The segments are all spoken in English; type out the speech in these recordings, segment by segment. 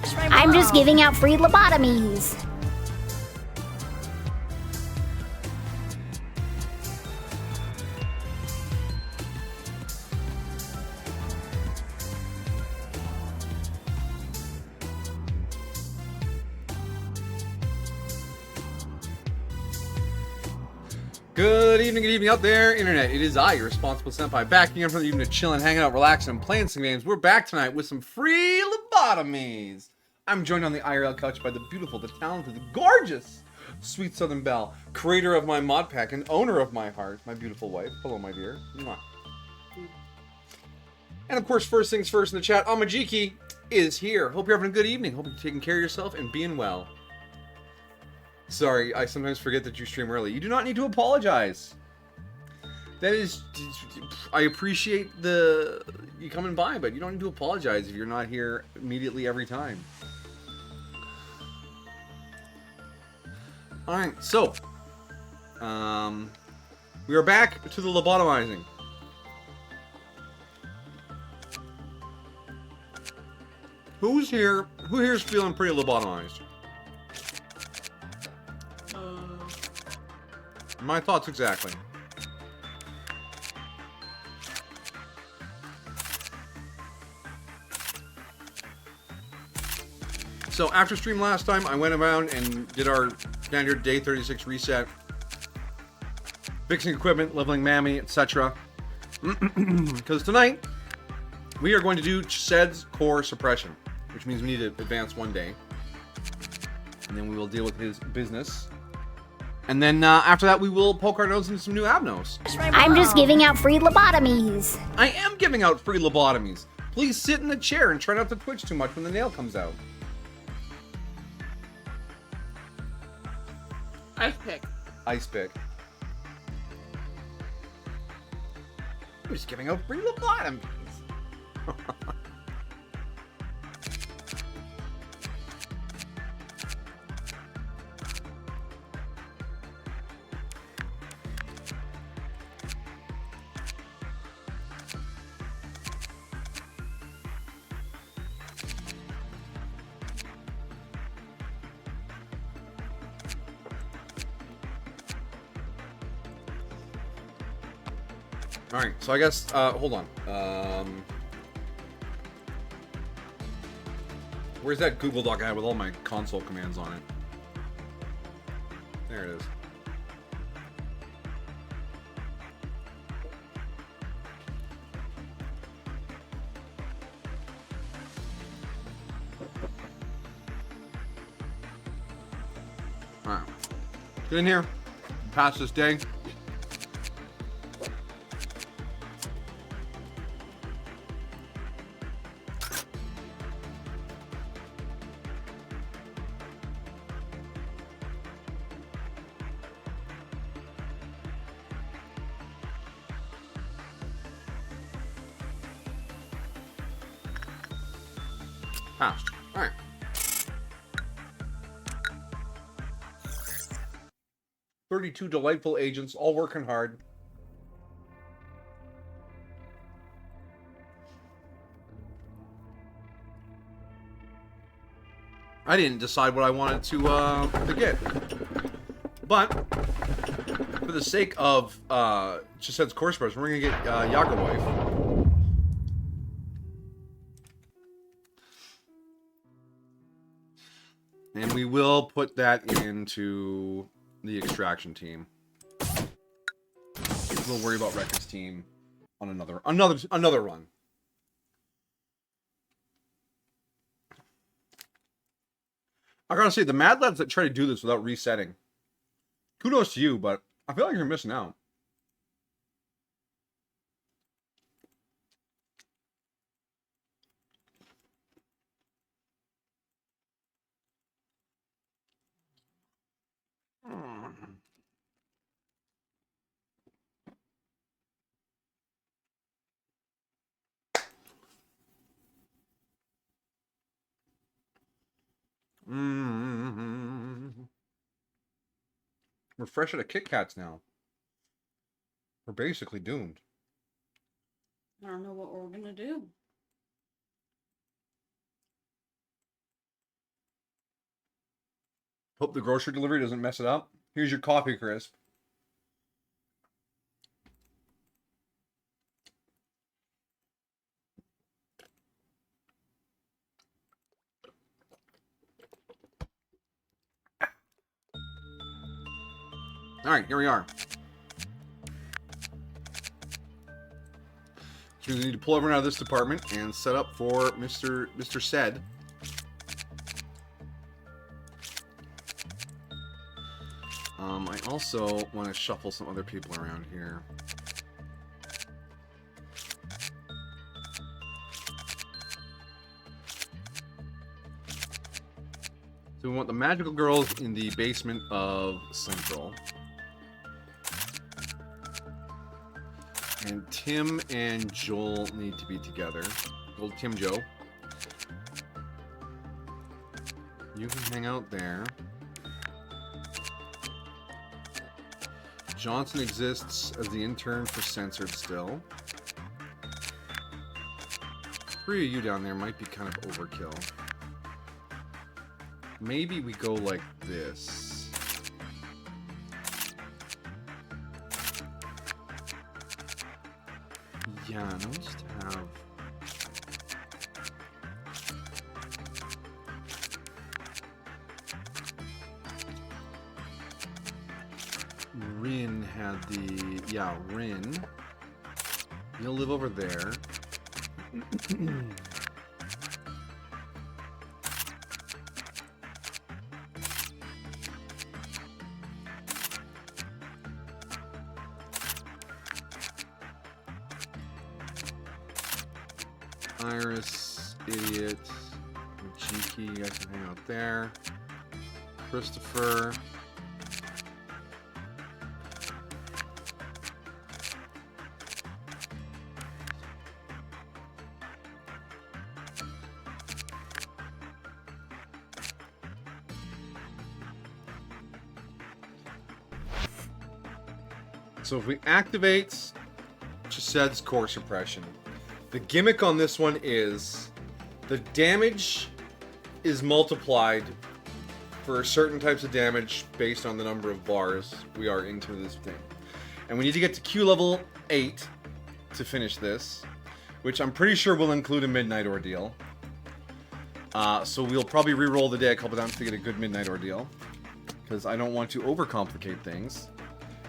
I'm just giving out free lobotomies. Good evening out there, Internet. It is I, your responsible senpai, back again for the evening to chilling, hanging out, relaxing, and playing some games. We're back tonight with some free lobotomies. I'm joined on the IRL couch by the beautiful, the talented, the gorgeous, sweet Southern Belle, creator of my mod pack and owner of my heart, my beautiful wife. Hello, my dear. Mwah. And of course, first things first in the chat, Amajiki is here. Hope you're having a good evening. Hope you're taking care of yourself and being well. Sorry, I sometimes forget that you stream early. You do not need to apologize. That is, I appreciate you coming by, but you don't need to apologize if you're not here immediately every time. Alright, so, we are back to the lobotomizing. Who here is feeling pretty lobotomized? My thoughts exactly. So after stream last time, I went around and did our standard day 36 reset, fixing equipment, leveling Mammy, etc. Because tonight we are going to do Chsed's core suppression, which means we need to advance one day, and then we will deal with his business. And then after that, we will poke our nose into some new abnos. I'm just giving out free lobotomies. I am giving out free lobotomies. Please sit in the chair and try not to twitch too much when the nail comes out. Ice pick. Ice pick. I'm just giving out free lobotomies. Alright, so I guess, hold on. Where's that Google Doc I have with all my console commands on it? There it is. Alright. Get in here. Pass this day. Passed. Alright. "32 delightful agents, all working hard. I didn't decide what I wanted to get. But, for the sake of Chsed's course press, we're gonna get Yaga Wife. And we will put that into the extraction team. We'll worry about Record's team on another run. I gotta say, the Mad Lads that try to do this without resetting, kudos to you, but I feel like you're missing out. We're fresh out of Kit Kats now. We're basically doomed. I don't know what we're gonna do. Hope the grocery delivery doesn't mess it up. Here's your coffee crisp. All right, here we are. So we need to pull everyone out of this department and set up for Mr. Said. I also want to shuffle some other people around here. So we want the magical girls in the basement of Central. And Tim and Joel need to be together. Well, Tim, Joe. You can hang out there. Johnson exists as the intern for Censored still. 3 of you down there might be kind of overkill. Maybe we go like this. Yeah, let me just have... Rin had the... Yeah, Rin. You'll live over there. Iris, Idiot, Cheeky, you guys can hang out there. Christopher. So if we activate Chesed's core suppression, the gimmick on this one is the damage is multiplied for certain types of damage based on the number of bars we are into this thing. And we need to get to Q level 8 to finish this, which I'm pretty sure will include a midnight ordeal. So we'll probably re-roll the day a couple times to get a good midnight ordeal, because I don't want to overcomplicate things.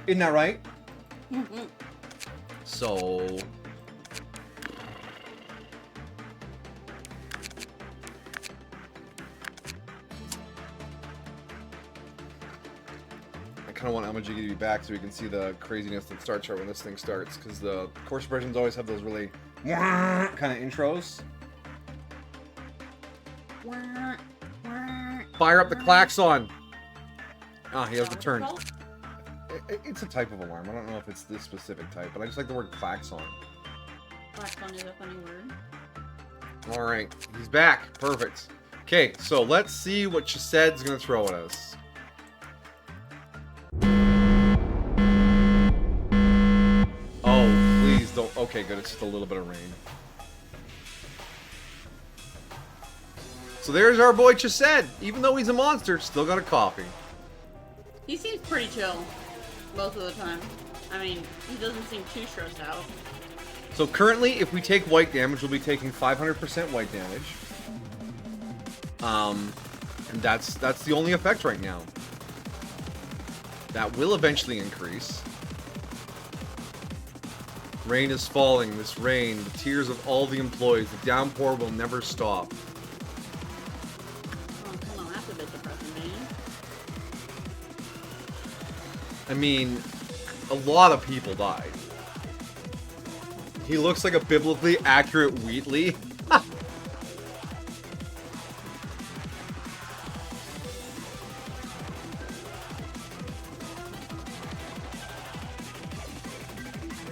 Isn't that right? Mm-hmm. So... I kind of want Amajigi to be back so we can see the craziness that starts right when this thing starts, because the core suppressions always have those really kind of intros. Fire up the klaxon! Ah, he has the turn. It's a type of alarm. I don't know if it's this specific type, but I just like the word klaxon. Klaxon is a funny word. Alright, he's back. Perfect. Okay, so let's see what Chesed's gonna throw at us. Oh, please don't. Okay, good. It's just a little bit of rain. So there's our boy Chesed. Even though he's a monster, still got a coffee. He seems pretty chill most of the time. I mean, he doesn't seem too stressed out. So currently, if we take white damage, we'll be taking 500% white damage. And that's the only effect right now. That will eventually increase. Rain is falling. This rain, the tears of all the employees. The downpour will never stop. Oh, come on, that's a bit depressing, man. I mean, a lot of people died. He looks like a biblically accurate Wheatley.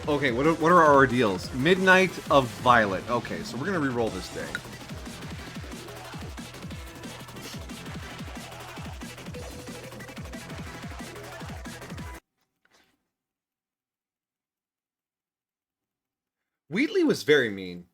Okay, what are our ordeals? Midnight of Violet. Okay, so we're gonna re-roll this day. Wheatley was very mean.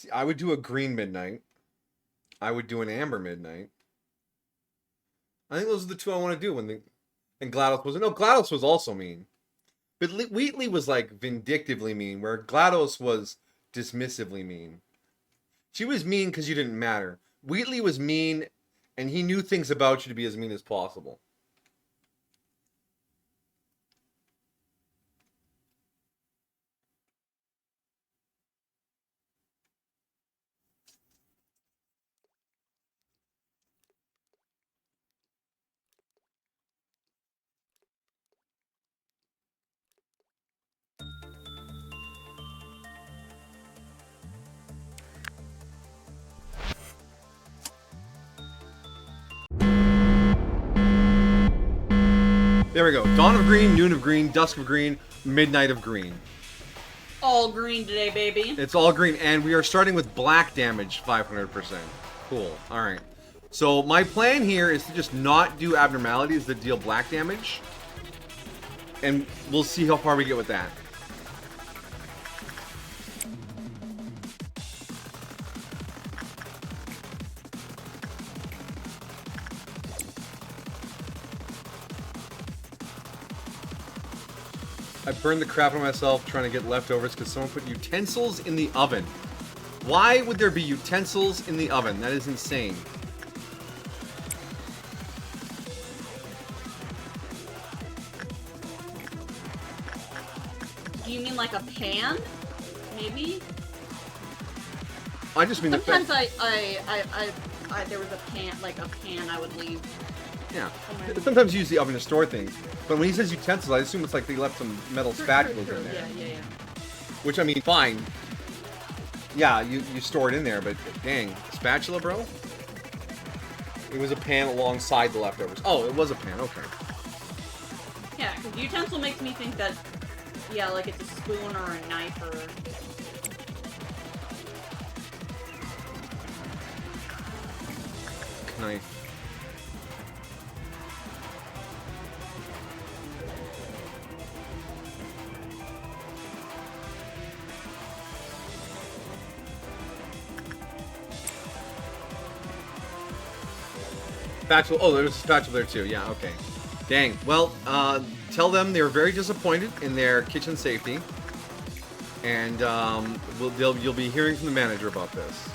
See, I would do a green midnight. I would do an amber midnight. I think those are the two I want to do. And GLaDOS wasn't. No, GLaDOS was also mean. But Wheatley was like vindictively mean, where GLaDOS was dismissively mean. She was mean because you didn't matter. Wheatley was mean, and he knew things about you to be as mean as possible. There we go. Dawn of green, noon of green, dusk of green, midnight of green. All green today, baby. It's all green, and we are starting with black damage, 500%. Cool. All right. So my plan here is to just not do abnormalities that deal black damage, and we'll see how far we get with that. I burned the crap out of myself trying to get leftovers because someone put utensils in the oven. Why would there be utensils in the oven? That is insane. Do you mean like a pan? Maybe? I just mean Sometimes the there was a pan, like a pan I would leave. Yeah. Sometimes you use the oven to store things. But when he says utensils, I assume it's like they left some metal spatulas in there. Yeah. Which, I mean, fine. Yeah, you store it in there, but dang. Spatula, bro? It was a pan alongside the leftovers. Oh, it was a pan. Okay. Yeah, because utensil makes me think that, yeah, like it's a spoon or a knife or... Knife. Spatula. Oh, there's a spatula there too. Yeah, okay. Dang. Well, tell them they were very disappointed in their kitchen safety, and you'll be hearing from the manager about this.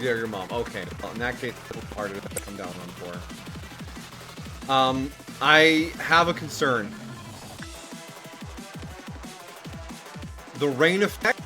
Yeah, your mom. Okay. Well, in that case, that's part of it to come down on for. I have a concern. The rain effect.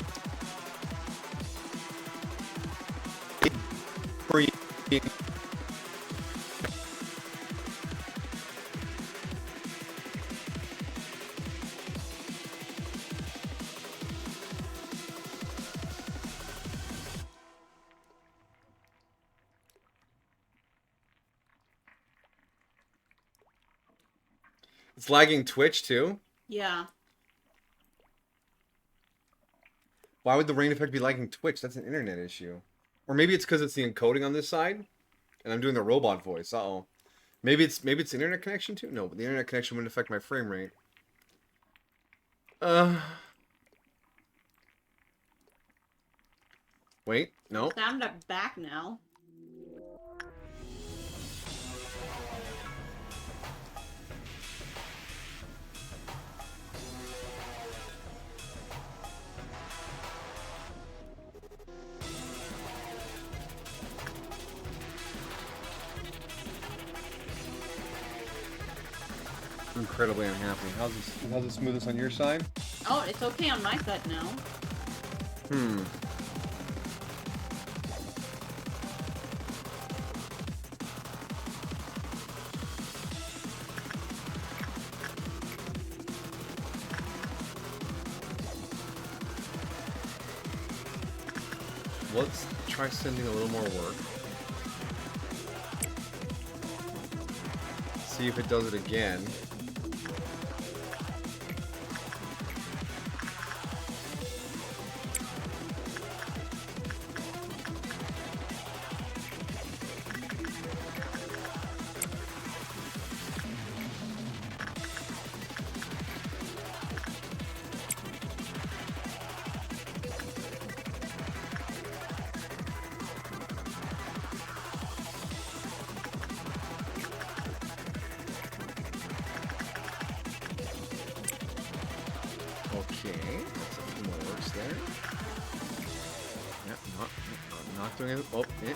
It's lagging Twitch too? Yeah. Why would the rain effect be lagging Twitch? That's an internet issue. Or maybe it's because it's the encoding on this side, and I'm doing the robot voice. Uh-oh. Maybe it's internet connection too? No, but the internet connection wouldn't affect my frame rate. Wait, no. Sound back now. Incredibly unhappy. How's the smoothest on your side? Oh, it's okay on my side now. Let's try sending a little more work. see if it does it again. Okay, that's a few more works there. Yeah, not doing it. Oh, yeah.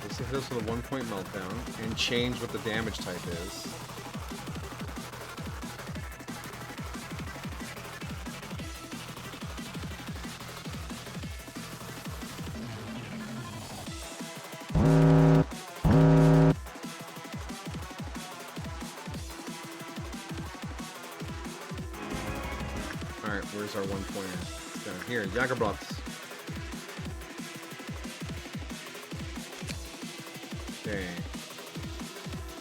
Let's hit this with a 1-point meltdown and change what the damage type is. Alright, where's our 1-pointer? Down here, Jaggerblots. Okay.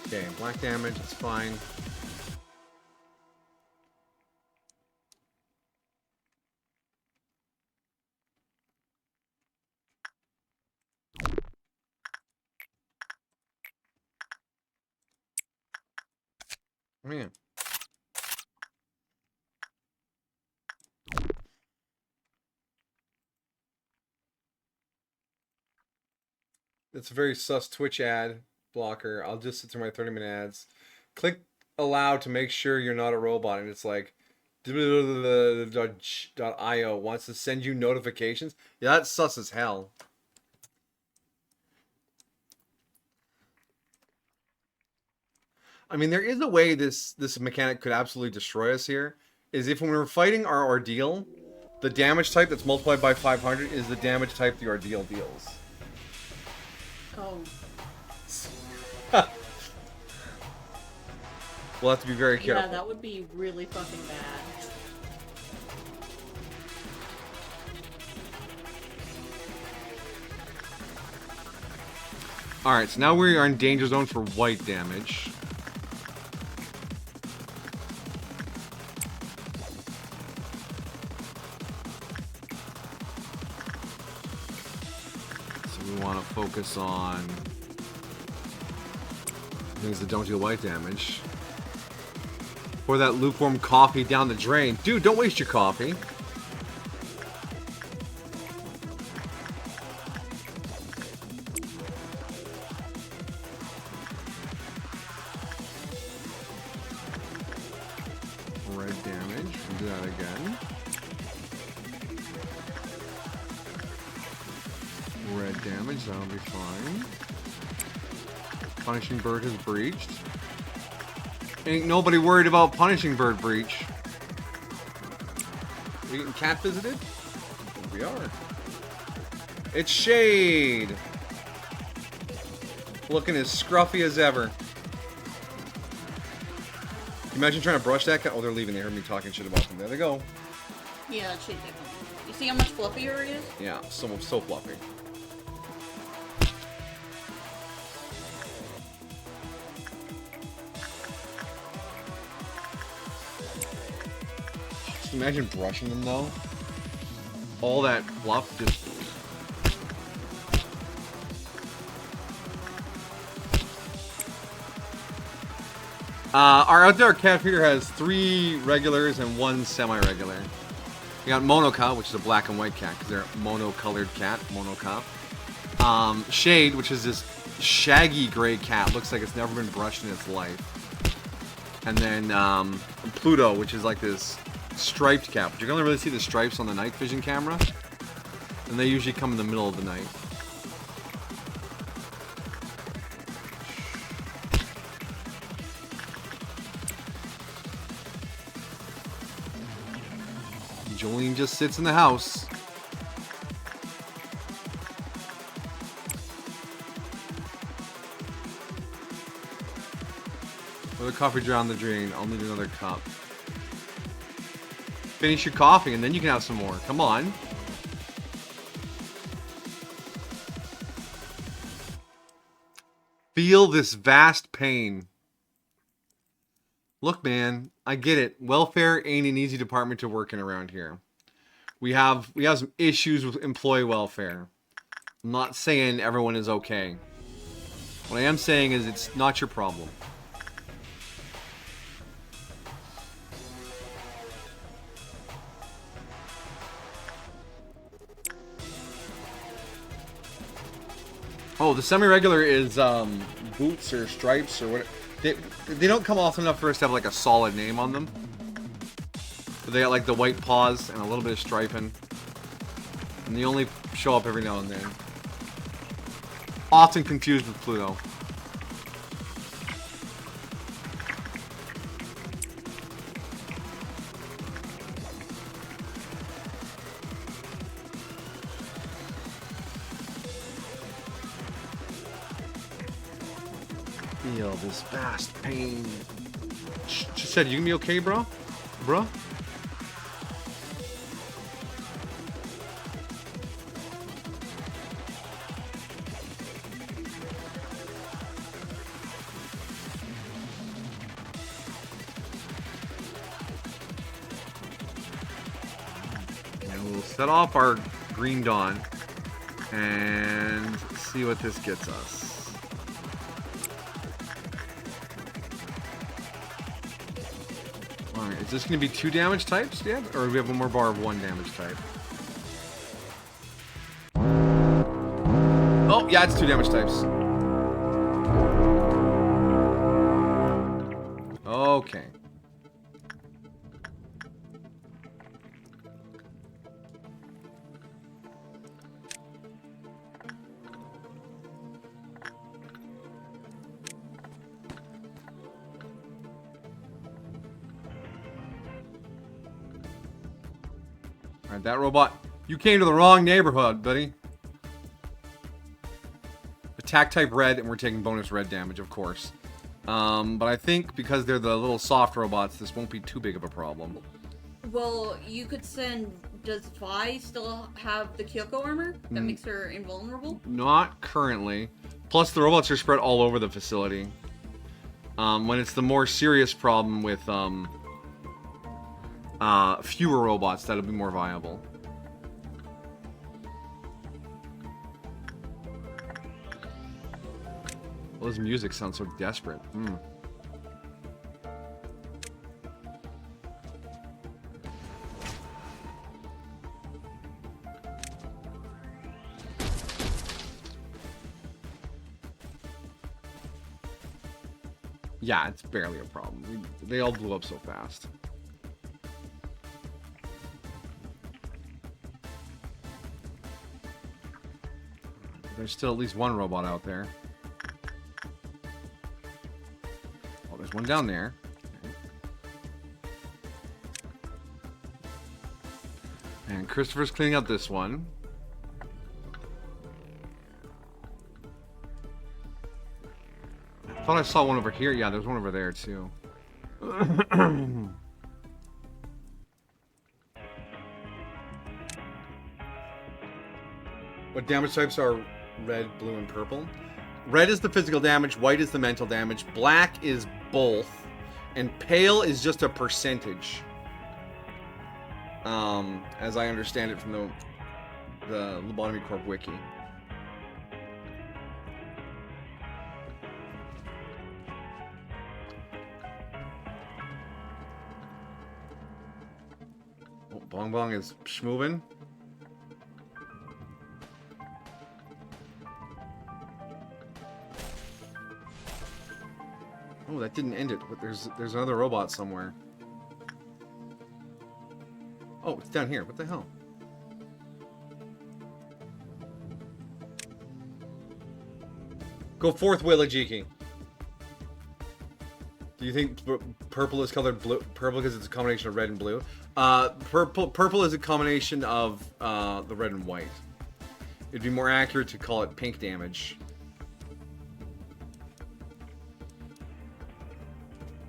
Okay, black damage, it's fine. Man. It's a very sus Twitch ad blocker. I'll just sit through my 30-minute ads. Click allow to make sure you're not a robot, and it's like .io wants to send you notifications. Yeah, that's sus as hell. I mean, there is a way this mechanic could absolutely destroy us here. Is if when we're fighting our ordeal, the damage type that's multiplied by 500 is the damage type the ordeal deals. Oh. We'll have to be very careful. Yeah, that would be really fucking bad. Alright, so now we are in danger zone for white damage. So we want to focus on things that don't deal white damage. Pour that lukewarm coffee down the drain. Dude, don't waste your coffee. Red damage. We'll do that again. Red damage, that'll be fine. Punishing Bird has breached. Ain't nobody worried about Punishing Bird breach. We getting cat visited? We are. It's Shade! Looking as scruffy as ever. Imagine trying to brush that cat. Oh, they're leaving. They heard me talking shit about them. There they go. Yeah, shit, definitely. You see how much fluffier he is? Yeah, so fluffy. Just imagine brushing them though. All that fluff just. Our outdoor cat feeder has 3 regulars and 1 semi-regular. We got Monoka, which is a black and white cat, because they're mono-colored cat, Monoka. Shade, which is this shaggy gray cat. Looks like it's never been brushed in its life. And then Pluto, which is like this striped cat. But you can only really see the stripes on the night vision camera. And they usually come in the middle of the night. Jolene just sits in the house. Let the coffee drown the drain. I'll need another cup. Finish your coffee and then you can have some more. Come on. Feel this vast pain. Look, man, I get it. Welfare ain't an easy department to work in around here. We have some issues with employee welfare. I'm not saying everyone is okay. What I am saying is it's not your problem. Oh, the semi-regular is boots or stripes or what? They don't come often enough for us to have like a solid name on them. But they got like the white paws and a little bit of striping. And they only show up every now and then. Often confused with Pluto. Feel this vast pain. She said, "You gonna be okay, bro? Bro?" And we'll set off our green dawn and see what this gets us. Alright, is this going to be 2 damage types yet? Or do we have one more bar of 1 damage type? Oh, yeah, it's 2 damage types. Okay. Alright, that robot. You came to the wrong neighborhood, buddy. Attack type red, and we're taking bonus red damage, of course. But I think because they're the little soft robots, this won't be too big of a problem. Well, you could send... Does Vi still have the Kyoko armor that makes her invulnerable? Not currently. Plus, the robots are spread all over the facility. When it's the more serious problem with fewer robots, that'll be more viable. Well, this music sounds so desperate. Yeah, it's barely a problem. They all blew up so fast. There's still at least one robot out there. Oh, there's one down there. And Christopher's cleaning up this one. I thought I saw one over here. Yeah, there's one over there too. What damage types are red, blue, and purple? Red is the physical damage, white is the mental damage, black is both, and pale is just a percentage. As I understand it from the Lobotomy Corp wiki. Oh, Bong Bong is schmovin'. Oh, that didn't end it. But there's another robot somewhere. Oh, it's down here. What the hell? Go forth, Willajiki. Do you think purple is colored blue? Purple because it's a combination of red and blue. Purple is a combination of the red and white. It'd be more accurate to call it pink damage.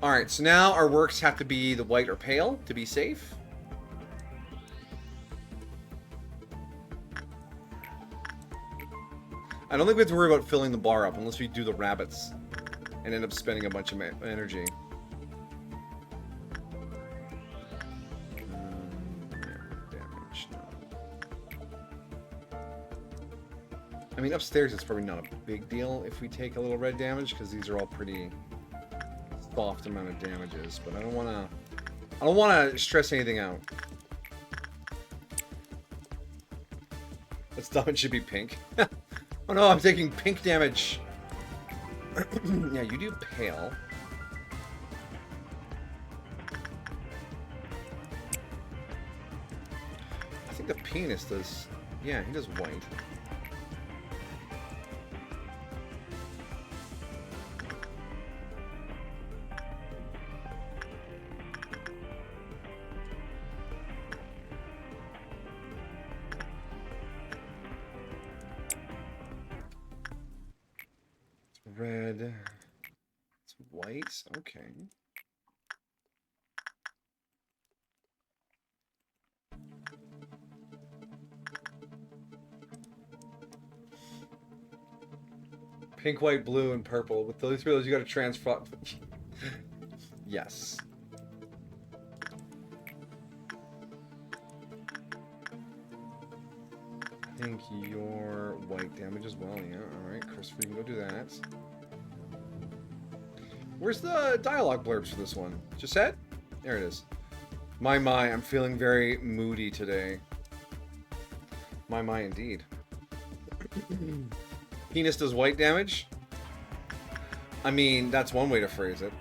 Alright, so now our works have to be the white or pale to be safe. I don't think we have to worry about filling the bar up unless we do the rabbits and end up spending a bunch of energy. Damage, no. I mean, upstairs it's probably not a big deal if we take a little red damage because these are all pretty soft amount of damages. But I don't want to stress anything out. That's dumb. It should be pink. Oh no, I'm taking pink damage. Yeah, you do pale. I think the penis does... Yeah, he does white. Red. It's white. Okay. Pink, white, blue, and purple. With those three of those, you got to transfer. Yes. I think your white damage as well. Yeah. All right, Christopher, you can go do that. Where's the dialogue blurbs for this one? Gisette? There it is. My, I'm feeling very moody today. My, indeed. Penis does white damage? I mean, that's one way to phrase it.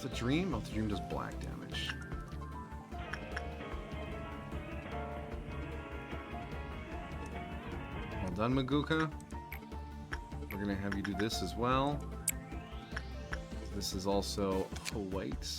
The dream? Oh, the dream does black damage. Well done, Maguka. We're gonna have you do this as well. This is also white.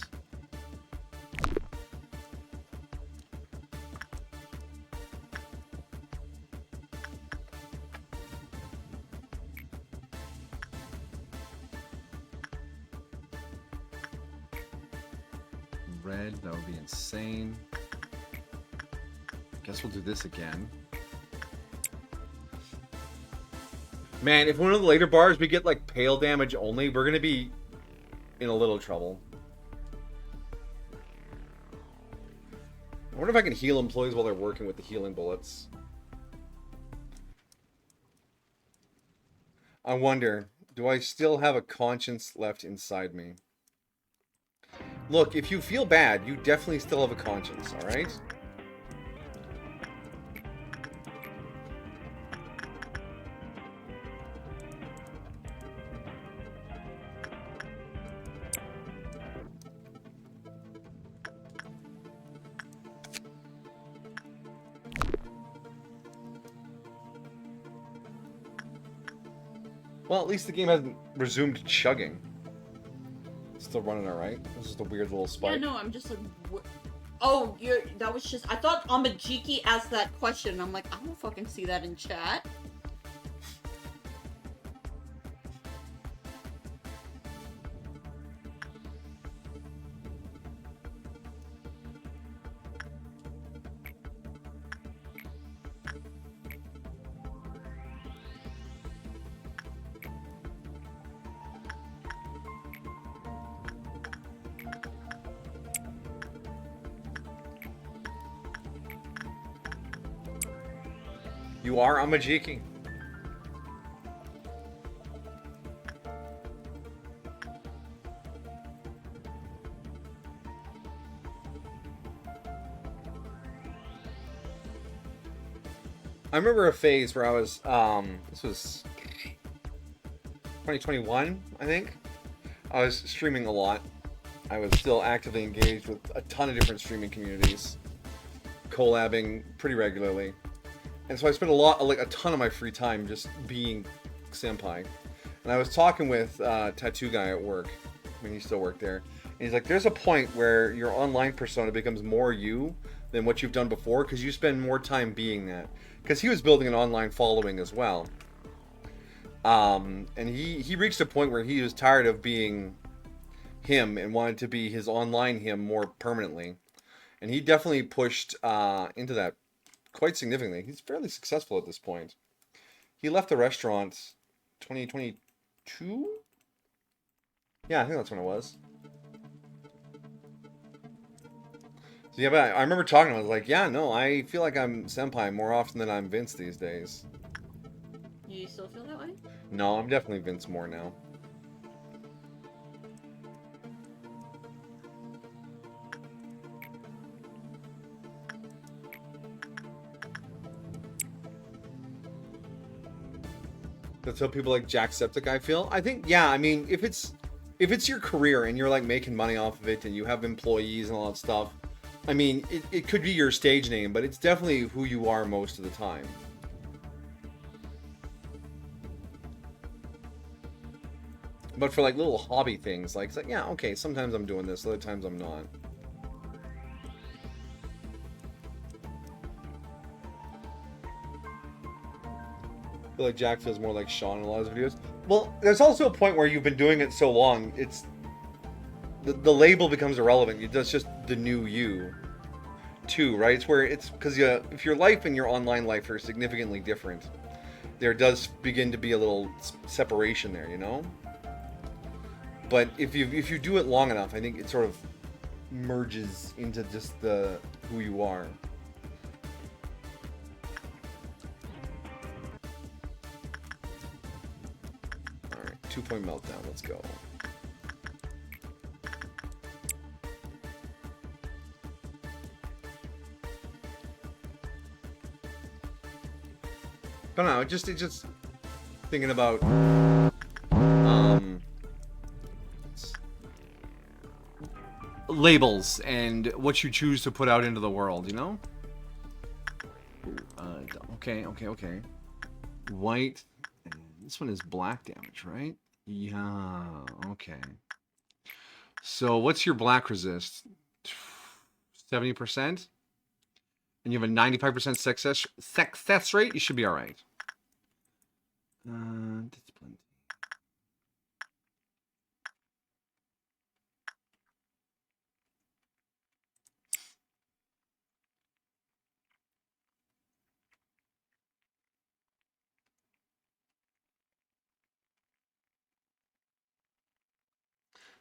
Red, that would be insane. Guess we'll do this again. Man, if one of the later bars we get like pale damage only, we're gonna be in a little trouble. I wonder if I can heal employees while they're working with the healing bullets. I wonder, do I still have a conscience left inside me? Look, if you feel bad, you definitely still have a conscience, alright? Well, at least the game hasn't resumed chugging. Still running alright. This is the weird little spike. Yeah, no, I'm just like, oh, that was just, I thought Amajiki asked that question. I'm like, I don't fucking see that in chat. You are a Majiki. I remember a phase where I was, this was 2021, I think. I was streaming a lot. I was still actively engaged with a ton of different streaming communities, collabing pretty regularly. And so I spent a ton of my free time just being senpai. And I was talking with Tattoo Guy at work, when he still worked there. And he's like, there's a point where your online persona becomes more you than what you've done before, because you spend more time being that. Because he was building an online following as well. And he reached a point where he was tired of being him and wanted to be his online him more permanently. And he definitely pushed into that quite significantly. He's fairly successful at this point. He left the restaurant 2022? Yeah, I think that's when it was. So yeah, but I remember talking to him. I was like, yeah, no, I feel like I'm senpai more often than I'm Vince these days. You still feel that way? No, I'm definitely Vince more now. That's how people like Jacksepticeye feel. I think, yeah, I mean, if it's your career and you're like making money off of it and you have employees and all that stuff, I mean, it could be your stage name, but it's definitely who you are most of the time. But for like little hobby things, like, it's like, yeah, okay, sometimes I'm doing this, other times I'm not. I feel like Jack feels more like Sean in a lot of his videos. Well, there's also a point where you've been doing it so long, it's the label becomes irrelevant. It's just the new you, too, right? It's where it's because if your life and your online life are significantly different, there does begin to be a little separation there, you know. But if you do it long enough, I think it sort of merges into just who you are. All right, 2-point meltdown. Let's go. I don't know. It's just thinking about labels and what you choose to put out into the world, you know? Okay. White. This one is black damage, right? Yeah, okay. So what's your black resist? 70%? And you have a 95% success rate? You should be alright. Discipline.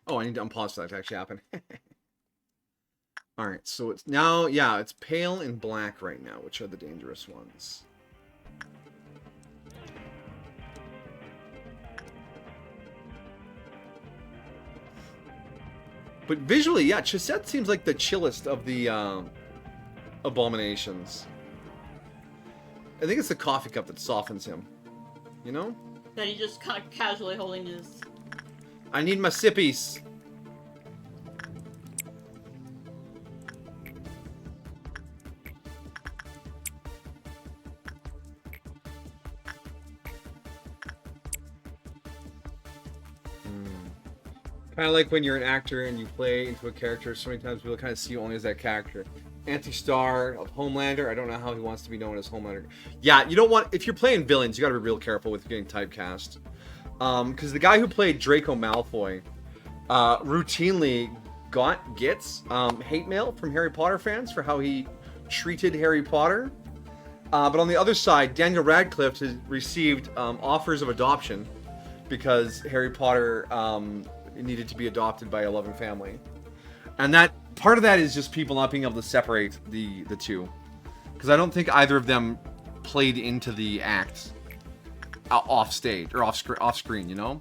Oh, I need to unpause for that to actually happen. Alright, so it's now, yeah, it's pale and black right now, which are the dangerous ones. But visually, yeah, Chisette seems like the chillest of the abominations. I think it's the coffee cup that softens him. You know? That he just kind of casually holding his... I need my sippies. Kind of like when you're an actor and you play into a character, so many times people kind of see you only as that character. Anti-Star of Homelander, I don't know how he wants to be known as Homelander. Yeah, you don't want, if you're playing villains, you gotta be real careful with getting typecast. Because the guy who played Draco Malfoy routinely gets hate mail from Harry Potter fans for how he treated Harry Potter. But on the other side, Daniel Radcliffe has received offers of adoption because Harry Potter needed to be adopted by a loving family. And that part of that is just people not being able to separate the two. Because I don't think either of them played into the act off stage or off screen, you know?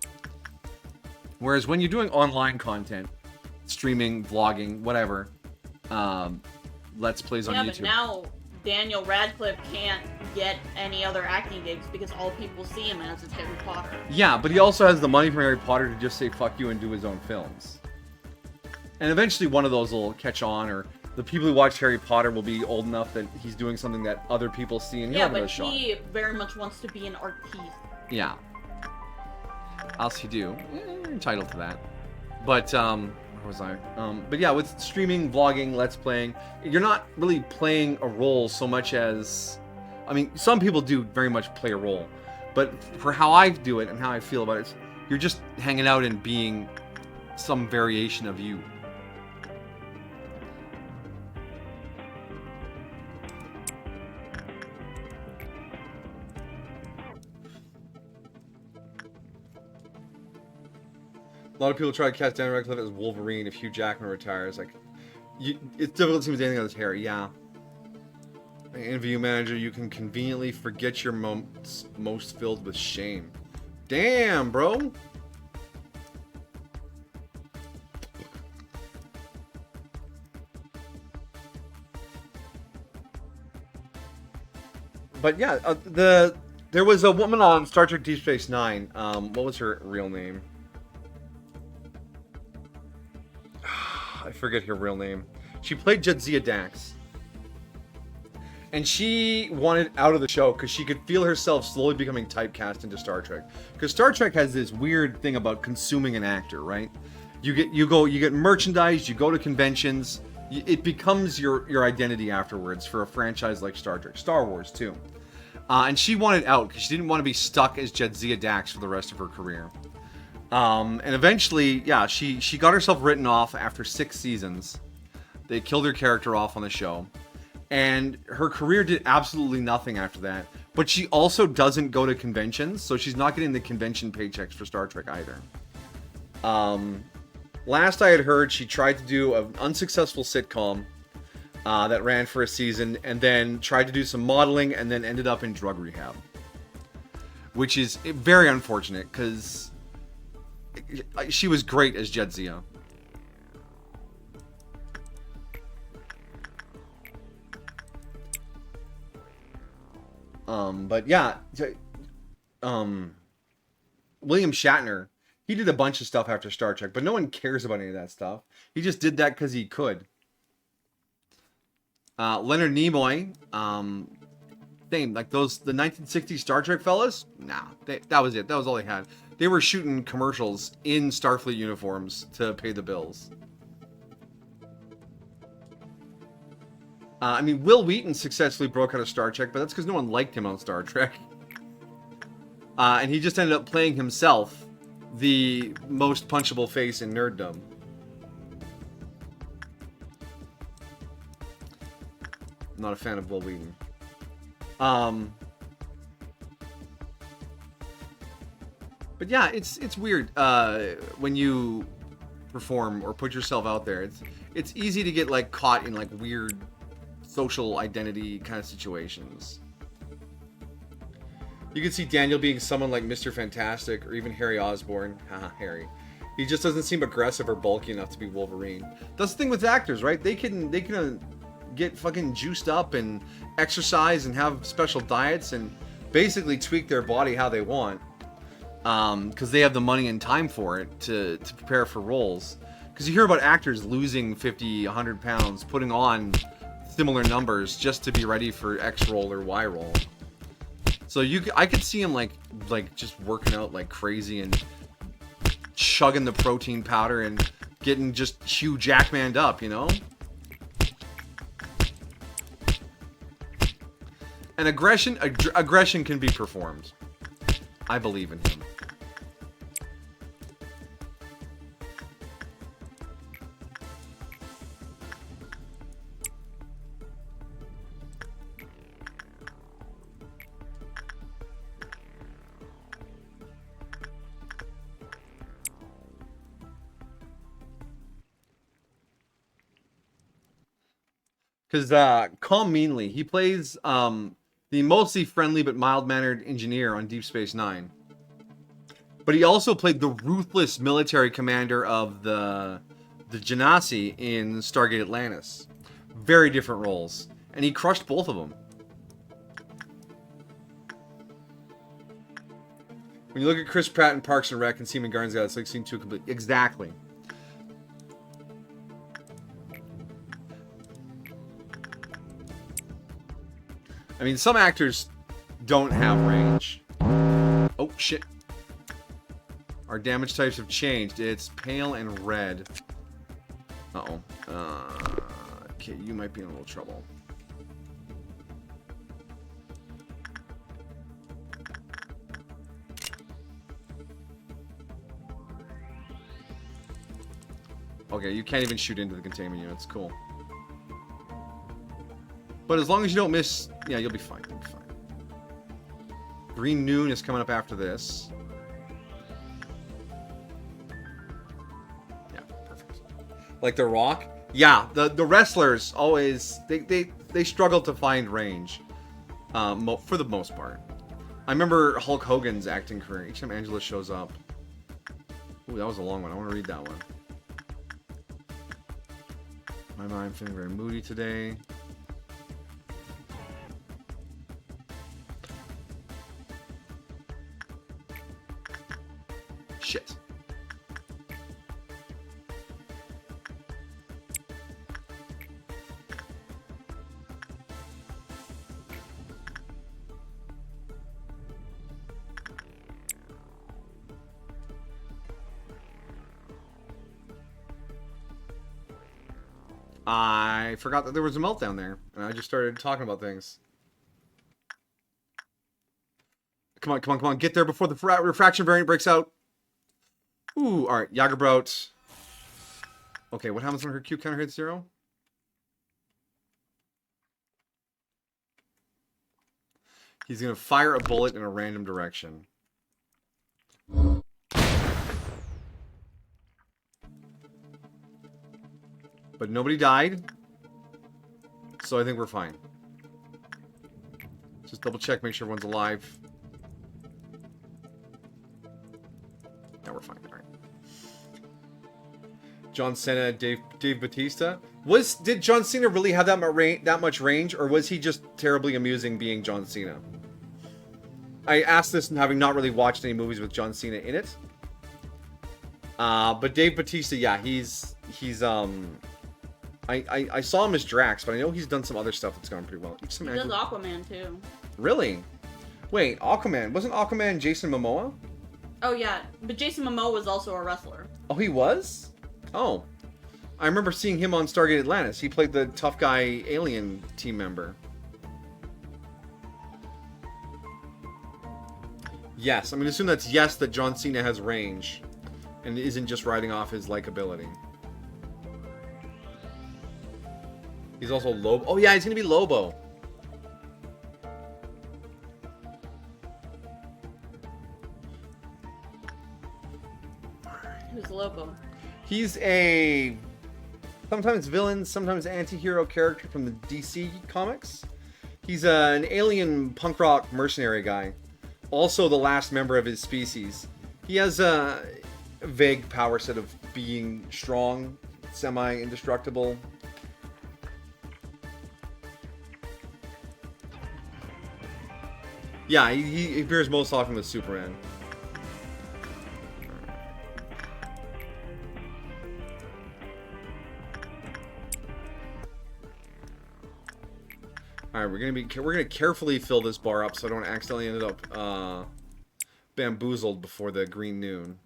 Whereas when you're doing online content, streaming, vlogging, whatever, Let's Plays on YouTube. Yeah, but now Daniel Radcliffe can't get any other acting gigs because all people see him as is Harry Potter. Yeah, but he also has the money from Harry Potter to just say fuck you and do his own films. And eventually one of those will catch on, or the people who watch Harry Potter will be old enough that he's doing something that other people see and he'll have a shot. He very much wants to be an artiste. Yeah. Else he do. You're entitled to that. But, where was I? But yeah, with streaming, vlogging, Let's Playing, you're not really playing a role so much as... I mean, some people do very much play a role. But for how I do it and how I feel about it, you're just hanging out and being some variation of you. A lot of people try to cast Daniel Radcliffe as Wolverine if Hugh Jackman retires. Like, it's difficult to see with anything on his hair. Yeah. Interview manager, you can conveniently forget your moments most filled with shame. Damn, bro. But yeah, there was a woman on Star Trek Deep Space Nine. What was her real name? I forget her real name. She played Jadzia Dax. And she wanted out of the show because she could feel herself slowly becoming typecast into Star Trek. Because Star Trek has this weird thing about consuming an actor, right? You get merchandise, you go to conventions, it becomes your identity afterwards for a franchise like Star Trek. Star Wars, too. And she wanted out because she didn't want to be stuck as Jadzia Dax for the rest of her career. And eventually, yeah, she got herself written off after 6 seasons. They killed her character off on the show. And her career did absolutely nothing after that. But she also doesn't go to conventions, so she's not getting the convention paychecks for Star Trek either. Last I had heard, she tried to do an unsuccessful sitcom that ran for a season, and then tried to do some modeling, and then ended up in drug rehab. Which is very unfortunate, because she was great as Jadzia. But yeah, William Shatner, he did a bunch of stuff after Star Trek, but no one cares about any of that stuff. He just did that because he could. Leonard Nimoy, same, like the 1960s Star Trek fellas, nah, that was it. That was all they had. They were shooting commercials in Starfleet uniforms to pay the bills. I mean, Will Wheaton successfully broke out of Star Trek, but that's because no one liked him on Star Trek. And he just ended up playing himself, the most punchable face in nerddom. I'm not a fan of Will Wheaton. But yeah, it's weird when you perform or put yourself out there. It's easy to get like caught in like weird social identity kind of situations. You can see Daniel being someone like Mr. Fantastic or even Harry Osborn. Haha, Harry. He just doesn't seem aggressive or bulky enough to be Wolverine. That's the thing with actors, right? They can get fucking juiced up and exercise and have special diets and basically tweak their body how they want. Because they have the money and time for it to prepare for roles. Because you hear about actors losing 50, 100 pounds, putting on similar numbers just to be ready for X role or Y role. So I could see him like just working out like crazy and chugging the protein powder and getting just Hugh Jackman'd up, you know? And aggression can be performed. I believe in him. Because Calm Meanly, he plays the the mostly friendly but mild-mannered engineer on Deep Space Nine. But he also played the ruthless military commander of the Genasi in Stargate Atlantis. Very different roles. And he crushed both of them. When you look at Chris Pratt in Parks and Rec and see him in Guardians of the Galaxy, it's like seeing two complete... Exactly. I mean, some actors don't have range. Oh, shit. Our damage types have changed. It's pale and red. Uh-oh. Okay, you might be in a little trouble. Okay, you can't even shoot into the containment units. Cool. But as long as you don't miss... Yeah, you'll be fine. You'll be fine. Green Noon is coming up after this. Yeah, perfect. Like The Rock? Yeah, the wrestlers always... They struggle to find range. For the most part. I remember Hulk Hogan's acting career. Each time Angela shows up... Ooh, that was a long one. I want to read that one. I'm feeling very moody today. Shit. I forgot that there was a meltdown there, and I just started talking about things. Come on, come on, come on. Get there before the refraction variant breaks out. Ooh, alright. Jagerbraut. Okay, what happens when her Q counter hits 0? He's going to fire a bullet in a random direction. But nobody died. So I think we're fine. Just double check, make sure everyone's alive. Yeah, we're fine. All right. John Cena, Dave Bautista. Did John Cena really have that much range, or was he just terribly amusing being John Cena? I asked this having not really watched any movies with John Cena in it. But Dave Bautista, yeah, he's I saw him as Drax, but I know he's done some other stuff that's gone pretty well. He does Aquaman too. Really? Wait, Aquaman. Wasn't Aquaman Jason Momoa? Oh yeah, but Jason Momoa was also a wrestler. Oh, he was? Oh. I remember seeing him on Stargate Atlantis. He played the tough guy alien team member. Yes, I'm going to assume that's yes that John Cena has range and isn't just riding off his likability. He's also Lobo. Oh yeah, he's going to be Lobo. Who's Lobo? He's a sometimes villain, sometimes anti-hero character from the DC comics. He's an alien punk rock mercenary guy. Also the last member of his species. He has a vague power set of being strong, semi-indestructible. Yeah, he appears most often with Superman. All right, we're gonna carefully fill this bar up so I don't accidentally end up bamboozled before the green noon.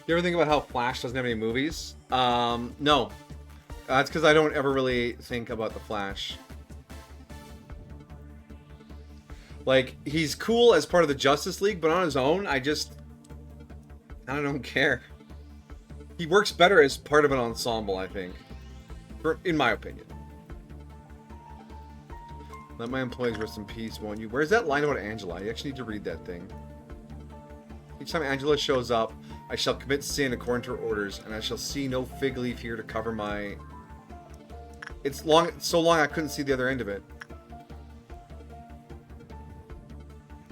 You ever think about how Flash doesn't have any movies? No. That's because I don't ever really think about the Flash. Like, he's cool as part of the Justice League, but on his own, I don't care. He works better as part of an ensemble, I think. In my opinion. Let my employees rest in peace, won't you? Where's that line about Angela? You actually need to read that thing. Each time Angela shows up, I shall commit sin according to her orders, and I shall see no fig leaf here to cover my... It's so long I couldn't see the other end of it.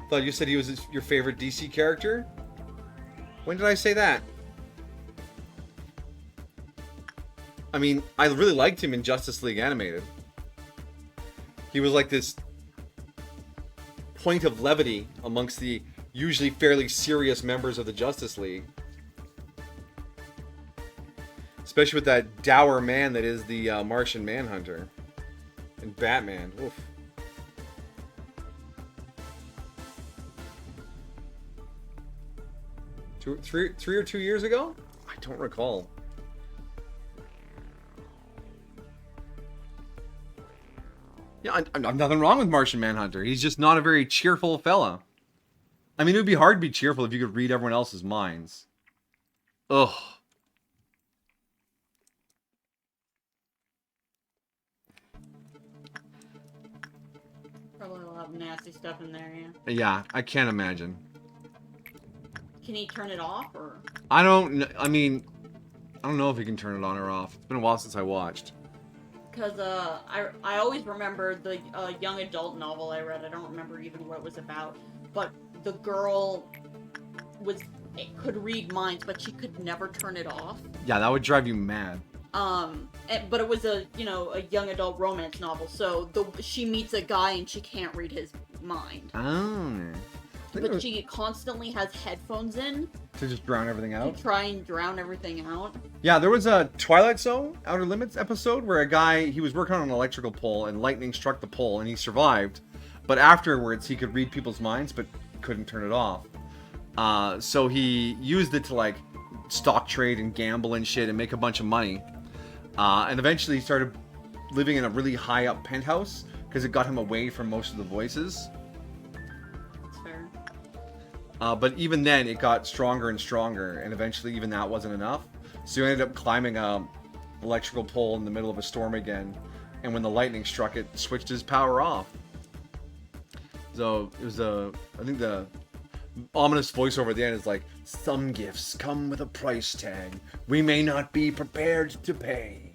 Thought you said he was your favorite DC character? When did I say that? I mean, I really liked him in Justice League Animated. He was like this point of levity amongst the usually fairly serious members of the Justice League. Especially with that dour man that is the Martian Manhunter. And Batman. Oof. Three or 2 years ago? I don't recall. Yeah, I'm nothing wrong with Martian Manhunter. He's just not a very cheerful fella. I mean, it would be hard to be cheerful if you could read everyone else's minds. Ugh. Probably a lot of nasty stuff in there, yeah. Yeah, I can't imagine. Can he turn it off, or? I don't know if he can turn it on or off. It's been a while since I watched. Because I always remember the young adult novel I read. I don't remember even what it was about. But the girl could read minds, but she could never turn it off. Yeah, that would drive you mad. But it was a young adult romance novel. So she meets a guy and she can't read his mind. Oh. But she constantly has headphones in. To just drown everything out? To try and drown everything out. Yeah, there was a Twilight Zone Outer Limits episode where a guy, he was working on an electrical pole and lightning struck the pole and he survived. But afterwards, he could read people's minds but couldn't turn it off. So he used it to like stock trade and gamble and shit and make a bunch of money. And eventually he started living in a really high up penthouse because it got him away from most of the voices. But even then, it got stronger and stronger, and eventually even that wasn't enough. So he ended up climbing a electrical pole in the middle of a storm again, and when the lightning struck, it switched his power off. So it was I think the ominous voiceover at the end is like, "Some gifts come with a price tag we may not be prepared to pay,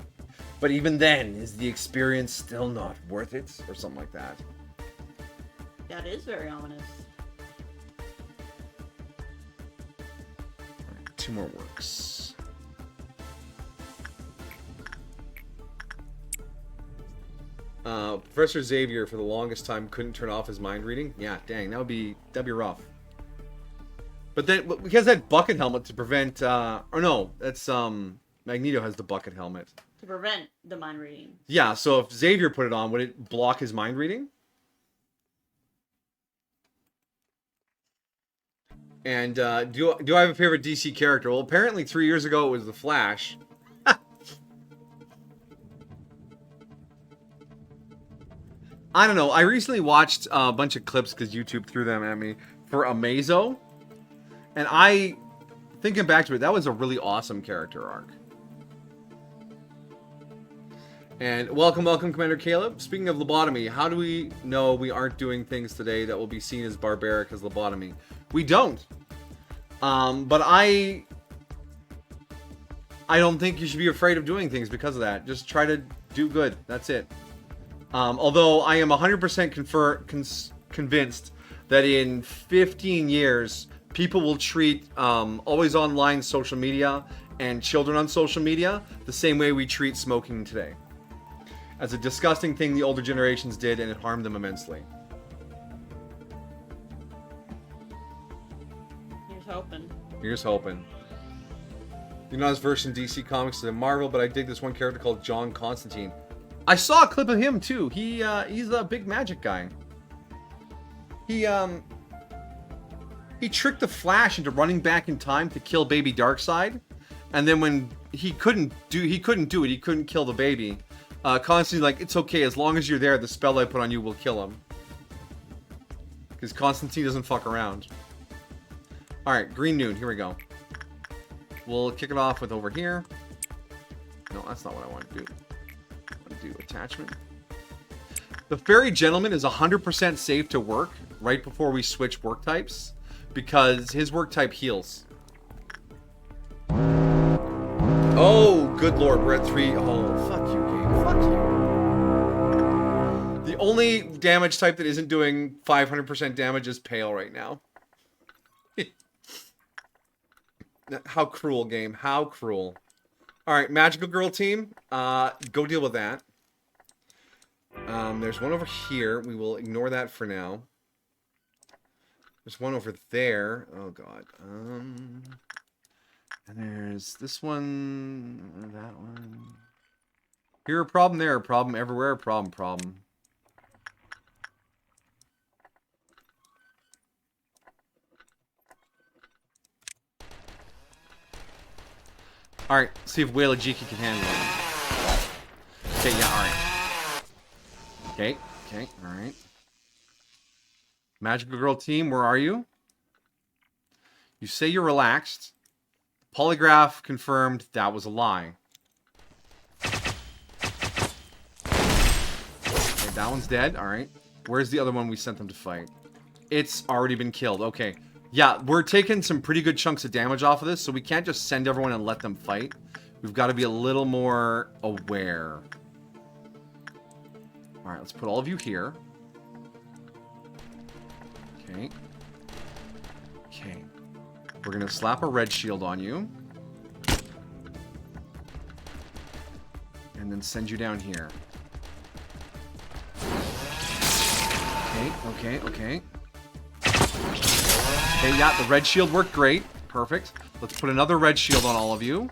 but even then, is the experience still not worth it?" Or something like that. That is very ominous. 2 more works. Professor Xavier for the longest time couldn't turn off his mind reading. Yeah, dang, that'd be rough. But then he has that bucket helmet to prevent or no, that's Magneto has the bucket helmet. To prevent the mind reading. Yeah, so if Xavier put it on, would it block his mind reading? And do I have a favorite DC character? Well, apparently 3 years ago it was The Flash. I don't know. I recently watched a bunch of clips because YouTube threw them at me for Amazo. And thinking back to it, that was a really awesome character arc. And welcome, Commander Caleb. Speaking of lobotomy, how do we know we aren't doing things today that will be seen as barbaric as lobotomy? We don't. But I don't think you should be afraid of doing things because of that. Just try to do good. That's it. Although I am 100% convinced that in 15 years, people will treat always online social media and children on social media the same way we treat smoking today. As a disgusting thing the older generations did, and it harmed them immensely. Here's hoping. You're not as versed in DC Comics as Marvel, but I dig this one character called John Constantine. I saw a clip of him too. He's a big magic guy. He tricked the Flash into running back in time to kill baby Darkseid. And then when he couldn't do it, he couldn't kill the baby. Constantine's like, it's okay, as long as you're there, the spell I put on you will kill him. Because Constantine doesn't fuck around. Alright, Green Noon, here we go. We'll kick it off with over here. No, that's not what I want to do. I want to do attachment. The Fairy Gentleman is 100% safe to work right before we switch work types. Because his work type heals. Oh, good lord, we're at 3. Oh, fuck you, game. Fuck you. The only damage type that isn't doing 500% damage is Pale right now. How cruel, game. How cruel. Alright, Magical Girl team. Go deal with that. There's one over here. We will ignore that for now. There's one over there. Oh, God. And there's this one, that one. Here, a problem there, a problem everywhere, a problem. Alright, see if Whale of Jiki can handle it. Okay, yeah, alright. Okay, alright. Magical Girl team, where are you? You say you're relaxed. Polygraph confirmed that was a lie. Okay, that one's dead. Alright. Where's the other one we sent them to fight? It's already been killed. Okay. Yeah, we're taking some pretty good chunks of damage off of this, so we can't just send everyone and let them fight. We've got to be a little more aware. Alright, let's put all of you here. Okay. Okay. We're going to slap a red shield on you. And then send you down here. Okay. Okay, yeah, the red shield worked great. Perfect. Let's put another red shield on all of you.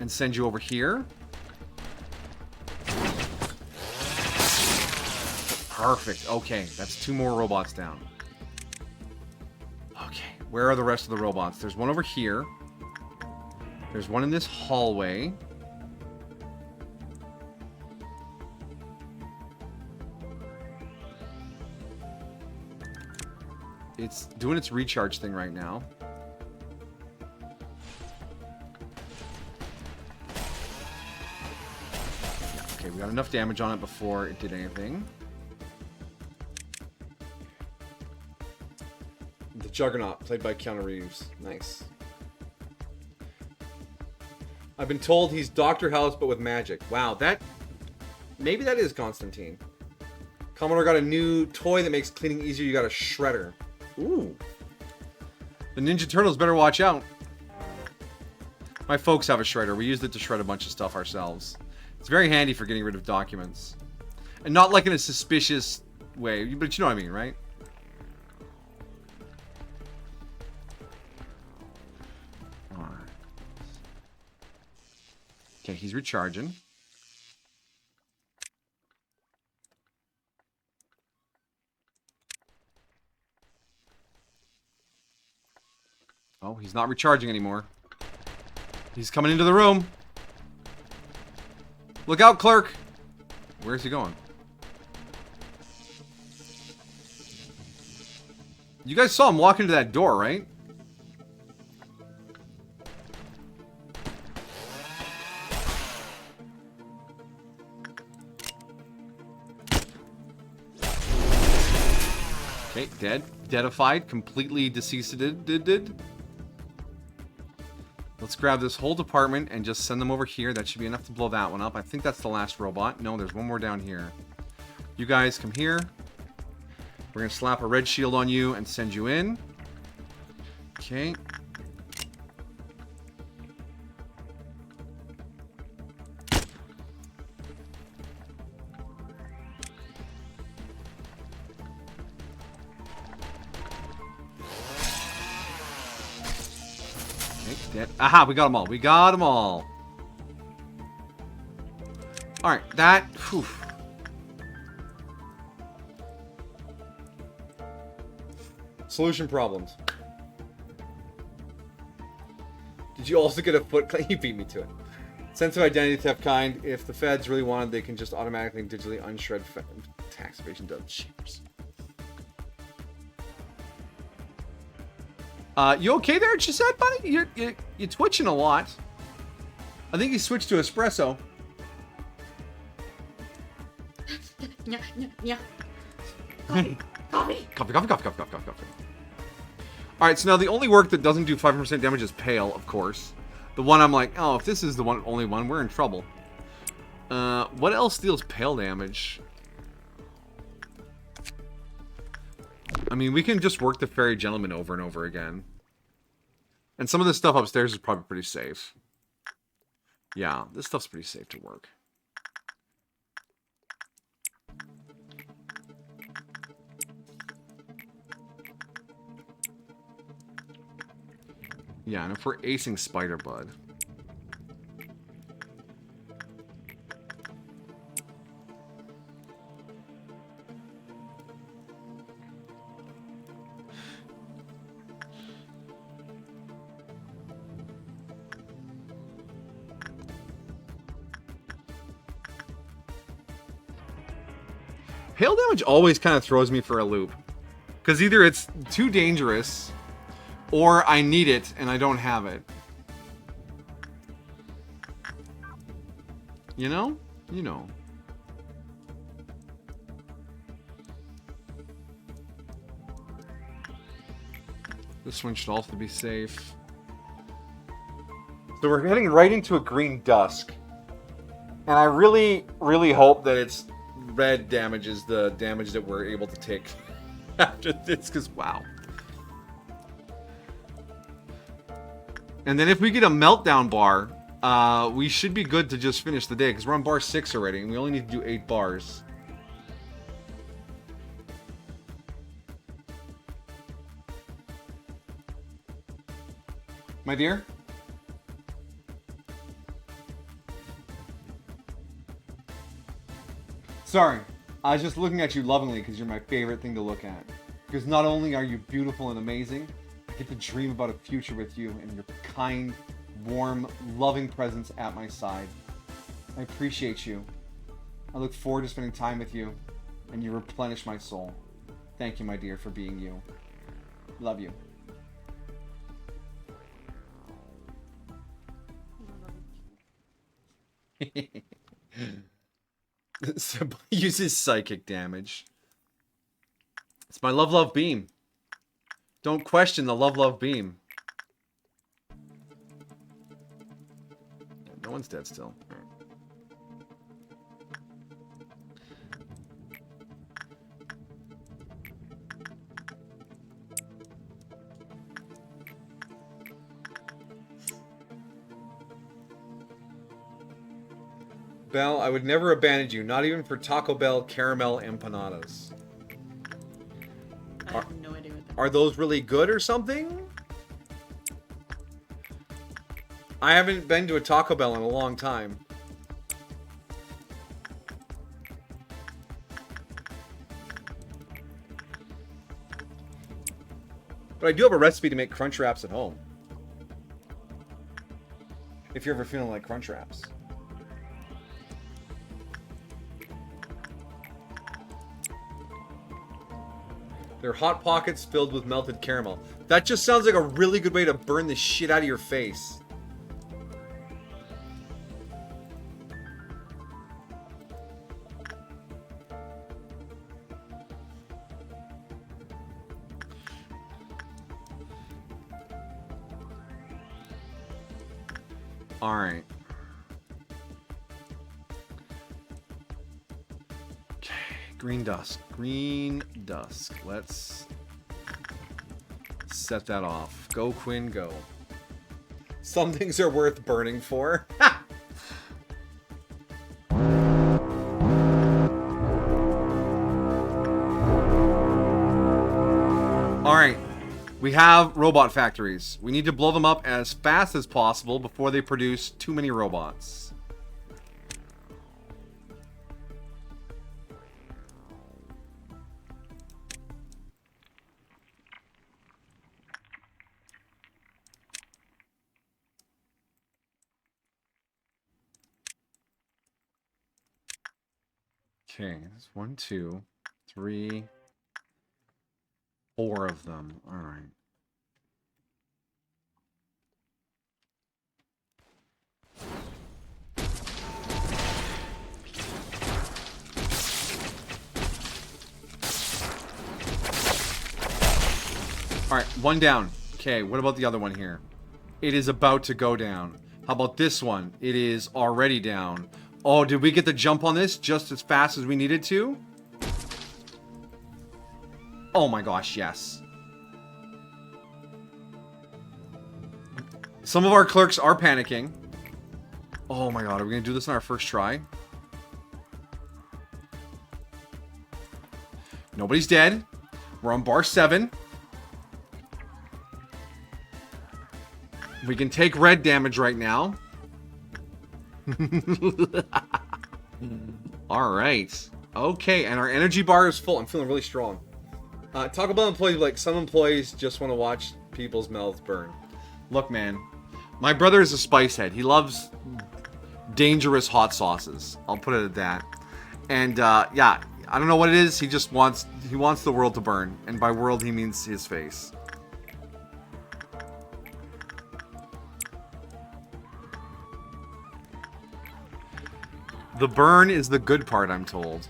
And send you over here. Perfect. Okay, that's 2 more robots down. Okay, where are the rest of the robots? There's one over here. There's one in this hallway. It's doing its recharge thing right now. Yeah, okay, we got enough damage on it before it did anything. The Juggernaut, played by Keanu Reeves. Nice. I've been told he's Dr. House, but with magic. Wow, that... Maybe that is Constantine. Commodore got a new toy that makes cleaning easier. You got a shredder. Ooh. The Ninja Turtles better watch out. My folks have a shredder. We used it to shred a bunch of stuff ourselves. It's very handy for getting rid of documents. And not like in a suspicious way, but you know what I mean, right? Okay, he's recharging. Oh, he's not recharging anymore. He's coming into the room. Look out, clerk. Where's he going? You guys saw him walk into that door, right? Okay, dead. Deadified. Completely deceased. Let's grab this whole department and just send them over here. That should be enough to blow that one up. I think that's the last robot. No, there's one more down here. You guys come here. We're going to slap a red shield on you and send you in. Okay. Dead. Aha, we got them all. We got them all. Alright, that... Whew. Solution problems. Did you also get a foot clean? He beat me to it. Sense of identity theft kind. If the feds really wanted, they can just automatically digitally unshred tax evasion does. Cheers. You okay there, Chisette, buddy? You're twitching a lot. I think you switched to espresso. Yeah. Coffee. Coffee. Alright, so now the only work that doesn't do 5% damage is Pale, of course. The one I'm like, oh, if this is the only one, we're in trouble. What else deals Pale damage? I mean, we can just work the Fairy Gentleman over and over again. And some of this stuff upstairs is probably pretty safe. Yeah, this stuff's pretty safe to work. Yeah, and if we're acing Spider Bud. Hail damage always kind of throws me for a loop. Because either it's too dangerous, or I need it and I don't have it. You know? You know. This one should also be safe. So we're heading right into a green dusk. And I really, really hope that it's red damage is the damage that we're able to take after this, because wow. And then if we get a meltdown bar, we should be good to just finish the day, because we're on bar 6 already, and we only need to do 8 bars. My dear? Sorry, I was just looking at you lovingly because you're my favorite thing to look at. Because not only are you beautiful and amazing, I get to dream about a future with you and your kind, warm, loving presence at my side. I appreciate you. I look forward to spending time with you, and you replenish my soul. Thank you, my dear, for being you. Love you. Somebody uses psychic damage. It's my love beam. Don't question the love beam. No one's dead still. Belle, I would never abandon you, not even for Taco Bell caramel empanadas. I have no idea what that Are those really good or something? I haven't been to a Taco Bell in a long time. But I do have a recipe to make crunch wraps at home. If you're ever feeling like crunch wraps. They're Hot Pockets filled with melted caramel. That just sounds like a really good way to burn the shit out of your face. All right. Okay, green dusk. Green dusk. Let's set that off. Go, Quinn, go. Some things are worth burning for. Alright. We have robot factories. We need to blow them up as fast as possible before they produce too many robots. Okay, that's 1, 2, 3, 4 of them. All right. All right, one down. Okay, what about the other one here? It is about to go down. How about this one? It is already down. Oh, did we get the jump on this just as fast as we needed to? Oh my gosh, yes. Some of our clerks are panicking. Oh my god, are we gonna do this on our first try? Nobody's dead. We're on bar 7. We can take red damage right now. Alright. Okay, and our energy bar is full. I'm feeling really strong. Taco Bell employees, like, some employees just want to watch people's mouths burn. Look, man. My brother is a spice head. He loves dangerous hot sauces. I'll put it at that. And, yeah, I don't know what it is. He just wants the world to burn. And by world, he means his face. The burn is the good part, I'm told.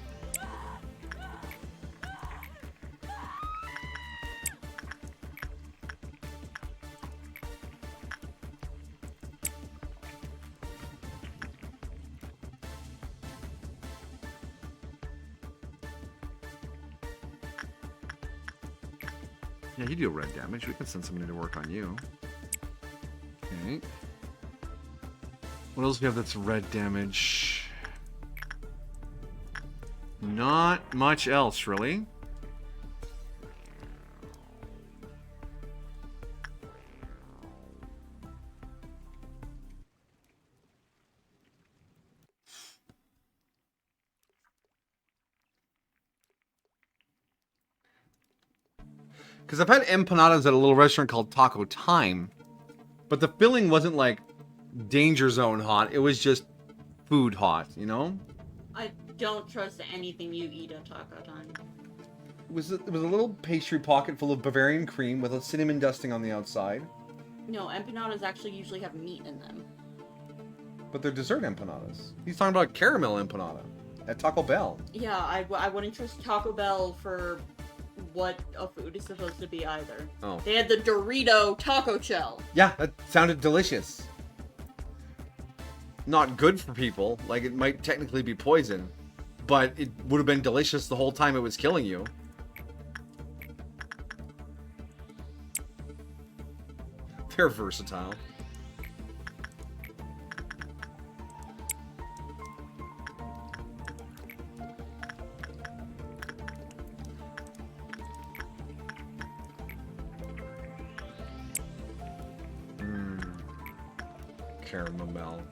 Yeah, you deal red damage. We can send somebody to work on you. Okay. What else do we have that's red damage? Not much else, really. Because I've had empanadas at a little restaurant called Taco Time, but the filling wasn't like danger zone hot. It was just food hot, you know? I don't trust anything you eat at Taco Time. It was a little pastry pocket full of Bavarian cream with a cinnamon dusting on the outside. No, empanadas actually usually have meat in them. But they're dessert empanadas. He's talking about caramel empanada at Taco Bell. Yeah, I wouldn't trust Taco Bell for what a food is supposed to be either. Oh. They had the Dorito taco shell. Yeah, that sounded delicious. Not good for people. Like, it might technically be poison. But it would have been delicious the whole time it was killing you. They're versatile. Caramel.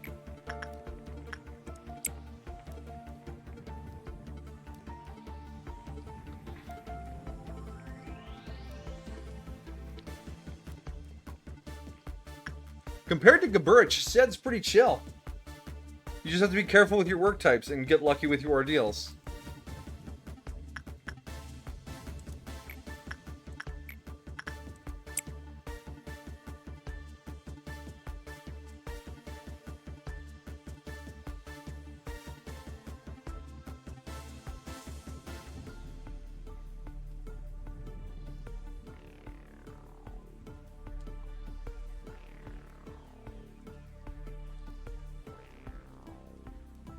Compared to Gaburich, Sed's pretty chill. You just have to be careful with your work types and get lucky with your ordeals.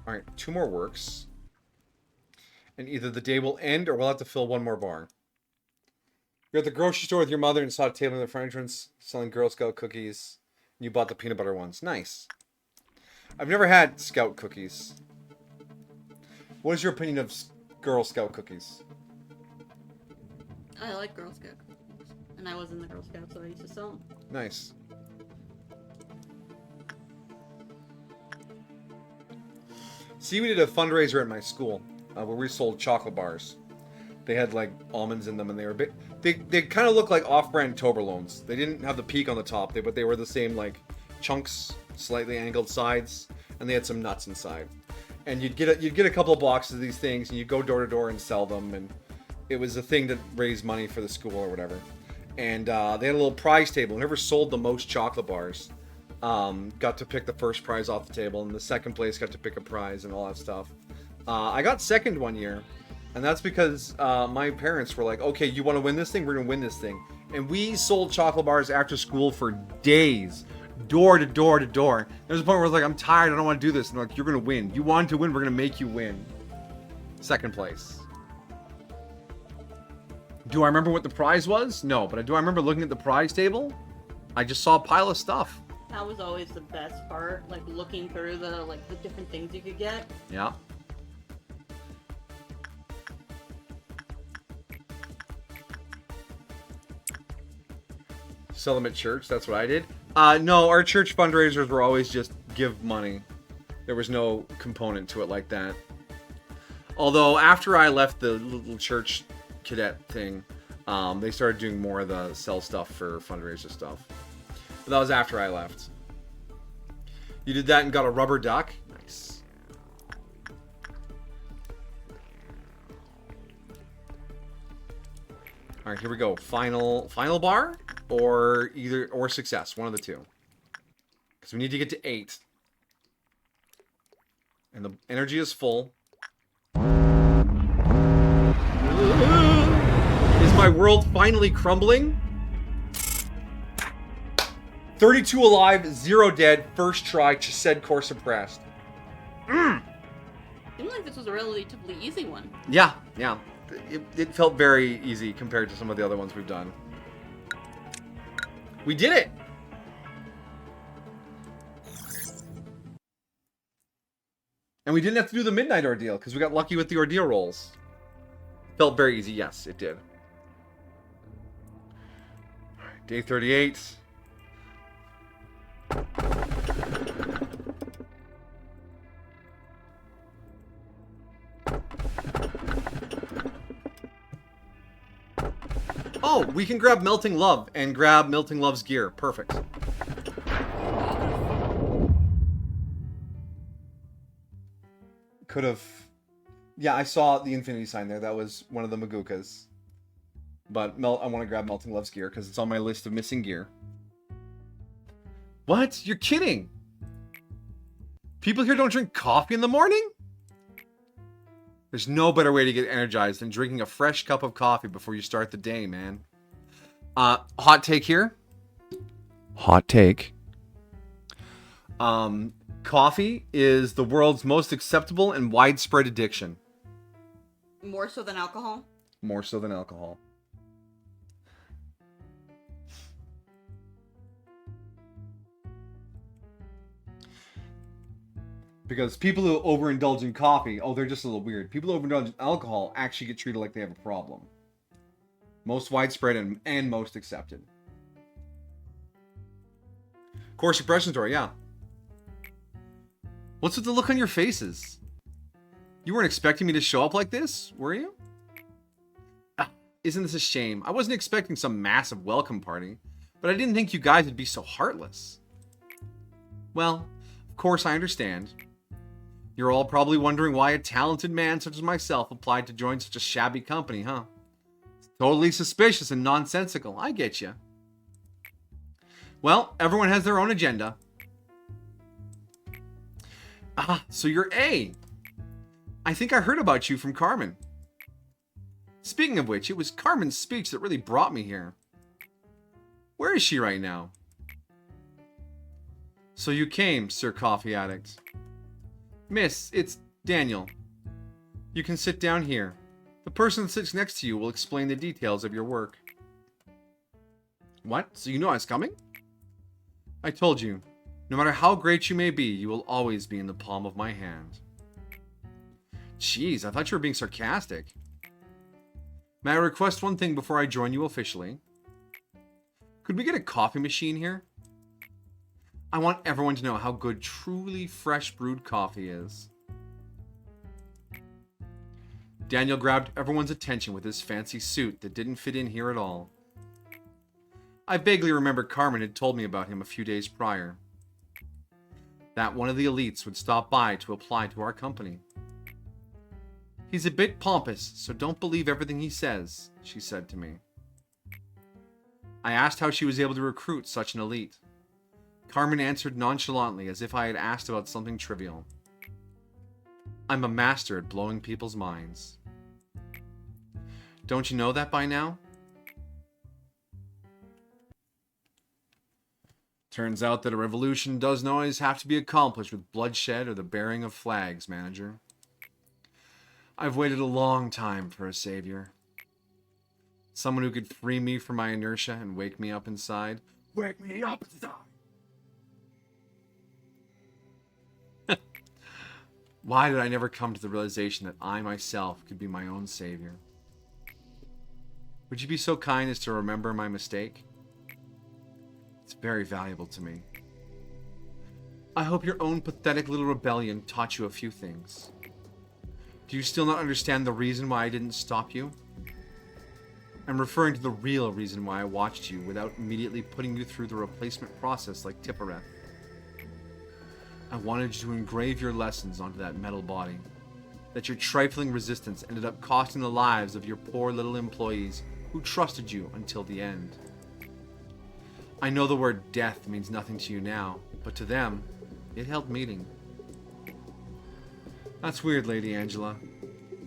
Alright, 2 more works. And either the day will end or we'll have to fill 1 more bar. You're at the grocery store with your mother and saw a table in the front entrance selling Girl Scout cookies. And you bought the peanut butter ones. Nice. I've never had Scout cookies. What is your opinion of Girl Scout cookies? I like Girl Scout cookies. And I was in the Girl Scouts, so I used to sell them. Nice. See, we did a fundraiser at my school where we sold chocolate bars. They had like almonds in them, and they were big. They kind of look like off-brand Toblerones. They didn't have the peak on the top, but they were the same like chunks, slightly angled sides, and they had some nuts inside. And you'd get a couple of boxes of these things, and you'd go door to door and sell them, and it was a thing to raise money for the school or whatever. And they had a little prize table. Whoever sold the most chocolate bars got to pick the first prize off the table, and the second place got to pick a prize and all that stuff. I got second one year, and that's because my parents were like, okay, you want to win this thing? We're going to win this thing. And we sold chocolate bars after school for days. Door to door to door. There's a point where I was like, I'm tired, I don't want to do this. And they're like, you're gonna win. You want to win, we're gonna make you win. Second place. Do I remember what the prize was? No, but do I remember looking at the prize table? I just saw a pile of stuff. That was always the best part, like looking through the different things you could get. Yeah. Sell them at church, that's what I did. No, our church fundraisers were always just give money. There was no component to it like that. Although after I left the little church cadet thing, they started doing more of the sell stuff for fundraiser stuff. But that was after I left. You did that and got a rubber duck? Nice. Alright, here we go. Final bar? Or success. One of the two. Because we need to get to 8. And the energy is full. Is my world finally crumbling? 32 alive, 0 dead, first try, said core suppressed. Seemed like this was a relatively easy one. Yeah. It felt very easy compared to some of the other ones we've done. We did it! And we didn't have to do the midnight ordeal because we got lucky with the ordeal rolls. Felt very easy. Yes, it did. All right, day 38. Oh, we can grab Melting Love and grab Melting Love's gear. Perfect. Could have... Yeah, I saw the infinity sign there. That was one of the Magukas. But I want to grab Melting Love's gear because it's on my list of missing gear. What? You're kidding? People here don't drink coffee in the morning? There's no better way to get energized than drinking a fresh cup of coffee before you start the day, man. Hot take here. Hot take. Coffee is the world's most acceptable and widespread addiction. More so than alcohol? More so than alcohol. Because people who overindulge in coffee, they're just a little weird. People who overindulge in alcohol actually get treated like they have a problem. Most widespread and most accepted. Core suppression story, yeah. What's with the look on your faces? You weren't expecting me to show up like this, were you? Isn't this a shame? I wasn't expecting some massive welcome party, but I didn't think you guys would be so heartless. Well, of course I understand. You're all probably wondering why a talented man such as myself applied to join such a shabby company, huh? It's totally suspicious and nonsensical. I get you. Well, everyone has their own agenda. So you're A. I think I heard about you from Carmen. Speaking of which, it was Carmen's speech that really brought me here. Where is she right now? So you came, Sir Coffee Addict. Miss, it's Daniel. You can sit down here. The person that sits next to you will explain the details of your work. What? So you know I was coming? I told you, no matter how great you may be, you will always be in the palm of my hand. Jeez, I thought you were being sarcastic. May I request one thing before I join you officially? Could we get a coffee machine here? I want everyone to know how good truly fresh brewed coffee is. Daniel grabbed everyone's attention with his fancy suit that didn't fit in here at all. I vaguely remember Carmen had told me about him a few days prior. that one of the elites would stop by to apply to our company. He's a bit pompous, so don't believe everything he says, she said to me. I asked how she was able to recruit such an elite. Carmen answered nonchalantly as if I had asked about something trivial. I'm a master at blowing people's minds. Don't you know that by now? Turns out that a revolution doesn't always have to be accomplished with bloodshed or the bearing of flags, manager. I've waited a long time for a savior. Someone who could free me from my inertia and wake me up inside. Wake me up inside! Why did I never come to the realization that I myself could be my own savior? Would you be so kind as to remember my mistake? It's very valuable to me. I hope your own pathetic little rebellion taught you a few things. Do you still not understand the reason why I didn't stop you? I'm referring to the real reason why I watched you without immediately putting you through the replacement process like Tippereth. I wanted you to engrave your lessons onto that metal body. That your trifling resistance ended up costing the lives of your poor little employees who trusted you until the end. I know the word death means nothing to you now, but to them, it held meaning. That's weird, Lady Angela.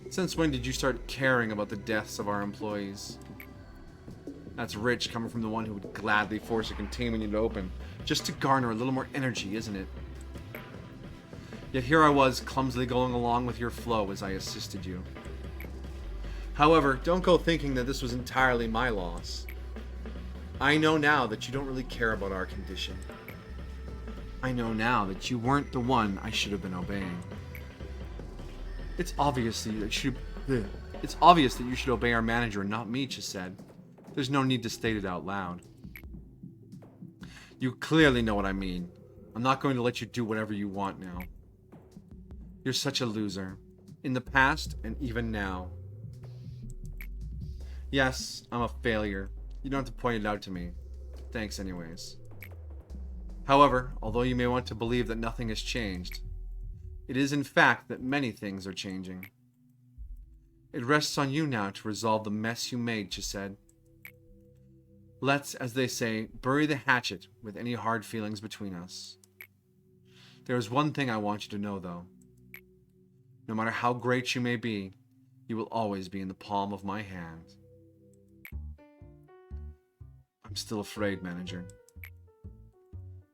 Since when did you start caring about the deaths of our employees? That's rich coming from the one who would gladly force a containment unit open, just to garner a little more energy, isn't it? Yet here I was, clumsily going along with your flow as I assisted you. However, don't go thinking that this was entirely my loss. I know now that you don't really care about our condition. I know now that you weren't the one I should have been obeying. It's obvious that you should obey our manager and not me, she said. There's no need to state it out loud. You clearly know what I mean. I'm not going to let you do whatever you want now. You're such a loser. In the past and even now. Yes, I'm a failure. You don't have to point it out to me. Thanks anyways. However, although you may want to believe that nothing has changed, it is in fact that many things are changing. It rests on you now to resolve the mess you made, she said. Let's, as they say, bury the hatchet with any hard feelings between us. There is one thing I want you to know, though. No matter how great you may be, you will always be in the palm of my hand. I'm still afraid, manager.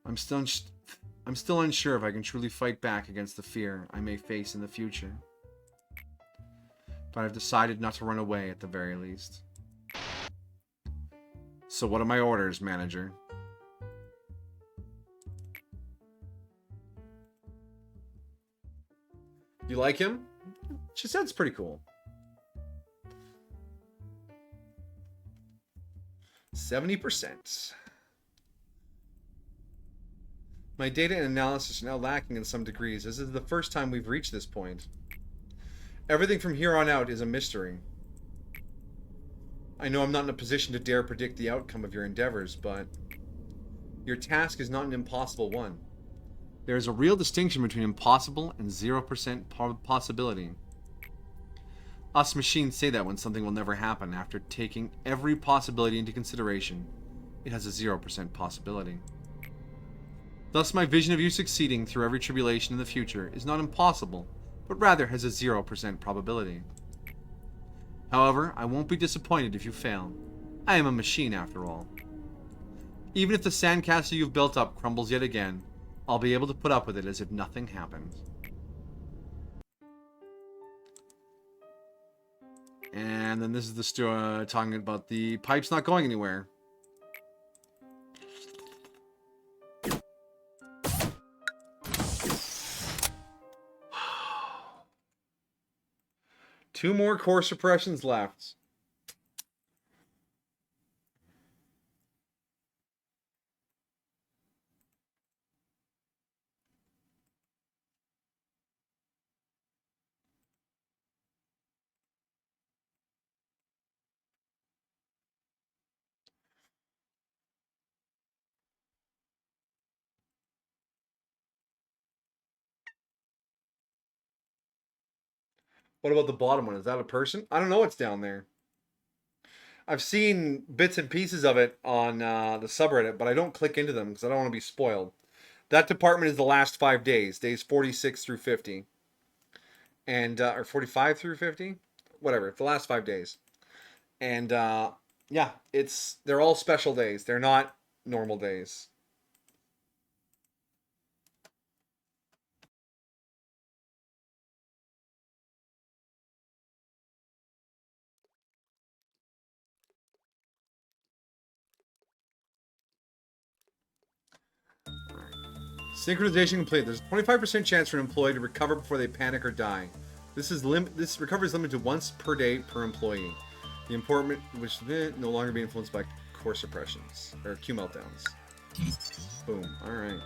I'm still unsure if I can truly fight back against the fear I may face in the future. But I've decided not to run away at the very least. So what are my orders, manager? You like him? She said it's pretty cool. 70%. My data and analysis are now lacking in some degrees, as this is the first time we've reached this point. Everything from here on out is a mystery. I know I'm not in a position to dare predict the outcome of your endeavors, but your task is not an impossible one. There is a real distinction between impossible and 0% possibility. Us machines say that when something will never happen, after taking every possibility into consideration, it has a 0% possibility. Thus, my vision of you succeeding through every tribulation in the future is not impossible, but rather has a 0% probability. However, I won't be disappointed if you fail. I am a machine after all. Even if the sandcastle you've built up crumbles yet again, I'll be able to put up with it as if nothing happened. And then this is the story talking about the pipes not going anywhere. Two more core suppressions left. What about the bottom one? Is that a person? I don't know what's down there. I've seen bits and pieces of it on the subreddit, but I don't click into them because I don't want to be spoiled. That department is the last 5 days, days 46 through 50. And, or 45 through 50? Whatever, it's the last 5 days. And, yeah, they're all special days. They're not normal days. Synchronization complete. There's a 25% chance for an employee to recover before they panic or die. This recovery is limited to once per day per employee. The important, which no longer be influenced by core suppressions or Q meltdowns. Boom. All right.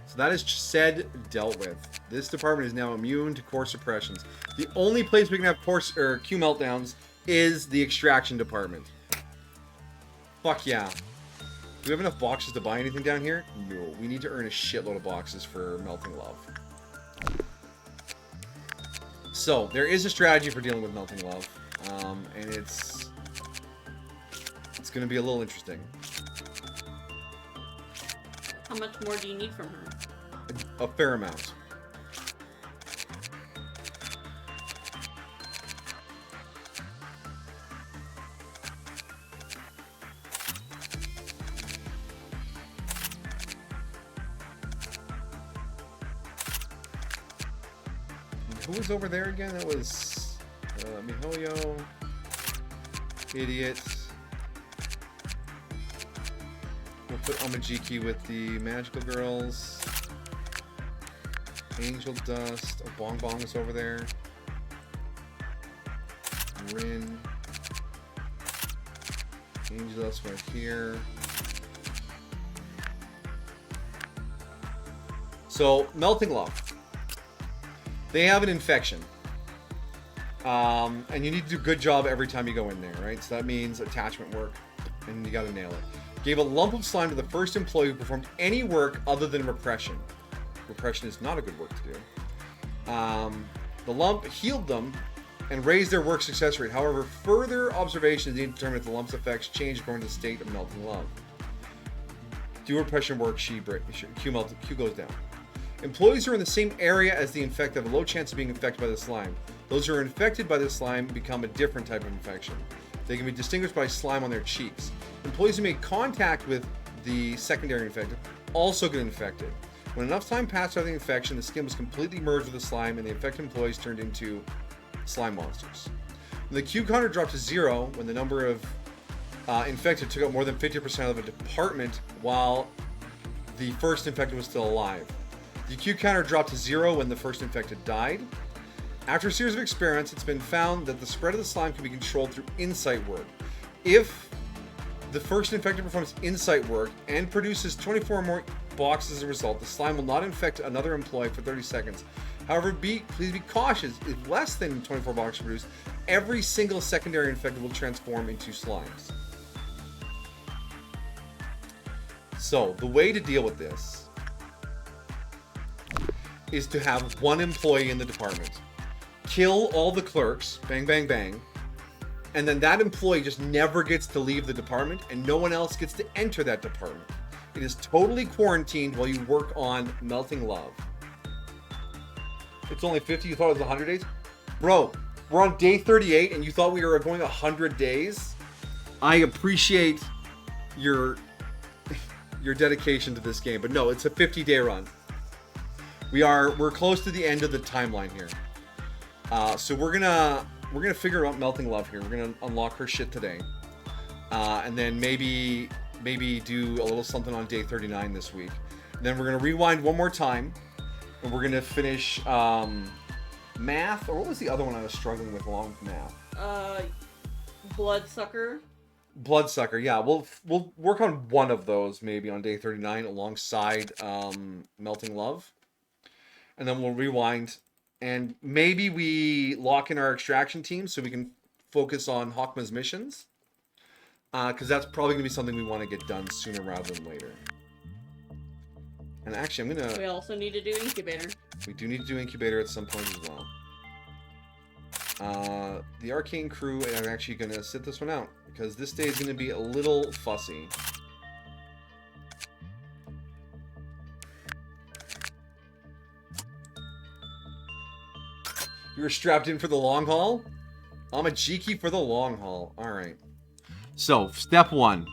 So that is said, dealt with. This department is now immune to core suppressions. The only place we can have Q meltdowns is the extraction department. Fuck yeah. Do we have enough boxes to buy anything down here? No. We need to earn a shitload of boxes for Melting Love. So, there is a strategy for dealing with Melting Love. And it's going to be a little interesting. How much more do you need from her? A fair amount. Who was over there again? That was Mihoyo, Idiot. We'll put Amajiki with the Magical Girls. Angel Dust. Oh, Bong Bong is over there. Rin. Angel Dust right here. So, Melting Love. They have an infection. And you need to do a good job every time you go in there, right? So that means attachment work, and you gotta nail it. Gave a lump of slime to the first employee who performed any work other than repression. Repression is not a good work to do. The lump healed them and raised their work success rate. However, further observations need to determine if the lump's effects change according to the state of Melting Love. Do repression work, Q goes down. Employees who are in the same area as the infected have a low chance of being infected by the slime. Those who are infected by the slime become a different type of infection. They can be distinguished by slime on their cheeks. Employees who make contact with the secondary infected also get infected. When enough time passed after the infection, the skin was completely merged with the slime and the infected employees turned into slime monsters. When the Q counter dropped to 0, when the number of infected took out more than 50% of a department while the first infected was still alive. The Q counter dropped to 0 when the first infected died. After a series of experiments, it's been found that the spread of the slime can be controlled through insight work. If the first infected performs insight work and produces 24 or more boxes as a result, the slime will not infect another employee for 30 seconds. However, please be cautious. If less than 24 boxes are produced, every single secondary infected will transform into slimes. So, the way to deal with this is to have one employee in the department. Kill all the clerks, bang, bang, bang, and then that employee just never gets to leave the department and no one else gets to enter that department. It is totally quarantined while you work on Melting Love. It's only 50, you thought it was 100 days? Bro, we're on day 38 and you thought we were going 100 days? I appreciate your dedication to this game, but no, it's a 50-day run. We're close to the end of the timeline here. So we're gonna figure out Melting Love here. We're gonna unlock her shit today. And then maybe do a little something on day 39 this week. And then we're gonna rewind one more time. And we're gonna finish math, or what was the other one I was struggling with along with math? Bloodsucker. Bloodsucker, yeah. We'll work on one of those maybe on day 39 alongside Melting Love. And then we'll rewind, and maybe we lock in our extraction team so we can focus on Hawkma's missions. Because that's probably going to be something we want to get done sooner rather than later. And actually, I'm going to... We also need to do Incubator. We do need to do incubator at some point as well. The arcane crew, and I'm actually going to sit this one out because this day is going to be a little fussy. You were strapped in for the long haul? I'm a Jiki for the long haul. Alright. So, step 1.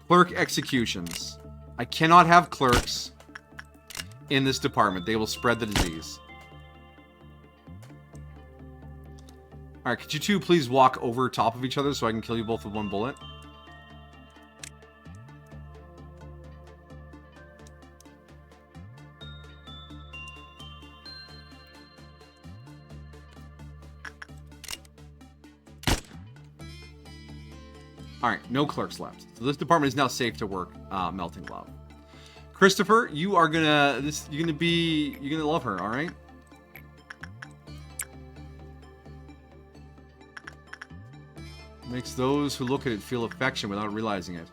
Clerk executions. I cannot have clerks in this department. They will spread the disease. Alright, could you two please walk over top of each other so I can kill you both with one bullet? Alright, no clerks left. So this department is now safe to work, Melting Love. Christopher, you are gonna you're gonna love her, alright? Makes those who look at it feel affection without realizing it.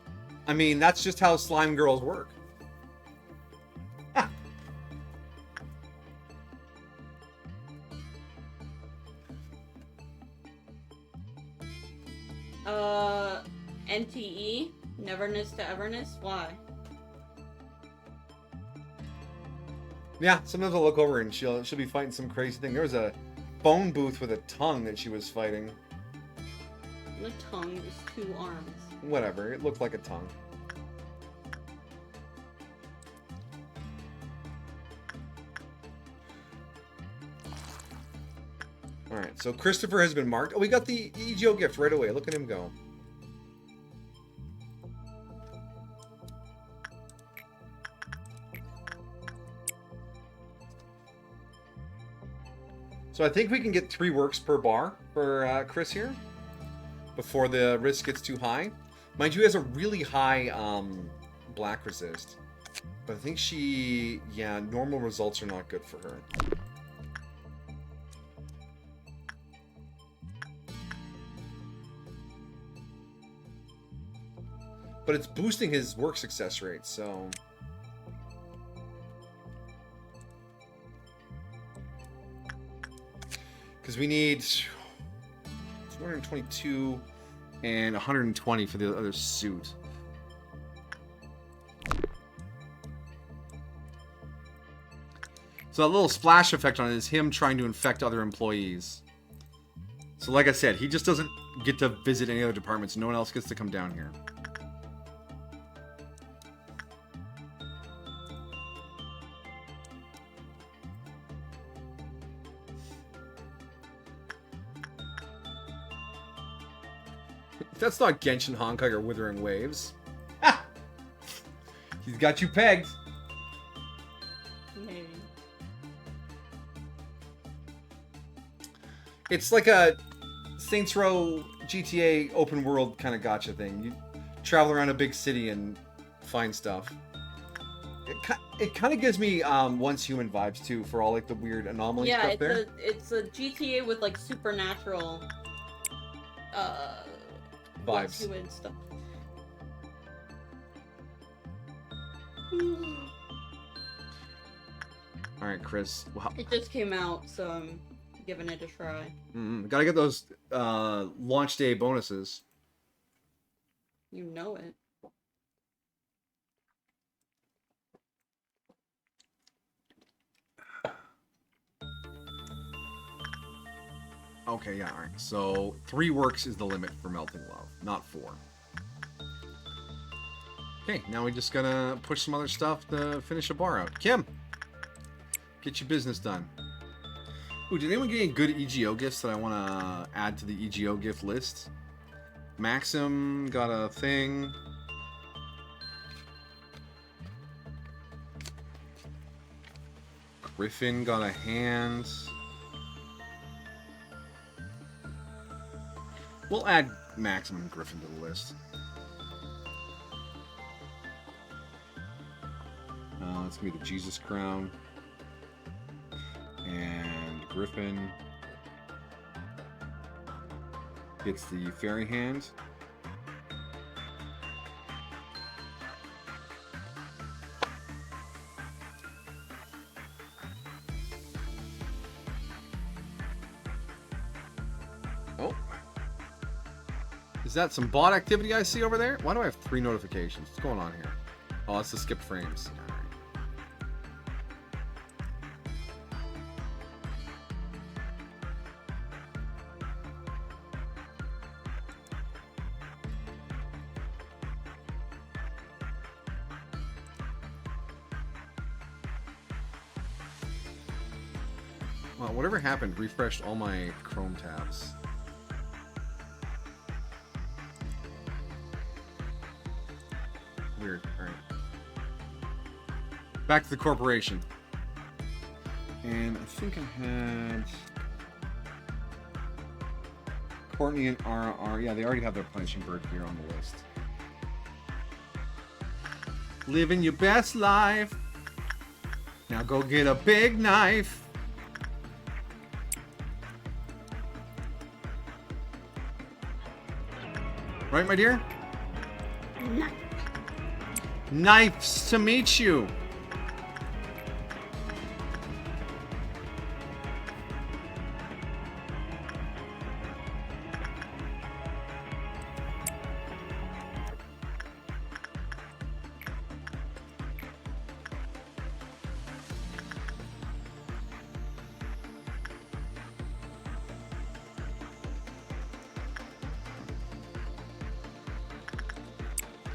I mean, that's just how slime girls work. NTE? Neverness to Everness? Why? Yeah, sometimes I'll look over and she'll be fighting some crazy thing. There was a phone booth with a tongue that she was fighting. The tongue is 2 arms. Whatever, it looked like a tongue. Alright, so Christopher has been marked. Oh, we got the EGO gift right away. Look at him go. So I think we can get 3 works per bar for Chris here before the risk gets too high. Mind you, he has a really high black resist. But I think normal results are not good for her. But it's boosting his work success rate, so... Because we need 222 and 120 for the other suit. So that little splash effect on it is him trying to infect other employees. So like I said, he just doesn't get to visit any other departments. No one else gets to come down here. That's not Genshin Honkai or Withering Waves. Ha! He's got you pegged. Maybe. It's like a Saints Row GTA open world kind of gotcha thing. You travel around a big city and find stuff. It kind of gives me Once Human vibes too, for all like the weird anomaly stuff there. Yeah, it's a GTA with like supernatural Vibes. and stuff. All right, Chris. Wow. It just came out, so I'm giving it a try. Gotta get those launch day bonuses. You know it. Okay, yeah, alright. So 3 works is the limit for Melting Love, not 4. Okay, now we just gotta push some other stuff to finish a bar out. Kim! Get your business done. Ooh, did anyone get any good EGO gifts that I want to add to the EGO gift list? Maxim got a thing. Griffin got a hand. We'll add Maxim and Griffin to the list. It's going to be the Jesus Crown. And Griffin gets the Fairy Hand. Oh. Is that some bot activity I see over there? Why do I have 3 notifications? What's going on here? Oh, it's the skip frames. All right. Well, whatever happened refreshed all my Chrome tabs. Weird. Alright. Back to the corporation. And I think I had Courtney and RR. Yeah, they already have their punishing bird here on the list. Living your best life. Now go get a big knife. Right, my dear? Nice to meet you.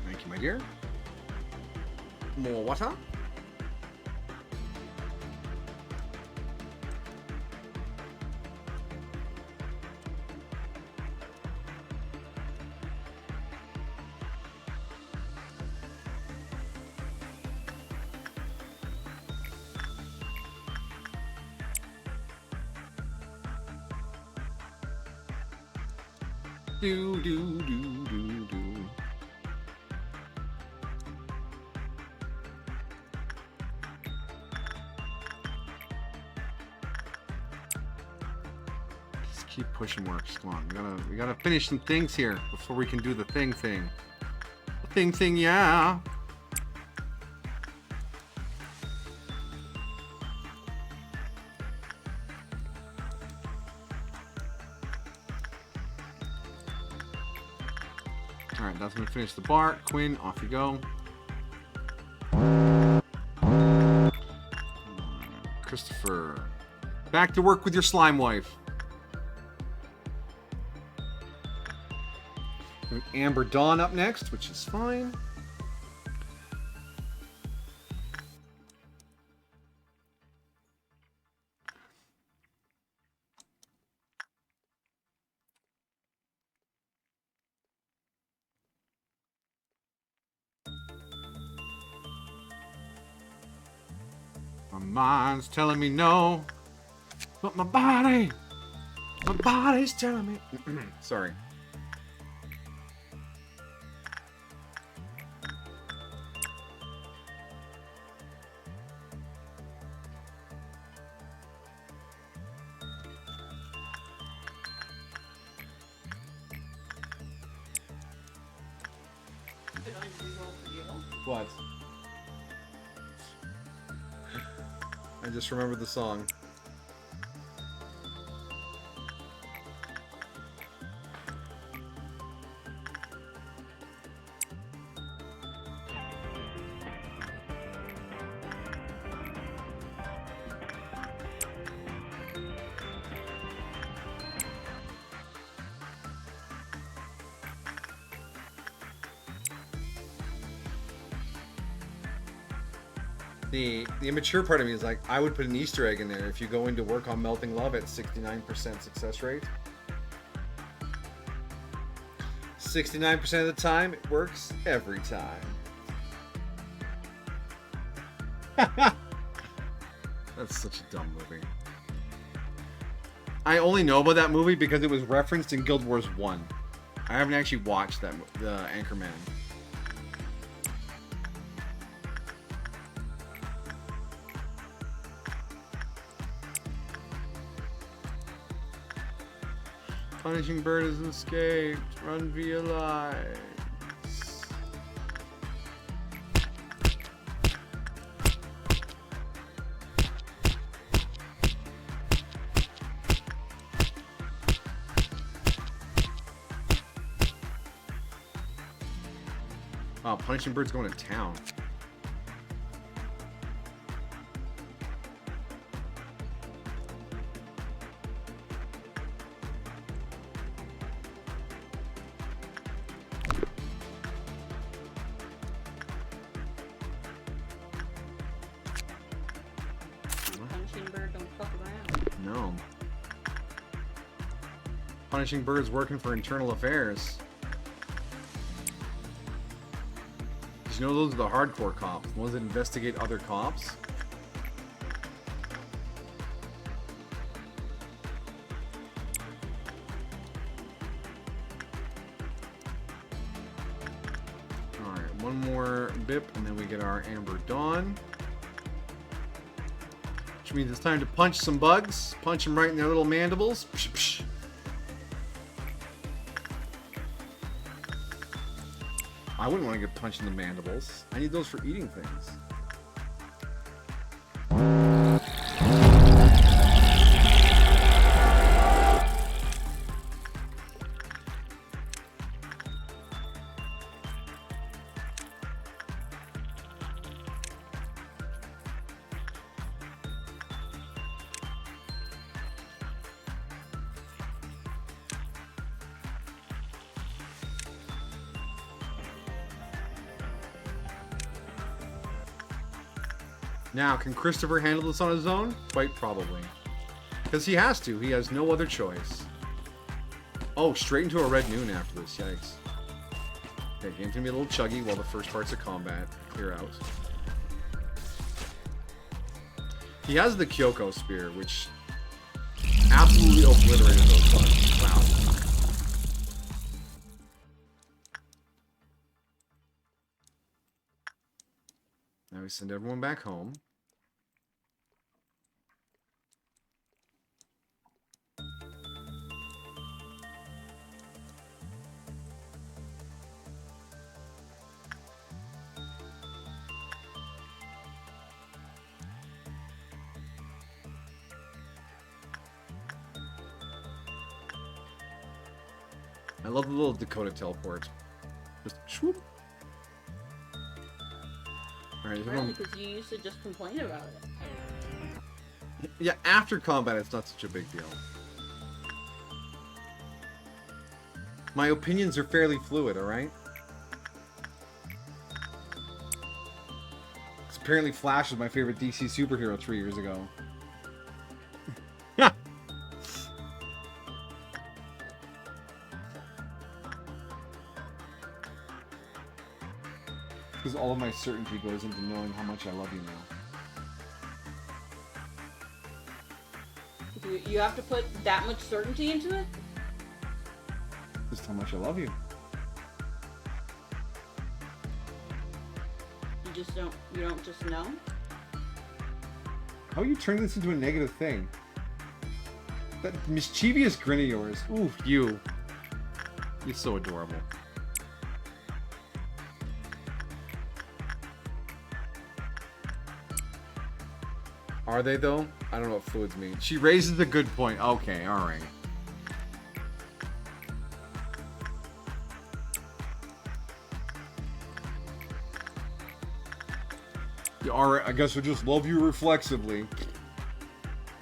Thank you, my dear. More water. Do do do do do. Just keep pushing works. Come on, we gotta finish some things here before we can do the thing. The thing, yeah. Alright, that's gonna finish the bar. Quinn, off you go. Christopher. Back to work with your slime wife. Amber Dawn up next, which is fine. My mind's telling me no, but my body's telling me. Sorry. What? I just remembered the song. The immature part of me is like, I would put an Easter egg in there if you go into work on Melting Love at 69% success rate. 69% of the time, it works every time. That's such a dumb movie. I only know about that movie because it was referenced in Guild Wars 1. I haven't actually watched that, the Anchorman. Punishing bird has escaped. Run via lives. Oh, Punishing Bird's going to town. Punishing Bird don't fuck around. No. Punishing Bird's working for Internal Affairs. Did you know those are the hardcore cops? The ones that investigate other cops? Alright, one more bip and then we get our Amber Dawn. Which means it's time to punch some bugs. Punch them right in their little mandibles. Psh, psh. I wouldn't want to get punched in the mandibles. I need those for eating things. Now, can Christopher handle this on his own? Quite probably. Because he has to. He has no other choice. Oh, straight into a red noon after this. Yikes. Okay, game's gonna be a little chuggy while the first parts of combat clear out. He has the Kyoko Spear, which absolutely obliterated those bugs. Wow. Now we send everyone back home. I love the little Dakota teleport. Just swoop. Alright, Really? Because you used to just complain about it. yeah, after combat it's not such a big deal. My opinions are fairly fluid, alright? Apparently Flash was my favorite DC superhero 3 years ago. Because all of my certainty goes into knowing how much I love you now. You have to put that much certainty into it? Just how much I love you. You don't just know? How are you turning this into a negative thing? That mischievous grin of yours. Ooh, you. You're so adorable. Are they, though? I don't know what fluids mean. She raises a good point. Okay, alright. Yeah, alright, I guess I just love you reflexively.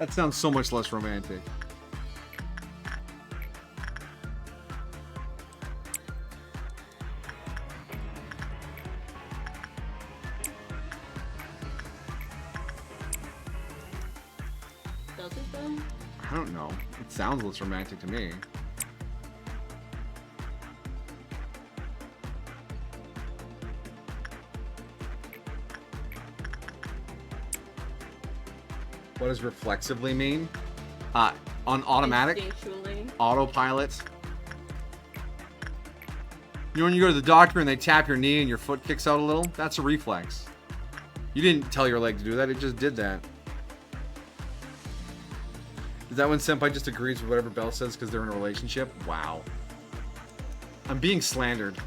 That sounds so much less romantic. Does it though? I don't know. It sounds less romantic to me. What does reflexively mean? On automatic? Instinctually. Autopilot? You know when you go to the doctor and they tap your knee and your foot kicks out a little? That's a reflex. You didn't tell your leg to do that, it just did that. Is that when Senpai just agrees with whatever Belle says because they're in a relationship? Wow. I'm being slandered.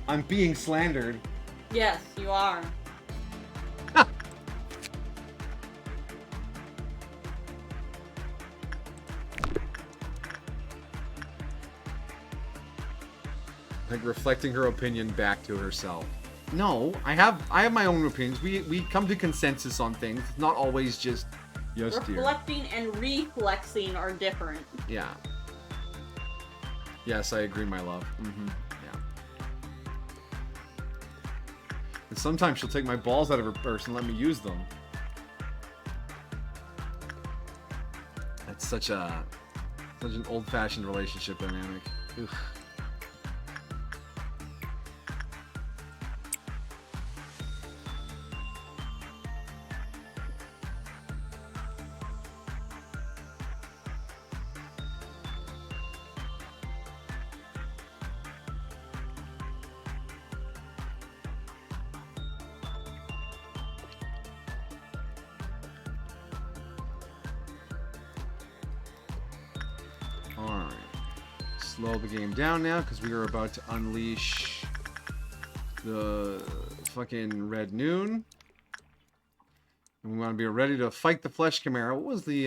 I'm being slandered. Yes, you are. Like reflecting her opinion back to herself. No, I have my own opinions. We come to consensus on things. It's not always just yes, dear. Reflecting and reflexing are different. Yeah. Yes, I agree, my love. Yeah. And sometimes she'll take my balls out of her purse and let me use them. That's such an old-fashioned relationship dynamic. Oof. Alright. Slow the game down now because we are about to unleash the fucking Red Noon. And we want to be ready to fight the Flesh Chimera. What was the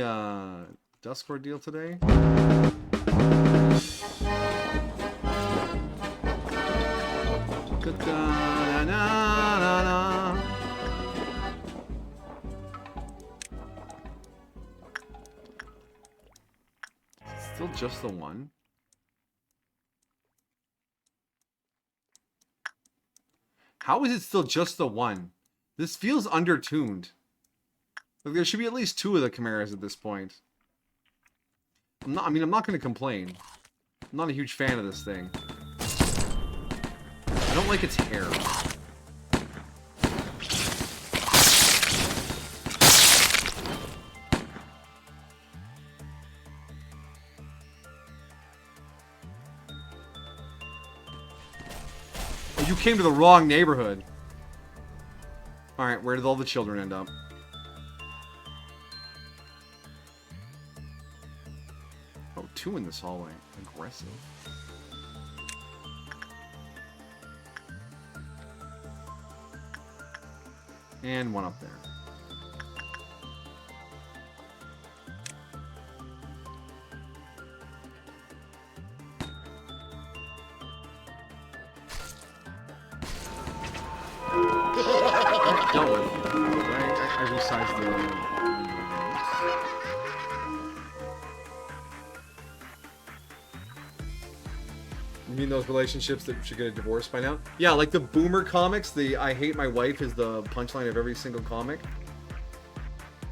Duskord deal today? Still just the one. How is it still just the one? This feels undertuned. Like there should be at least 2 of the Chimeras at this point. I'm not going to complain. I'm not a huge fan of this thing. I don't like its hair. Oh, you came to the wrong neighborhood. Alright, where did all the children end up? Oh, 2 in this hallway. Aggressive. And 1 up there. Dealt with. I resized the... You mean those relationships that should get a divorce by now? Yeah, like the boomer comics, the I hate my wife is the punchline of every single comic.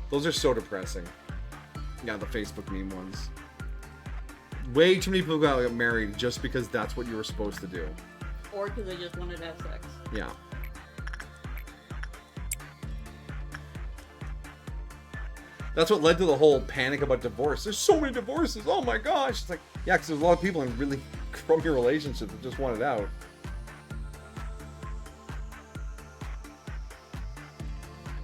Those are so depressing. Yeah, the Facebook meme ones. Way too many people got married just because that's what you were supposed to do. Or because they just wanted to have sex. Yeah. That's what led to the whole panic about divorce. There's so many divorces. Oh my gosh. It's like, yeah, because there's a lot of people in really crummy relationships that just want it out.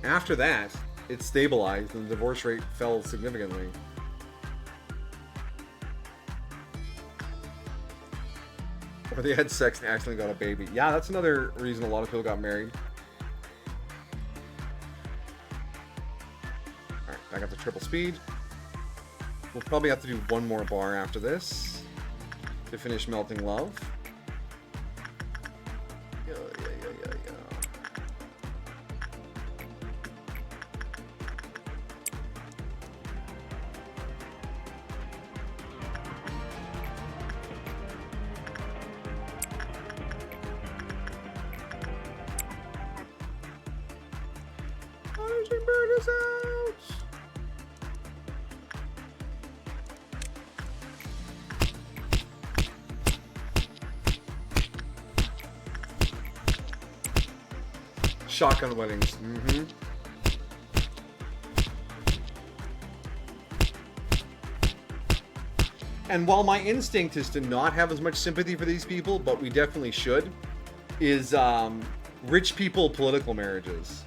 After that, it stabilized and the divorce rate fell significantly. Or they had sex and accidentally got a baby. Yeah, that's another reason a lot of people got married. Alright, back up to triple speed. We'll probably have to do 1 more bar after this to finish Melting Love. Yeah. Bird is out! Shotgun weddings. And while my instinct is to not have as much sympathy for these people, but we definitely should, is rich people political marriages.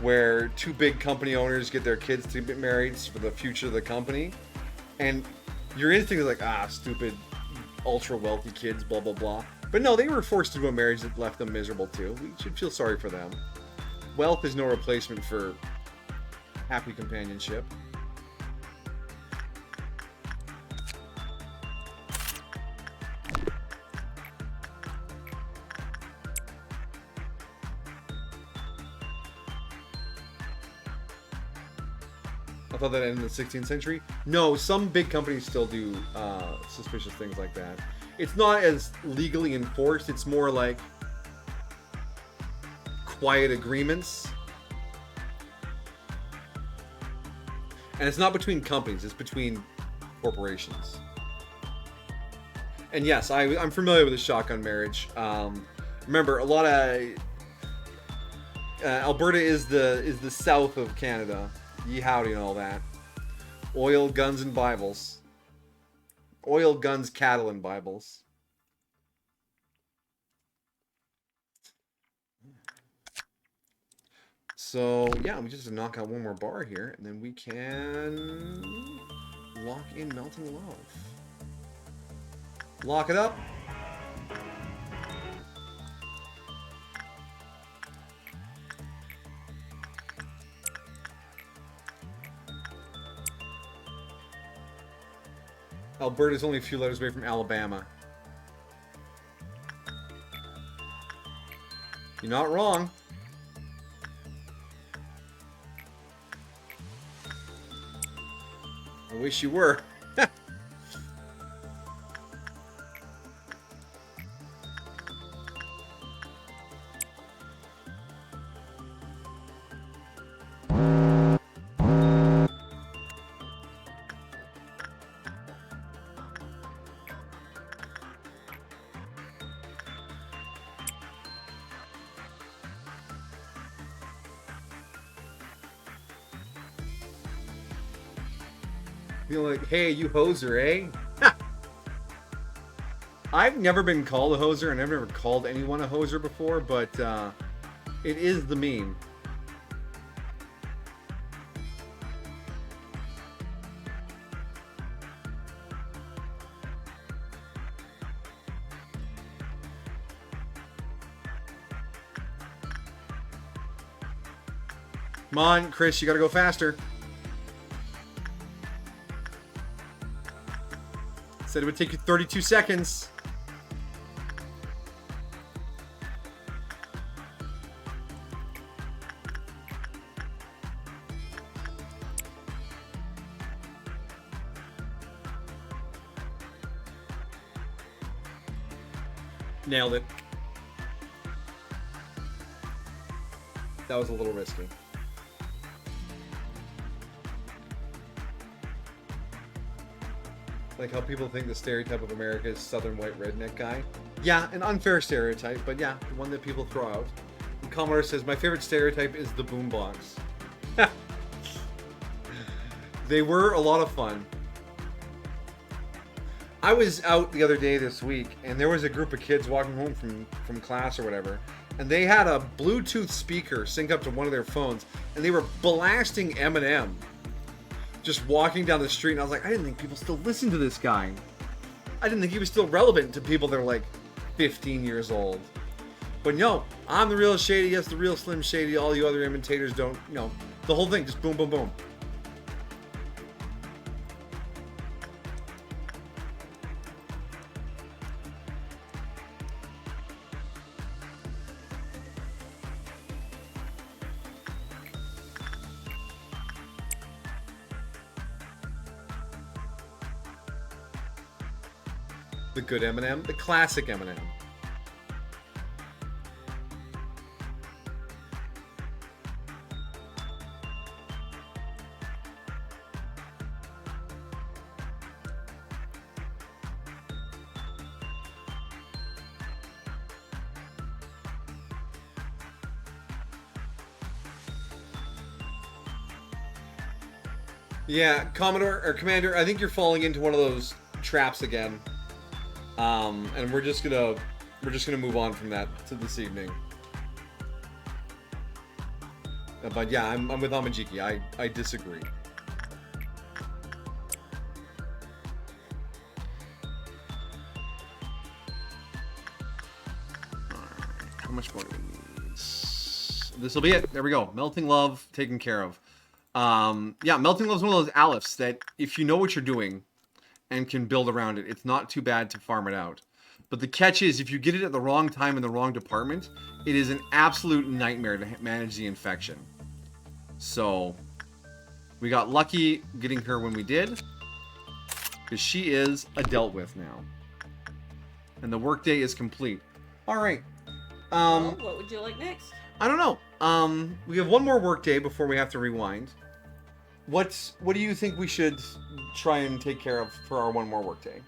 Where 2 big company owners get their kids to get married for the future of the company. And your instinct is like, stupid, ultra wealthy kids, blah, blah, blah. But no, they were forced to do a marriage that left them miserable too. We should feel sorry for them. Wealth is no replacement for happy companionship. thought that ended in the 16th century. No, some big companies still do suspicious things like that. It's not as legally enforced. It's more like quiet agreements. And it's not between companies. It's between corporations. And yes, I'm familiar with the shotgun marriage. Remember, a lot of Alberta is the south of Canada. Ye howdy and all that. Oil, guns, and Bibles. Oil, guns, cattle, and Bibles. So yeah, we just have to knock out one more bar here, and then we can lock in Melting Love. Lock it up. Alberta's only a few letters away from Alabama. You're not wrong. I wish you were. Feel like, hey, you hoser, eh? I've never been called a hoser, and I've never called anyone a hoser before, but it is the meme. Come on, Chris, you gotta go faster. Said it would take you 32 seconds. Nailed it. That was a little risky. Like how people think the stereotype of America is southern white redneck guy. Yeah, an unfair stereotype, but yeah, the one that people throw out. And Commodore says, my favorite stereotype is the boombox. They were a lot of fun. I was out the other day this week, and there was a group of kids walking home from class or whatever, and they had a Bluetooth speaker synced up to one of their phones, and they were blasting Eminem. Just walking down the street, and I was like, I didn't think people still listen to this guy. I didn't think he was still relevant to people that are like 15 years old. But no, I'm the real Shady, yes, the real Slim Shady, all you other imitators don't, you know, the whole thing, just boom, boom, boom. The good Eminem, the classic Eminem. Yeah, Commodore or Commander, I think you're falling into one of those traps again. And we're just gonna move on from that to this evening. But yeah, I'm with Amajiki. I disagree. How much more do we need? This will be it. There we go. Melting Love taken care of. Yeah, Melting Love is one of those Aleph that if you know what you're doing and can build around it, it's not too bad to farm it out. But the catch is, if you get it at the wrong time in the wrong department, it is an absolute nightmare to manage the infection. So, We got lucky getting her when we did. Because she is a dealt with now. And the workday is complete. Alright. Well, what would you like next? I don't know. We have one more workday before we have to rewind. What do you think we should try and take care of for our one more workday?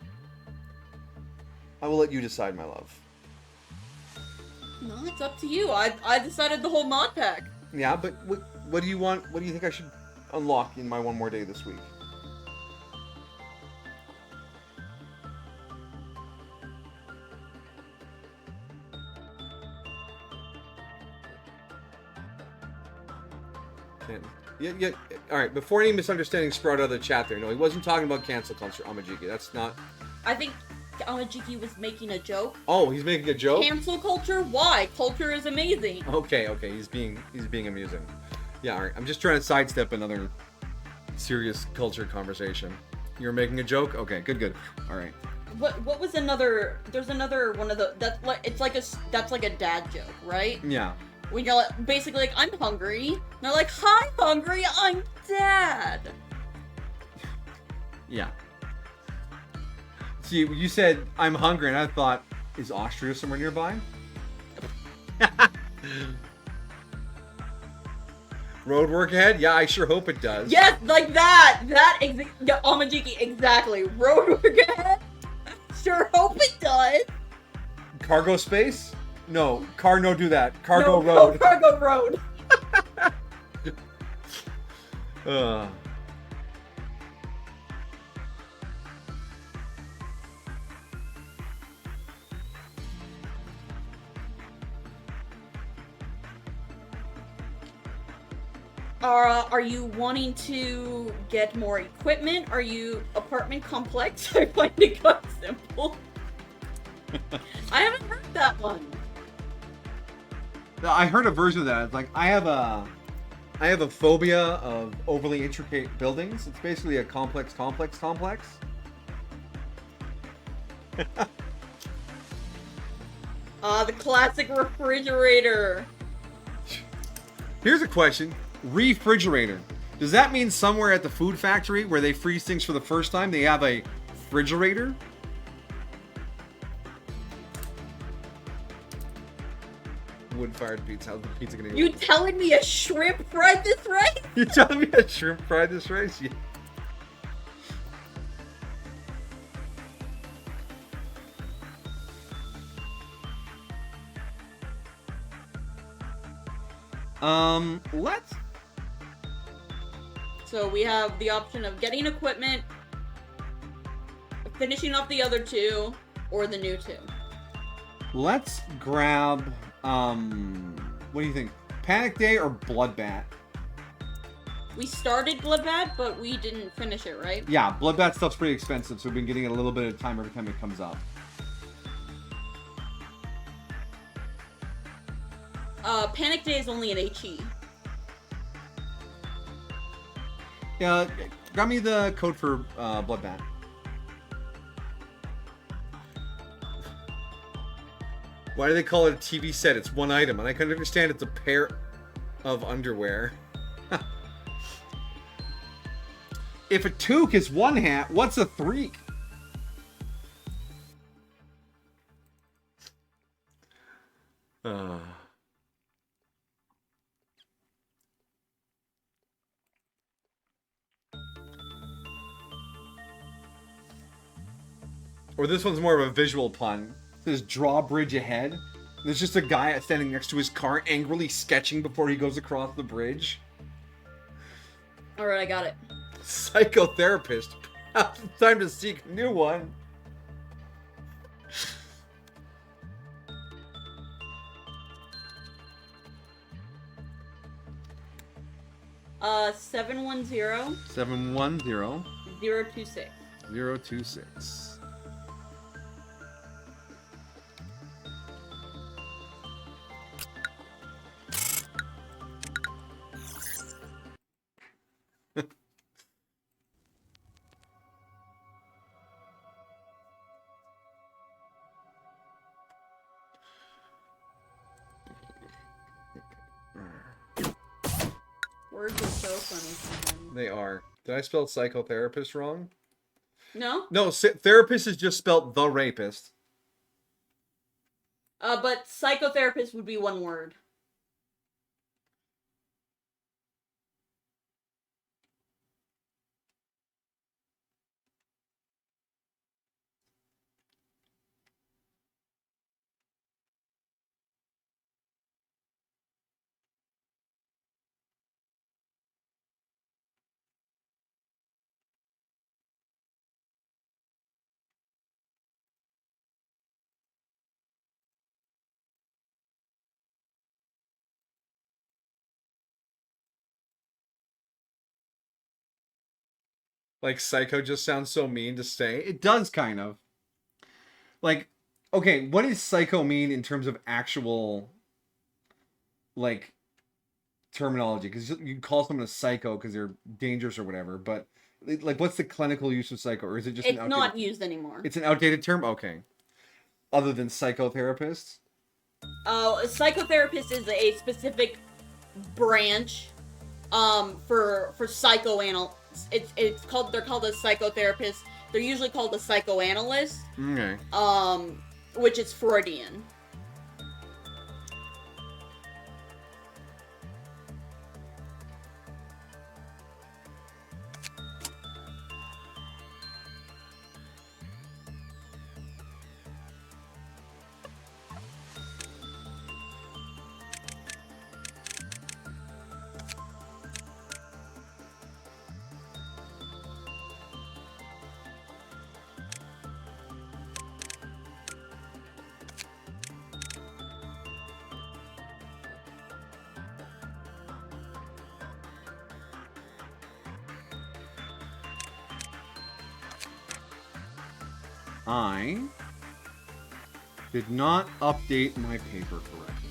I will let you decide, my love. No, it's up to you. I decided the whole mod pack. Yeah, but what do you want? What do you think I should unlock in my one more day this week? Yeah. All right. Before any misunderstandings sprout out of the chat there, no, he wasn't talking about cancel culture, Amajiki. That's not. I think Amajiki was making a joke. Oh, he's making a joke. Cancel culture? Why? Culture is amazing. Okay. He's being amusing. Yeah. All right. I'm just trying to sidestep another serious culture conversation. You're making a joke. Okay. Good. All right. What was another? There's another one of the that's like a dad joke, right? Yeah. When you're like, basically like, I'm hungry. And they're like, hi, hungry, I'm dad. Yeah. See, you said, I'm hungry, and I thought, is Austria somewhere nearby? Road work ahead? Yeah, I sure hope it does. Yes, like that. Yeah, Amajiki, exactly. Road work ahead. Sure hope it does. Cargo space? No, no do that. Cargo no, road. Cargo road. Are you wanting to get more equipment? Are you apartment complex? I find it quite simple. I haven't heard that one. I heard a version of that. It's like I have a phobia of overly intricate buildings. It's basically a complex. The classic refrigerator. Here's a question. Refrigerator. Does that mean somewhere at the food factory where they freeze things for the first time, they have a refrigerator? Wood-fired pizza. How's the pizza gonna go? You telling me a shrimp fried this rice? You telling me a shrimp fried this rice? Yeah. Let's. So we have the option of getting equipment, finishing off the other two, or the new two. Let's grab, what do you think? Panic Day or Bloodbath? We started Bloodbath, but we didn't finish it, right? Yeah, Bloodbath stuff's pretty expensive, so we've been getting it a little bit of time every time it comes up. Panic Day is only an HE. Yeah, grab me the code for Bloodbath. Why do they call it a TV set? It's one item, and I can understand it's a pair of underwear. If a toque is one hat, what's a threek? Or this one's more of a visual pun. It says drawbridge ahead. There's just a guy standing next to his car angrily sketching before he goes across the bridge. Alright, I got it. Psychotherapist. Time to seek a new one. Uh, 710 710 026. 026. Words are so funny sometimes. They are. Did I spell psychotherapist wrong? No? No, therapist is just spelled the rapist. But psychotherapist would be one word. Like, psycho just sounds so mean to say. It does, kind of. Like, okay, what does psycho mean in terms of actual, like, terminology? Because you call someone a psycho because they're dangerous or whatever, but, like, what's the clinical use of psycho? Or is it just It's an not used anymore. It's an outdated term? Okay. Other than psychotherapist? Oh, a psychotherapist is a specific branch for psychoanalysts. They're called a psychotherapist. They're usually called a psychoanalyst. Okay. Which is Freudian. I did not update my paper correctly.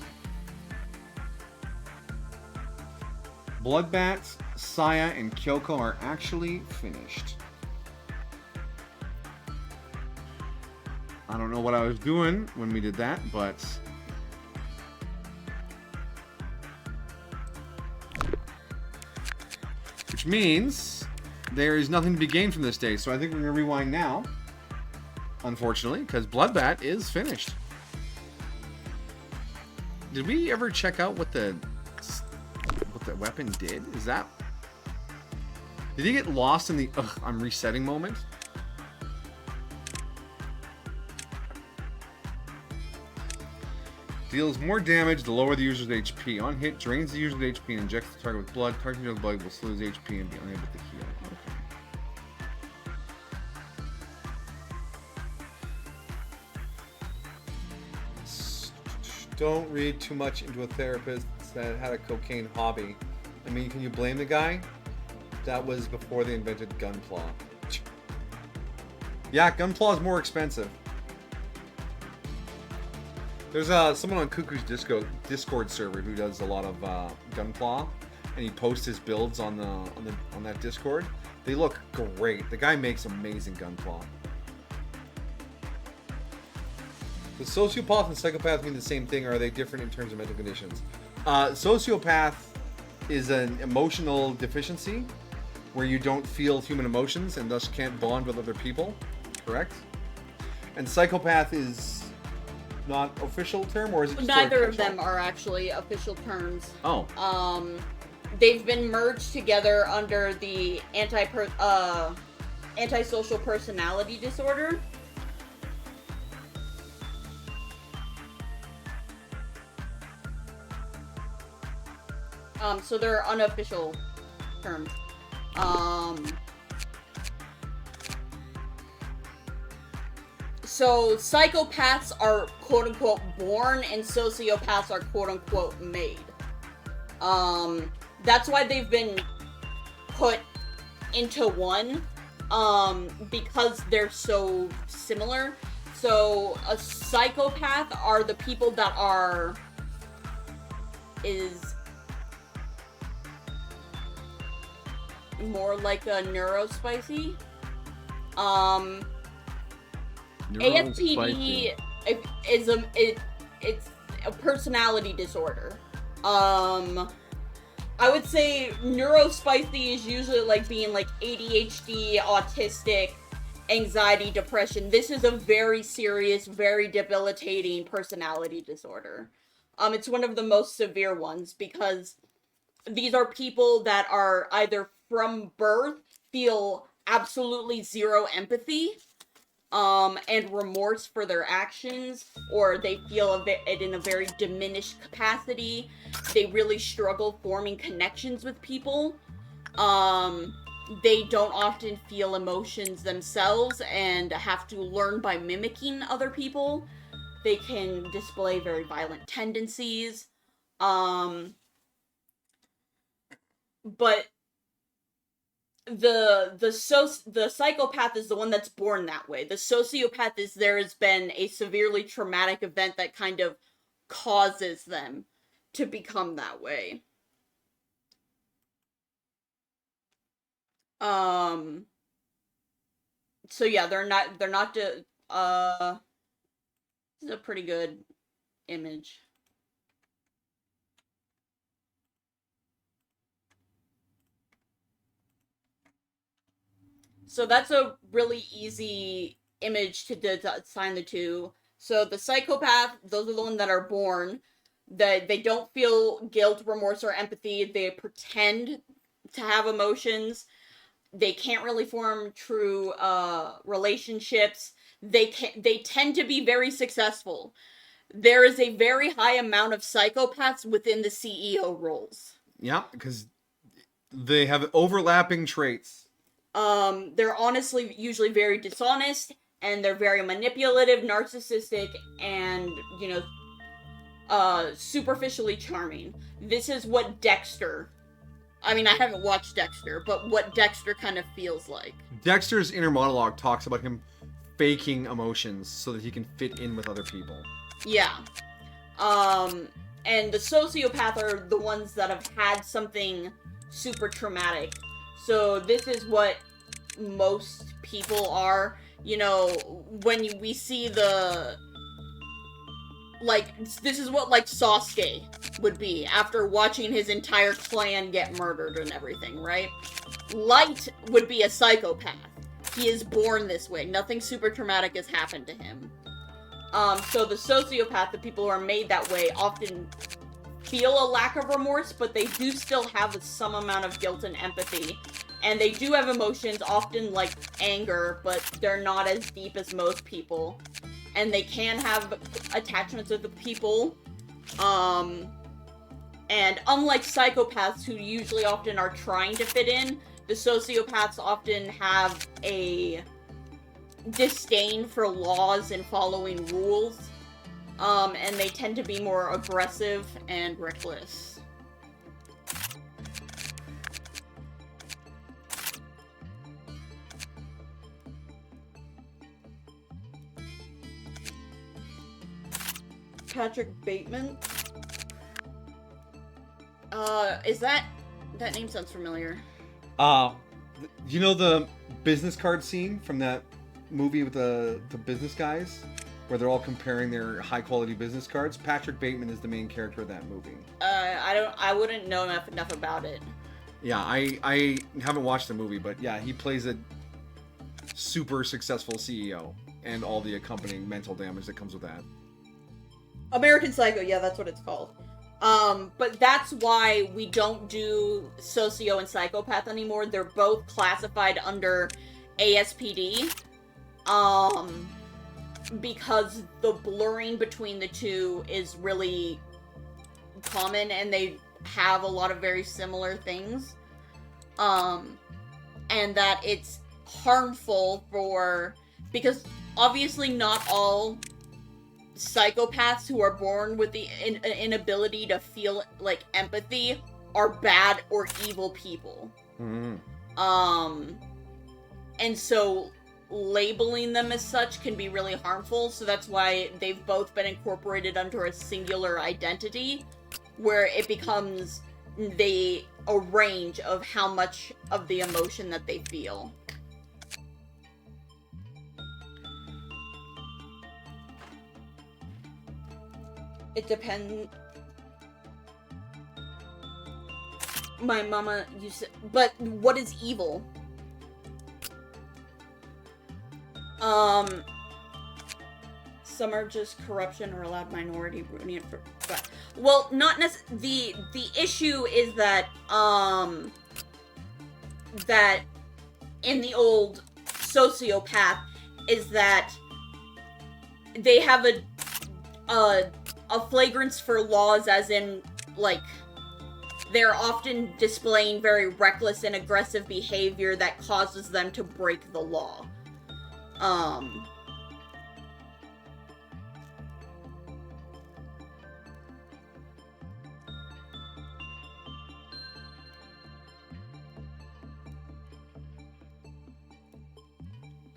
Bloodbats, Saya, and Kyoko are actually finished. I don't know what I was doing when we did that, but... which means there is nothing to be gained from this day, so I think we're going to rewind now. Unfortunately, because Bloodbat is finished. Did we ever check out what the weapon did? Is that... did he get lost in the I'm resetting moment? Deals more damage to lower the user's HP. On hit, drains the user's HP and injects the target with blood. Target with blood will lose HP and be unable to heal. Okay. Don't read too much into a therapist that had a cocaine hobby. I mean, can you blame the guy? That was before they invented Gunpla. Yeah, Gunpla is more expensive. There's someone on Cuckoo's Discord server who does a lot of Gunpla, and he posts his builds on that Discord. They look great. The guy makes amazing Gunpla. Does sociopath and psychopath mean the same thing, or are they different in terms of mental conditions? Sociopath is an emotional deficiency where you don't feel human emotions and thus can't bond with other people, correct? And psychopath is not official term, or is it just neither of them are actually official terms. Oh. They've been merged together under the antisocial personality disorder. So they're unofficial terms. So psychopaths are quote-unquote born and sociopaths are quote-unquote made. That's why they've been put into one, because they're so similar. So a psychopath are the people that is more like a neurospicy. ASPD it's a personality disorder. I I would say neurospicy is usually like being like ADHD, autistic, anxiety, depression. This is a very serious, very debilitating personality disorder. It's one of the most severe ones because these are people that are either from birth feel absolutely zero empathy, and remorse for their actions, or they feel it in a very diminished capacity. They really struggle forming connections with people. They don't often feel emotions themselves and have to learn by mimicking other people. They can display very violent tendencies. But the psychopath is the one that's born that way. The sociopath is there has been a severely traumatic event that kind of causes them to become that way. So yeah, they're not this is a pretty good image. So that's a really easy image to assign the two. So the psychopath, those are the ones that are born. That they don't feel guilt, remorse, or empathy. They pretend to have emotions. They can't really form true relationships. They tend to be very successful. There is a very high amount of psychopaths within the CEO roles. Yeah, because they have overlapping traits. They're honestly usually very dishonest, and they're very manipulative, narcissistic, and, superficially charming. This is what Dexter... I mean, I haven't watched Dexter, but what Dexter kind of feels like. Dexter's inner monologue talks about him faking emotions so that he can fit in with other people. Yeah. And the sociopath are the ones that have had something super traumatic. So this is what most people are. When we see the... Like, this is what, like, Sasuke would be after watching his entire clan get murdered and everything, right? Light would be a psychopath. He is born this way. Nothing super traumatic has happened to him. So the sociopath, the people who are made that way, often feel a lack of remorse, but they do still have some amount of guilt and empathy. And they do have emotions, often like anger, but they're not as deep as most people. And they can have attachments with the people. And unlike psychopaths, who usually often are trying to fit in, the sociopaths often have a disdain for laws and following rules. And they tend to be more aggressive and reckless. Patrick Bateman. That name sounds familiar. You know the business card scene from that movie with the business guys, where they're all comparing their high quality business cards? Patrick Bateman is the main character of that movie. I wouldn't know enough about it. Yeah, I haven't watched the movie, but yeah, he plays a super successful CEO and all the accompanying mental damage that comes with that. American Psycho, yeah, that's what it's called. But that's why we don't do socio and psychopath anymore. They're both classified under ASPD. Because the blurring between the two is really common, and they have a lot of very similar things. And that it's harmful because obviously not all psychopaths who are born with the inability to feel like empathy are bad or evil people. Mm-hmm. And so labeling them as such can be really harmful, so that's why they've both been incorporated under a singular identity, where it becomes a range of how much of the emotion that they feel. It depends. My mama used to, but what is evil? Some are just corruption or a loud minority ruining it for. But, well, not necessarily. The issue is that that in the old sociopath is that they have a flagrance for laws, as in, like, they're often displaying very reckless and aggressive behavior that causes them to break the law.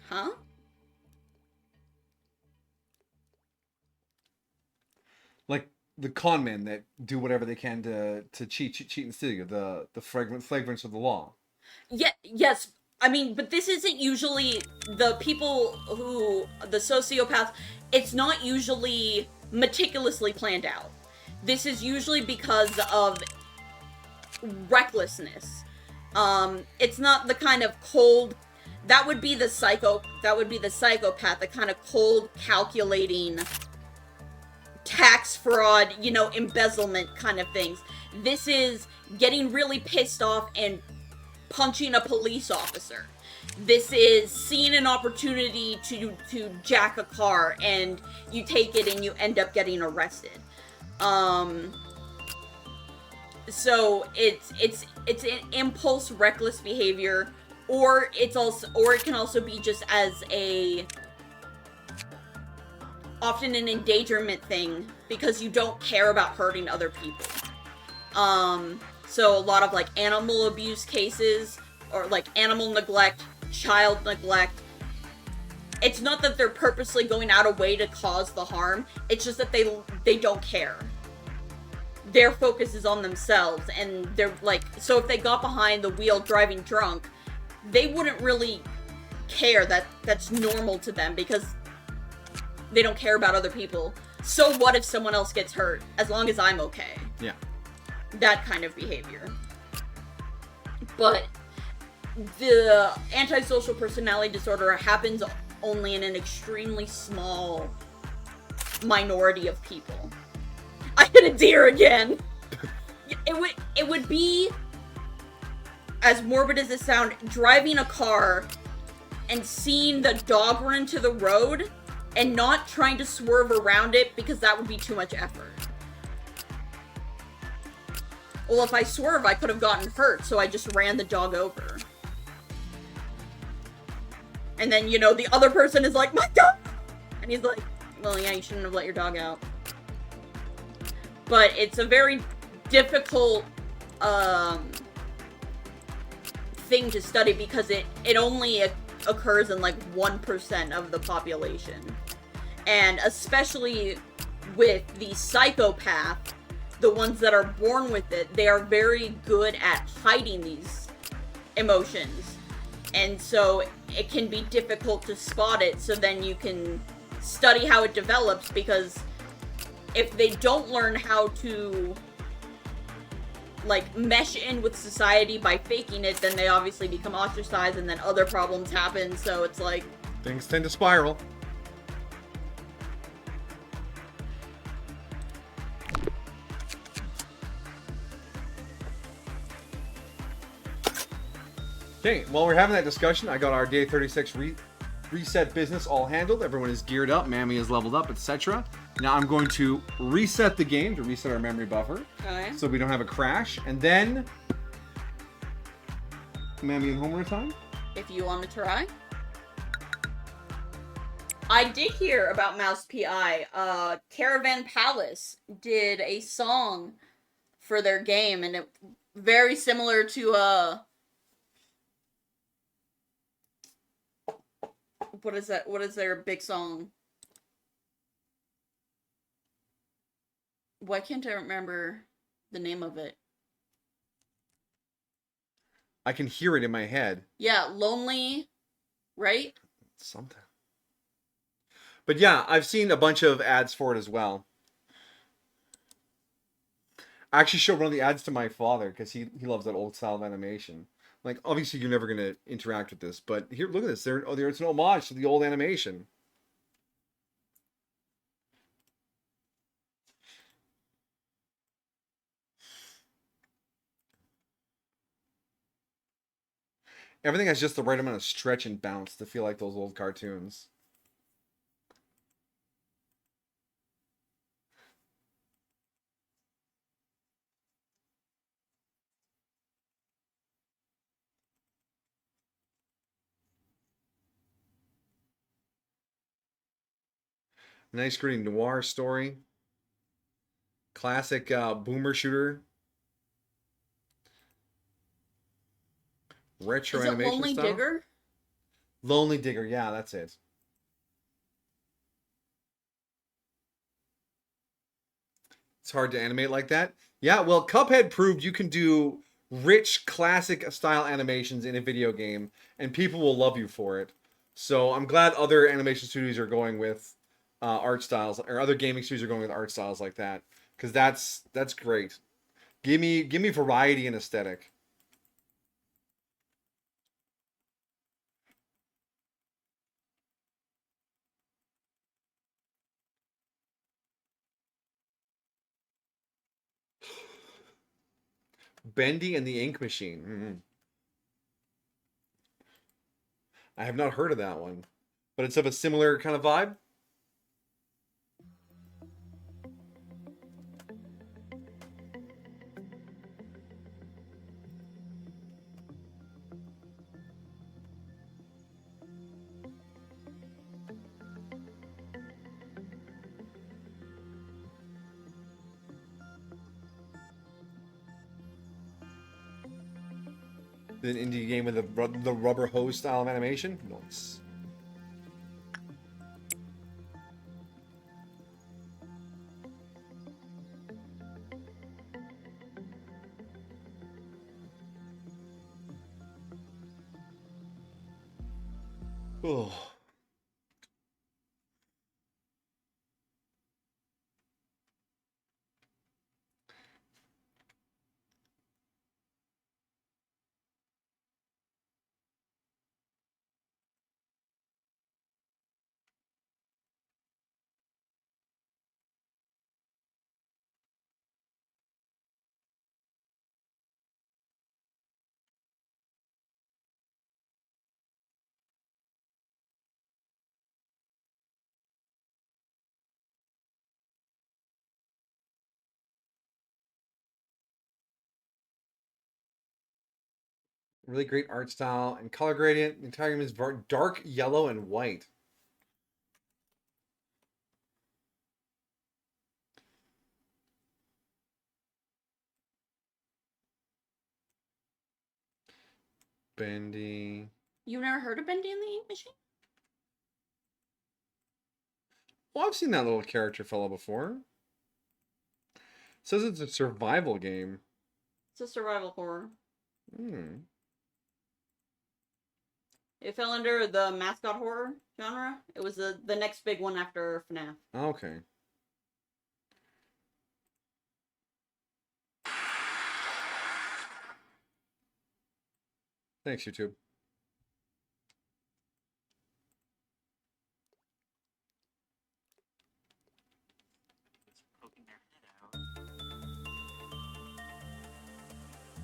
Huh? Like the con men that do whatever they can to cheat and steal you. The flagrance of the law. Yeah, yes. I mean, but this isn't usually the people who, the sociopaths, it's not usually meticulously planned out. This is usually because of recklessness. It's not the kind of cold, that would be the psychopath, the kind of cold, calculating, tax fraud, you know, embezzlement kind of things. This is getting really pissed off and punching a police officer. This is seeing an opportunity to jack a car and you take it and you end up getting arrested. So it's an impulse, reckless behavior, or it can also be just as often an endangerment thing because you don't care about hurting other people. So a lot of, like, animal abuse cases, or, like, animal neglect, child neglect. It's not that they're purposely going out of way to cause the harm, it's just that they don't care. Their focus is on themselves, and they're, like, so if they got behind the wheel driving drunk, they wouldn't really care. That's normal to them, because they don't care about other people. So what if someone else gets hurt, as long as I'm okay? Yeah. That kind of behavior. But the antisocial personality disorder happens only in an extremely small minority of people. I hit a deer again! It would be, as morbid as it sounds, driving a car and seeing the dog run into the road and not trying to swerve around it, because that would be too much effort. Well, if I swerve, I could have gotten hurt, so I just ran the dog over. And then, you know, the other person is like, my dog! And he's like, well, yeah, you shouldn't have let your dog out. But it's a very difficult, thing to study, because it only occurs in, like, 1% of the population. And especially with the psychopath, the ones that are born with it, they are very good at hiding these emotions. And so it can be difficult to spot it, so then you can study how it develops, because if they don't learn how to, like, mesh in with society by faking it, then they obviously become ostracized, and then other problems happen, so it's like... Things tend to spiral. Okay, while we're having that discussion, I got our day 36 reset business all handled. Everyone is geared up, Mammy is leveled up, etc. Now I'm going to reset the game to reset our memory buffer. Okay. So we don't have a crash. And then... Mammy and Homer time? If you want to try. I did hear about Mouse PI. Caravan Palace did a song for their game, and it very similar to, what is that? What is their big song? Why can't I remember the name of it? I can hear it in my head. Yeah, Lonely, right? Something. But yeah, I've seen a bunch of ads for it as well. I actually showed one of the ads to my father because he loves that old style of animation. Like, obviously, you're never gonna interact with this, but here, look at this. There's an homage to the old animation. Everything has just the right amount of stretch and bounce to feel like those old cartoons. Nice, gritty noir story. Classic boomer shooter. Retro Is it animation Lonely style. Digger? Lonely Digger, yeah, that's it. It's hard to animate like that. Yeah, well, Cuphead proved you can do rich, classic style animations in a video game, and people will love you for it. So I'm glad other animation studios are going with art styles, or other gaming studios are going with art styles like that, because that's great. Give me variety and aesthetic. Bendy and the Ink Machine. I have not heard of that one, but it's of a similar kind of vibe. An indie game with the rubber hose style of animation. Nice. Oh. Really great art style and color gradient. The entire game is dark yellow and white. Bendy. You've never heard of Bendy and the Ink Machine? Well, I've seen that little character fellow before. It says it's a survival game. It's a survival horror. Hmm. It fell under the mascot horror genre. It was the next big one after FNAF. Okay. Thanks, YouTube. Poking their head out.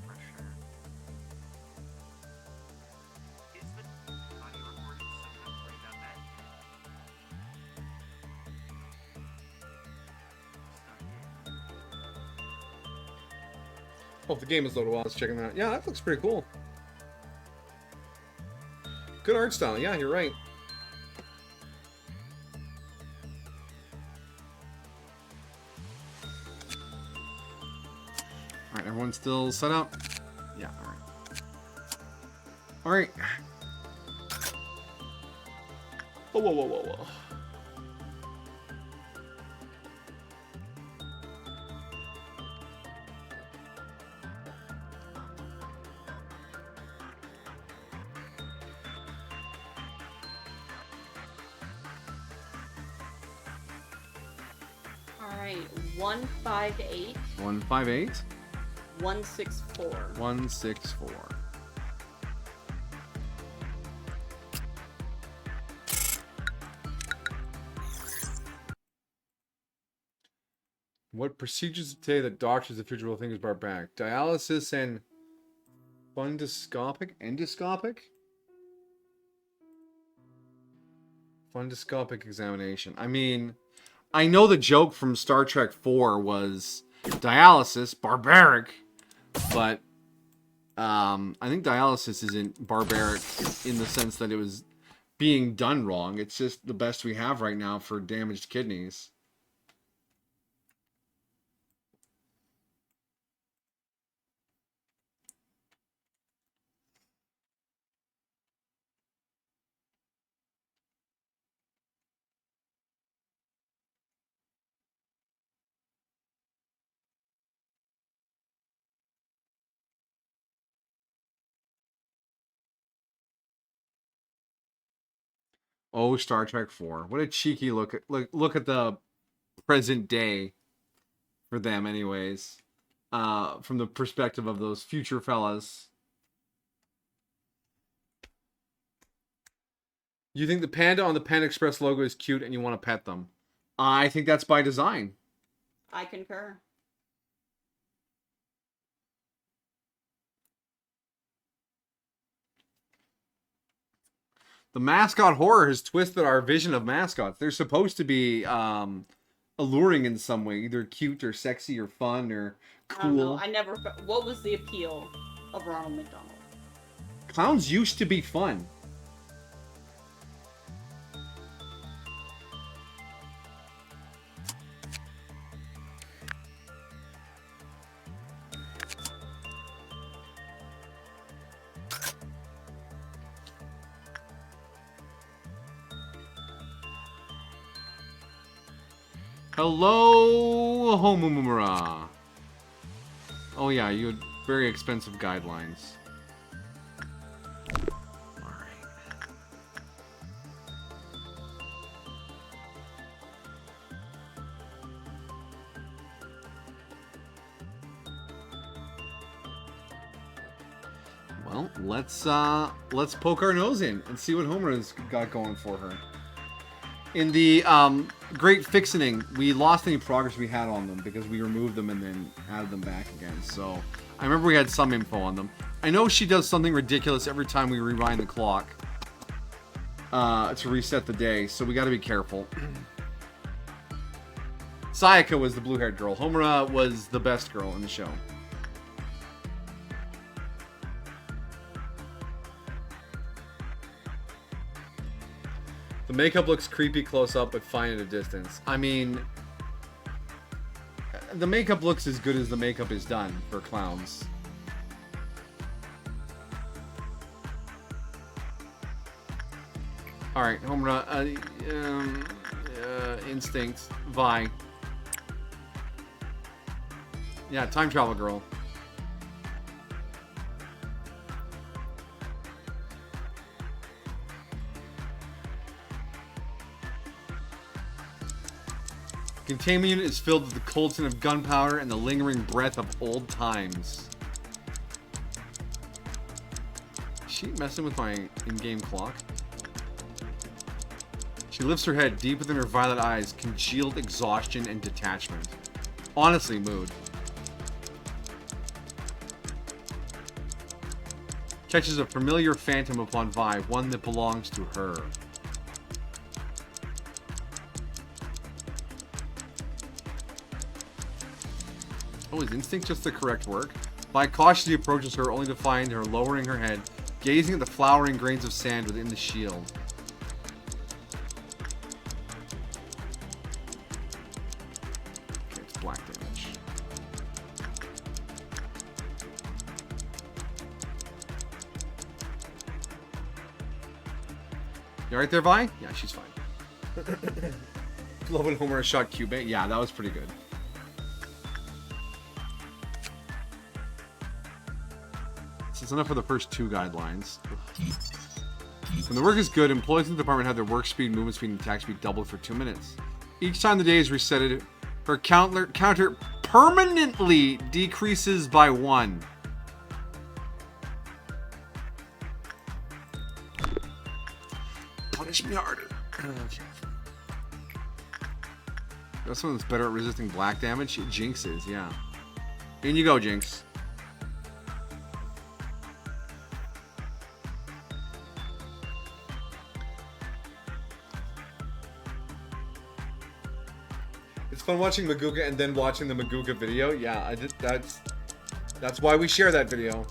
For sure. Is the audio recording somehow played out that? Oh, if the game is loaded while I was checking that out. Yeah, that looks pretty cool. Good art style. Yeah, you're right. All right, everyone's still set up? Yeah, all right. All right. Whoa, whoa, whoa, whoa, whoa. All Alright, 158 158 164. 164. What procedures today that doctors of the future will think is barbaric? Dialysis and fundoscopic? Endoscopic? Fundoscopic examination. I mean, I know the joke from Star Trek 4 was dialysis, barbaric, but I think dialysis isn't barbaric in the sense that it was being done wrong. It's just the best we have right now for damaged kidneys. Oh, Star Trek 4. What a cheeky look at look at the present day for them anyways. From the perspective of those future fellas. You think the panda on the Panda Express logo is cute and you want to pet them? I think that's by design. I concur. The mascot horror has twisted our vision of mascots. They're supposed to be alluring in some way, either cute or sexy or fun or I don't know. cool. I never. What was the appeal of Ronald McDonald? Clowns used to be fun. Hello, Homumura. Oh yeah, you had very expensive guidelines. Alright. Well, let's poke our nose in and see what Homura's got going for her. In the Great Fixing, we lost any progress we had on them because we removed them and then added them back again. So I remember we had some info on them. I know she does something ridiculous every time we rewind the clock to reset the day, so we got to be careful. Sayaka was the blue-haired girl. Homura was the best girl in the show. The makeup looks creepy close up, but fine at a distance. I mean, the makeup looks as good as the makeup is done for clowns. Alright, Homura, Instinct, Vi. Yeah, time travel girl. Containment unit is filled with the cold scent of gunpowder and the lingering breath of old times. Is she messing with my in-game clock? She lifts her head deep within her violet eyes, congealed exhaustion and detachment. Honestly, mood. Catches a familiar phantom upon Vi, one that belongs to her. Oh, is instinct just the correct word? Vi cautiously approaches her, only to find her lowering her head, gazing at the flowering grains of sand within the shield. Okay, it's black damage. You alright there, Vi? Yeah, she's fine. Love when Homer shot Cubane. Yeah, that was pretty good. It's enough for the first two guidelines. When the work is good, employees in the department have their work speed, movement speed, and attack speed doubled for 2 minutes. Each time the day is resetted, Her counter permanently decreases by 1. Punish me harder. Okay. Got someone that's better at resisting black damage? Jinx is, yeah. In you go, Jinx. It's fun watching Maguka and then watching the Maguka video. Yeah, I did. That's why we share that video.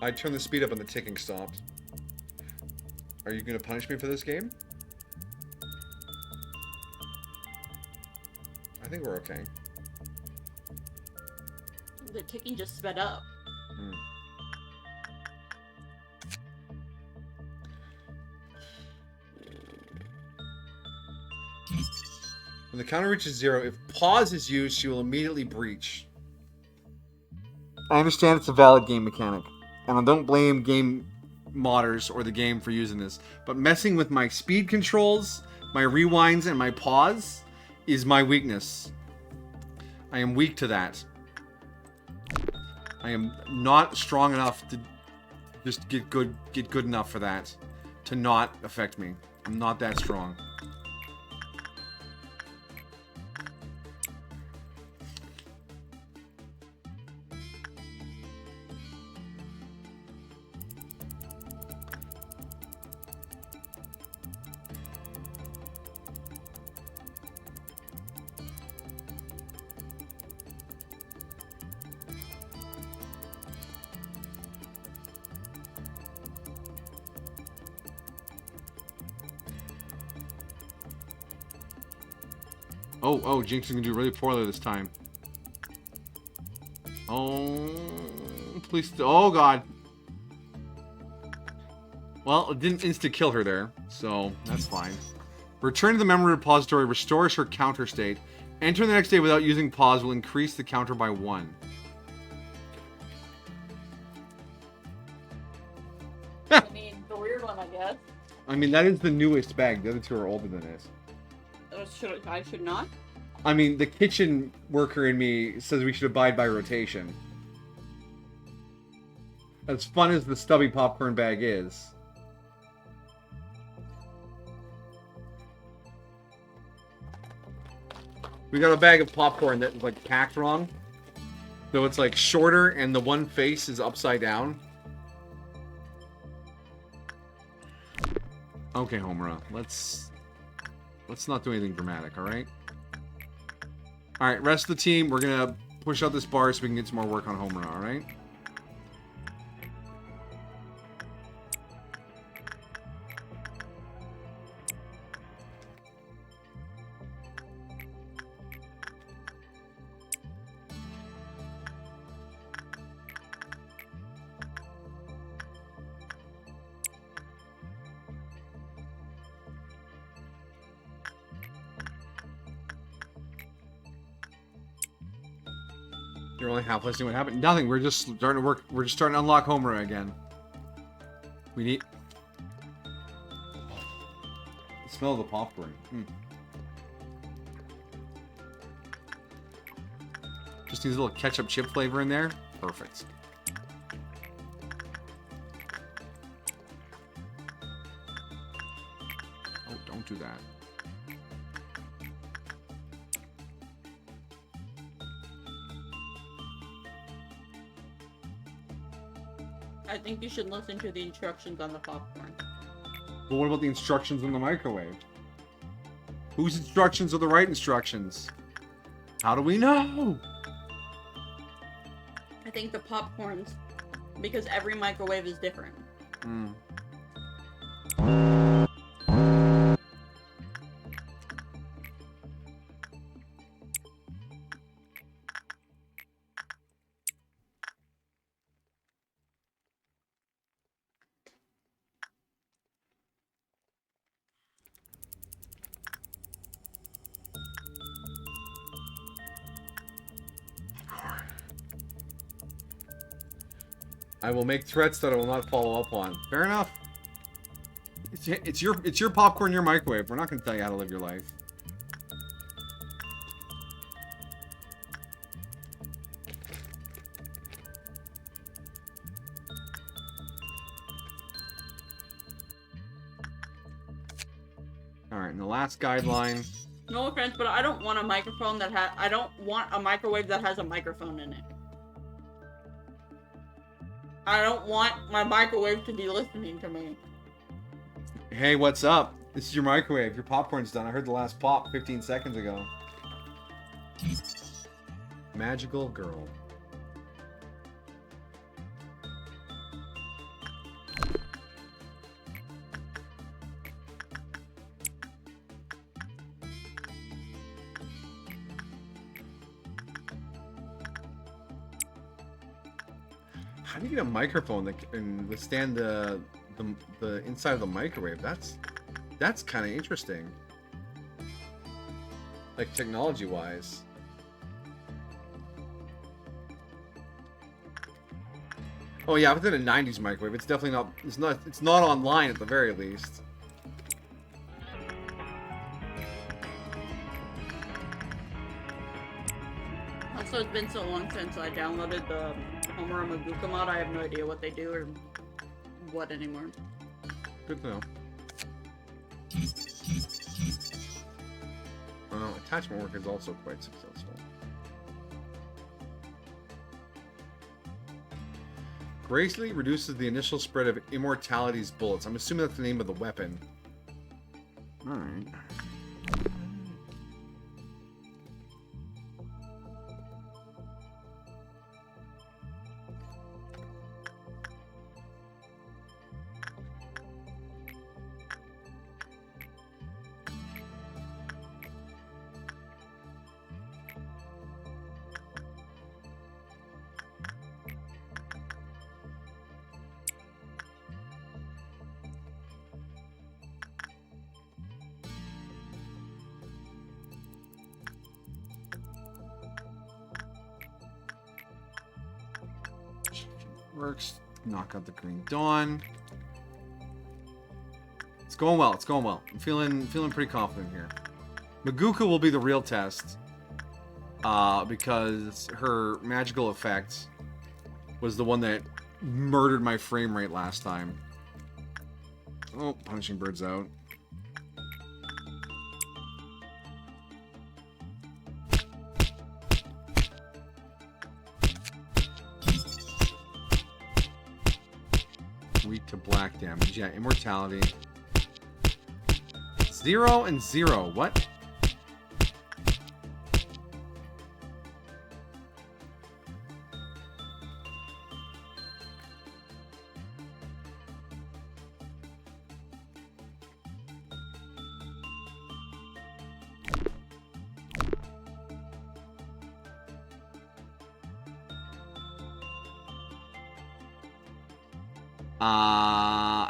I turned the speed up and the ticking stopped. Are you gonna punish me for this game? I think we're okay. The ticking just sped up. When the counter reaches 0, if pause is used, she will immediately breach. I understand it's a valid game mechanic, and I don't blame game modders or the game for using this, but messing with my speed controls, my rewinds, and my pause is my weakness. I am weak to that. I am not strong enough to just get good enough for that to not affect me. I'm not that strong. Oh, Jinx is gonna do really poorly this time. Oh, please. Oh, God. Well, it didn't insta-kill her there, so that's fine. Return to the memory repository restores her counter state. Enter the next day without using pause will increase the counter by 1. I mean, the weird one, I guess. I mean, that is the newest bag. The other two are older than this. I should not? I mean, the kitchen worker in me says we should abide by rotation. As fun as the stubby popcorn bag is. We got a bag of popcorn that's like packed wrong. So it's like shorter and the one face is upside down. Okay, Homura, let's not do anything dramatic, alright? Alright, rest of the team, we're gonna push out this bar so we can get some more work on Homura, alright? You're only half listening. What happened? Nothing. We're just starting to work. We're just starting to unlock Homura again. We need. The smell of the popcorn. Just needs a little ketchup chip flavor in there. Perfect. Oh, don't do that. I think you should listen to the instructions on the popcorn. But what about the instructions in the microwave? Whose instructions are the right instructions? How do we know? I think the popcorns, because every microwave is different. I will make threats that I will not follow up on. Fair enough. It's your popcorn, your microwave. We're not going to tell you how to live your life. All right, and the last guideline. No offense, but I don't want a microphone that has. I don't want a microwave that has a microphone in it. I don't want my microwave to be listening to me. Hey, what's up? This is your microwave. Your popcorn's done. I heard the last pop 15 seconds ago. Magical girl. How do you get a microphone that can withstand the inside of the microwave? That's kind of interesting. Like technology-wise. Oh yeah, within a 90s microwave, it's definitely not. It's not online at the very least. Also, it's been so long since I downloaded the Homer and Mabuka mod, I have no idea what they do or what anymore. Good to know. Attachment work is also quite successful. Greatly reduces the initial spread of Immortality's bullets. I'm assuming that's the name of the weapon. Alright. Works. Knock out the Green Dawn. It's going well. It's going well. I'm feeling pretty confident here. Maguka will be the real test. Because her magical effect was the one that murdered my frame rate last time. Oh, punishing birds out. Weak to black damage. Yeah, immortality. 0 and 0. What?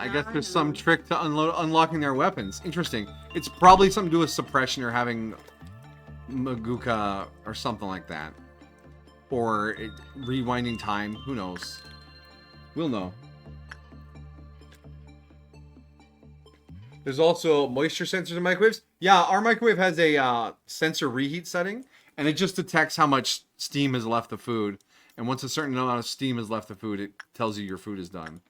I guess there's some trick to unlocking their weapons. Interesting. It's probably something to do with suppression or having Maguka or something like that. Or rewinding time. Who knows? We'll know. There's also moisture sensors in microwaves. Yeah, our microwave has a sensor reheat setting, and it just detects how much steam has left the food. And once a certain amount of steam has left the food, it tells you your food is done.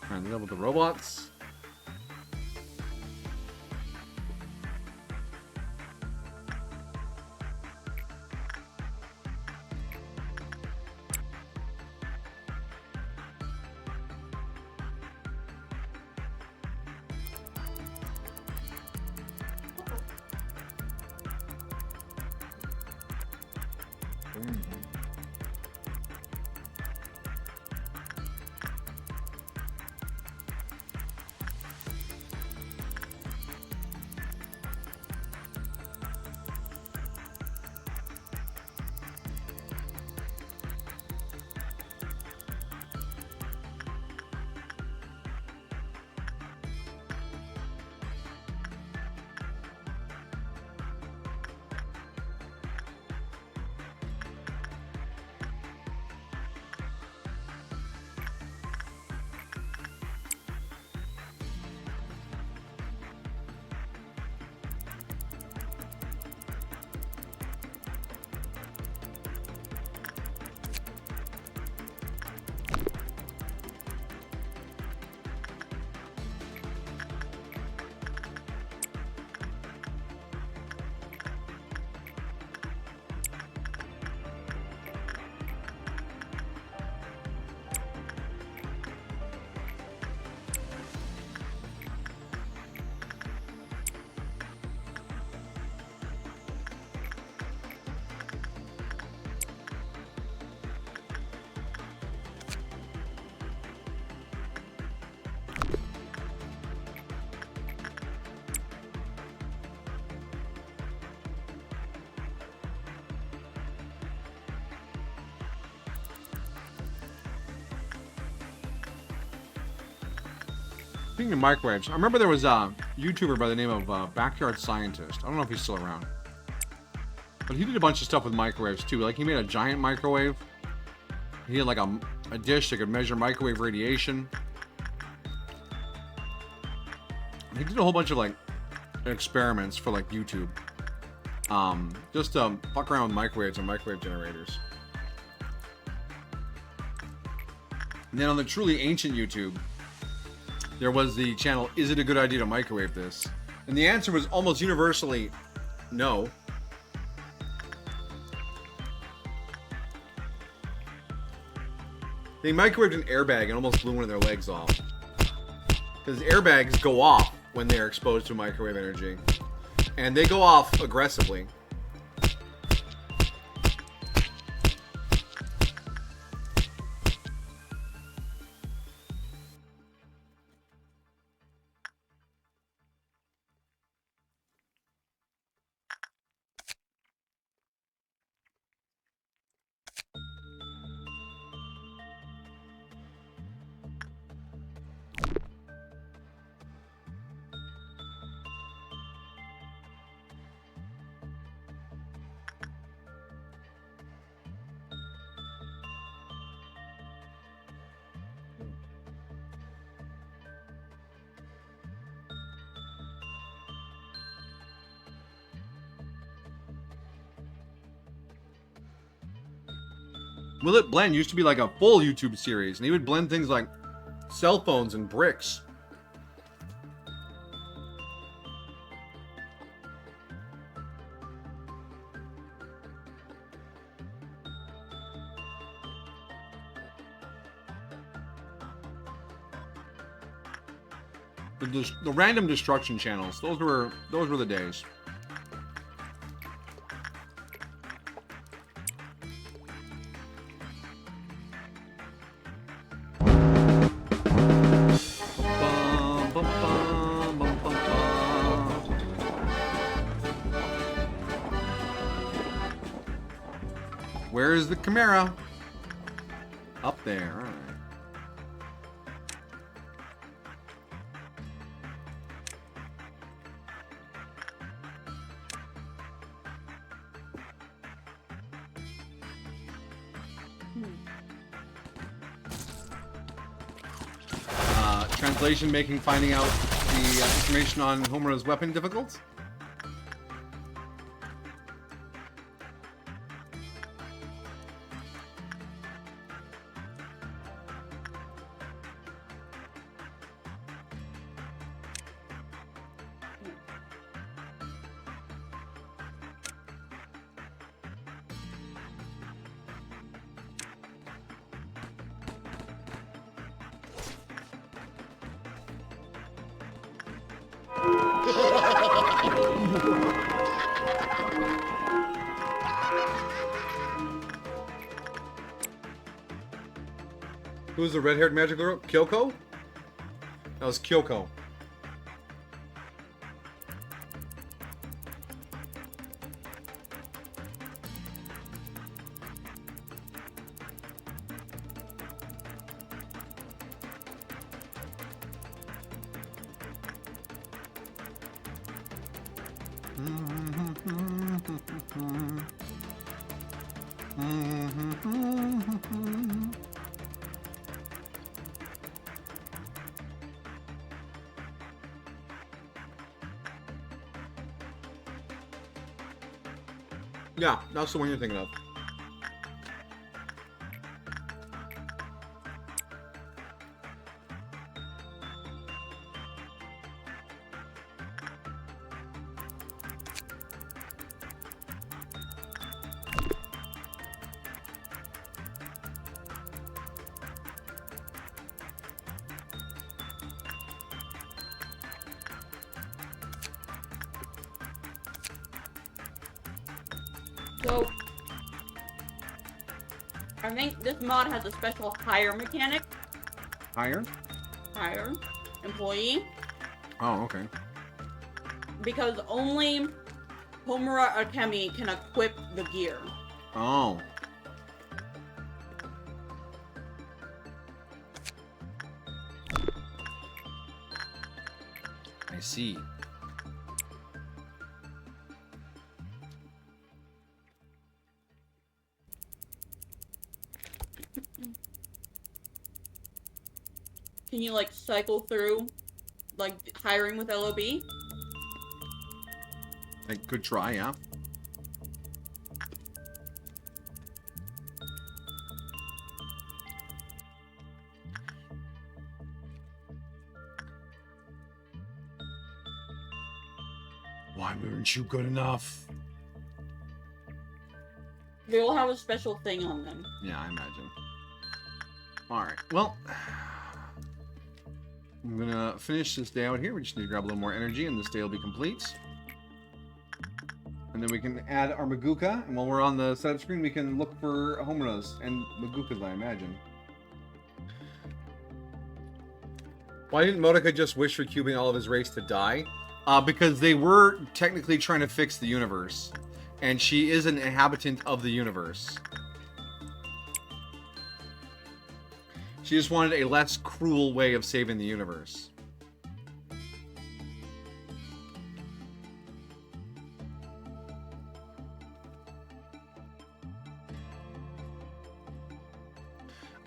Alright, deal with the robots. Speaking of microwaves, I remember there was a YouTuber by the name of Backyard Scientist. I don't know if he's still around. But he did a bunch of stuff with microwaves too. Like he made a giant microwave. He had like a dish that could measure microwave radiation. He did a whole bunch of like experiments for like YouTube. Just to fuck around with microwaves and microwave generators. And then on the truly ancient YouTube, there was the channel, Is It a Good Idea to Microwave This? And the answer was almost universally no. They microwaved an airbag and almost blew one of their legs off. Because airbags go off when they're exposed to microwave energy. And they go off aggressively. Will It Blend used to be like a full YouTube series, and he would blend things like cell phones and bricks. The random destruction channels, those were the days. Where's the Chimera? Up there, all right. Translation making finding out the information on Homura's weapon difficult. Who's the red-haired magic girl? Kyoko? That was Kyoko. Yeah, that's the one you're thinking of. So, I think this mod has a special hire mechanic. Higher? Hire. Employee. Oh, okay. Because only Homura Akemi can equip the gear. Oh. I see. Can you, like, cycle through, like, hiring with LOB? I could try, yeah. Why weren't you good enough? They all have a special thing on them. Yeah, I imagine. Alright, well... I'm gonna finish this day out here. We just need to grab a little more energy and this day will be complete. And then we can add our Maguka, and while we're on the setup screen, we can look for Homuras and Magukas, I imagine. Why didn't Modoka just wish for Cubing all of his race to die? Because they were technically trying to fix the universe. And she is an inhabitant of the universe. She just wanted a less cruel way of saving the universe.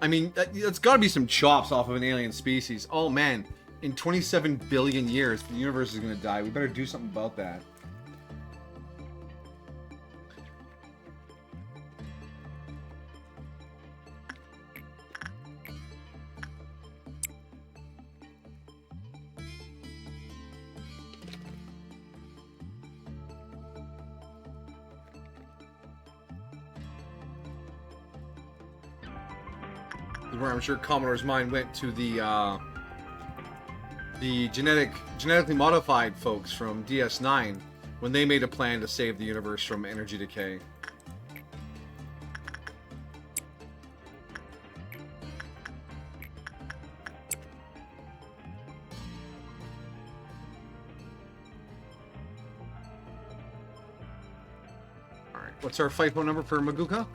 I mean, it's got to be some chops off of an alien species. Oh man, in 27 billion years, the universe is going to die. We better do something about that. Where I'm sure Commodore's mind went to the genetically modified folks from DS9 when they made a plan to save the universe from energy decay. Alright, what's our FIFO number for Maguka?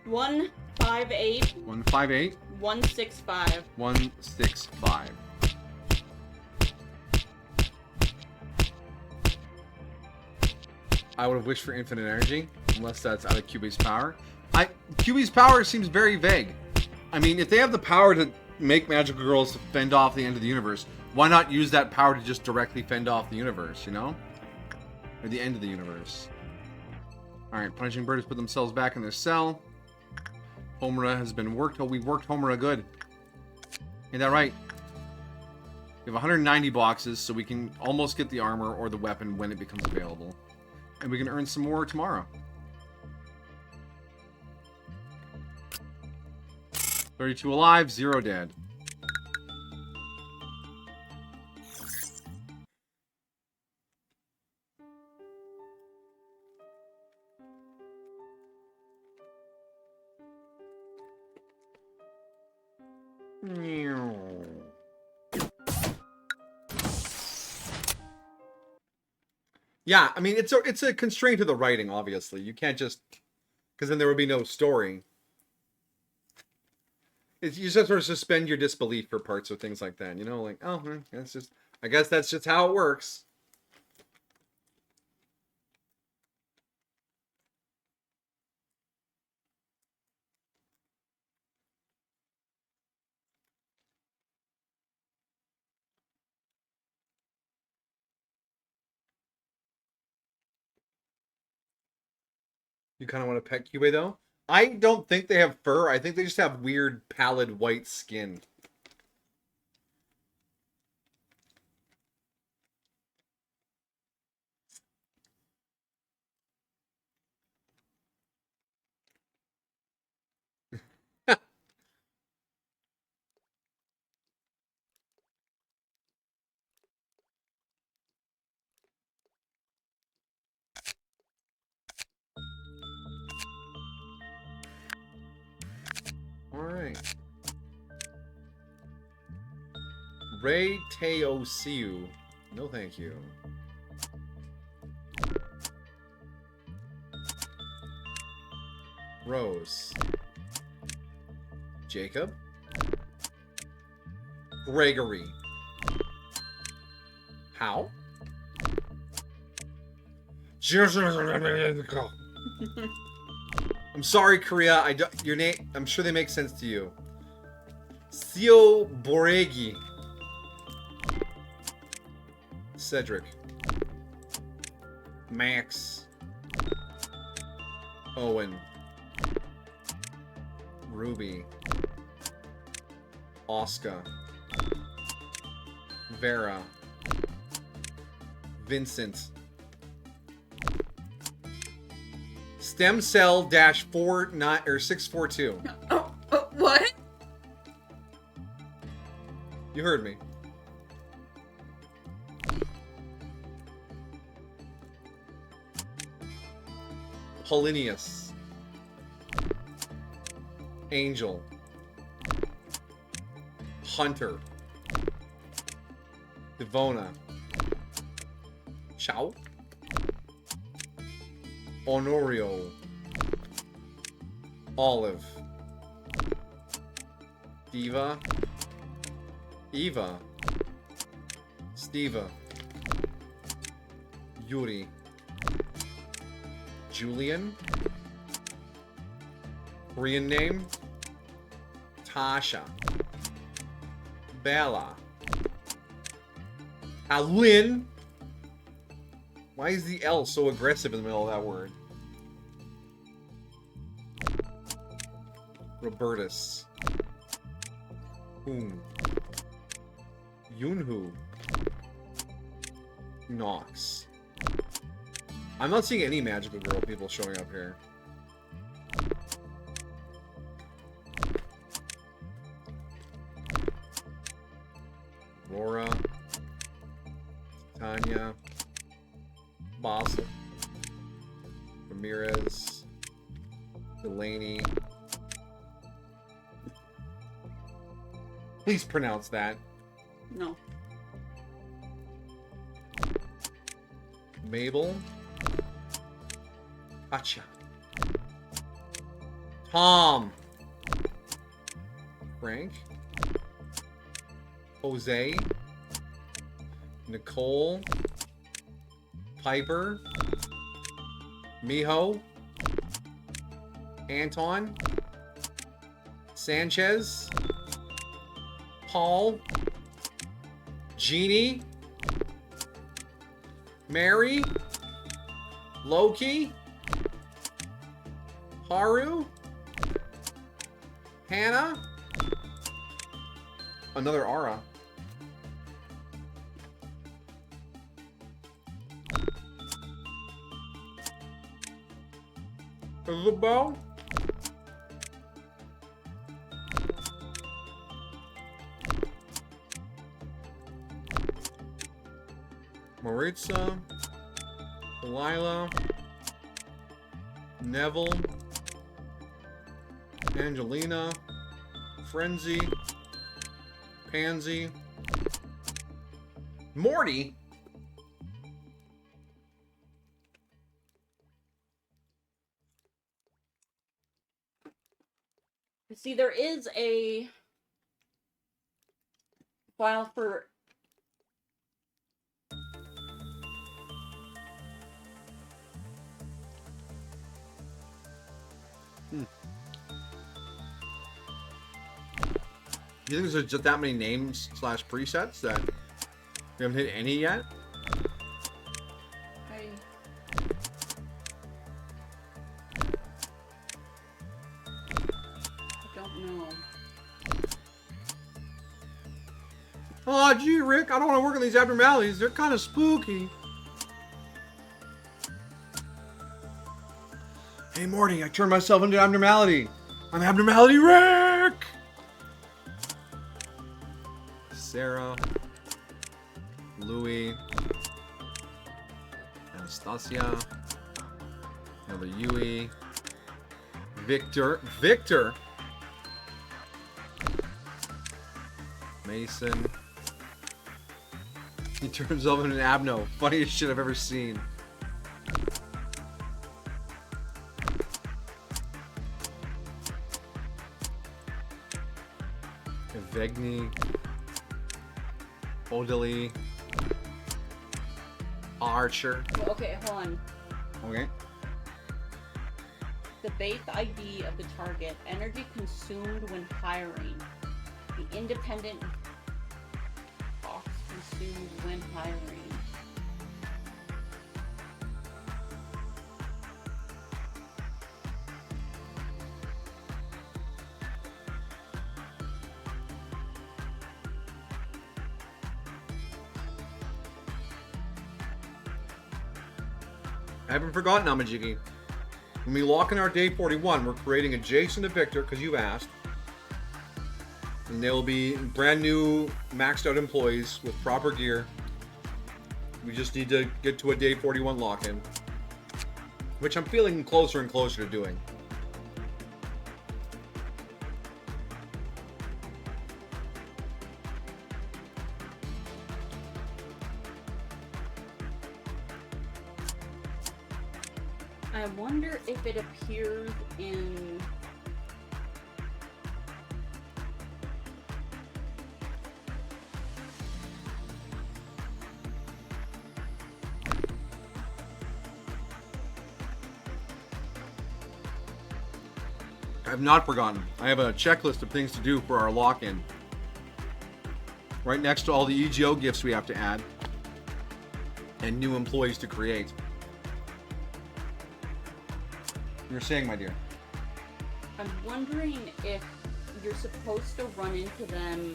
158 158 165. 165. I would have wished for infinite energy, unless that's out of QB's power. QB's power seems very vague. I mean, if they have the power to make magical girls fend off the end of the universe, why not use that power to just directly fend off the universe, you know? Or the end of the universe. Alright, Punishing Bird has put themselves back in their cell. Homura has been worked. Oh, we worked Homura good. Ain't that right? We have 190 boxes, so we can almost get the armor or the weapon when it becomes available. And we can earn some more tomorrow. 32 alive, 0 dead. Yeah, I mean it's a constraint to the writing. Obviously, you can't just because then there would be no story. It's, you just sort of suspend your disbelief for parts of things like that. You know, like oh, that's just. I guess that's just how it works. You kind of want to pet Cube though. I don't think they have fur. I think they just have weird pallid white skin. All right. Ray Teosiu. No, thank you. Rose. Jacob. Gregory. How? I'm sorry, Korea. I don't, your name. I'm sure they make sense to you. Sio Boregi. Cedric. Max. Owen. Ruby. Oscar. Vera. Vincent. Stem cell dash 49 or 642. What? You heard me. Polinius. Angel. Hunter. Devona. Chow. Honorio. Olive. Diva. Eva. Steva. Yuri. Julian. Korean name. Tasha. Bella. Alin. Why is the L so aggressive in the middle of that word? Robertus. Hoon. Yunhu. Nox. I'm not seeing any magical girl people showing up here. Aurora. Tanya. Basel. Ramirez. Delaney. Please pronounce that. No. Mabel. Gotcha. Tom. Frank. Jose. Nicole. Piper. Miho. Anton. Sanchez. Paul. Jeannie. Mary. Loki. Haru. Hannah. Another Ara. Isabel. Maritza. Delilah. Neville. Angelina. Frenzy. Pansy. Morty? See, there is a file for Do you think there's just that many names slash presets that we haven't hit any yet? I don't know. Oh, gee, Rick, I don't want to work on these abnormalities. They're kind of spooky. Hey, Morty, I turned myself into abnormality. I'm Abnormality Rick! Sarah. Louie. Anastasia. Another Yui. Victor. Victor! Mason. He turns himself into an abno. Funniest shit I've ever seen. Evgeny. Odili. Archer. Well, okay, hold on. Okay. The base ID of the target. Energy consumed when firing. The independent box consumed when firing. I haven't forgotten Amajiki. When we lock in our day 41, we're creating a Jason to Victor, because you asked. And they will be brand new, maxed out employees with proper gear. We just need to get to a day 41 lock-in. Which I'm feeling closer and closer to doing. I wonder if it appears in... I have not forgotten. I have a checklist of things to do for our lock-in. Right next to all the EGO gifts we have to add. And new employees to create. You're saying, my dear? I'm wondering if you're supposed to run into them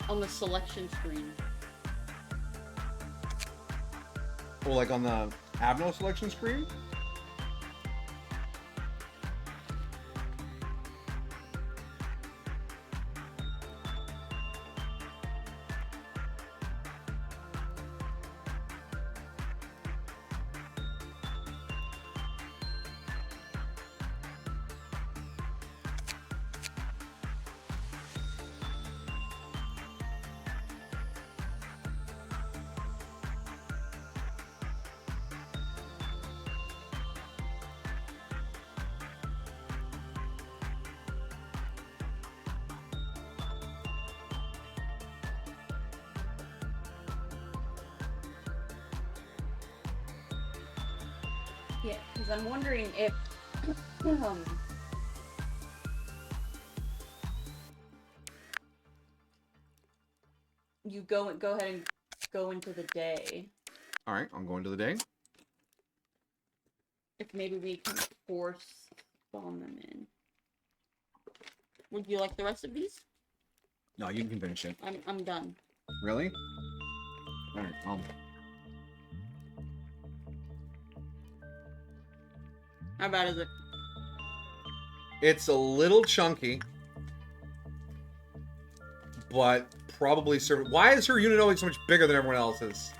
on the selection screen. Oh, like on the Abno selection screen? Yeah, because I'm wondering if you go ahead and go into the day. All right, I'm going to the day. If maybe we can force spawn them in. Would you like the rest of these? No, you can finish it. I'm done. Really? All right, How bad is it? It's a little chunky, but probably serve. Why is her unit always so much bigger than everyone else's?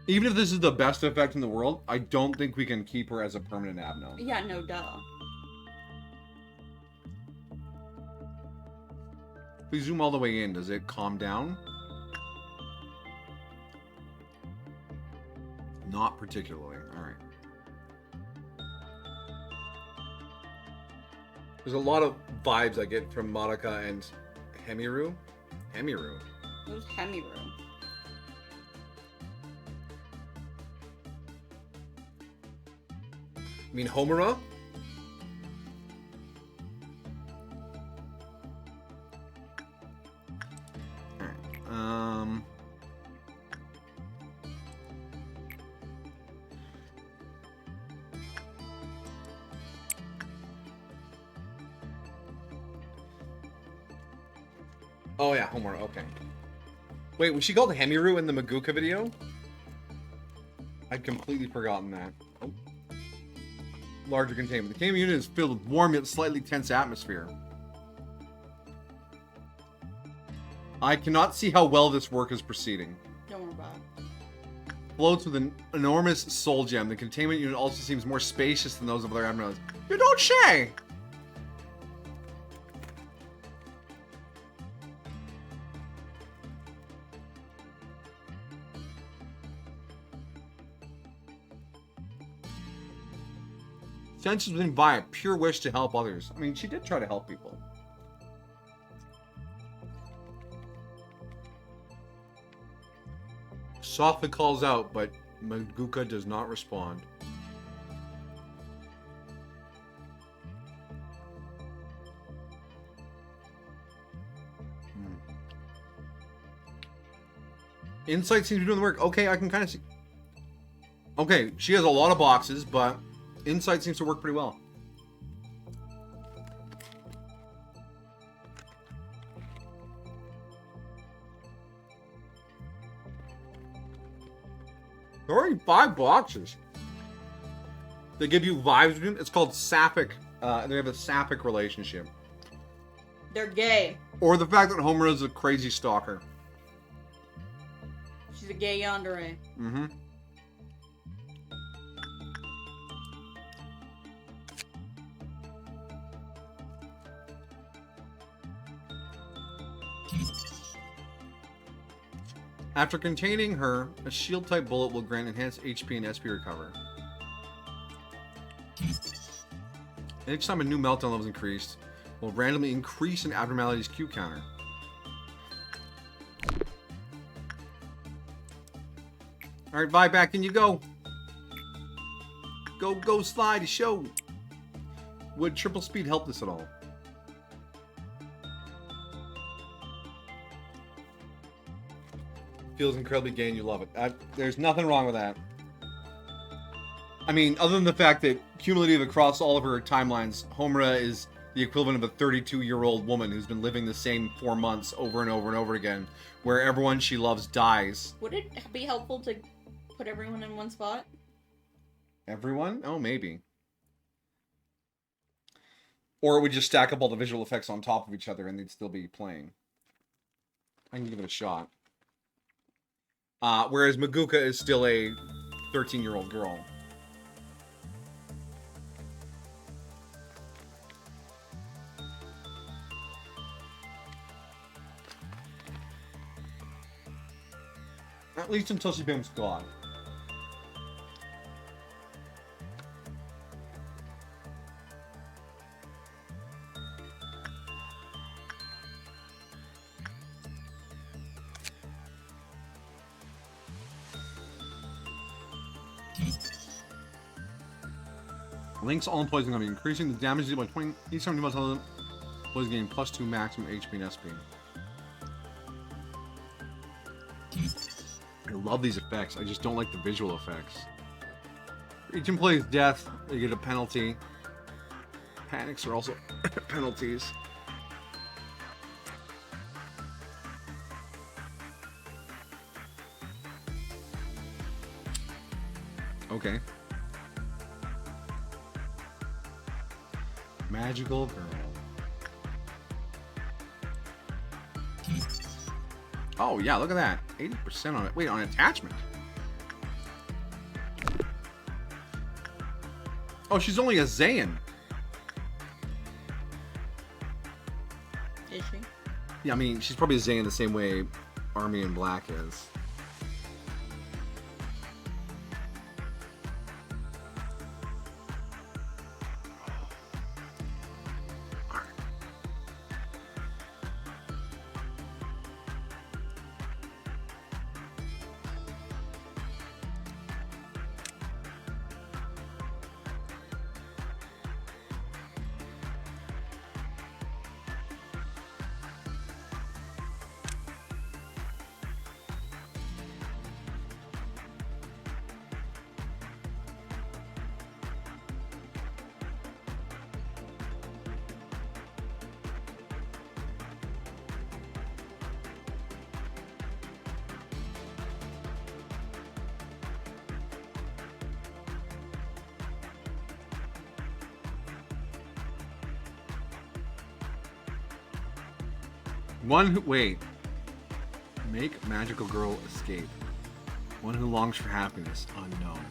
Even if this is the best effect in the world, I don't think we can keep her as a permanent abno. Yeah, no duh. If we zoom all the way in, does it calm down? Not particularly. Alright. There's a lot of vibes I get from Madoka and Hemiru. Hemiru. Who's Hemiru? You mean Homura? Alright. Oh yeah, Homura, okay. Wait, was she called Hemiru in the Maguka video? I'd completely forgotten that. Oh. Larger containment. The containment unit is filled with warm yet slightly tense atmosphere. I cannot see how well this work is proceeding. Don't worry about it. Floats with an enormous soul gem. The containment unit also seems more spacious than those of other abnos. You don't say! Senses within Vi, a pure wish to help others. I mean, she did try to help people. Softly calls out, but Maguka does not respond. Insight seems to be doing the work. Okay, I can kind of see. Okay, she has a lot of boxes, but Insight seems to work pretty well. There are already 5 boxes. They give you vibes. It's called sapphic. They have a sapphic relationship. They're gay. Or the fact that Homer is a crazy stalker. She's a gay yandere. Mm-hmm. After containing her, a shield-type bullet will grant enhanced HP and SP recover. And each time a new meltdown level is increased, will randomly increase an abnormality's Q counter. Alright, Vi, back in you go. Go, slide, show. Would triple speed help this at all? Feels incredibly gay and you love it. There's nothing wrong with that. I mean, other than the fact that cumulative across all of her timelines, Homura is the equivalent of a 32-year-old woman who's been living the same 4 months over and over and over again, where everyone she loves dies. Would it be helpful to put everyone in one spot? Everyone? Oh, maybe. Or it would just stack up all the visual effects on top of each other and they'd still be playing. I can give it a shot. Whereas Maguka is still a 13-year-old girl. At least until she becomes God. Link's all poison gonna be increasing the damage dealt by 20 each time you must have poison gain +2 maximum HP and SP. I love these effects. I just don't like the visual effects. For each employee's death, they get a penalty. Panics are also penalties. Okay. Magical girl. Oh yeah, look at that. 80% on it. Wait, on attachment. Oh, she's only a Zayn. Is she? Yeah, I mean, she's probably a Zayn the same way Army in Black is. One who wait. Make magical girl escape. One who longs for happiness. Unknown.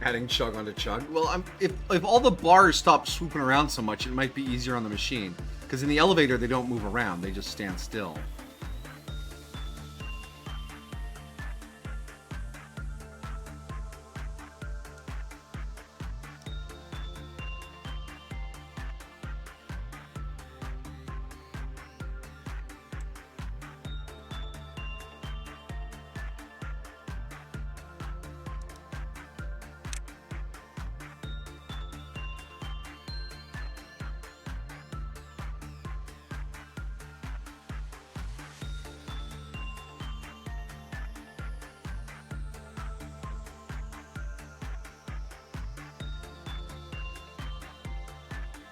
Adding chug onto chug. Well, if all the bars stop swooping around so much, it might be easier on the machine. Because in the elevator, they don't move around; they just stand still.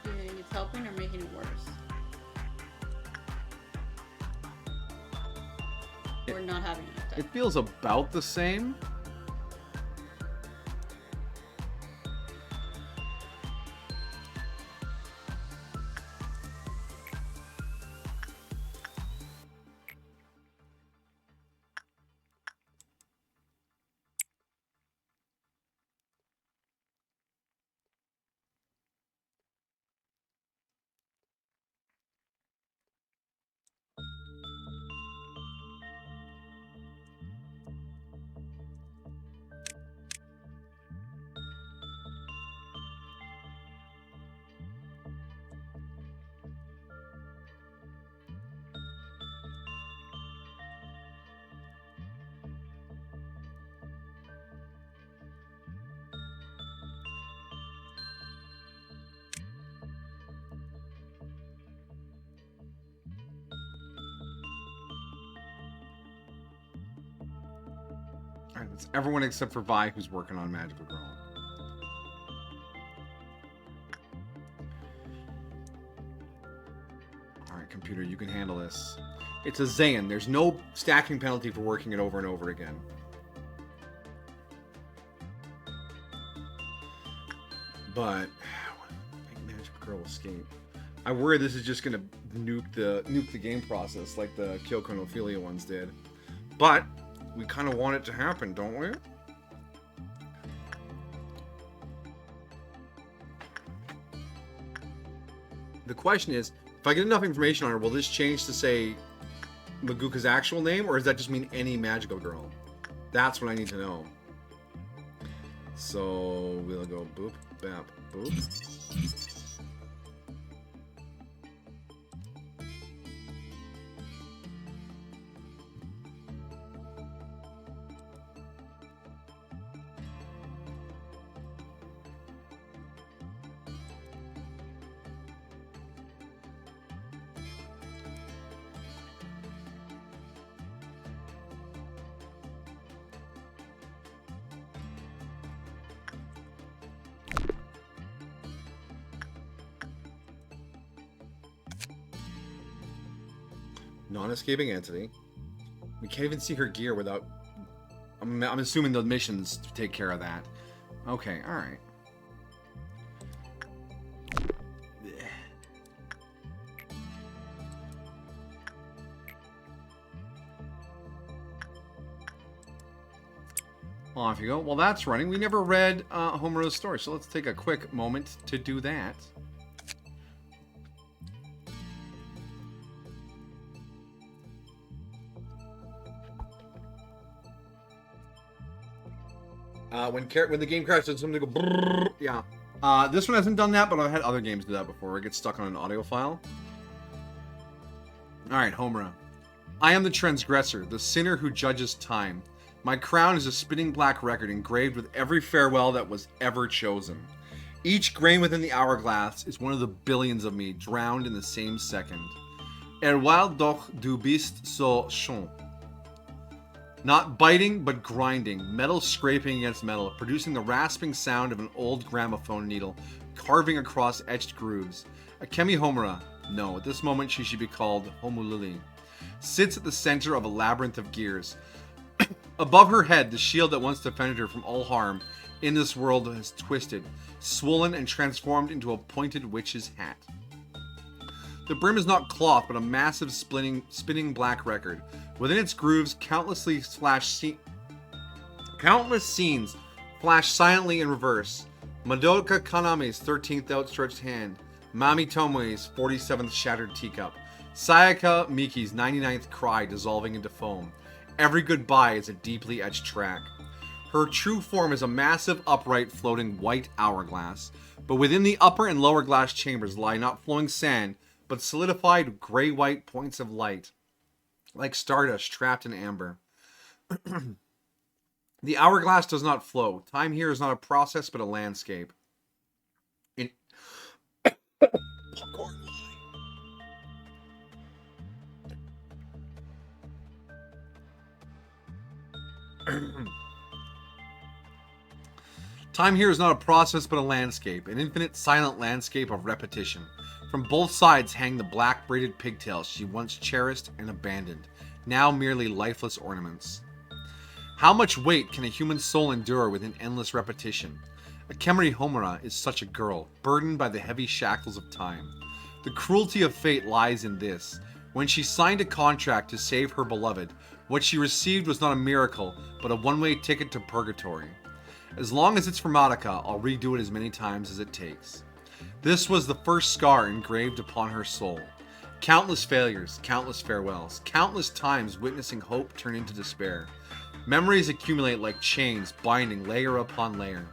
Do you think it's helping or making it worse? Or not having enough time? It feels about the same. Alright, that's everyone except for Vi who's working on Magical Girl. Alright, computer, you can handle this. It's a Zayn. There's no stacking penalty for working it over and over again. But make Magical Girl escape. I worry this is just gonna nuke the game process like the Kyoko and Ophelia ones did. But we kind of want it to happen, don't we? The question is, if I get enough information on her, will this change to say Maguka's actual name, or does that just mean any magical girl? That's what I need to know. So we'll go boop, bap, boop. Non-escaping entity. We can't even see her gear without... I'm assuming the missions take care of that. Okay, alright. Off you go. Well, that's running. We never read Homero's story, so let's take a quick moment to do that. When the game crashes, something go brrrr, yeah. This one hasn't done that, but I've had other games do that before, where it gets stuck on an audio file. Alright, Homura. I am the transgressor, the sinner who judges time. My crown is a spinning black record engraved with every farewell that was ever chosen. Each grain within the hourglass is one of the billions of me drowned in the same second. Erwal doch du bist so schon. Not biting, but grinding, metal scraping against metal, producing the rasping sound of an old gramophone needle, carving across etched grooves. Akemi Homura, no, at this moment she should be called Homulili, sits at the center of a labyrinth of gears. Above her head, the shield that once defended her from all harm in this world has twisted, swollen, and transformed into a pointed witch's hat. The brim is not cloth, but a massive spinning black record. Within its grooves, countless scenes flash silently in reverse. Madoka Kaname's 13th outstretched hand, Mami Tomoe's 47th shattered teacup, Sayaka Miki's 99th cry dissolving into foam. Every goodbye is a deeply etched track. Her true form is a massive, upright, floating white hourglass, but within the upper and lower glass chambers lie not flowing sand, but solidified gray-white points of light, like stardust trapped in amber. The hourglass does not flow. Time here is not a process, but a landscape. Time here is not a process, but a landscape, an infinite silent landscape of repetition. From both sides hang the black braided pigtails she once cherished and abandoned, now merely lifeless ornaments. How much weight can a human soul endure within endless repetition? Akemari Homura is such a girl, burdened by the heavy shackles of time. The cruelty of fate lies in this. When she signed a contract to save her beloved, what she received was not a miracle, but a one-way ticket to purgatory. As long as it's for Madoka, I'll redo it as many times as it takes. This was the first scar engraved upon her soul. Countless failures, countless farewells, countless times witnessing hope turn into despair. Memories accumulate like chains, binding layer upon layer.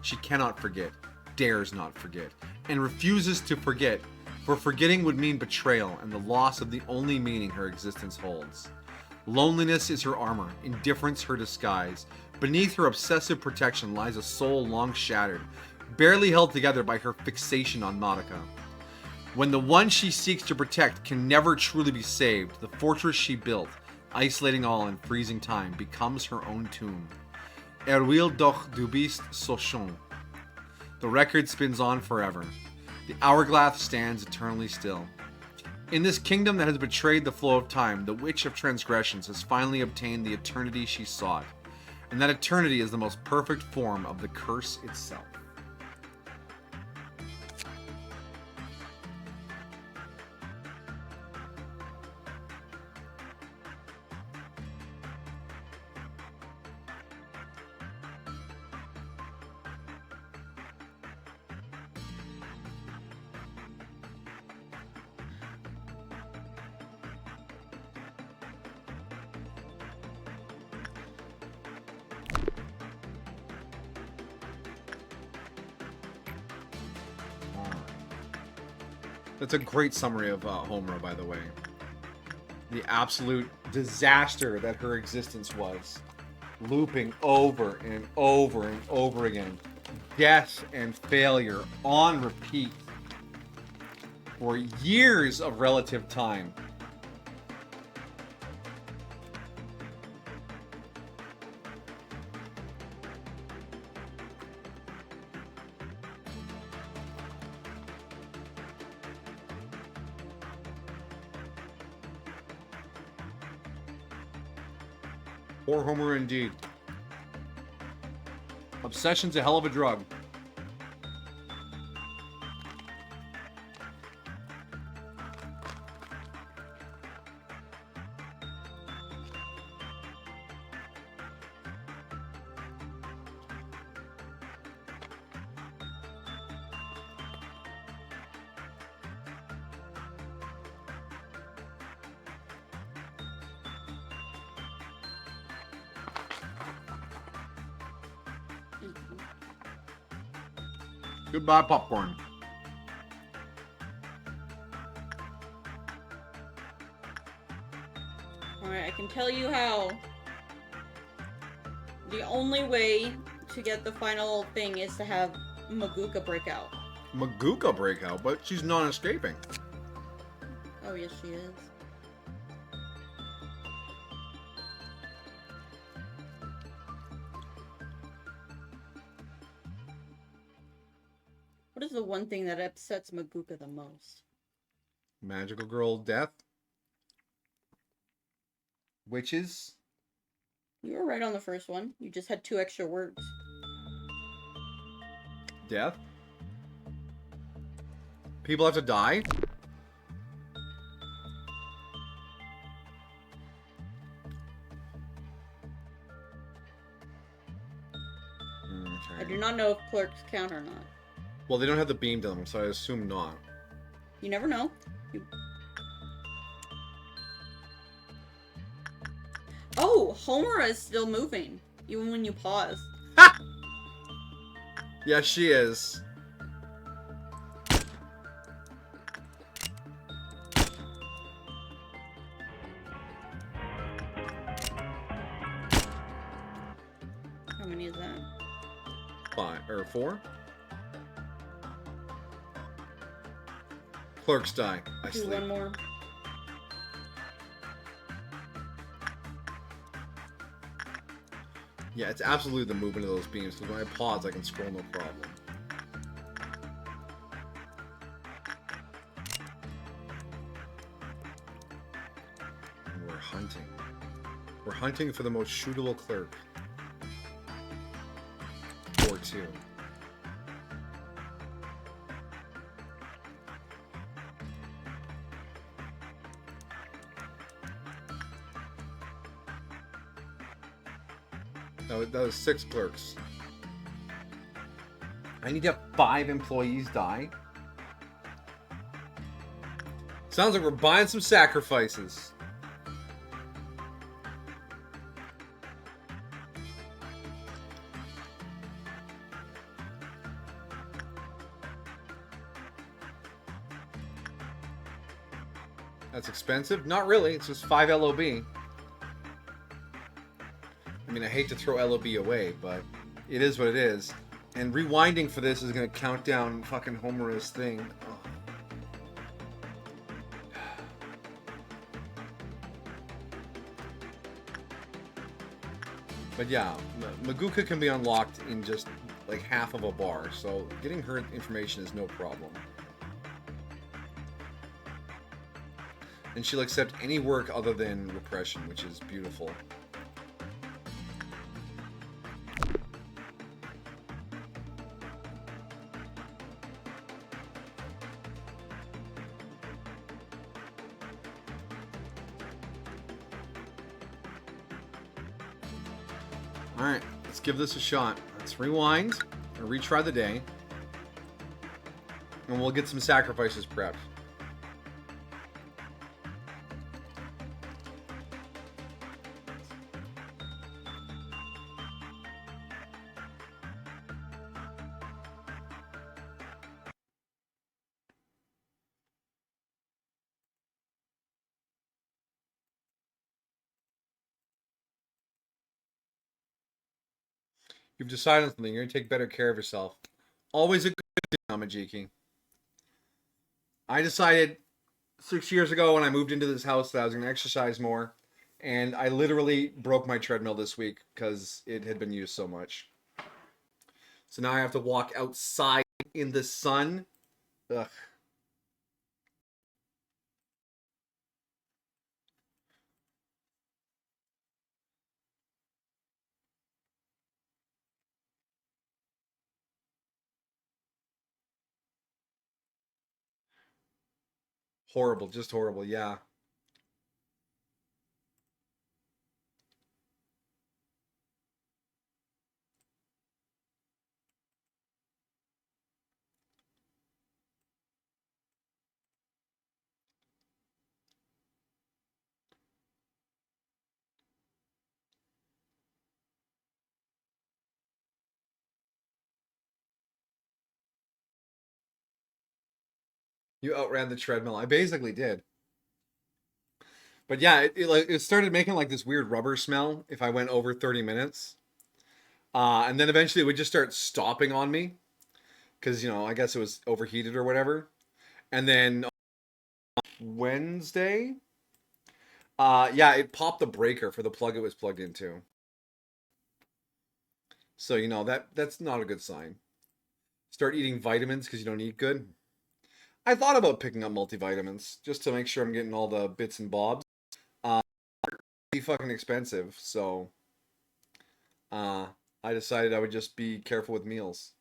She cannot forget, dares not forget, and refuses to forget, for forgetting would mean betrayal and the loss of the only meaning her existence holds. Loneliness is her armor, indifference her disguise. Beneath her obsessive protection lies a soul long shattered, barely held together by her fixation on Madoka. When the one she seeks to protect can never truly be saved, the fortress she built, isolating all in freezing time, becomes her own tomb. Will doch du bist so schon. The record spins on forever. The hourglass stands eternally still. In this kingdom that has betrayed the flow of time, the witch of transgressions has finally obtained the eternity she sought. And that eternity is the most perfect form of the curse itself. That's a great summary of Homura, by the way. The absolute disaster that her existence was. Looping over and over and over again. Death and failure on repeat. For years of relative time. Poor Homer indeed. Obsession's a hell of a drug. Goodbye, popcorn. Alright, I can tell you how. The only way to get the final thing is to have Maguka break out. Maguka breakout, but she's non-escaping. Oh, yes, she is. What is the one thing that upsets Maguka the most? Magical girl death. Witches. You were right on the first one. You just had 2 extra words. Death. People have to die. I do not know if clerks count or not. Well, they don't have the beam to them, so I assume not. You never know. Oh, Homura is still moving, even when you pause. Yes, she is. How many is that? 5 or 4. Clerks die. I Do sleep. one more. Yeah, it's absolutely the movement of those beams. Because when I pause, I can scroll no problem. And we're hunting. We're hunting for the most shootable clerk. Or 2. That was 6 clerks. I need to have 5 employees die. Sounds like we're buying some sacrifices. That's expensive? Not really. It's just 5 LOB. I mean, I hate to throw LOB away, but it is what it is. And rewinding for this is going to count down fucking Homura's thing. Oh. But yeah, Maguka can be unlocked in just like half of a bar, so getting her information is no problem. And she'll accept any work other than repression, which is beautiful. Alright, let's give this a shot. Let's rewind and retry the day. And we'll get some sacrifices prepped. You've decided on something. You're going to take better care of yourself. Always a good thing, Amajiki. I decided 6 years ago when I moved into this house that I was going to exercise more. And I literally broke my treadmill this week because it had been used so much. So now I have to walk outside in the sun. Ugh. Horrible, just horrible, yeah. You outran the treadmill. I basically did. But yeah, it started making like this weird rubber smell if I went over 30 minutes. And then eventually it would just start stopping on me because, I guess it was overheated or whatever. And then Wednesday, yeah, it popped the breaker for the plug it was plugged into. So, that's not a good sign. Start eating vitamins because you don't eat good. I thought about picking up multivitamins just to make sure I'm getting all the bits and bobs. Be fucking expensive, so uh, I decided I would just be careful with meals.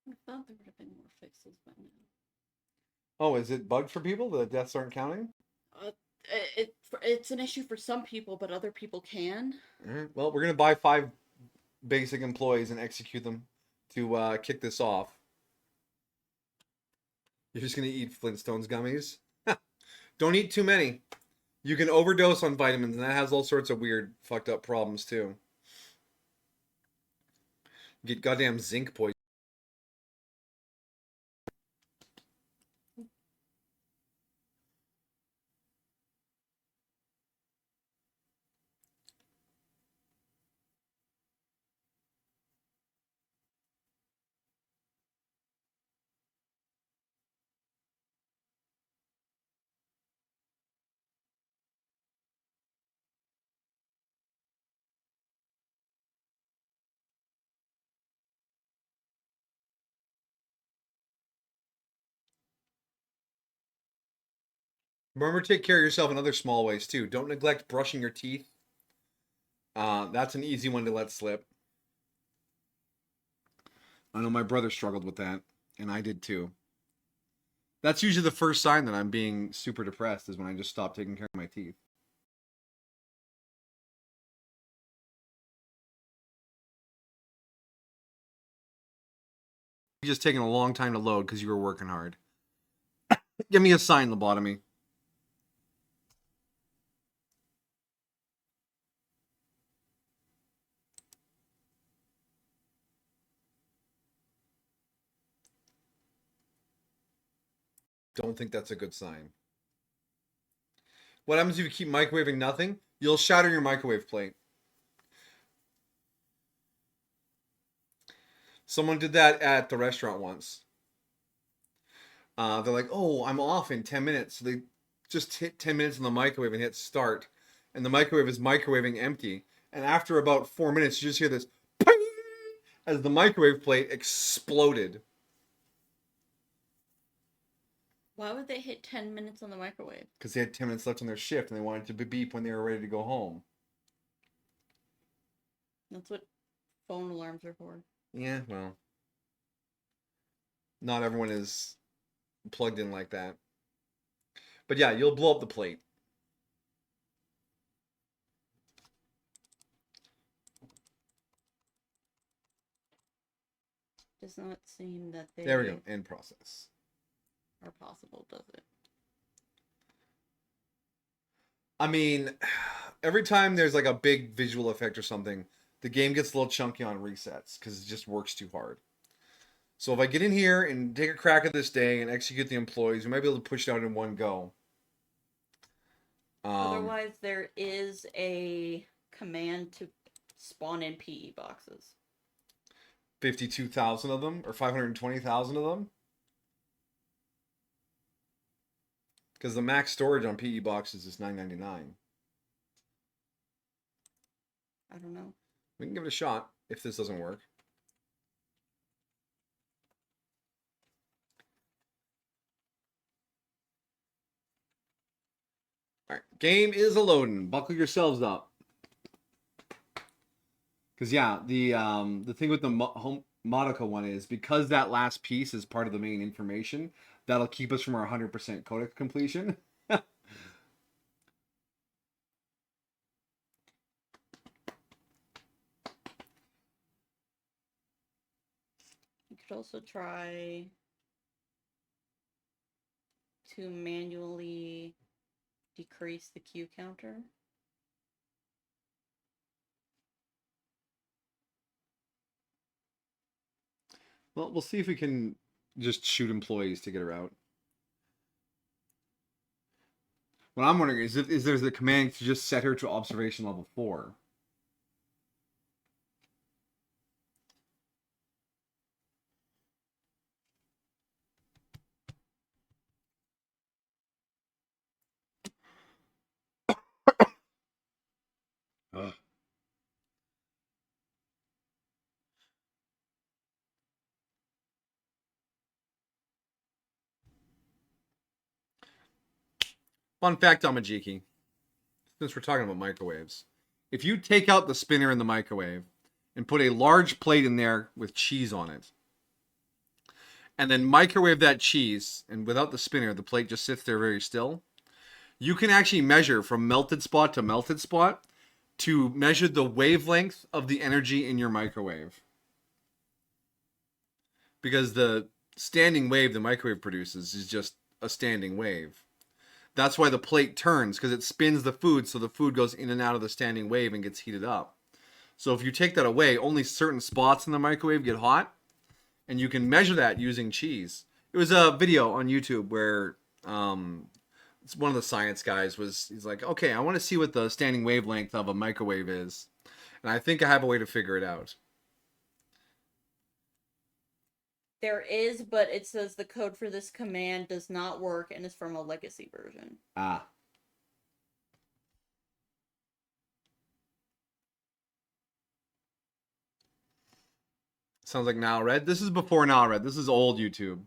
I thought there would have been more fixes by now. Oh, is it bugged for people? The deaths aren't counting? Uh, it's an issue for some people, but other people can. All right. Well, we're gonna buy 5 basic employees and execute them to kick this off. You're just gonna eat Flintstones gummies. Don't eat too many. You can overdose on vitamins, and that has all sorts of weird, fucked up problems too. Get goddamn zinc poison. Remember to take care of yourself in other small ways too. Don't neglect brushing your teeth. That's an easy one to let slip. I know my brother struggled with that, and I did too. That's usually the first sign that I'm being super depressed is when I just stop taking care of my teeth. You just taking a long time to load because you were working hard. Give me a sign, lobotomy. Don't think that's a good sign. What happens if you keep microwaving nothing? You'll shatter your microwave plate. Someone did that at the restaurant once. They're like, "Oh, I'm off in 10 minutes." So they just hit 10 minutes in the microwave and hit start, and the microwave is microwaving empty. And after about 4 minutes, you just hear this ping as the microwave plate exploded. Why would they hit 10 minutes on the microwave? Because they had 10 minutes left on their shift and they wanted to beep when they were ready to go home. That's what phone alarms are for. Yeah, well, not everyone is plugged in like that. But yeah, you'll blow up the plate. Does not seem that they There we go. End process. are possible, does it? I mean, every time there's like a big visual effect or something, the game gets a little chunky on resets because it just works too hard. So if I get in here and take a crack at this day and execute the employees, we might be able to push it out in one go. Otherwise, there is a command to spawn in PE boxes. 52,000 of them or 520,000 of them. Because the max storage on PE boxes is $9.99. I don't know. We can give it a shot if this doesn't work. All right, game is a loading. Buckle yourselves up. Because yeah, the thing with the Modica one is because that last piece is part of the main information, that'll keep us from our 100% codec completion. You could also try to manually decrease the Q counter. Well, we'll see if we can just shoot employees to get her out. What I'm wondering is if there's a command to just set her to observation level 4. Ugh. Fun fact on Majiki, since we're talking about microwaves. If you take out the spinner in the microwave and put a large plate in there with cheese on it, and then microwave that cheese, and without the spinner, the plate just sits there very still, you can actually measure from melted spot to melted spot to measure the wavelength of the energy in your microwave. Because the standing wave the microwave produces is just a standing wave. That's why the plate turns, because it spins the food so the food goes in and out of the standing wave and gets heated up. So if you take that away, only certain spots in the microwave get hot, and you can measure that using cheese. It was a video on YouTube where it's one of the science guys he's like, okay, I want to see what the standing wavelength of a microwave is. And I think I have a way to figure it out. There is, but it says the code for this command does not work and is from a legacy version. Ah. Sounds like Now Red. This is before Now Red. This is old YouTube.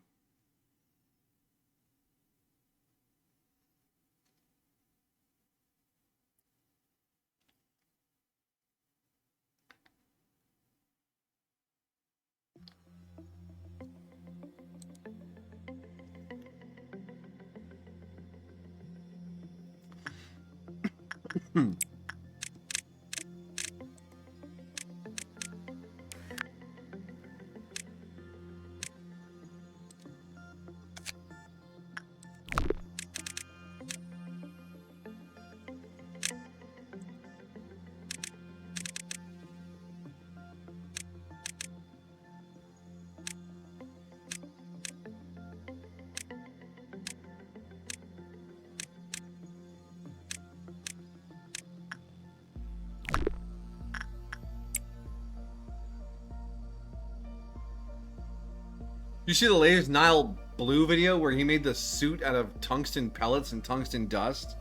You see the latest Nile Blue video where he made the suit out of tungsten pellets and tungsten dust?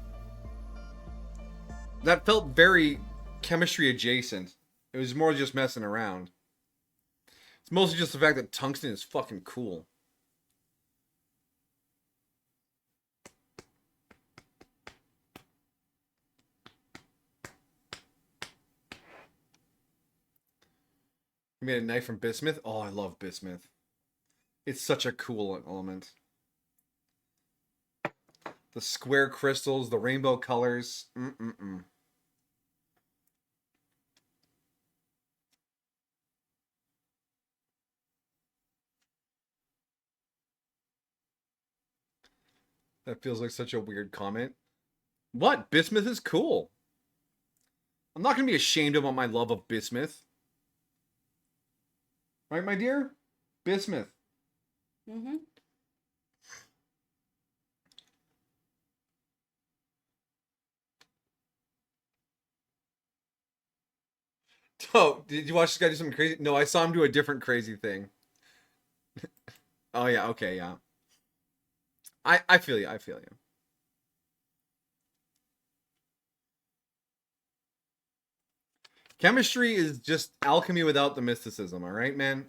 That felt very chemistry adjacent. It was more just messing around. It's mostly just the fact that tungsten is fucking cool. You made a knife from bismuth? Oh, I love bismuth. It's such a cool element. The square crystals, the rainbow colors. That feels like such a weird comment. What? Bismuth is cool. I'm not going to be ashamed about my love of bismuth. Right, my dear? Bismuth. Mm-hmm. Oh, did you watch this guy do something crazy? No, I saw him do a different crazy thing. Oh, yeah, okay, yeah. I feel you, I feel you. Chemistry is just alchemy without the mysticism, all right, man?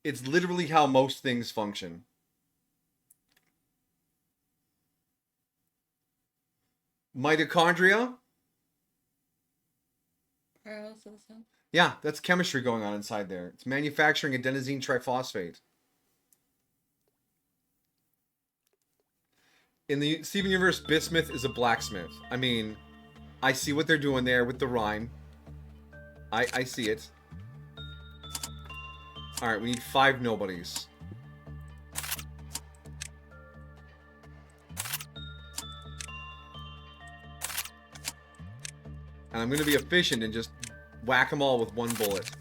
It's literally how most things function. Mitochondria? Yeah, that's chemistry going on inside there. It's manufacturing adenosine triphosphate. In the Steven Universe, bismuth is a blacksmith. I mean, I see what they're doing there with the rhyme. I see it. Alright, we need 5 nobodies. And I'm going to be efficient and just whack them all with one bullet.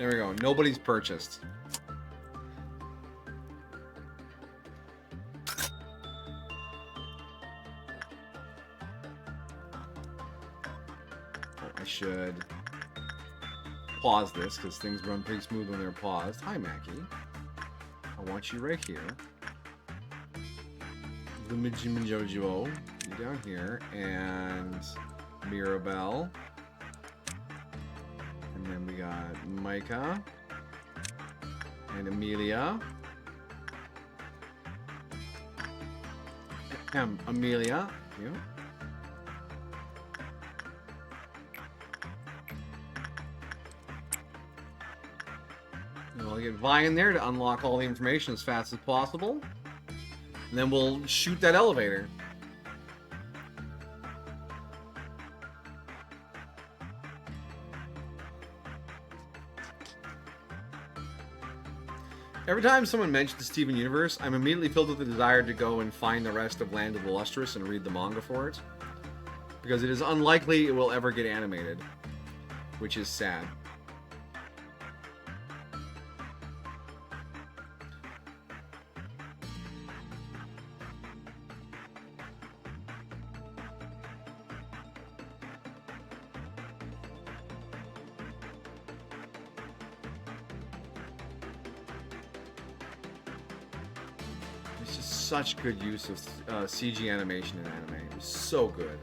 There we go. Nobody's purchased. Oh, I should pause this because things run pretty smooth when they're paused. Hi, Mackie. I want you right here. Jojo, you down here, and Mirabelle. And then we got Micah and Amelia. Amelia, you. And I'll get Vi in there to unlock all the information as fast as possible. And then we'll shoot that elevator. Every time someone mentions the Steven Universe, I'm immediately filled with the desire to go and find the rest of Land of the Lustrous and read the manga for it. Because it is unlikely it will ever get animated. Which is sad. It's just such good use of CG animation in anime. It was so good.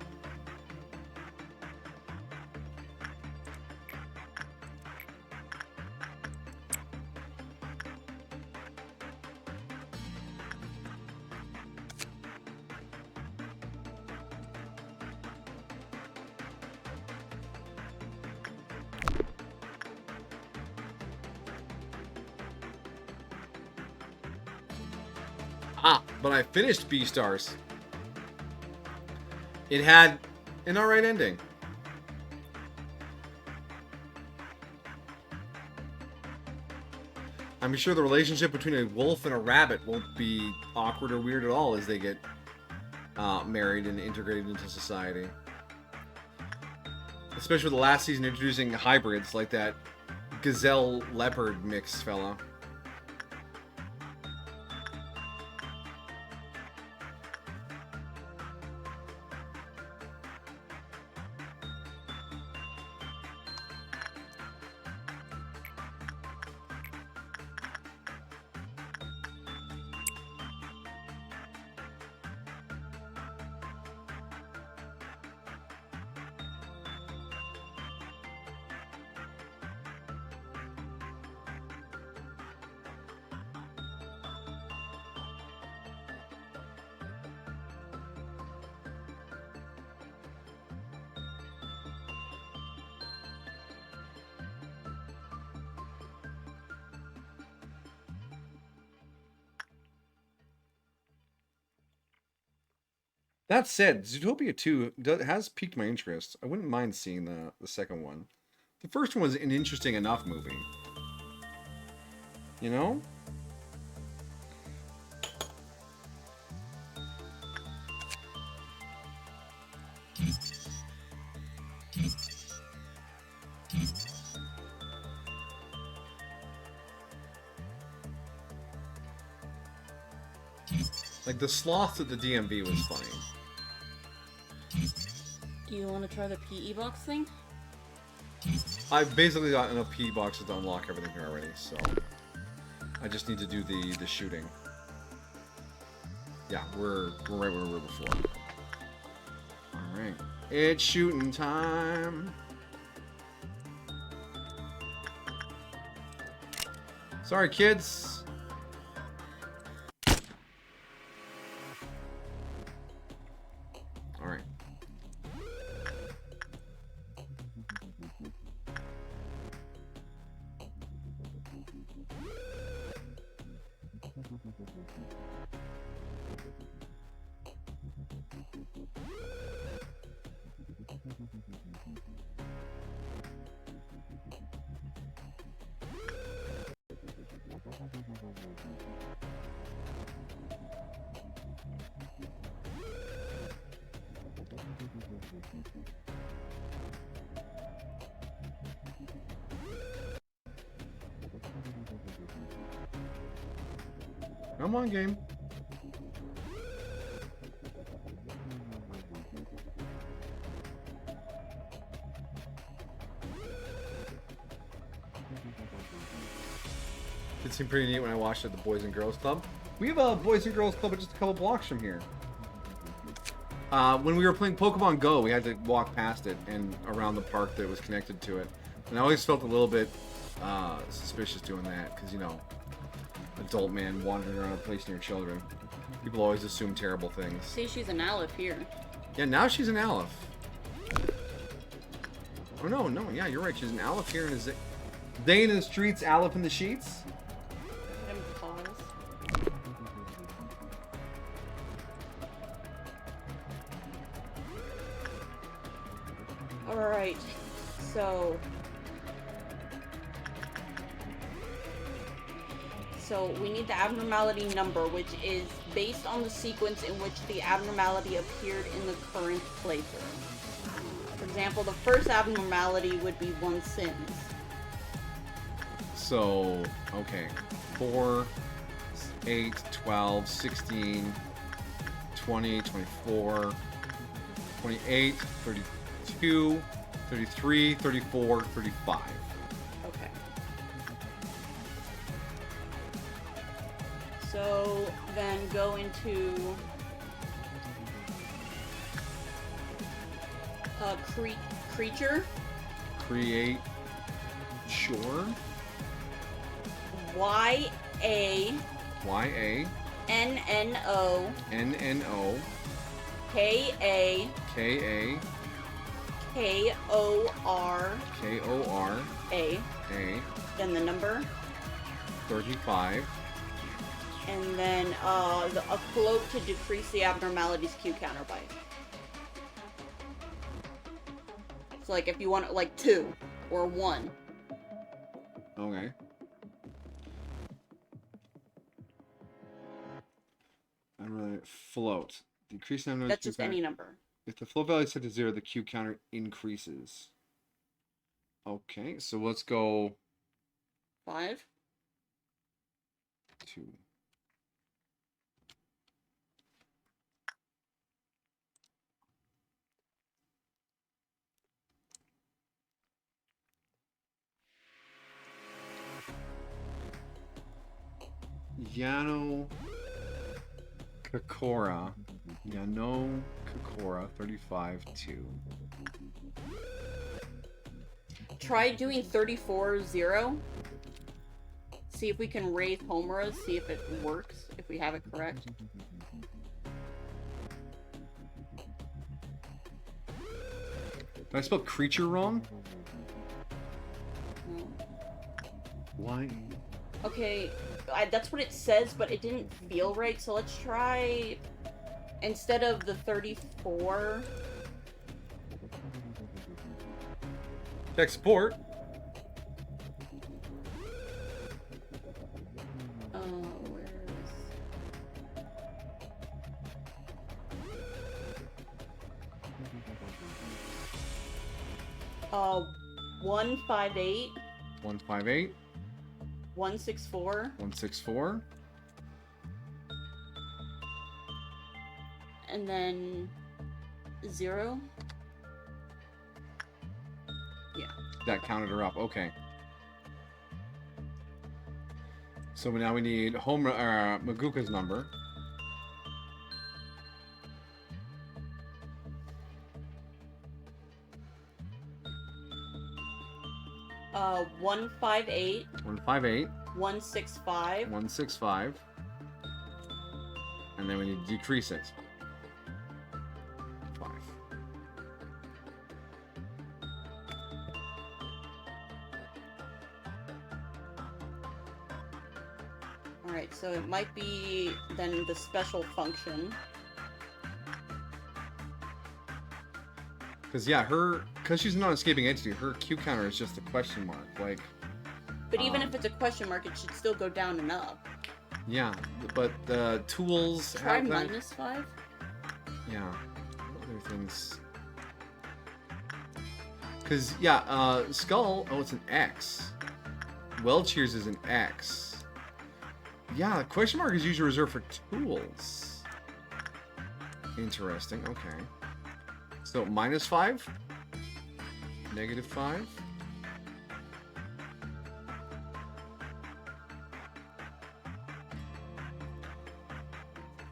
Ah, but I finished Beastars. It had an alright ending. I'm sure the relationship between a wolf and a rabbit won't be awkward or weird at all as they get married and integrated into society. Especially with the last season introducing hybrids like that gazelle leopard mix fella. That said, Zootopia 2 has piqued my interest. I wouldn't mind seeing the second one. The first one was an interesting enough movie. You know? Like, the sloth at the DMV was funny. Do you want to try the PE box thing? I've basically got enough PE boxes to unlock everything here already, so I just need to do the shooting. Yeah, we're right where we were before. Alright. It's shooting time. Sorry, kids. Alright. Come on, game. It seemed pretty neat when I watched at the Boys and Girls Club. We have a Boys and Girls Club just a couple blocks from here. When we were playing Pokemon Go, we had to walk past it and around the park that was connected to it. And I always felt a little bit suspicious doing that, because, you know, adult man wandering around a place near children. People always assume terrible things. See, she's an Aleph here. Yeah, now she's an Aleph. Oh, no, yeah, you're right. She's an Aleph here and a Day in the streets, Aleph in the sheets. Let him pause. Alright, so we need the abnormality number, which is based on the sequence in which the abnormality appeared in the current playthrough. For example, the first abnormality would be 1 Sims. So, okay. 4, 8, 12, 16, 20, 24, 28, 32, 33, 34, 35. Okay. So then go into creature. Create. Sure. Y-A. Y-A. N-N-O. N-N-O. K-A. K-A. K-O-R. K-O-R. A. A. Then the number. 35. And then a float to decrease the abnormality's Q counter by. So like if you want like 2 or 1. Okay. Float. Decrease number. That's just any number. If the float value is set to 0, the Q counter increases. Okay, so let's go 5. 2. Yano Kakora. Yano Kakora 35-2. Try doing 34-0. See if we can raise Homura, see if it works, if we have it correct. Did I spell creature wrong? No. Why? Okay, that's what it says, but it didn't feel right, so let's try... Instead of the 34... Tech support. Where is... 158. 158. 164. 164. And then 0. Yeah. That counted her up. Okay. So now we need Maguka's number. Uh, 158. 158. 165. 165. And then we need to decrease it. 5. Alright, so it might be then the special function. Because, yeah, because she's a non-escaping entity, her Q counter is just a question mark. Like, But even if it's a question mark, it should still go down and up. yeah, but the tools Try have that. minus 5? Yeah. Other things. Because, yeah, Skull, oh, it's an X. Welcheers is an X. Yeah, question mark is usually reserved for tools. Interesting, okay. So, -5? -5?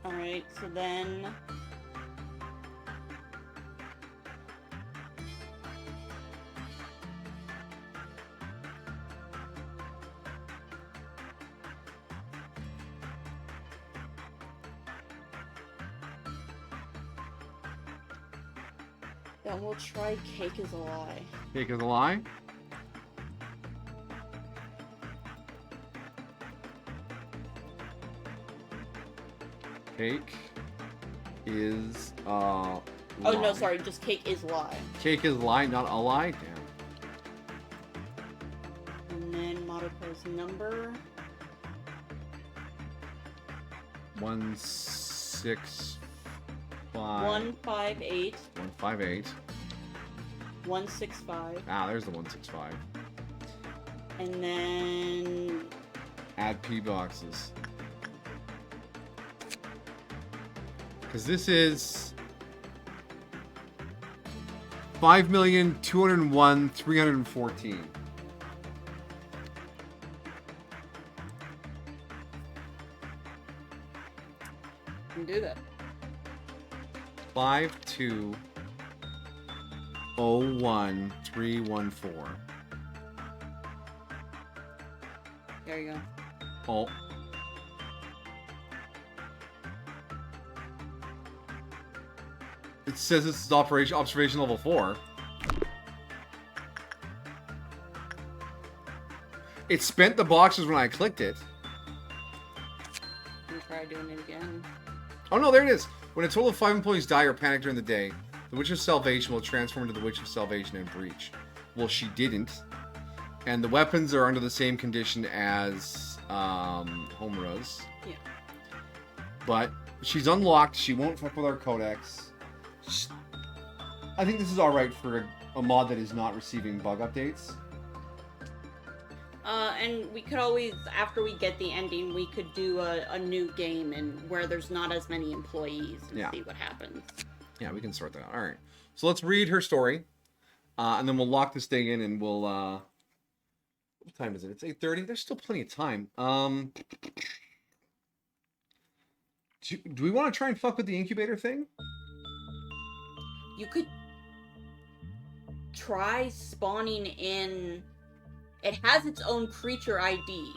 Alright, so then... Then we'll try cake is a lie. Cake is a lie? Cake is lie. Oh no, sorry, just cake is lie. Cake is lie, not a lie? Damn. And then Madoka's number. 165. 158. 158. 165. Ah, there's the 165. And then Add P boxes. Because this is 5,201,314. can do that. 5,201,314. There you go. Oh. It says this is observation level 4. It spent the boxes when I clicked it. I'm gonna try doing it again. Oh no, there it is. When a total of 5 employees die or panic during the day, the Witch of Salvation will transform into the Witch of Salvation and breach. Well, she didn't. And the weapons are under the same condition as Homura's. Yeah. But she's unlocked. She won't fuck with our codex. I think this is alright for a mod that is not receiving bug updates. And we could always, after we get the ending, we could do a new game and where there's not as many employees and Yeah. see what happens. Yeah, we can sort that out. Alright. So let's read her story. And then we'll lock this thing in and we'll what time is it? It's 8:30. There's still plenty of time. Do we want to try and fuck with the incubator thing? You could try spawning in... It has its own creature ID.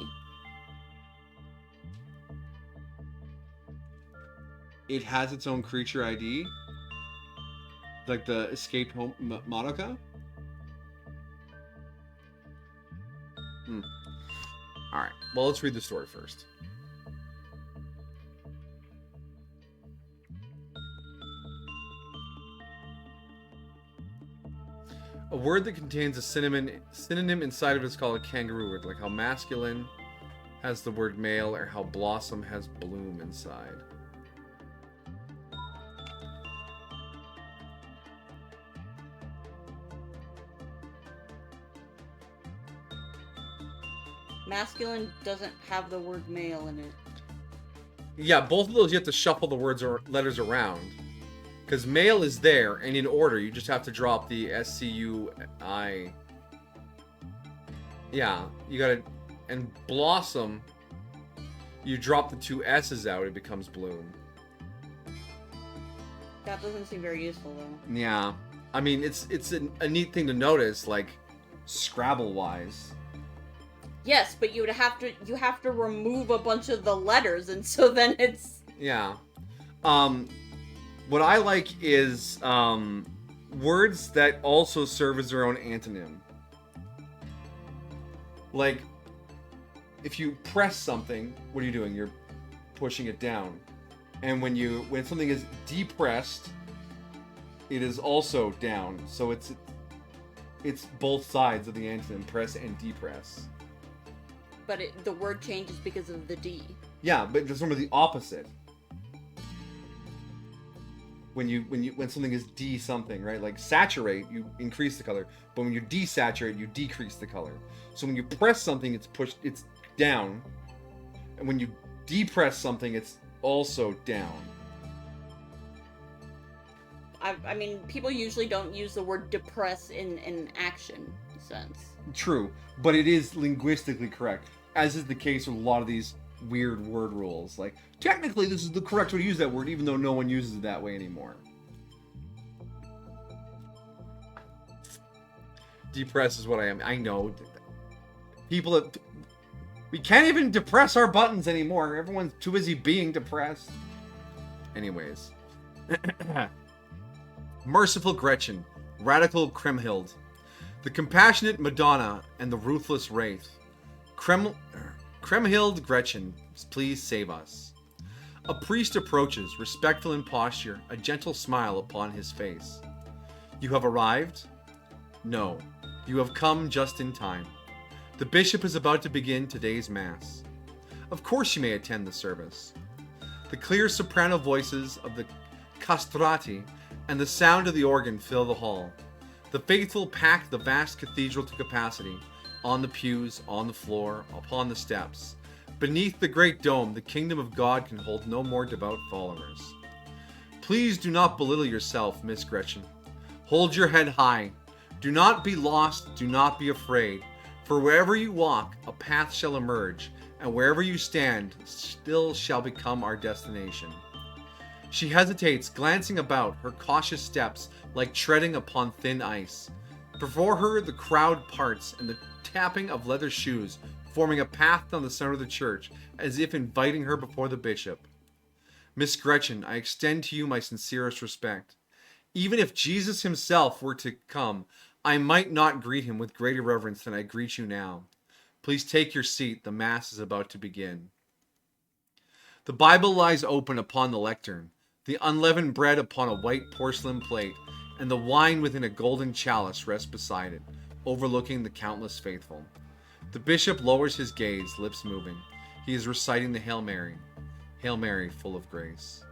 It has its own creature ID? Like the escaped home Madoka? Alright, well, let's read the story first. A word that contains a synonym inside of it is called a kangaroo word, like how masculine has the word male or how blossom has bloom inside. Masculine doesn't have the word male in it. Yeah, both of those you have to shuffle the words or letters around. Because male is there, and in order, you just have to drop the S-C-U-I. Yeah, you gotta... And blossom, you drop the two S's out, it becomes bloom. That doesn't seem very useful, though. Yeah. I mean, it's a neat thing to notice, like, Scrabble-wise. Yes, but you have to remove a bunch of the letters, and so then it's... Yeah. What I like is words that also serve as their own antonym. Like, if you press something, what are you doing? You're pushing it down. And when something is depressed, it is also down. So it's both sides of the antonym, press and depress. But the word changes because of the D. Yeah, but there's some of the opposite. When something is de-something, right? Like saturate, you increase the color. But when you desaturate, you decrease the color. So when you press something, it's down. And when you depress something, it's also down. I mean, people usually don't use the word depress in an action sense. True, but it is linguistically correct, as is the case with a lot of these weird word rules. Like, technically, this is the correct way to use that word, even though no one uses it that way anymore. Depress is what I am. I know. People, we can't even depress our buttons anymore. Everyone's too busy being depressed. Anyways. Merciful Gretchen, Radical Kriemhild, the compassionate Madonna, and the ruthless Wraith. Kriemhild Gretchen, please save us. A priest approaches, respectful in posture, a gentle smile upon his face. You have arrived? No, you have come just in time. The bishop is about to begin today's mass. Of course you may attend the service. The clear soprano voices of the castrati and the sound of the organ fill the hall. The faithful pack the vast cathedral to capacity, on the pews, on the floor, upon the steps. Beneath the great dome, the kingdom of God can hold no more devout followers. Please do not belittle yourself, Miss Gretchen. Hold your head high. Do not be lost, do not be afraid. For wherever you walk, a path shall emerge, and wherever you stand, still shall become our destination. She hesitates, glancing about, her cautious steps like treading upon thin ice. Before her, the crowd parts, and the tapping of leather shoes forming a path down the center of the church, as if inviting her before the bishop. Miss Gretchen, I extend to you my sincerest respect. Even if Jesus himself were to come, I might not greet him with greater reverence than I greet you now. Please take your seat, the Mass is about to begin. The Bible lies open upon the lectern, the unleavened bread upon a white porcelain plate, and the wine within a golden chalice rests beside it, overlooking the countless faithful. The bishop lowers his gaze, lips moving. He is reciting the Hail Mary. Hail Mary, full of grace.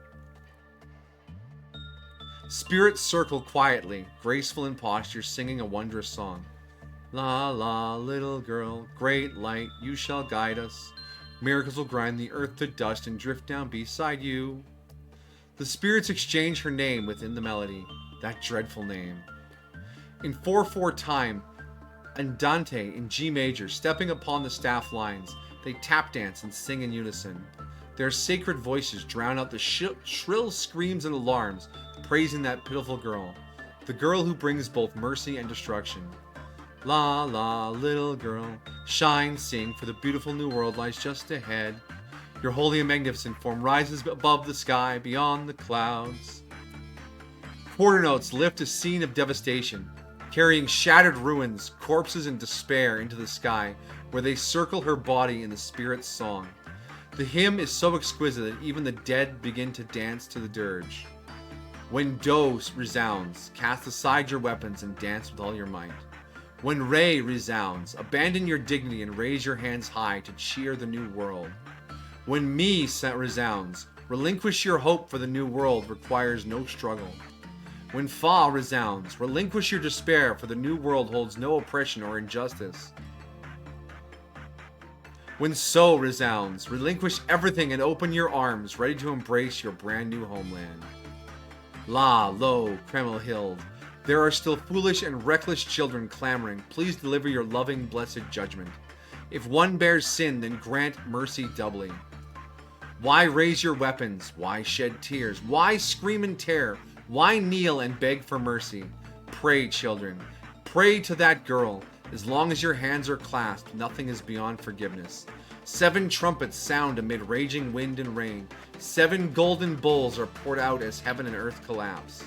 Spirits circle quietly, graceful in posture, singing a wondrous song. La la, little girl, great light, you shall guide us. Miracles will grind the earth to dust and drift down beside you. The spirits exchange her name within the melody, that dreadful name. In 4/4 time, Andante in G major, stepping upon the staff lines, they tap dance and sing in unison. Their sacred voices drown out the shrill screams and alarms, praising that pitiful girl, the girl who brings both mercy and destruction. La la, little girl, shine, sing, for the beautiful new world lies just ahead. Your holy and magnificent form rises above the sky, beyond the clouds. Quarter notes lift a scene of devastation, carrying shattered ruins, corpses, and despair into the sky, where they circle her body in the spirit's song. The hymn is so exquisite that even the dead begin to dance to the dirge. When Do resounds, cast aside your weapons and dance with all your might. When Re resounds, abandon your dignity and raise your hands high to cheer the new world. When Mi resounds, relinquish your hope, for the new world requires no struggle. When Fa resounds, relinquish your despair, for the new world holds no oppression or injustice. When So resounds, relinquish everything and open your arms, ready to embrace your brand new homeland. La, lo, Kriemhild, there are still foolish and reckless children clamoring. Please deliver your loving, blessed judgment. If one bears sin, then grant mercy doubly. Why raise your weapons? Why shed tears? Why scream in terror? Why kneel and beg for mercy? Pray, children. Pray to that girl. As long as your hands are clasped, nothing is beyond forgiveness. 7 trumpets sound amid raging wind and rain. 7 golden bowls are poured out as heaven and earth collapse.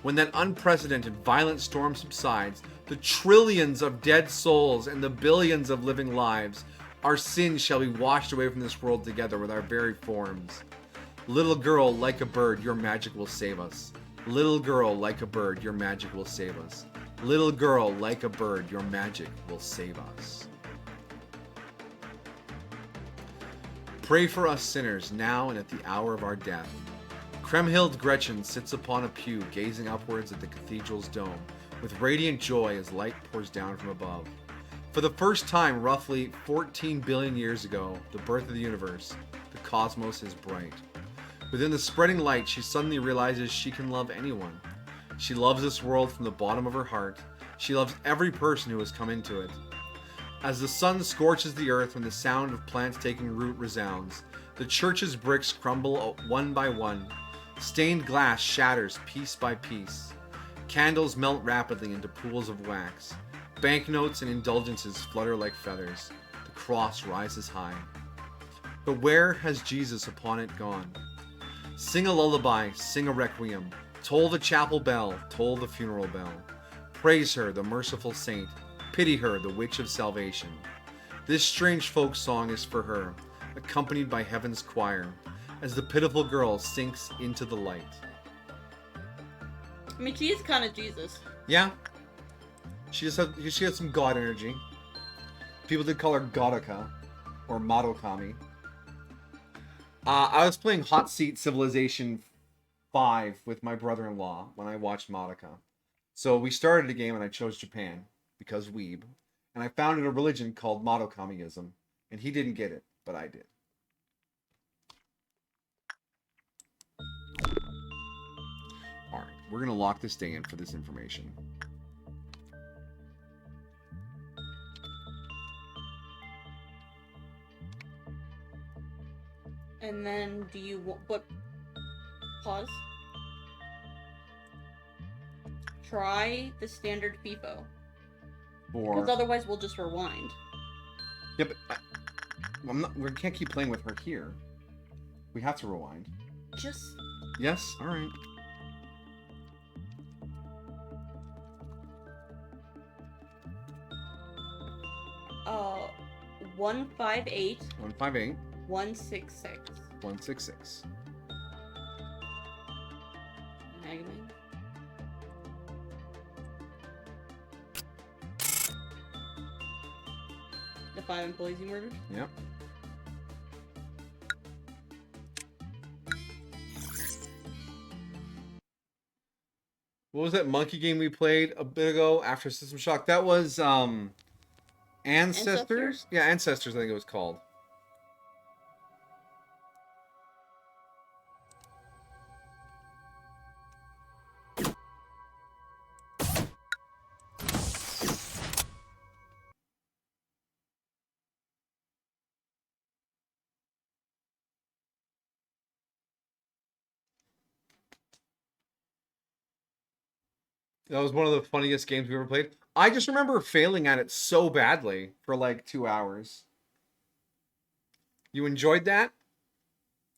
When that unprecedented violent storm subsides, the trillions of dead souls and the billions of living lives, our sins shall be washed away from this world together with our very forms. Little girl, like a bird, your magic will save us. Little girl, like a bird, your magic will save us. Little girl, like a bird, your magic will save us. Pray for us sinners, now and at the hour of our death. Kriemhild Gretchen sits upon a pew, gazing upwards at the cathedral's dome, with radiant joy as light pours down from above. For the first time, roughly 14 billion years ago, the birth of the universe, the cosmos is bright. Within the spreading light, she suddenly realizes she can love anyone. She loves this world from the bottom of her heart. She loves every person who has come into it. As the sun scorches the earth and the sound of plants taking root resounds, the church's bricks crumble one by one. Stained glass shatters piece by piece. Candles melt rapidly into pools of wax. Banknotes and indulgences flutter like feathers. The cross rises high. But where has Jesus upon it gone? Sing a lullaby, sing a requiem. Toll the chapel bell, toll the funeral bell. Praise her, the merciful saint. Pity her, the witch of salvation. This strange folk song is for her, accompanied by heaven's choir, as the pitiful girl sinks into the light. I mean, she is kind of Jesus. Yeah. She had some god energy. People did call her Gothica, or Madoka. I was playing Hot Seat Civilization 5 with my brother-in-law when I watched Madoka. So we started a game and I chose Japan, because weeb. And I founded a religion called Madokaism. And he didn't get it, but I did. Alright, we're going to lock this day in for this information. And then do you but pause? Try the standard FIFO. Because otherwise we'll just rewind. Yeah, but we can't keep playing with her here. We have to rewind. Just... Yes? Alright. Uh, 158 158 166. 166. Magazine. The 5 employees you murdered? Yep. What was that monkey game we played a bit ago after System Shock? That was Ancestors? Yeah, Ancestors I think it was called. That was one of the funniest games we ever played. I just remember failing at it so badly for like 2 hours. You enjoyed that?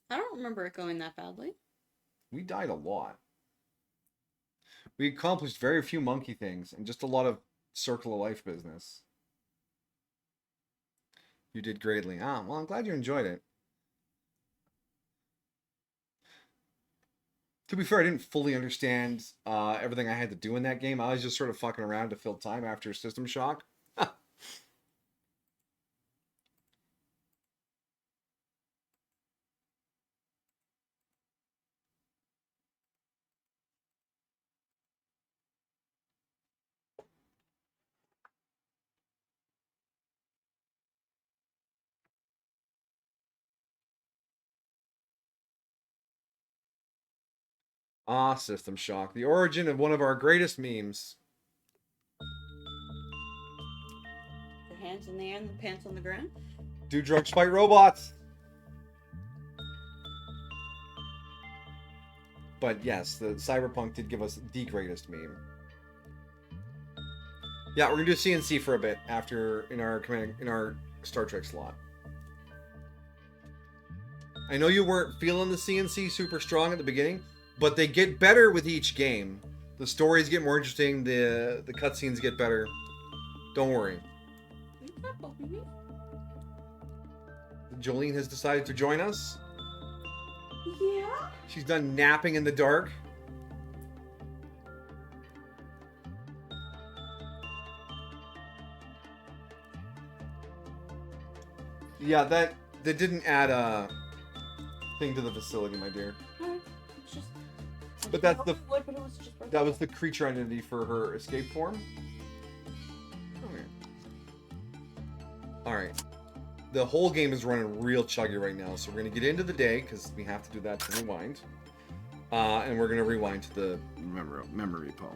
I don't remember it going that badly. We died a lot. We accomplished very few monkey things and just a lot of circle of life business. You did greatly. Ah, well, I'm glad you enjoyed it. To be fair, I didn't fully understand everything I had to do in that game. I was just sort of fucking around to fill time after System Shock. Ah, System Shock. The origin of one of our greatest memes. The hands in the air and the pants on the ground. Do drugs, fight robots. But yes, the Cyberpunk did give us the greatest meme. Yeah, we're gonna do CNC for a bit after in our Star Trek slot. I know you weren't feeling the CNC super strong at the beginning, but they get better with each game. The stories get more interesting, the cutscenes get better. Don't worry. Jolene has decided to join us. Yeah? She's done napping in the dark. Yeah, that didn't add a thing to the facility, my dear. It's just... But that's the wood, but it was just that was the creature identity for her escape form. Okay. All right. the whole game is running real chuggy right now. So we're gonna get into the day because we have to do that to rewind. And we're gonna rewind to the memory repo.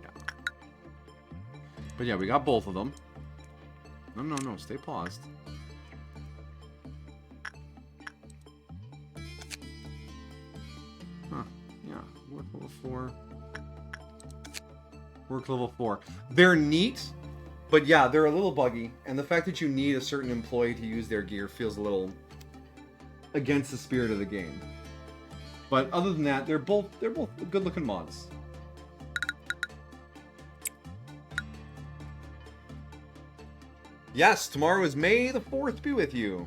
Yeah. But yeah, we got both of them. No, stay paused. Huh, yeah, work level 4. Work level 4. They're neat, but yeah, they're a little buggy. And the fact that you need a certain employee to use their gear feels a little against the spirit of the game. But other than that, they're both good looking mods. Yes, tomorrow is May the 4th be with you.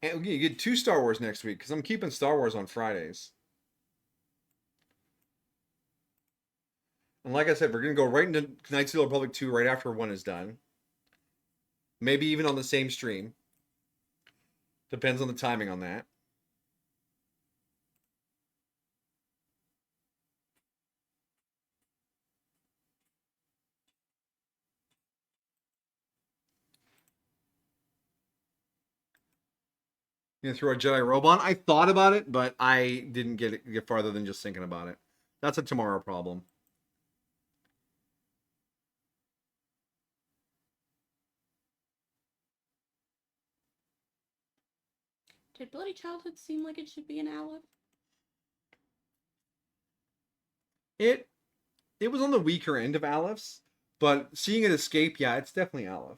And you get 2 Star Wars next week, because I'm keeping Star Wars on Fridays. And like I said, we're going to go right into Knights of the Republic 2 right after 1 is done. Maybe even on the same stream. Depends on the timing on that. You gonna throw a Jedi robe on? I thought about it, but I didn't get farther than just thinking about it. That's a tomorrow problem. Did Bloody Childhood seem like it should be an Aleph? It was on the weaker end of Aleph's, but seeing it escape, yeah, it's definitely Aleph.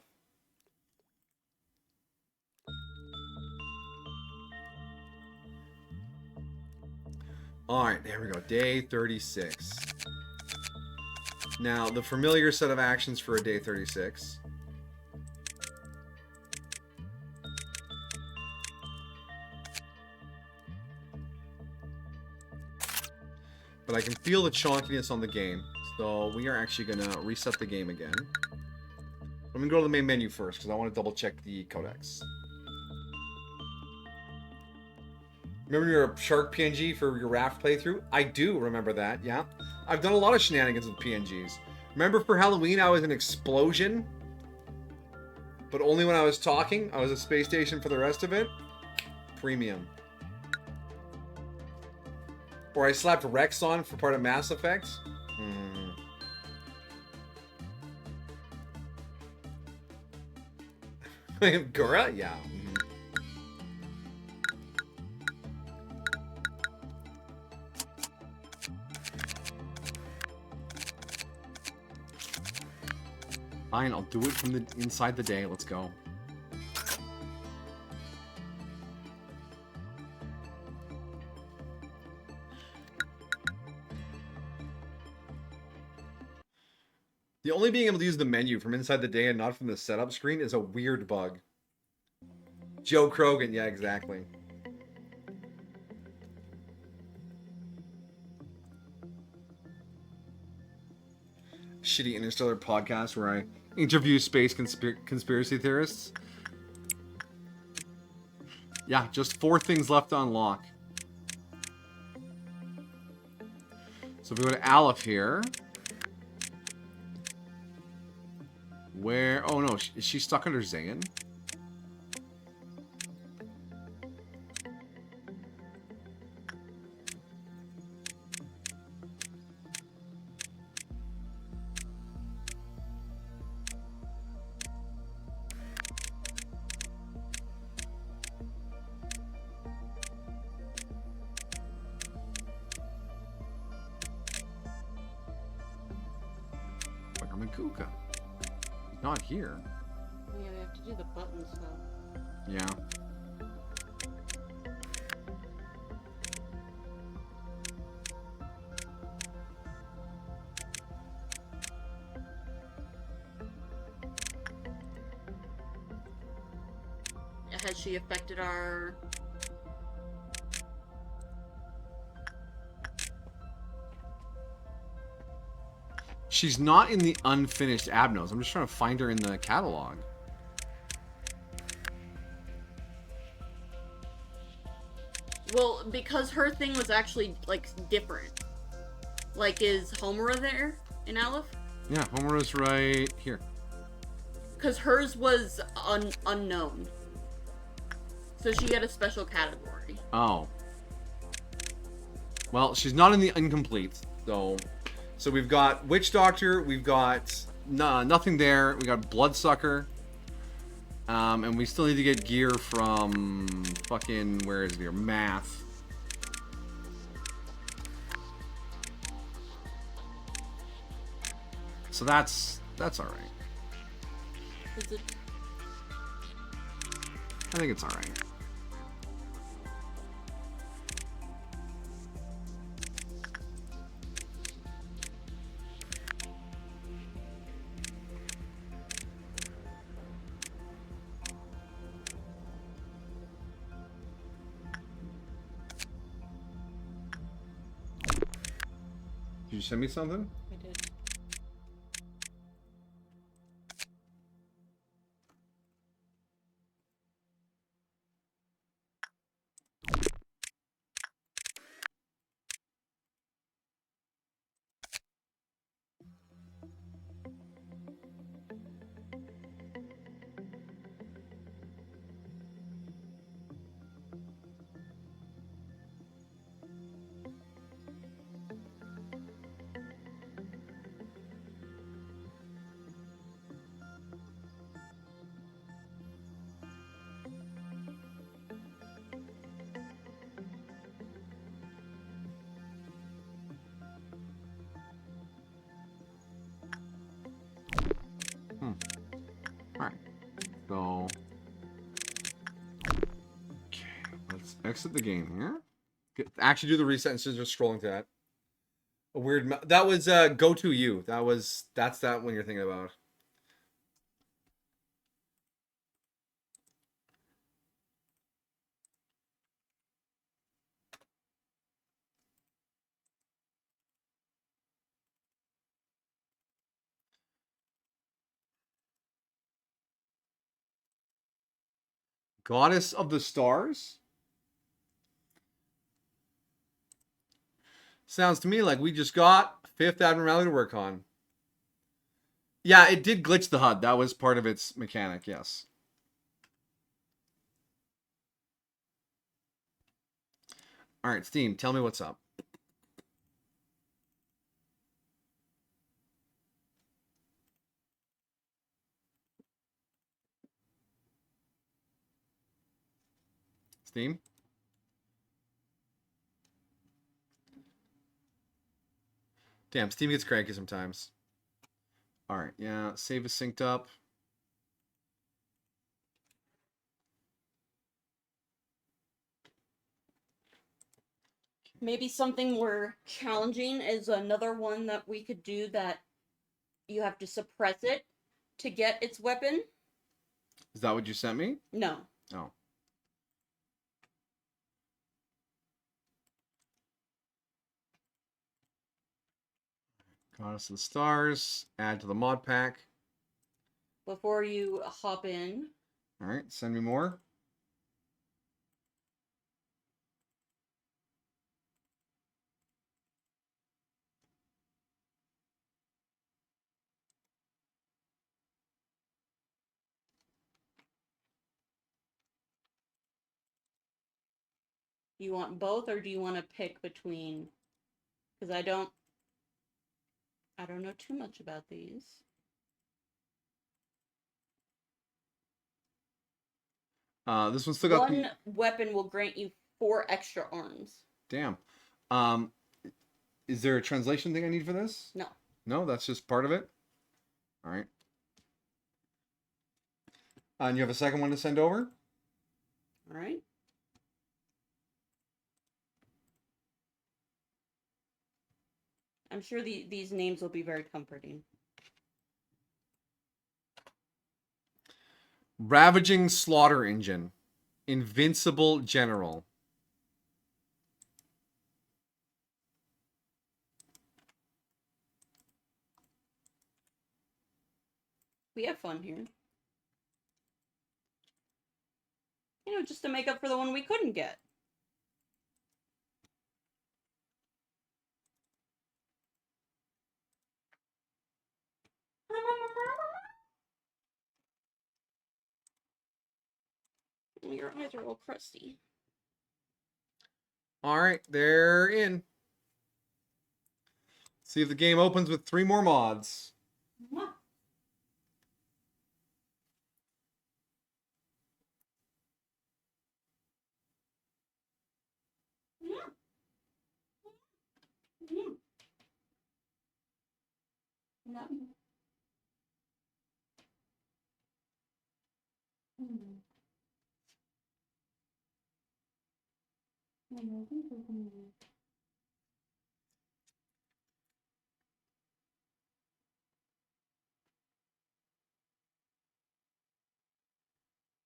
Alright, there we go. Day 36. Now, the familiar set of actions for a day 36. But I can feel the chonkiness on the game. So we are actually going to reset the game again. I'm going to go to the main menu first because I want to double check the codex. Remember your shark PNG for your raft playthrough? I do remember that, yeah. I've done a lot of shenanigans with PNGs. Remember for Halloween I was an explosion? But only when I was talking. I was a space station for the rest of it. Premium. Or I slapped Rex on for part of Mass Effect. Gura? Yeah. Fine, I'll do it from the inside the day. Let's go. The only being able to use the menu from inside the day and not from the setup screen is a weird bug. Joe Krogan, yeah, exactly. Shitty Interstellar podcast where I interview space conspiracy theorists. Yeah, just 4 things left to unlock. So if we go to Aleph here. Where? Oh no, is she stuck under Zayn? Kuka. Not here. Yeah, we have to do the buttons though. Yeah. Has she affected our... She's not in the unfinished Abnos. I'm just trying to find her in the catalog. Well, Well, because her thing was actually, like, different. Like, is Homura there in Aleph? Yeah, Homura's right here. Because hers was unknown. So she had a special category. Oh. Well, she's not in the incomplete, though. So we've got Witch Doctor, we've got nothing there, we got Bloodsucker, and we still need to get gear from fucking, where is it here? Math. So that's alright. Is it? I think it's alright. Did you send me something? I did. Alright. So. Okay. Let's exit the game here. Actually do the reset instead of just scrolling to that. A weird. That was Go To You. That's that one you're thinking about. Goddess of the Stars? Sounds to me like we just got Fifth Admiralty to work on. Yeah, it did glitch the HUD. That was part of its mechanic, yes. Alright, Steam, tell me what's up. Steam? Damn, Steam gets cranky sometimes. Alright, yeah, save is synced up. Maybe something more challenging is another one that we could do that you have to suppress it to get its weapon. Is that what you sent me? No. Oh. Goddess of the Stars. Add to the mod pack. Before you hop in. Alright, send me more. You want both, or do you want to pick between? Because I don't know too much about these. This one's still got One weapon will grant you 4 extra arms. Damn. Is there a translation thing I need for this? No. No, that's just part of it? Alright. And you have a second one to send over? Alright. I'm sure these names will be very comforting. Ravaging Slaughter Engine. Invincible General. We have fun here. You know, just to make up for the one we couldn't get. Your eyes are all crusty. All right, they're in. See if the game opens with 3 more mods.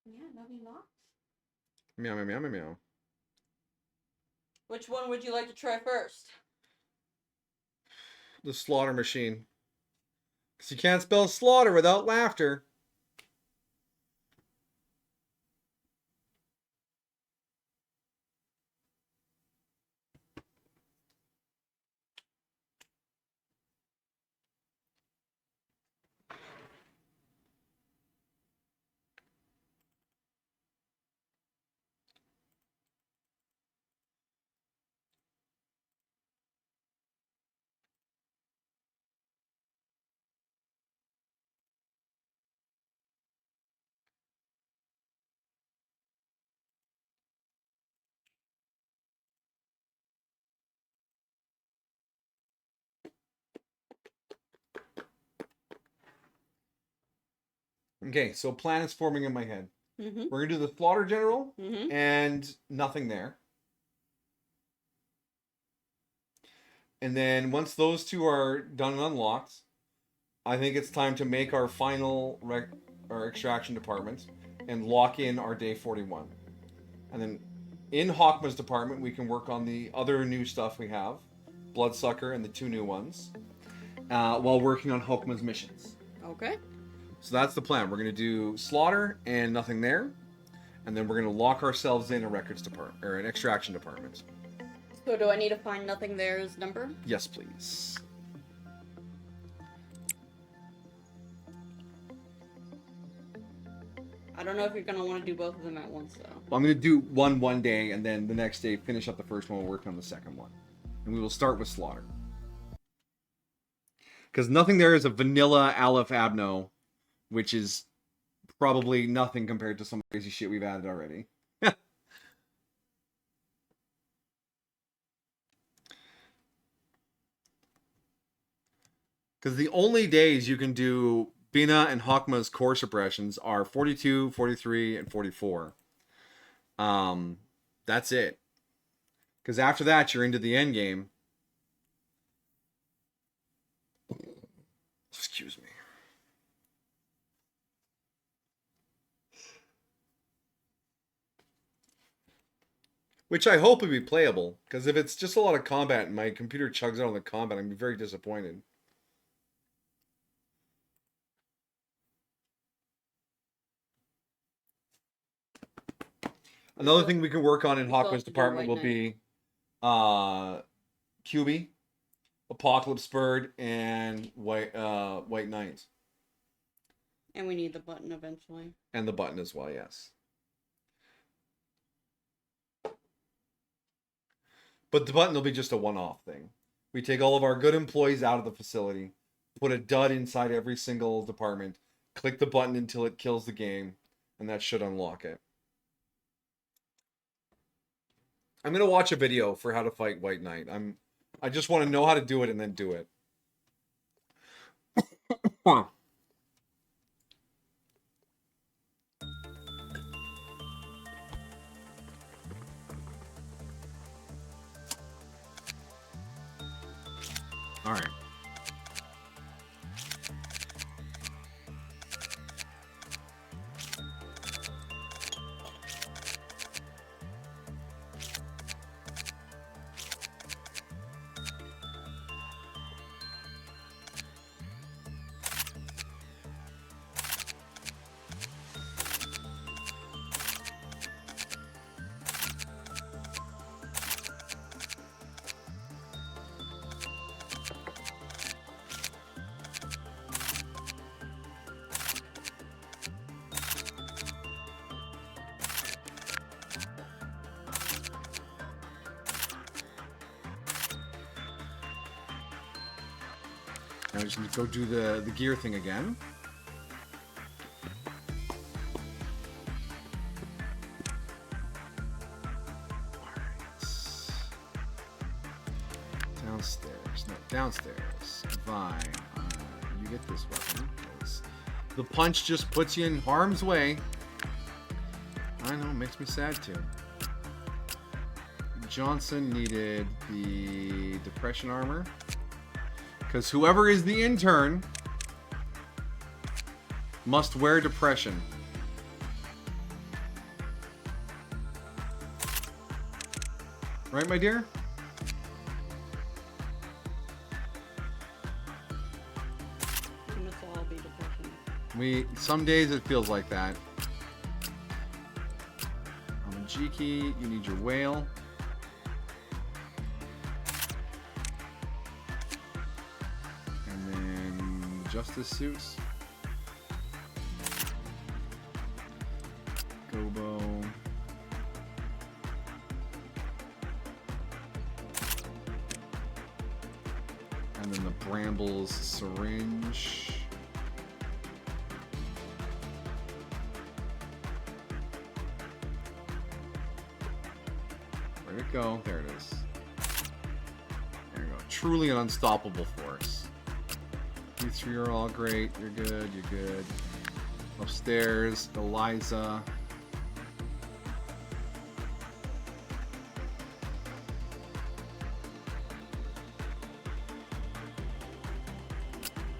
Yeah, nothing locked. Meow, meow, meow, meow, meow. Which one would you like to try first? The slaughter machine. Because you can't spell slaughter without laughter. Okay, so plan is forming in my head. Mm-hmm. We're going to do the slaughter general Mm-hmm. and nothing there. And then once those 2 are done and unlocked, I think it's time to make our final our extraction department and lock in our day 41. And then in Hawkma's department, we can work on the other new stuff we have, Bloodsucker and the 2 new ones, while working on Hawkma's missions. Okay. So that's the plan. We're going to do slaughter and nothing there, and then we're going to lock ourselves in a records department or an extraction department. So do I need to find nothing there's number? Yes, please. I don't know if you're gonna want to do both of them at once, though. Well, I'm going to do one day, and then the next day finish up the first one. We'll work on the second one, and we will start with slaughter. Because nothing there is a vanilla Aleph Abno, which is probably nothing compared to some crazy shit we've added already. Because the only days you can do Bina and Hawkma's core suppressions are 42, 43, and 44. That's it. Because after that, you're into the end game. Excuse me. Which I hope will be playable. Because if it's just a lot of combat and my computer chugs out on the combat, I'm going to be very disappointed. Another thing we can work on in Hawkman's department will be QB, Apocalypse Bird, and White Knight. And we need the button eventually. And the button as well, yes. But the button will be just a one-off thing. We take all of our good employees out of the facility, put a dud inside every single department, click the button until it kills the game, and that should unlock it. I'm going to watch a video for how to fight White Knight. I just want to know how to do it and then do it. All right. Now I just need to go do the gear thing again. Downstairs. No, downstairs. Vine. You get this weapon. The punch just puts you in harm's way. I know, makes me sad too. Johnson needed the depression armor. Because whoever is the intern must wear depression. Right, my dear? We must all be depression. Some days it feels like that. Amajiki, you need your whale. And then justice suits. Gobo. And then the brambles syringe. Where'd it go? There it is. There you go. Truly an unstoppable force. You three are all great. You're good. You're good. Upstairs, Eliza.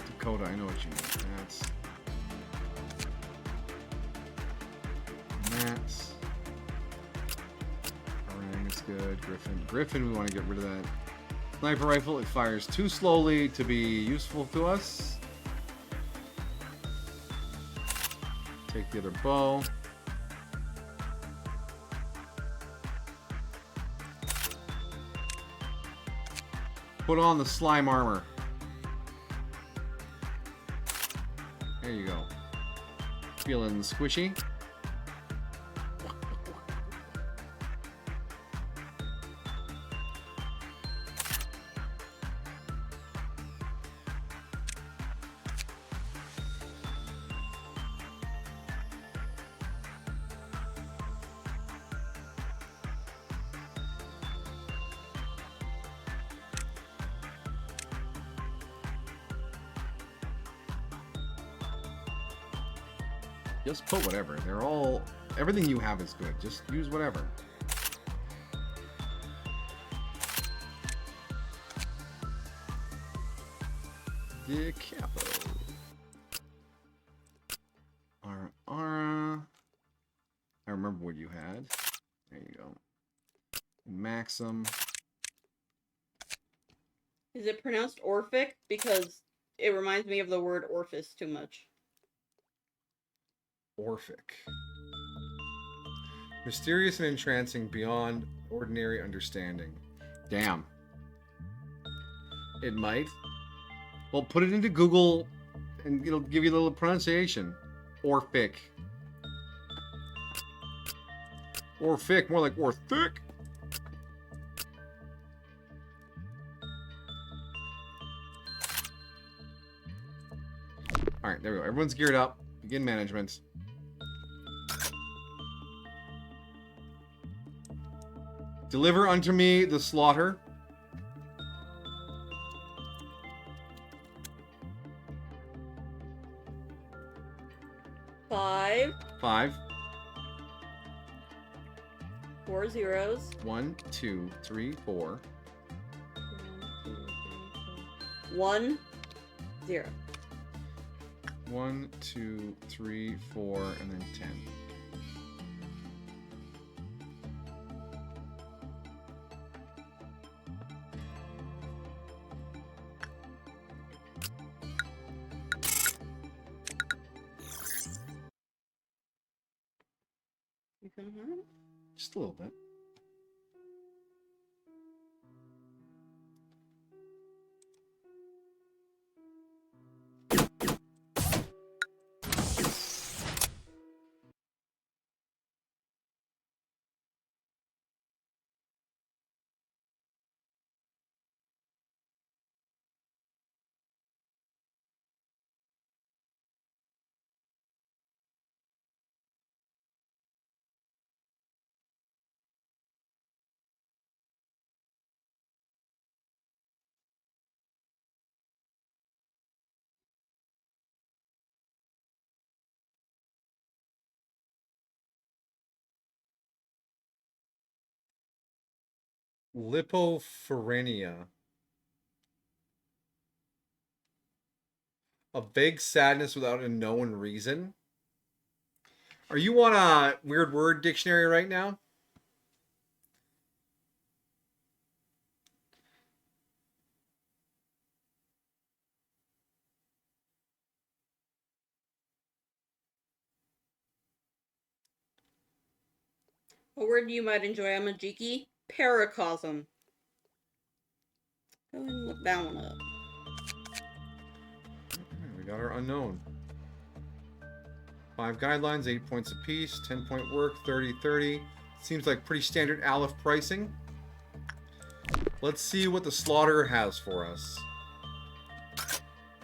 Dakota, I know what you need. That's Orang is good. Griffin, we want to get rid of that sniper rifle. It fires too slowly to be useful to us. Take the other bow. Put on the slime armor. There you go. Feeling squishy? Just put whatever. They're all... Everything you have is good. Just use whatever. The capo. Ara. I remember what you had. There you go. Maxim. Is it pronounced Orphic? Because it reminds me of the word Orphis too much. Orphic. Mysterious and entrancing beyond ordinary understanding. Damn. It might. Well, put it into Google and it'll give you a little pronunciation. Orphic. Orphic, more like Orthic. Alright, there we go. Everyone's geared up. Begin management. Deliver unto me the slaughter. Five. 4 zeros. 1, 2, 3, 4. 1 0. 1, 2, 3, 4, and then 10. You can hear it? Just a little bit. Lipophrenia. A vague sadness without a known reason. Are you on a weird word dictionary right now? A word you might enjoy, Amajiki. Paracosm. Go ahead and look that one up. We got our unknown. 5 guidelines, 8 points apiece, 10-point work, 30-30. Seems like pretty standard Aleph pricing. Let's see what the Slaughter has for us.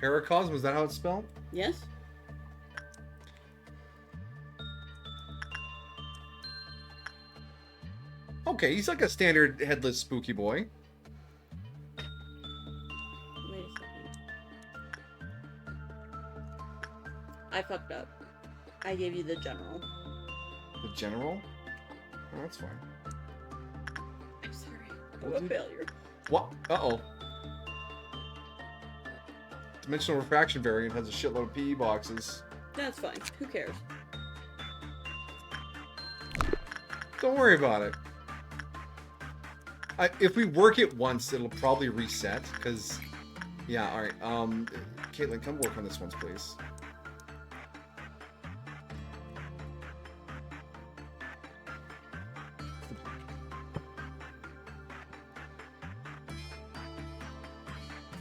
Paracosm, is that how it's spelled? Yes? Okay, he's like a standard headless spooky boy. Wait a second. I fucked up. I gave you the general. The general? Oh, that's fine. I'm sorry. I'm a failure. What? Uh-oh. Dimensional refraction variant has a shitload of PE boxes. That's fine. Who cares? Don't worry about it. If we work it once, it'll probably reset, because... Yeah, alright. Caitlin, come work on this one, please.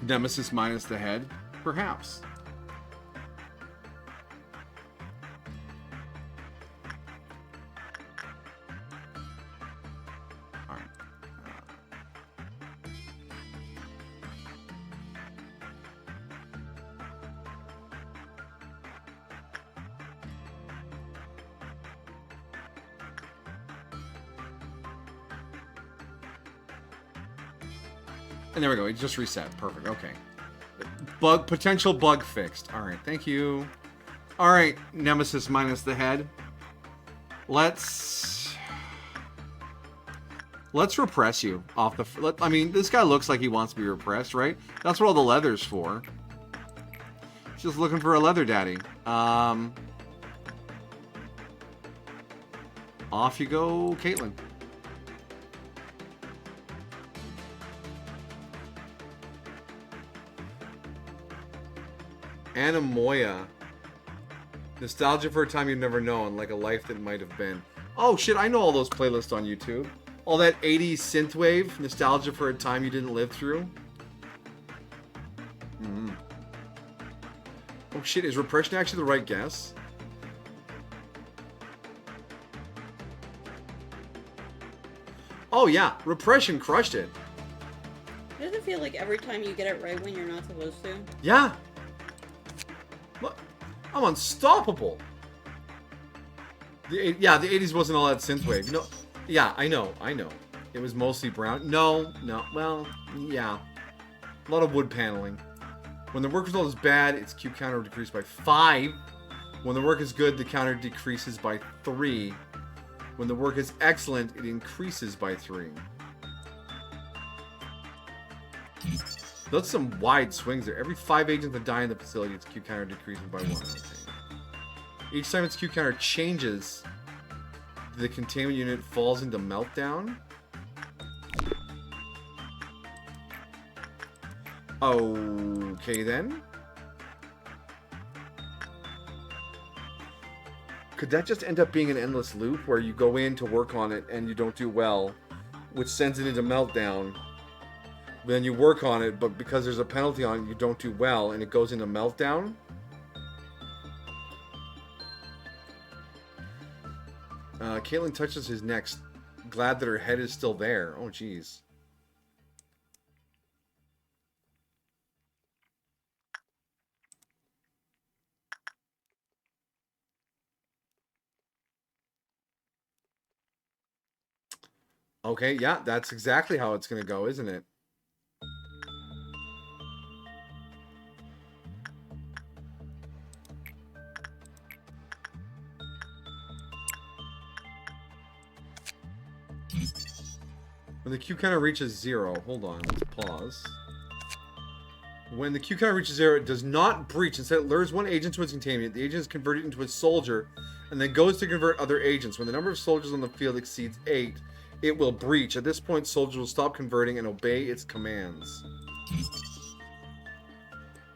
Nemesis minus the head? Perhaps. Alright. And there we go. It just reset. Perfect. Okay. Potential bug fixed. All right. Thank you. All right. Nemesis minus the head. Let's repress you off the... I mean, this guy looks like he wants to be repressed, right? That's what all the leather's for. He's just looking for a leather daddy. Off you go, Caitlin. Anamoya. Nostalgia for a time you've never known, like a life that might have been. Oh shit, I know all those playlists on YouTube. All that 80s synthwave, nostalgia for a time you didn't live through. Oh shit, is repression actually the right guess? Oh yeah, repression crushed it. Does it feel like every time you get it right when you're not supposed to? Yeah. What? I'm unstoppable. The 80s wasn't all that synthwave. No, yeah, I know. It was mostly brown. No, well, yeah. A lot of wood paneling. When the work result is bad, its Q counter will decrease by 5. When the work is good, the counter decreases by 3. When the work is excellent, it increases by 3. That's some wide swings there. Every 5 agents that die in the facility, its Q counter decreases by 1. Okay. Each time its Q counter changes, the containment unit falls into meltdown. Okay then. Could that just end up being an endless loop where you go in to work on it and you don't do well, which sends it into meltdown? Then you work on it, but because there's a penalty on it, you don't do well, and it goes into meltdown? Caitlin touches his neck, glad that her head is still there. Oh, jeez. Okay, yeah, that's exactly how it's going to go, isn't it? When the Q counter reaches 0, hold on, let's pause. When the Q counter reaches 0, it does not breach. Instead, it lures one agent to its containment. The agent is converted into a soldier, and then goes to convert other agents. When the number of soldiers on the field exceeds 8, it will breach. At this point, soldiers will stop converting and obey its commands.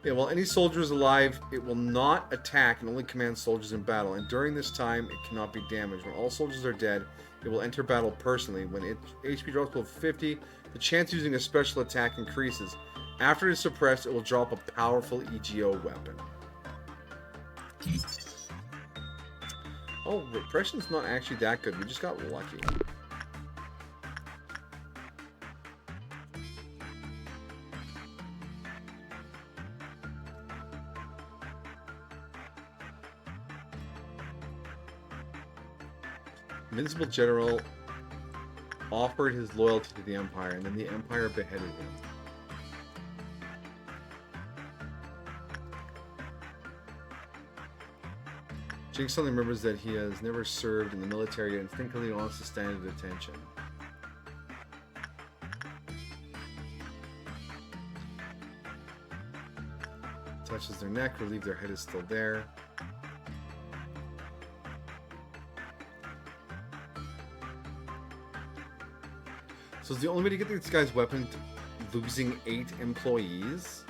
Yeah, while any soldier is alive, it will not attack and only command soldiers in battle. And during this time, it cannot be damaged. When all soldiers are dead, it will enter battle personally. When its HP drops below 50, the chance of using a special attack increases. After it is suppressed, it will drop a powerful EGO weapon. Oh, repression's not actually that good. We just got lucky. Invincible General offered his loyalty to the Empire, and then the Empire beheaded him. Jinx suddenly remembers that he has never served in the military and instinctively wants to stand at attention. Touches their neck, relieve their head is still there. So is the only way to get this guy's weapon losing 8 employees?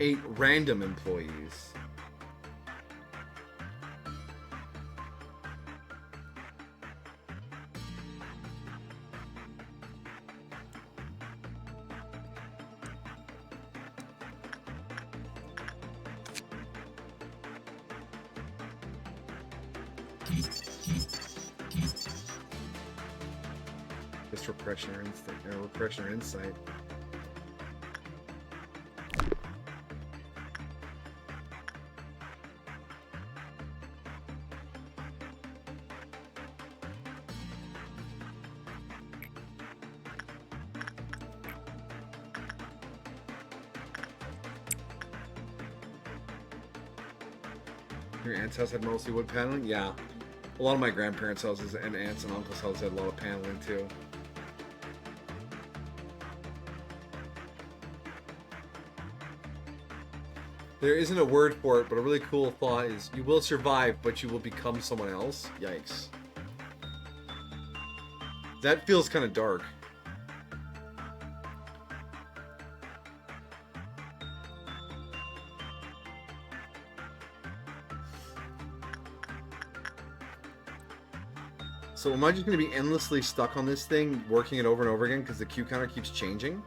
8 random employees. Just repression or instinct, repression or insight. Your aunt's house had mostly wood paneling? Yeah. A lot of my grandparents' houses and aunts and uncles' houses had a lot of paneling too. There isn't a word for it, but a really cool thought is you will survive, but you will become someone else. Yikes. That feels kind of dark. So am I just going to be endlessly stuck on this thing, working it over and over again because the Q counter keeps changing?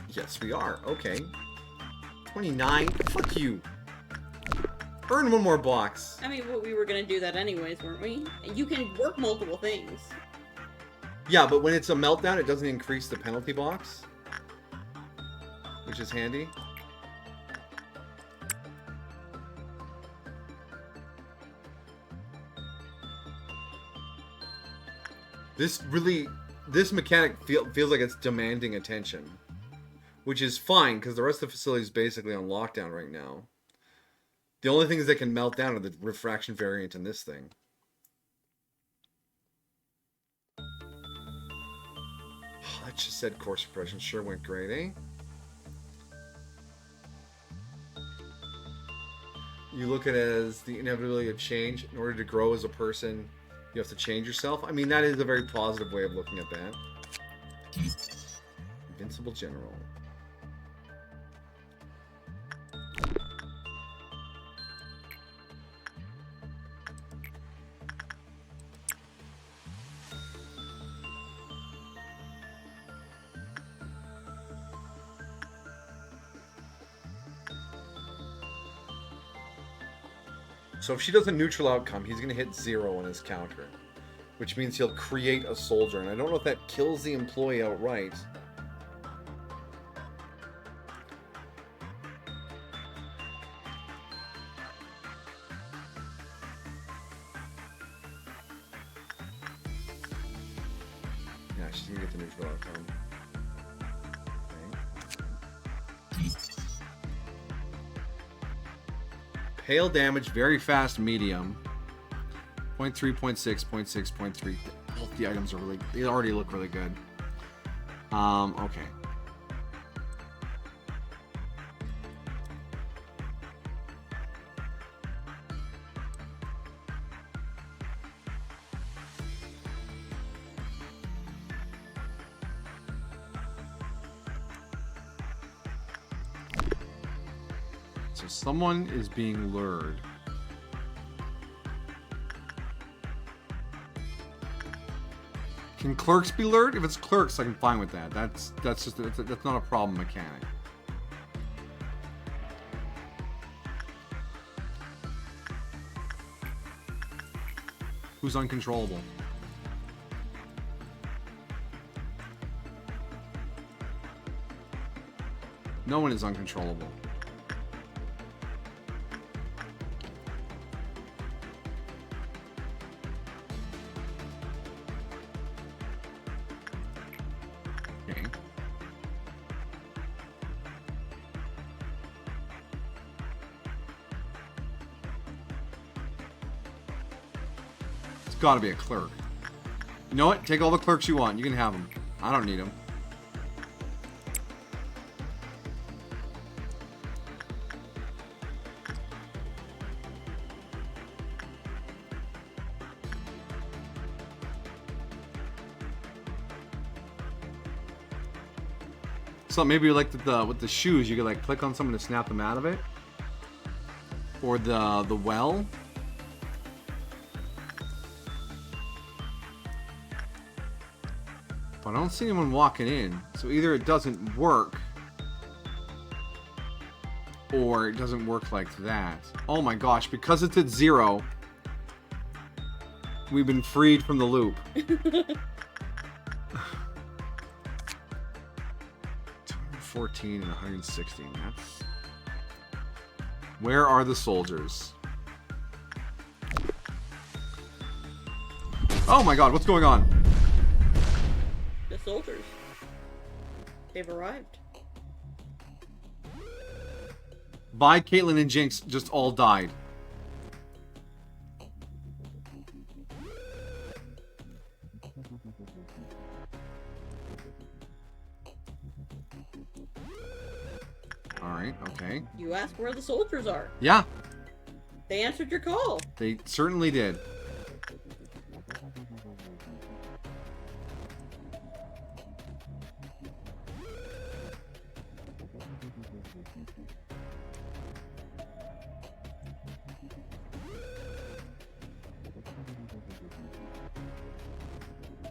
Yes, we are. Okay. 29? Fuck you. Earn one more box. I mean, we were gonna do that anyways, weren't we? You can work multiple things. Yeah, but when it's a meltdown, it doesn't increase the penalty box. Which is handy. This mechanic feels like it's demanding attention. Which is fine, because the rest of the facility is basically on lockdown right now. The only things that can melt down are the refraction variant in this thing. That just said course suppression sure went great, eh? You look at it as the inevitability of change. In order to grow as a person, you have to change yourself. I mean, that is a very positive way of looking at that. Invincible General. So if she does a neutral outcome, he's going to hit 0 on his counter. Which means he'll create a soldier. And I don't know if that kills the employee outright. Yeah, she's going to get the neutral outcome. Okay. Hail damage, very fast, medium. 0.3, 0.6, 0.6, 0.3. Both the items are really, they already look really good. Okay. So someone is being lured. Can clerks be lured? If it's clerks, I'm fine with that. That's not a problem mechanic. Who's uncontrollable? No one is uncontrollable. Okay. It's gotta be a clerk. You know what? Take all the clerks you want. You can have them. I don't need them. So maybe like with the shoes, you could like click on someone to snap them out of it, or the well. But I don't see anyone walking in, so either it doesn't work, or it doesn't work like that. Oh my gosh! Because it's at 0, we've been freed from the loop. 14 and 116. That's... Where are the soldiers? Oh my god, what's going on? The soldiers. They've arrived. Vi, Caitlyn, and Jinx just all died. Alright, okay. You asked where the soldiers are. Yeah, They answered your call. they certainly did.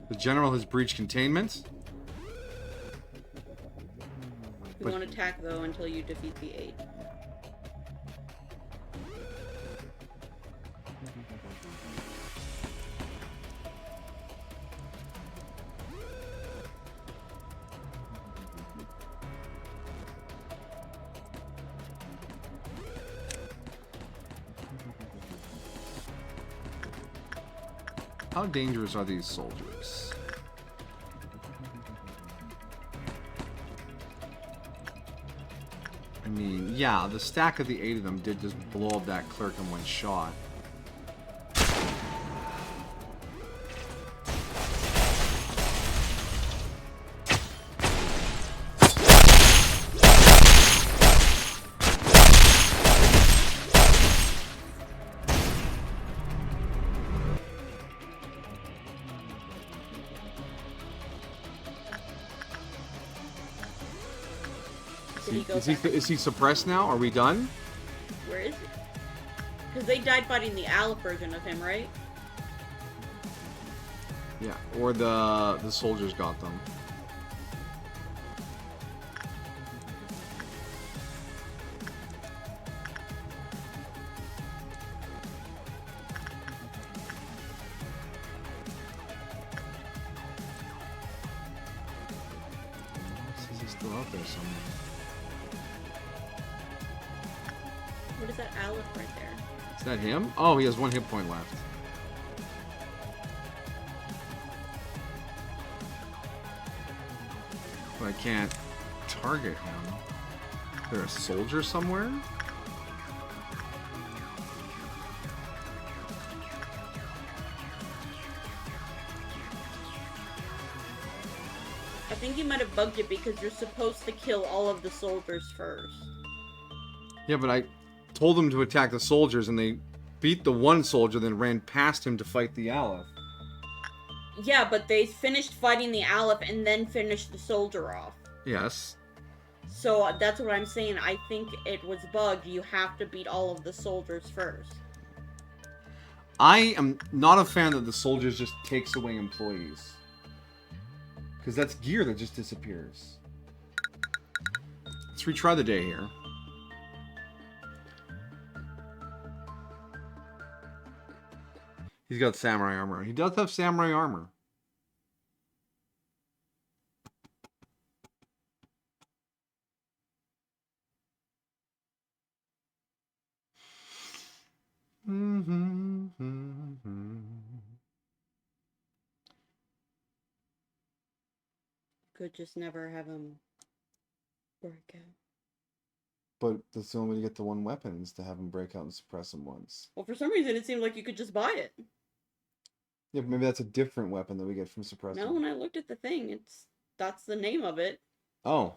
The general has breached containment. You won't attack though until you defeat the 8. How dangerous are these soldiers? I mean, yeah, the stack of the 8 of them did just blow up that clerk in one shot. Did he go back? Is he suppressed now? Are we done? Where is he? Because they died fighting the Aleph version of him, right? Yeah, or the soldiers got them. Is he still out there somewhere? What is that Aleph right there? Is that him? Oh, he has 1 hit point left. But I can't target him. Is there a soldier somewhere? I think he might have bugged it because you're supposed to kill all of the soldiers first. Yeah, but I told them to attack the soldiers, and they beat the one soldier, then ran past him to fight the Aleph. Yeah, but they finished fighting the Aleph and then finished the soldier off. Yes. So that's what I'm saying. I think it was bugged. You have to beat all of the soldiers first. I am not a fan that the soldiers just takes away employees. Because that's gear that just disappears. Let's retry the day here. He's got samurai armor. He does have samurai armor. Could just never have him break out. But that's the only way to get the one weapon is to have him break out and suppress him once. Well, for some reason, it seemed like you could just buy it. Yeah, but maybe that's a different weapon that we get from suppressing. No, when I looked at the thing, that's the name of it. Oh.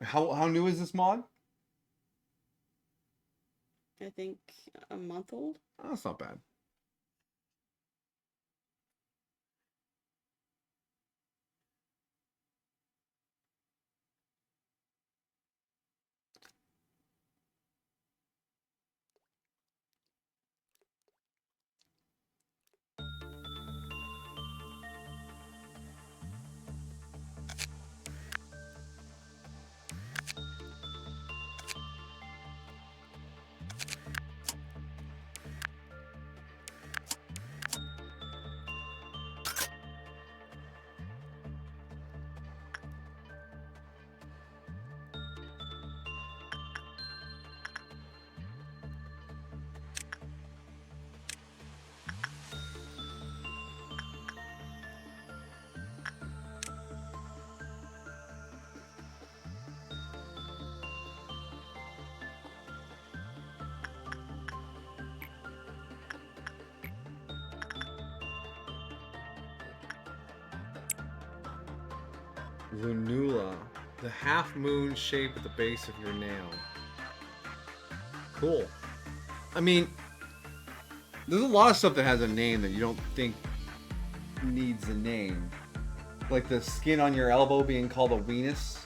How new is this mod? I think a month old. Oh, that's not bad. Lunula, the half moon shape at the base of your nail. Cool. I mean, there's a lot of stuff that has a name that you don't think needs a name. Like the skin on your elbow being called a weenus.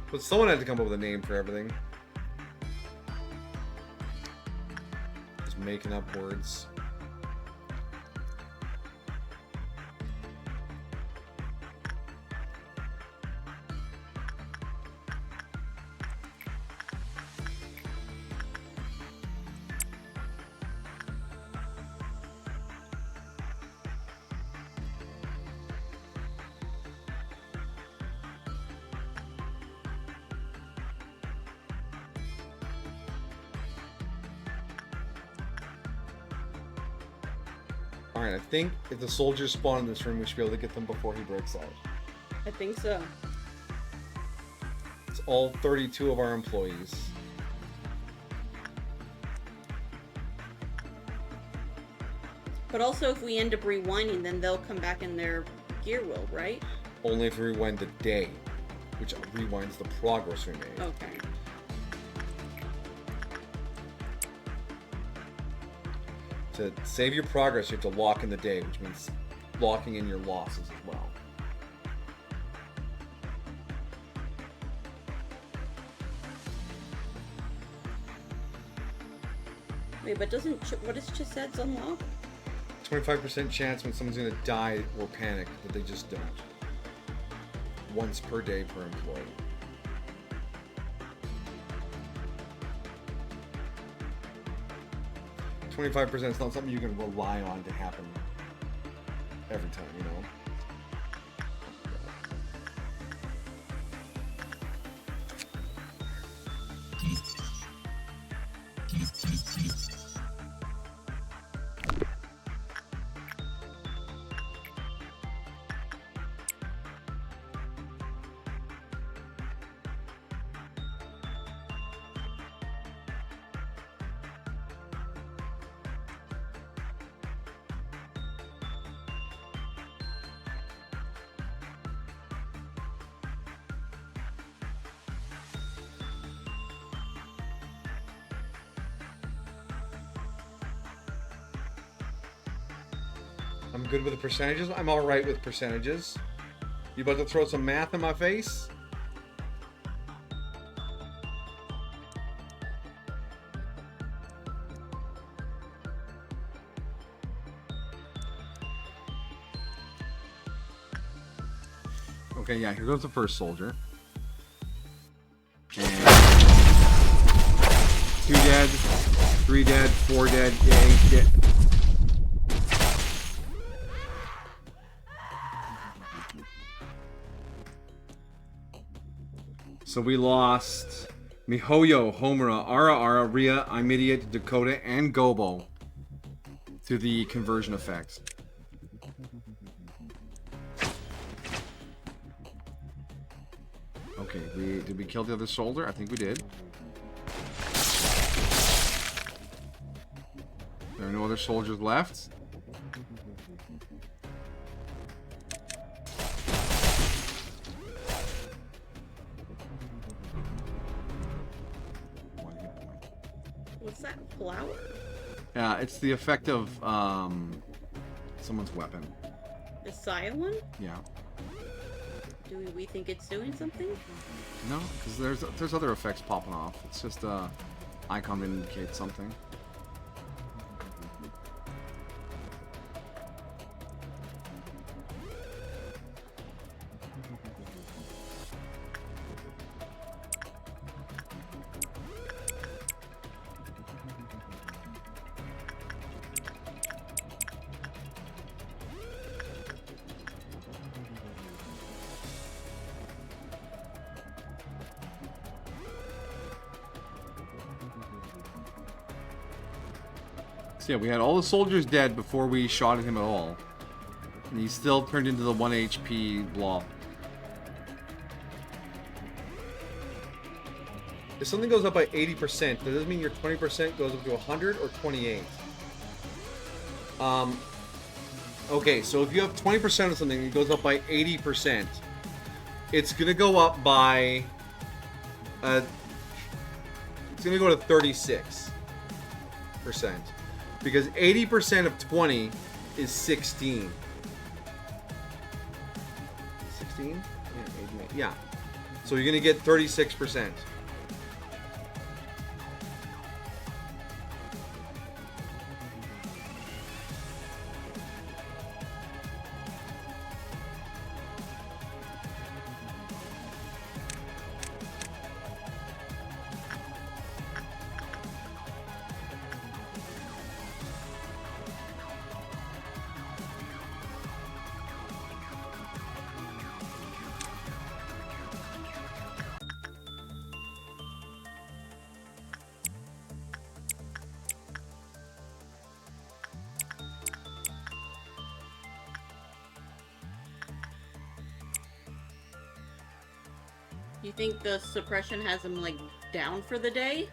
But someone had to come up with a name for everything. Just making up words. Alright, I think if the soldiers spawn in this room, we should be able to get them before he breaks out. I think so. It's all 32 of our employees. But also, if we end up rewinding, then they'll come back in their gear will, right? Only if we rewind the day, which rewinds the progress we made. Okay. To save your progress, you have to lock in the day, which means locking in your losses as well. Wait, but what does Chised's unlock? 25% chance when someone's gonna die or panic, but they just don't. Once per day per employee. $25% is not something you can rely on to happen every time, you know? I'm good with the percentages. I'm all right with percentages. You about to throw some math in my face? Okay, yeah, here goes the first soldier. And 2 dead, 3 dead, 4 dead, yeah, 8 dead. So we lost Mihoyo, Homura, Ara, Ria, I'm Idiot, Dakota, and Gobo to the conversion effects. Okay, did we kill the other soldier? I think we did. There are no other soldiers left. What's that flower? Yeah, it's the effect of someone's weapon. The silent? Yeah. Do we think it's doing something? No, because there's other effects popping off. It's just a icon that indicates something. So yeah, we had all the soldiers dead before we shot at him at all. And he still turned into the 1 HP blob. If something goes up by 80%, does that mean your 20% goes up to 100 or 28? Okay, so if you have 20% of something, it goes up by 80%. It's gonna go up by... it's gonna go to 36%. Because 80% of 20 is 16. 16? Yeah, 88. Yeah. So you're gonna get 36%. You think the suppression has him, like, down for the day?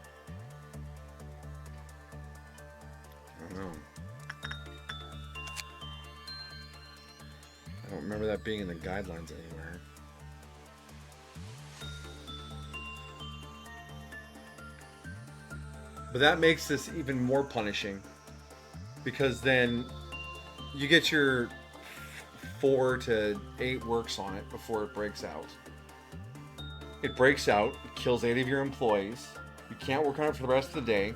I don't know. I don't remember that being in the guidelines anywhere. But that makes this even more punishing. Because then you get your 4 to 8 works on it before it breaks out. It breaks out, it kills 8 of your employees. You can't work on it for the rest of the day.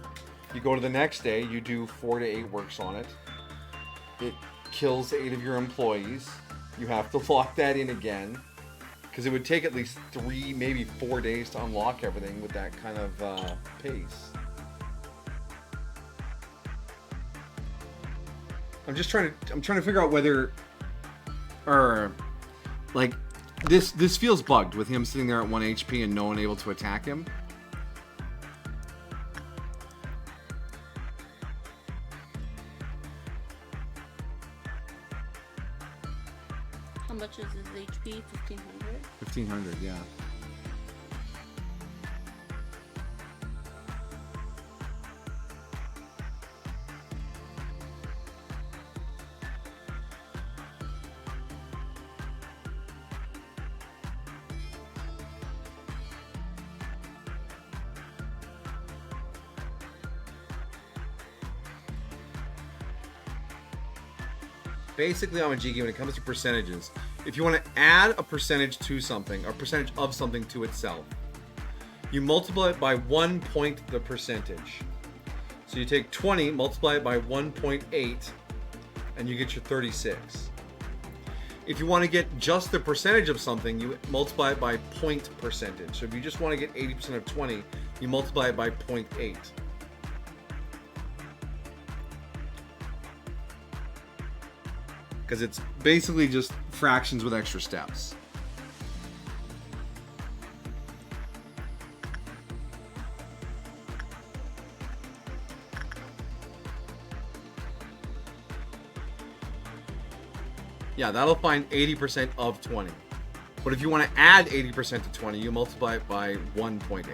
You go to the next day, you do 4 to 8 works on it. It kills 8 of your employees. You have to lock that in again. Because it would take at least 3, maybe 4 days to unlock everything with that kind of pace. I'm trying to figure out whether, or, like, this feels bugged with him sitting there at 1 HP and no one able to attack him. How much is his HP? 1500? 1500, yeah. Basically, on a GG, when it comes to percentages, if you want to add a percentage to something, or percentage of something to itself, you multiply it by 1 point the percentage. So you take 20, multiply it by 1.8, and you get your 36. If you want to get just the percentage of something, you multiply it by point percentage. So if you just want to get 80% of 20, you multiply it by 0.8. Because it's basically just fractions with extra steps. Yeah, that'll find 80% of 20. But if you want to add 80% to 20, you multiply it by 1.8.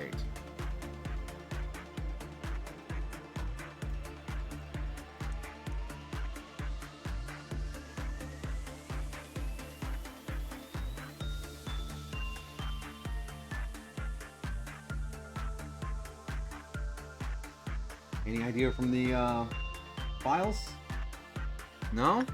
Any idea from the files? No?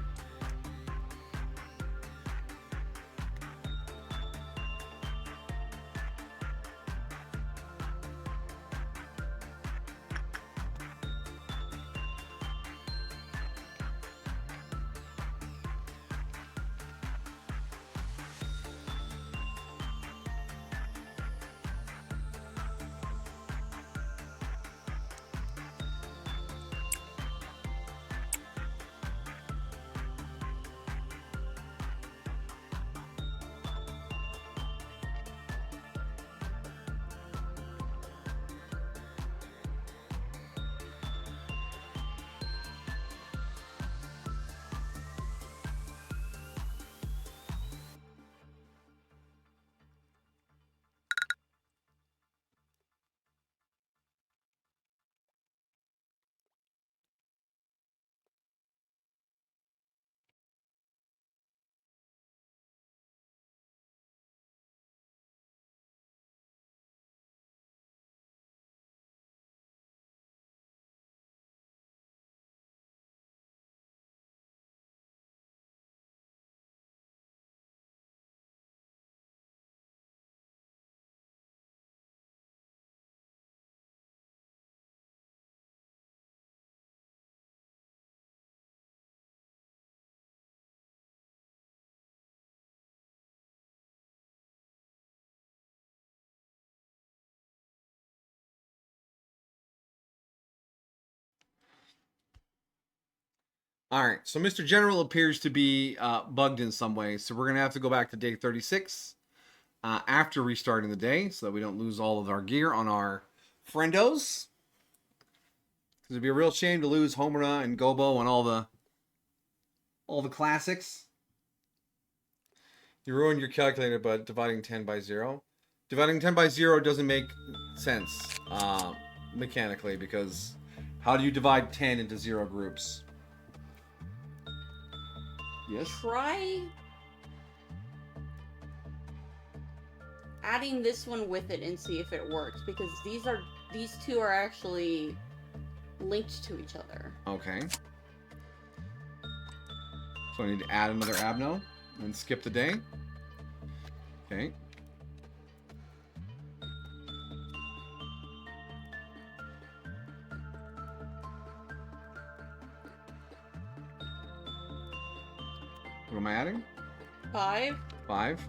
All right, so Mr. General appears to be bugged in some way, so we're going to have to go back to day 36 after restarting the day so that we don't lose all of our gear on our friendos. Because it'd be a real shame to lose Homura and Gobo and all the classics. You ruined your calculator by dividing 10 by 0. Dividing 10 by 0 doesn't make sense mechanically, because how do you divide 10 into 0 groups? Yes? Try adding this one with it and see if it works, because these two are actually linked to each other. Okay. So I need to add another Abno and skip the day. Okay. What am I adding? 5. 5.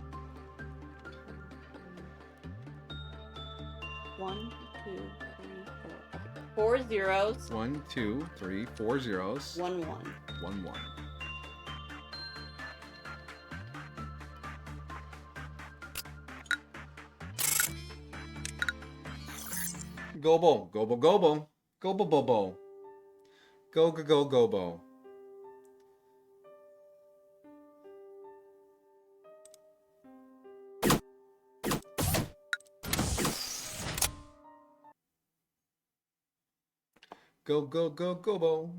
1, 2, 3, 4. 4 zeros. 1, 2, 3, 4 zeros. 1, 1. 1, 1. Gobo, Gobo, Gobo, Gobo, Bobo, Go, Go, Go, Gobo. Go, go, go, Gobo.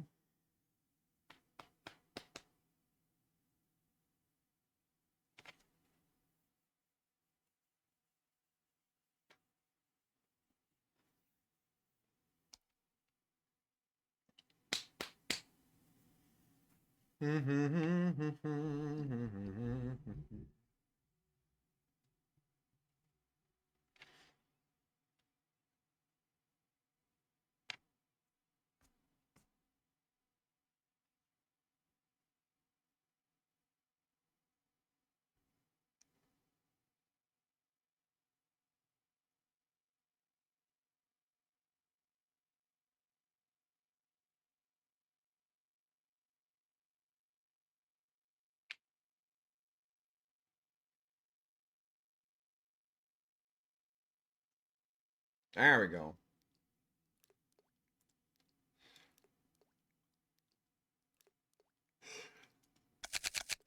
There we go.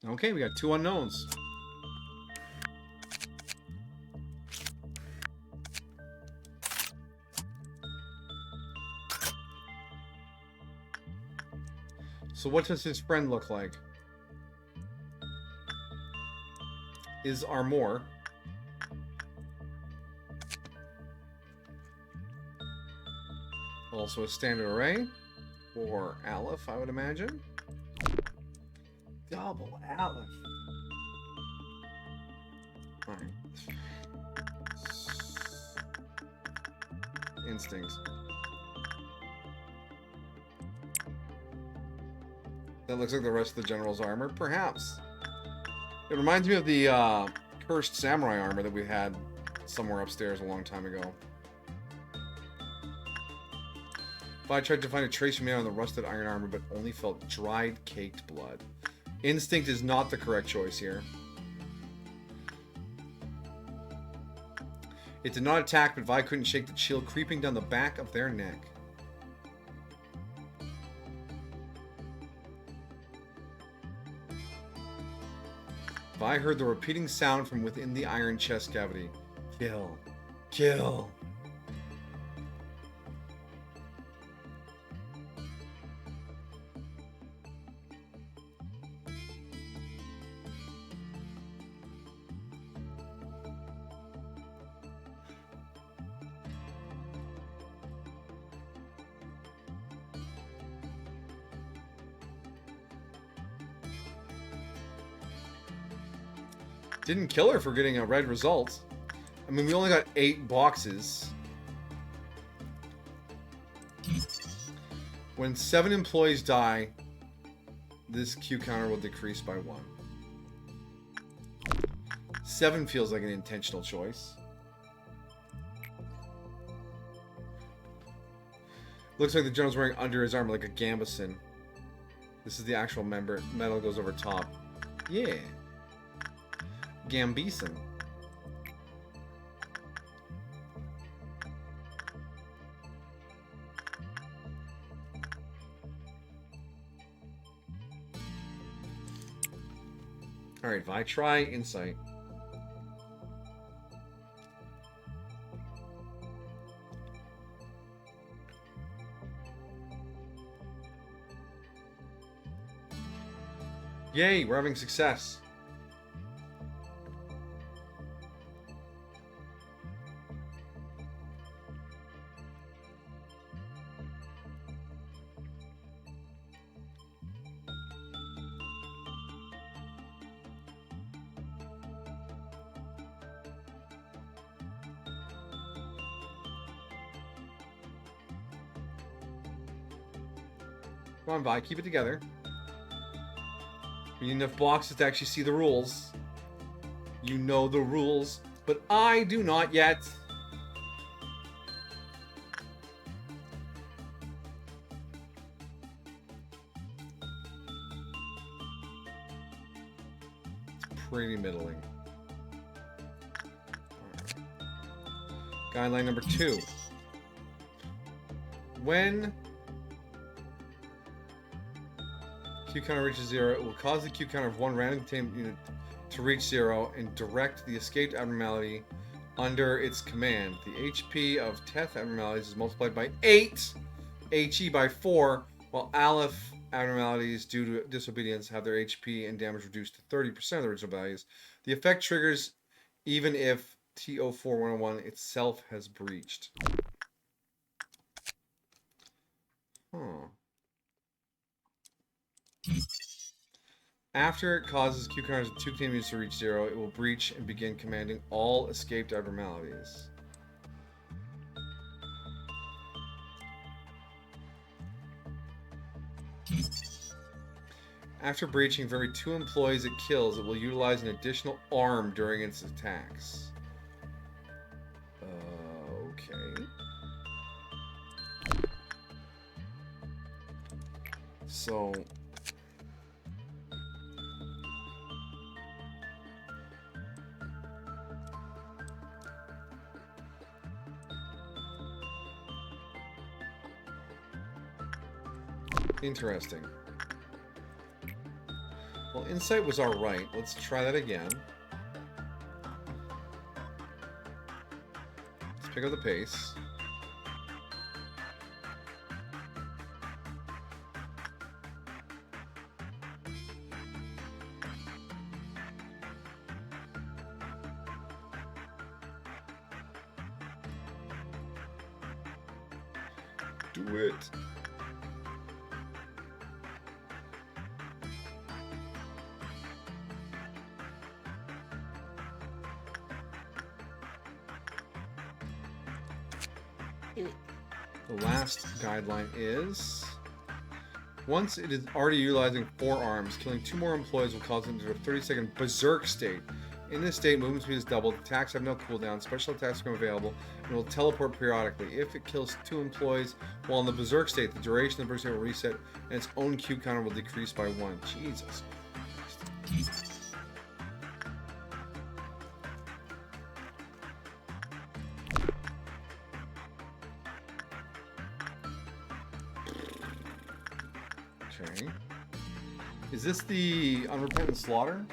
Okay, we got 2 unknowns. So what does his friend look like? Is Armor also a standard array? Or Aleph, I would imagine. Double Aleph. Alright. Instinct. That looks like the rest of the general's armor. Perhaps. It reminds me of the cursed samurai armor that we had somewhere upstairs a long time ago. I tried to find a trace remain on the rusted iron armor, but only felt dried, caked blood. Instinct is not the correct choice here. It did not attack, but Vi couldn't shake the chill creeping down the back of their neck. Vi heard the repeating sound from within the iron chest cavity. Kill. Kill. Didn't kill her for getting a red result. I mean, we only got 8 boxes. When 7 employees die, this Q counter will decrease by 1. 7 feels like an intentional choice. Looks like the general's wearing under his armor like a gambeson. This is the actual member. Metal goes over top. Yeah. Gambeson. Alright, Vi, try insight. Yay, we're having success. Come on, Vi, keep it together. We need enough boxes to actually see the rules. You know the rules, but I do not yet. It's pretty middling. Right. Guideline number 2. When Q counter reaches 0, it will cause the Q counter of one random containment unit to reach 0 and direct the escaped abnormality under its command. The HP of Teth abnormalities is multiplied by 8, HE by 4, while Aleph abnormalities due to disobedience have their HP and damage reduced to 30% of the original values. The effect triggers even if TO4101 itself has breached. Huh. After it causes Q counters with 2 continues to reach 0, it will breach and begin commanding all escaped abnormalities. After breaching, for every 2 employees it kills, it will utilize an additional arm during its attacks. Okay. So... interesting. Well, insight was alright. Let's try that again. Let's pick up the pace. Do it. The last guideline is... once it is already utilizing 4 arms, killing 2 more employees will cause them to a 30-second berserk state. In this state, movement speed is doubled, attacks have no cooldown, special attacks become available, and will teleport periodically. If it kills 2 employees while in the berserk state, the duration of the berserk state will reset, and its own Q counter will decrease by 1. Jesus Christ. Okay. Is this the unrepentant slaughter?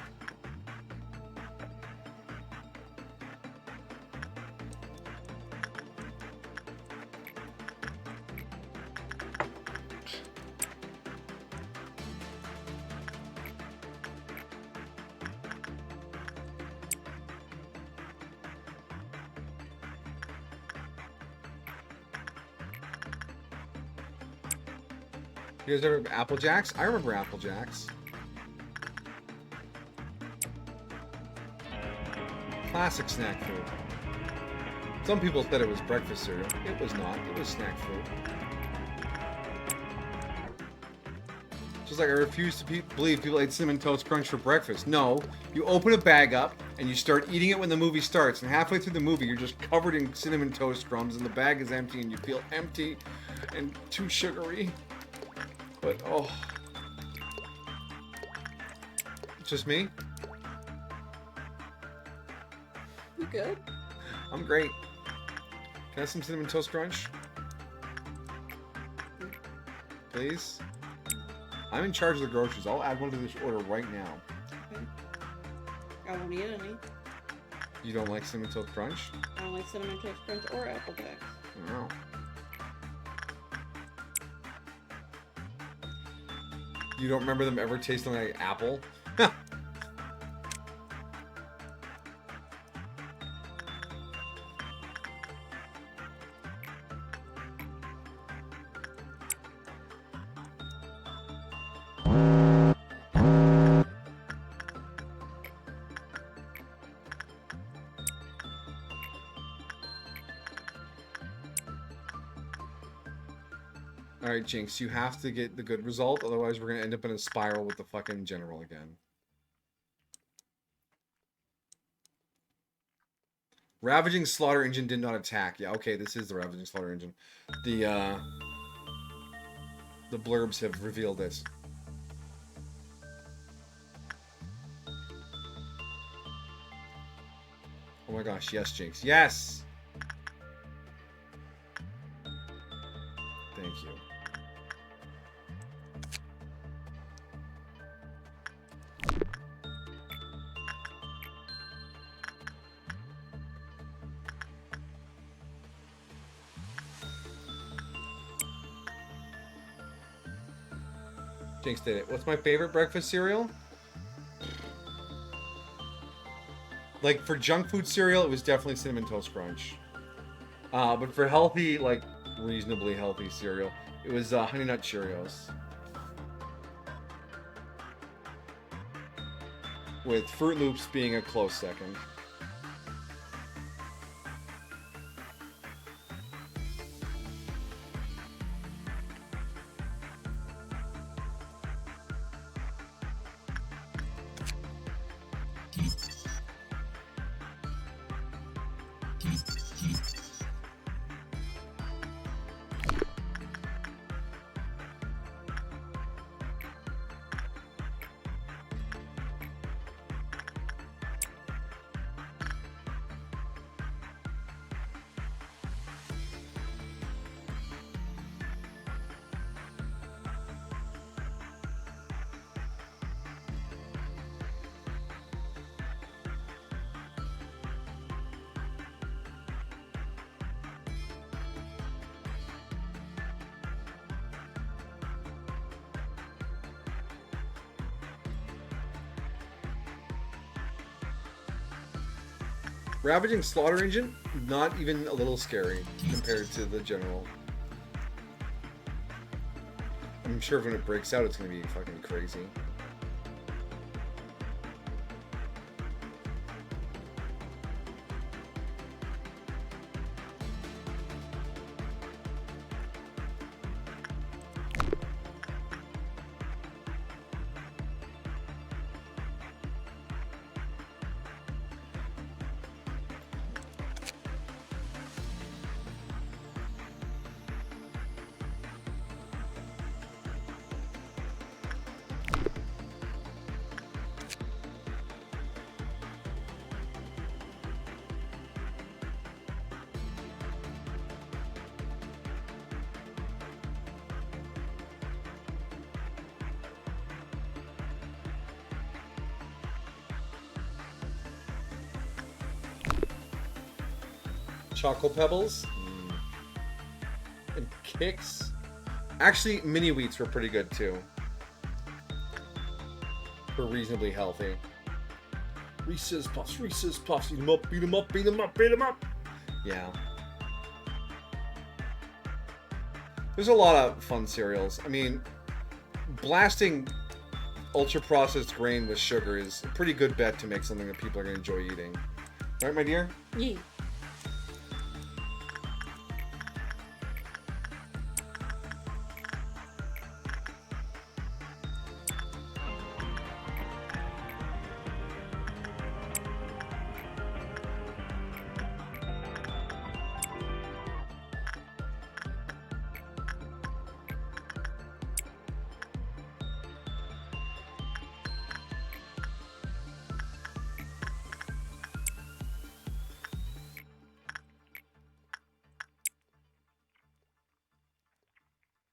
You guys ever Apple Jacks? I remember Apple Jacks. Classic snack food. Some people said it was breakfast cereal. It was not. It was snack food. Just like I refuse to believe people ate Cinnamon Toast Crunch for breakfast. No, you open a bag up and you start eating it when the movie starts. And halfway through the movie, you're just covered in Cinnamon Toast crumbs and the bag is empty and you feel empty and too sugary. But, oh. Just me? You good? I'm great. Can I have some Cinnamon Toast Crunch? Please? I'm in charge of the groceries. I'll add one to this order right now. Okay. I won't eat any. You don't like Cinnamon Toast Crunch? I don't like Cinnamon Toast Crunch or Apple Jacks. No. You don't remember them ever tasting like apple? Alright, Jinx, you have to get the good result, otherwise we're gonna end up in a spiral with the fucking general again. Ravaging Slaughter Engine did not attack. Yeah, okay, this is the Ravaging Slaughter Engine. The blurbs have revealed this. Oh my gosh, yes, Jinx. Yes! Thank you. Jinx did it. What's my favorite breakfast cereal? Like, for junk food cereal, it was definitely Cinnamon Toast Crunch. But for healthy, like, reasonably healthy cereal, it was Honey Nut Cheerios. with Fruit Loops being a close second. Ravaging Slaughter Engine, not even a little scary compared to the general. I'm sure when it breaks out, it's going to be fucking crazy. Choco Pebbles. And Kicks. Actually, Mini Wheats were pretty good too. They're reasonably healthy. Reese's Puffs, Reese's Puffs. Beat 'em up, beat 'em up, beat 'em up, beat 'em up. Yeah. There's a lot of fun cereals. I mean, blasting ultra-processed grain with sugar is a pretty good bet to make something that people are going to enjoy eating. Right, my dear? Yeah.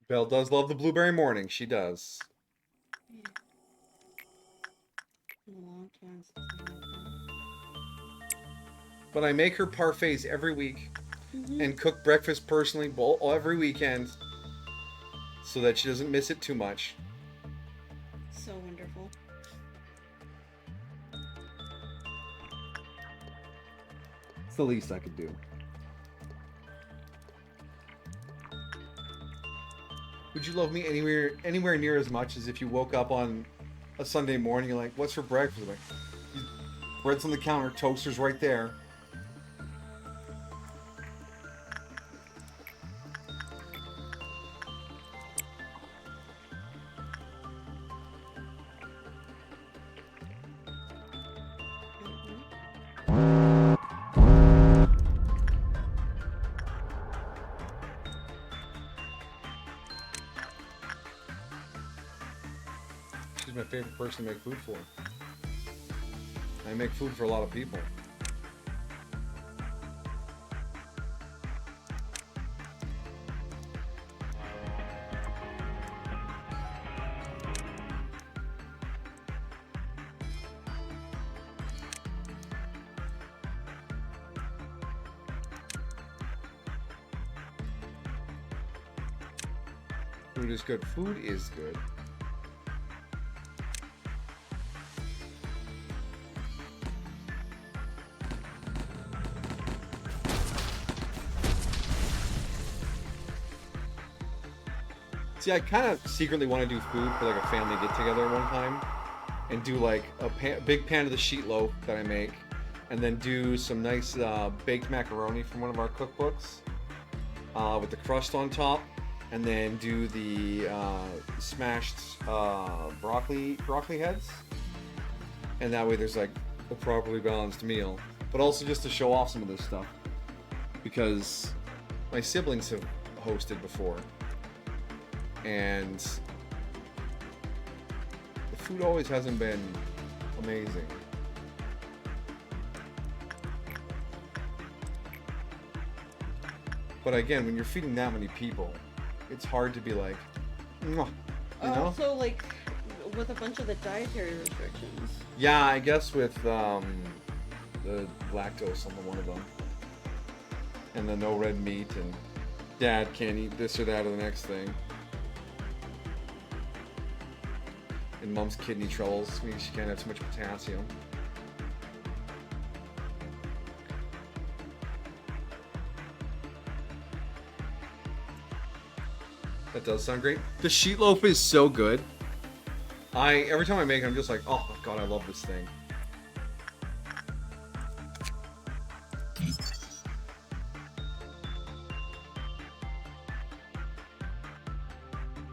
Belle does love the Blueberry Morning. She does. But I make her parfaits every week and cook breakfast personally every weekend so that she doesn't miss it too much. So wonderful. It's the least I could do. Would you love me anywhere near as much as if you woke up on a Sunday morning, you're like, what's for breakfast? Like, bread's on the counter, toaster's right there. She's my favorite person to make food for. I make food for a lot of people. Food is good. Food is good. See, I kind of secretly want to do food for like a family get-together one time, and do like a big pan of the sheet loaf that I make, and then do some nice baked macaroni from one of our cookbooks with the crust on top, and then do the smashed broccoli heads, and that way there's like a properly balanced meal. But also just to show off some of this stuff, because my siblings have hosted before, and the food always hasn't been amazing. But again, when you're feeding that many people, it's hard to be like, mwah, you know? Also, like, with a bunch of the dietary restrictions. Yeah, I guess with the lactose on the one of them, and the no red meat, and Dad can't eat this or that or the next thing, and Mom's kidney troubles means she can't have too much potassium. That does sound great. The sheet loaf is so good. Every time I make it, I'm just like, oh god, I love this thing.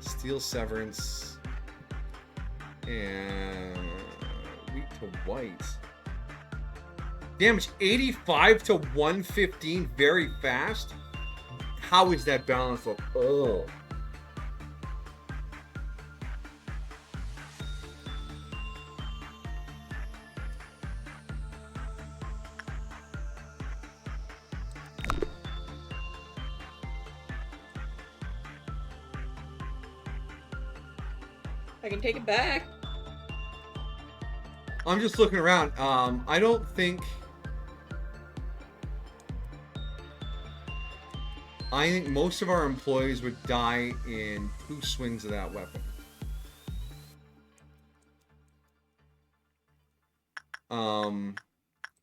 Steel Severance and wheat to white. Damage 85 to 115 very fast. How is that balanced? Oh. I can take it back. I'm just looking around. I don't think... I think most of our employees would die in 2 swings of that weapon.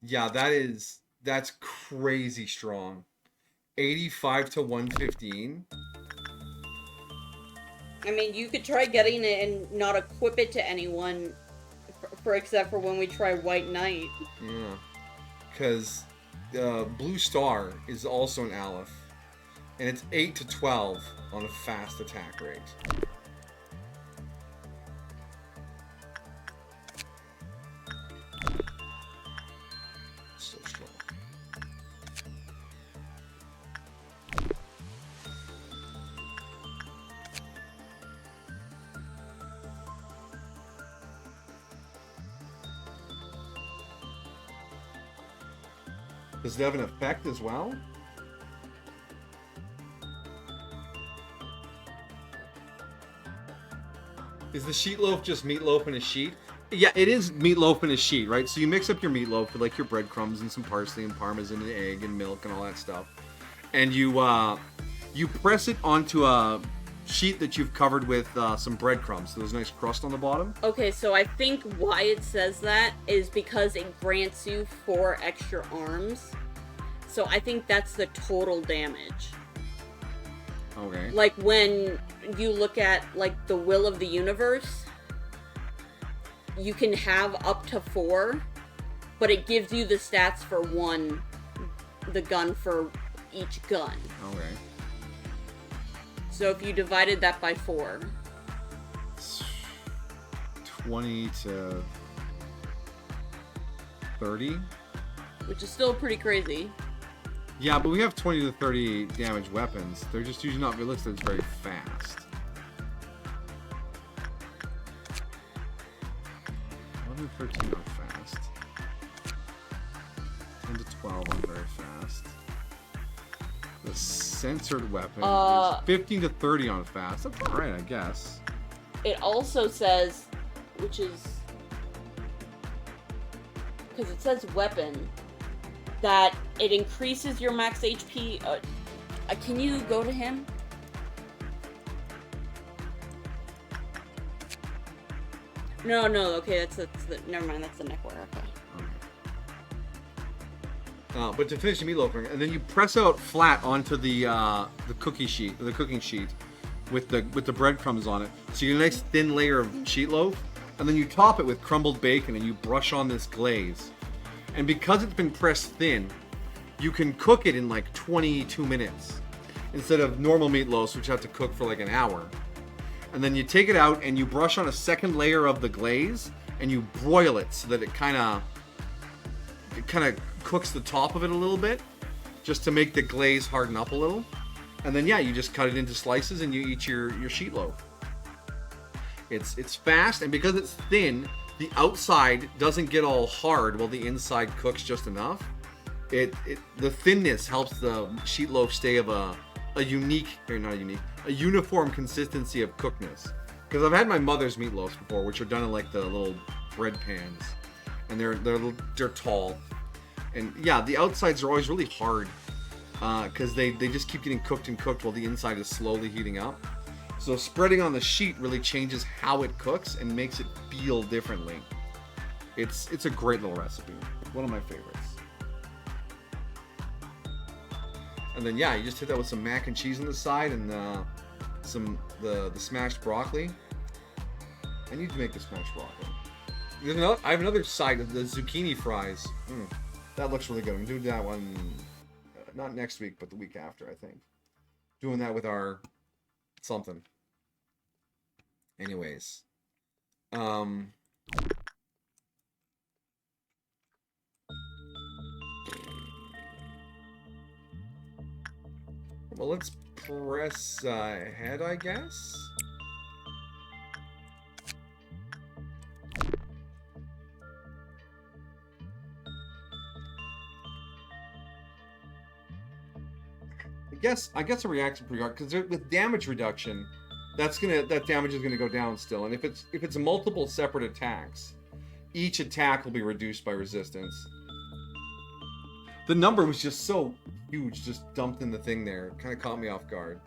Yeah, that's crazy strong. 85 to 115. I mean, you could try getting it and not equip it to anyone, except for when we try White Knight. Yeah, because Blue Star is also an Aleph, and it's 8 to 12 on a fast attack rate. So strong. Does it have an effect as well? Is the sheet loaf just meatloaf in a sheet? Yeah, it is meatloaf in a sheet, right? So you mix up your meatloaf with like your breadcrumbs and some parsley and parmesan and egg and milk and all that stuff, and you press it onto a sheet that you've covered with some breadcrumbs. So there's a nice crust on the bottom. Okay, so I think why it says that is because it grants you 4 extra arms. So I think that's the total damage. Okay. Like when you look at like the will of the universe, you can have up to 4, but it gives you the stats for the gun for each gun. Okay. So if you divided that by 4, 20 to 30. which is still pretty crazy. Yeah, but we have 20 to 30 damage weapons. They're just usually not listed as very fast. 11 to 13 on fast. 10 to 12 on very fast. The censored weapon is 15 to 30 on fast. That's alright, I guess. It also says, which is, because it says weapon, that it increases your max HP. Can you go to him? No, okay, that's the, never mind, that's the neckwear, okay. But to finish the meatloaf, and then you press out flat onto the cookie sheet, the cooking sheet, with the breadcrumbs on it. So you get a nice thin layer of sheet loaf, And then you top it with crumbled bacon and you brush on this glaze. And because it's been pressed thin, you can cook it in like 22 minutes instead of normal meatloafs, which have to cook for like an hour. And then you take it out and you brush on a second layer of the glaze and you broil it so that it kind of cooks the top of it a little bit, just to make the glaze harden up a little. And then yeah, you just cut it into slices and you eat your sheet loaf. It's fast, and because it's thin, the outside doesn't get all hard while the inside cooks just enough. The thinness helps the sheet loaf stay of a uniform consistency of cookedness. Because I've had my mother's meatloafs before, which are done in like the little bread pans, and they're tall, and yeah, the outsides are always really hard because they just keep getting cooked and cooked while the inside is slowly heating up. So spreading on the sheet really changes how it cooks and makes it feel differently. It's a great little recipe, one of my favorites. And then yeah, you just hit that with some mac and cheese on the side and the smashed broccoli. I need to make the smashed broccoli. I have another side of the zucchini fries. That looks really good. I'm gonna do that one not next week, but the week after, I think. Doing that with our something. Anyways. Well, let's press ahead, I guess. I guess a reaction pretty hard because with damage reduction, that damage is gonna go down still. And if it's multiple separate attacks, each attack will be reduced by resistance. The number was just so huge, just dumped in the thing there. It kind of caught me off guard.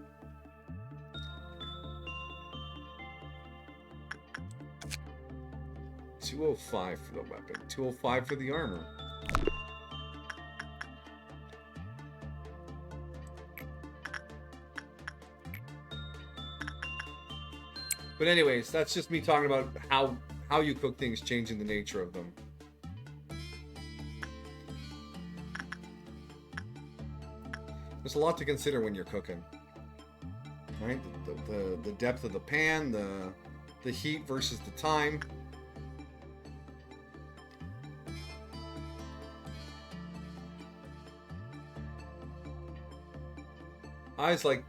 $205 for the weapon, $205 for the armor. But anyways, that's just me talking about how you cook things, changing the nature of them. There's a lot to consider when you're cooking, right? The depth of the pan, the heat versus the time. I always like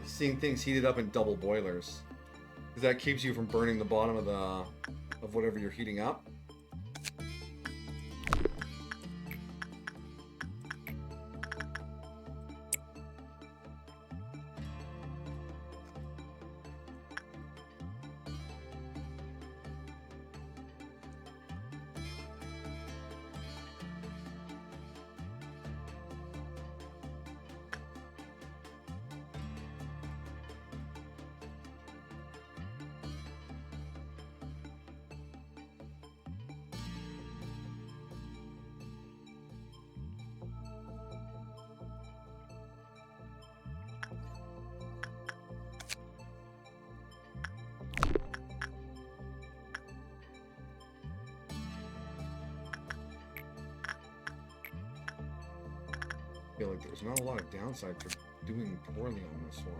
seeing things heated up in double boilers, because that keeps you from burning the bottom of whatever you're heating up. I feel like there's not a lot of downside for doing poorly on this one.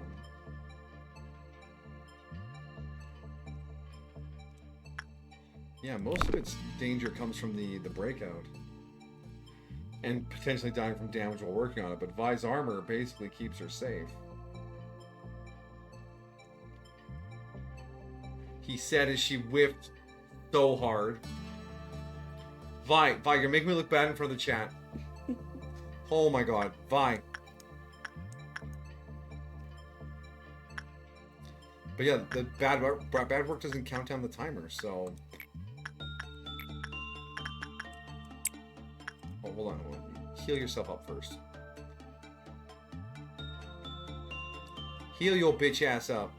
Yeah, most of its danger comes from the breakout. And potentially dying from damage while working on it, but Vi's armor basically keeps her safe. He said as she whipped so hard. Vi, you're making me look bad in front of the chat. Oh my god, Vi. But yeah, the bad work doesn't count down the timer, so... Oh, hold on. Heal yourself up first. Heal your bitch ass up.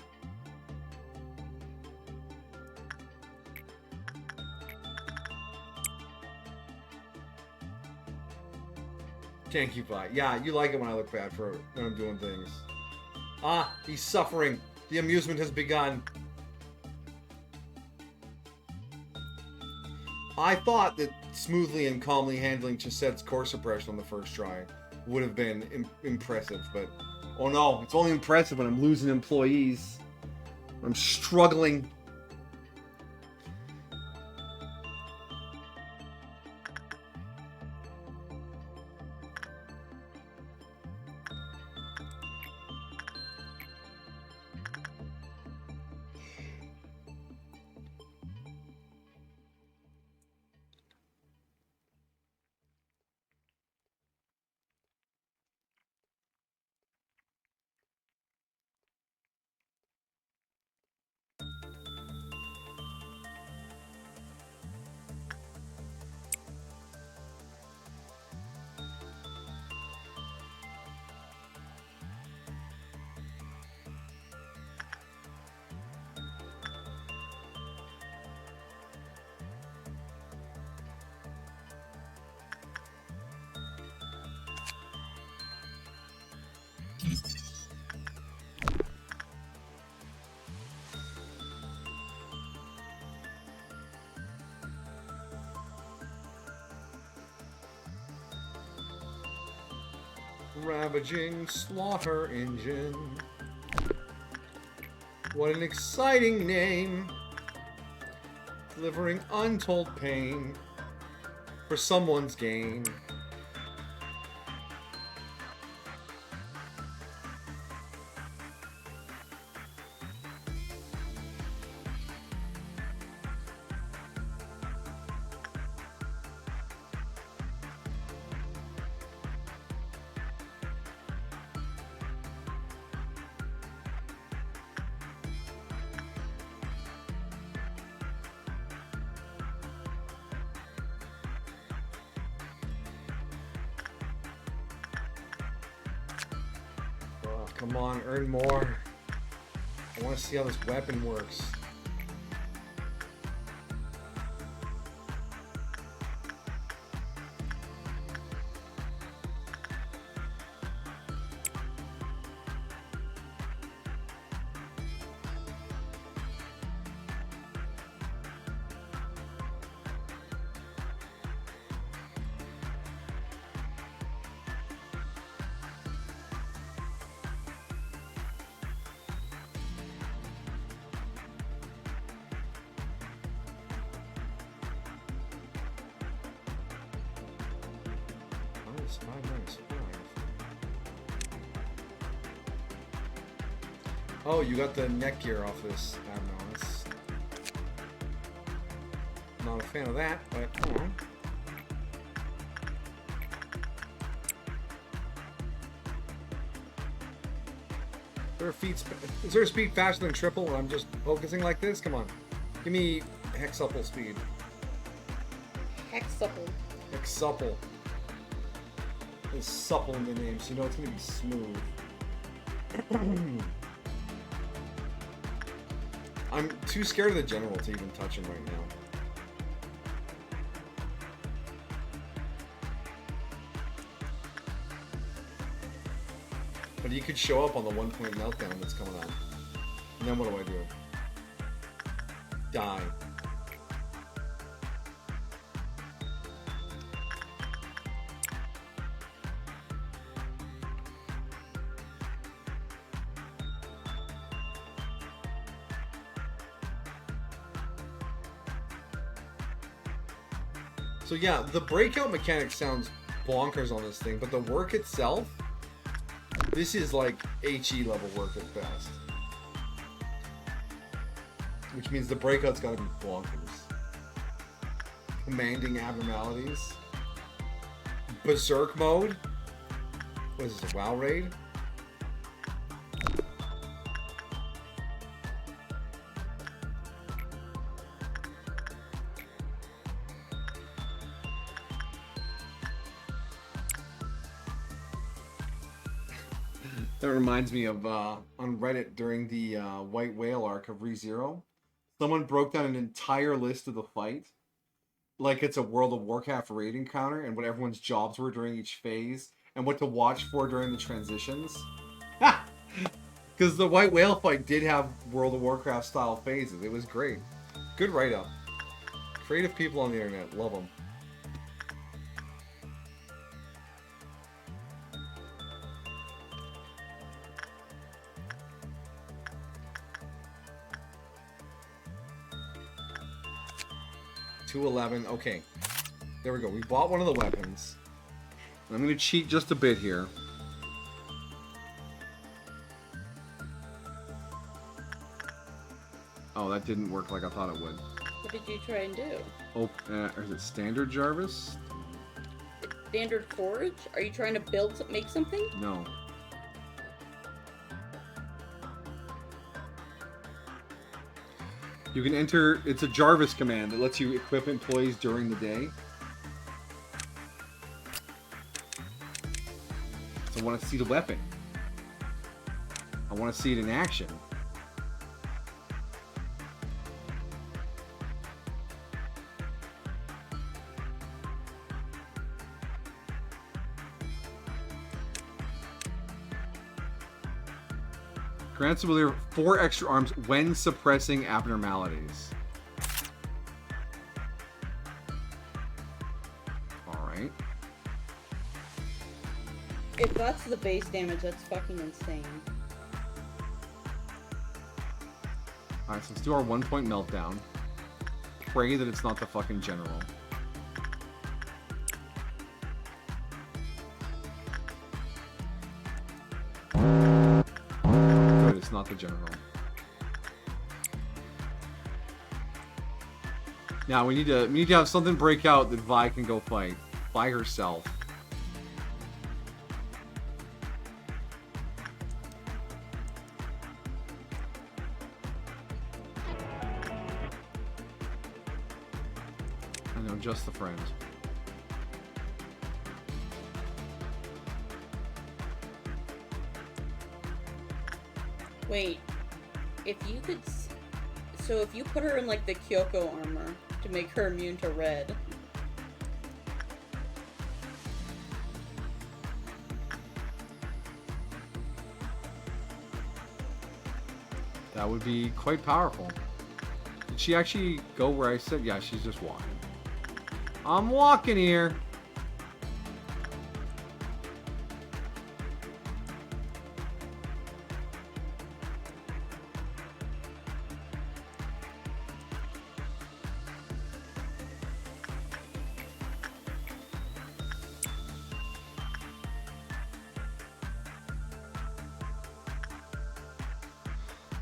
Thank you, Vi. Yeah, you like it when I look bad for when I'm doing things. Ah, he's suffering. The amusement has begun. I thought that smoothly and calmly handling Chisette's core suppression on the first try would have been impressive, but oh no, it's only impressive when I'm losing employees. I'm struggling. Ravaging slaughter engine. What an exciting name. Delivering untold pain for someone's gain. Oh, come on, earn more. I want to see how this weapon works. Minus 5, minus 5. Oh, you got the neck gear off this. I don't know. It's not a fan of that, but come on. Is there a speed faster than triple when I'm just focusing like this? Come on. Give me hexuple speed. Hexuple. Hexuple. It's supple in the name, so you know it's gonna be smooth. I'm too scared of the general to even touch him right now. But he could show up on the 1-point meltdown that's coming up. And then what do I do? Die. So yeah, the breakout mechanic sounds bonkers on this thing, but the work itself, this is like HE level work at best. Which means the breakout's gotta be bonkers. Commanding abnormalities. Berserk mode. What is this, a WoW raid? That reminds me of on Reddit during the White Whale arc of ReZero. Someone broke down an entire list of the fight. Like it's a World of Warcraft raid encounter and what everyone's jobs were during each phase and what to watch for during the transitions. Because the White Whale fight did have World of Warcraft style phases. It was great. Good write-up. Creative people on the internet. Love them. $211. Okay. There we go. We bought one of the weapons. I'm going to cheat just a bit here. Oh, that didn't work like I thought it would. What did you try and do? Oh, is it standard Jarvis? Standard forge? Are you trying to make something? No. You can enter, it's a Jarvis command that lets you equip employees during the day. So I want to see the weapon. I want to see it in action. Grants the player 4 extra arms when suppressing abnormalities. Alright. If that's the base damage, that's fucking insane. Alright, so let's do our 1 point meltdown. Pray that it's not the fucking general. Good, it's not the general. Now we need to have something break out that Vi can go fight by herself. I know, just the friend. Wait, if you could... So if you put her in, like, the Kyoko armor to make her immune to red... That would be quite powerful. Did she actually go where I said? Yeah, she's just walking. I'm walking here.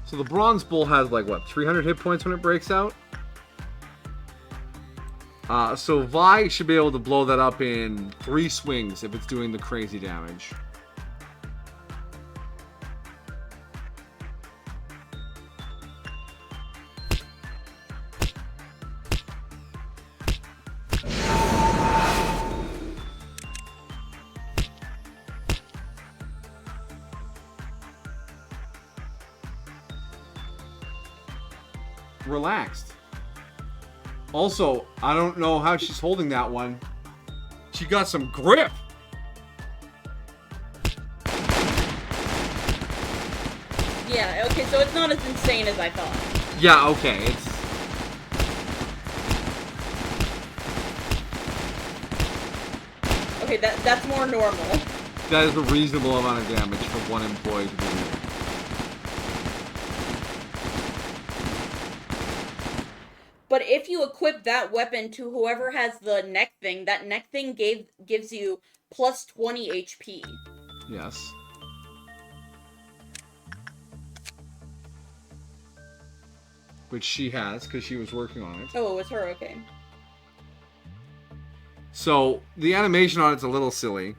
So the bronze bull has like what, 300 hit points when it breaks out? So Vi should be able to blow that up in 3 swings if it's doing the crazy damage. Relaxed. Also, I don't know how she's holding that one. She got some grip. Yeah, okay, so it's not as insane as I thought. Yeah, okay, it's... Okay, that's more normal. That is a reasonable amount of damage for one employee to do. But if you equip that weapon to whoever has the neck thing, that neck thing gives you plus 20 HP. Yes. Which she has, because she was working on it. Oh, it was her, okay. So, the animation on it's a little silly.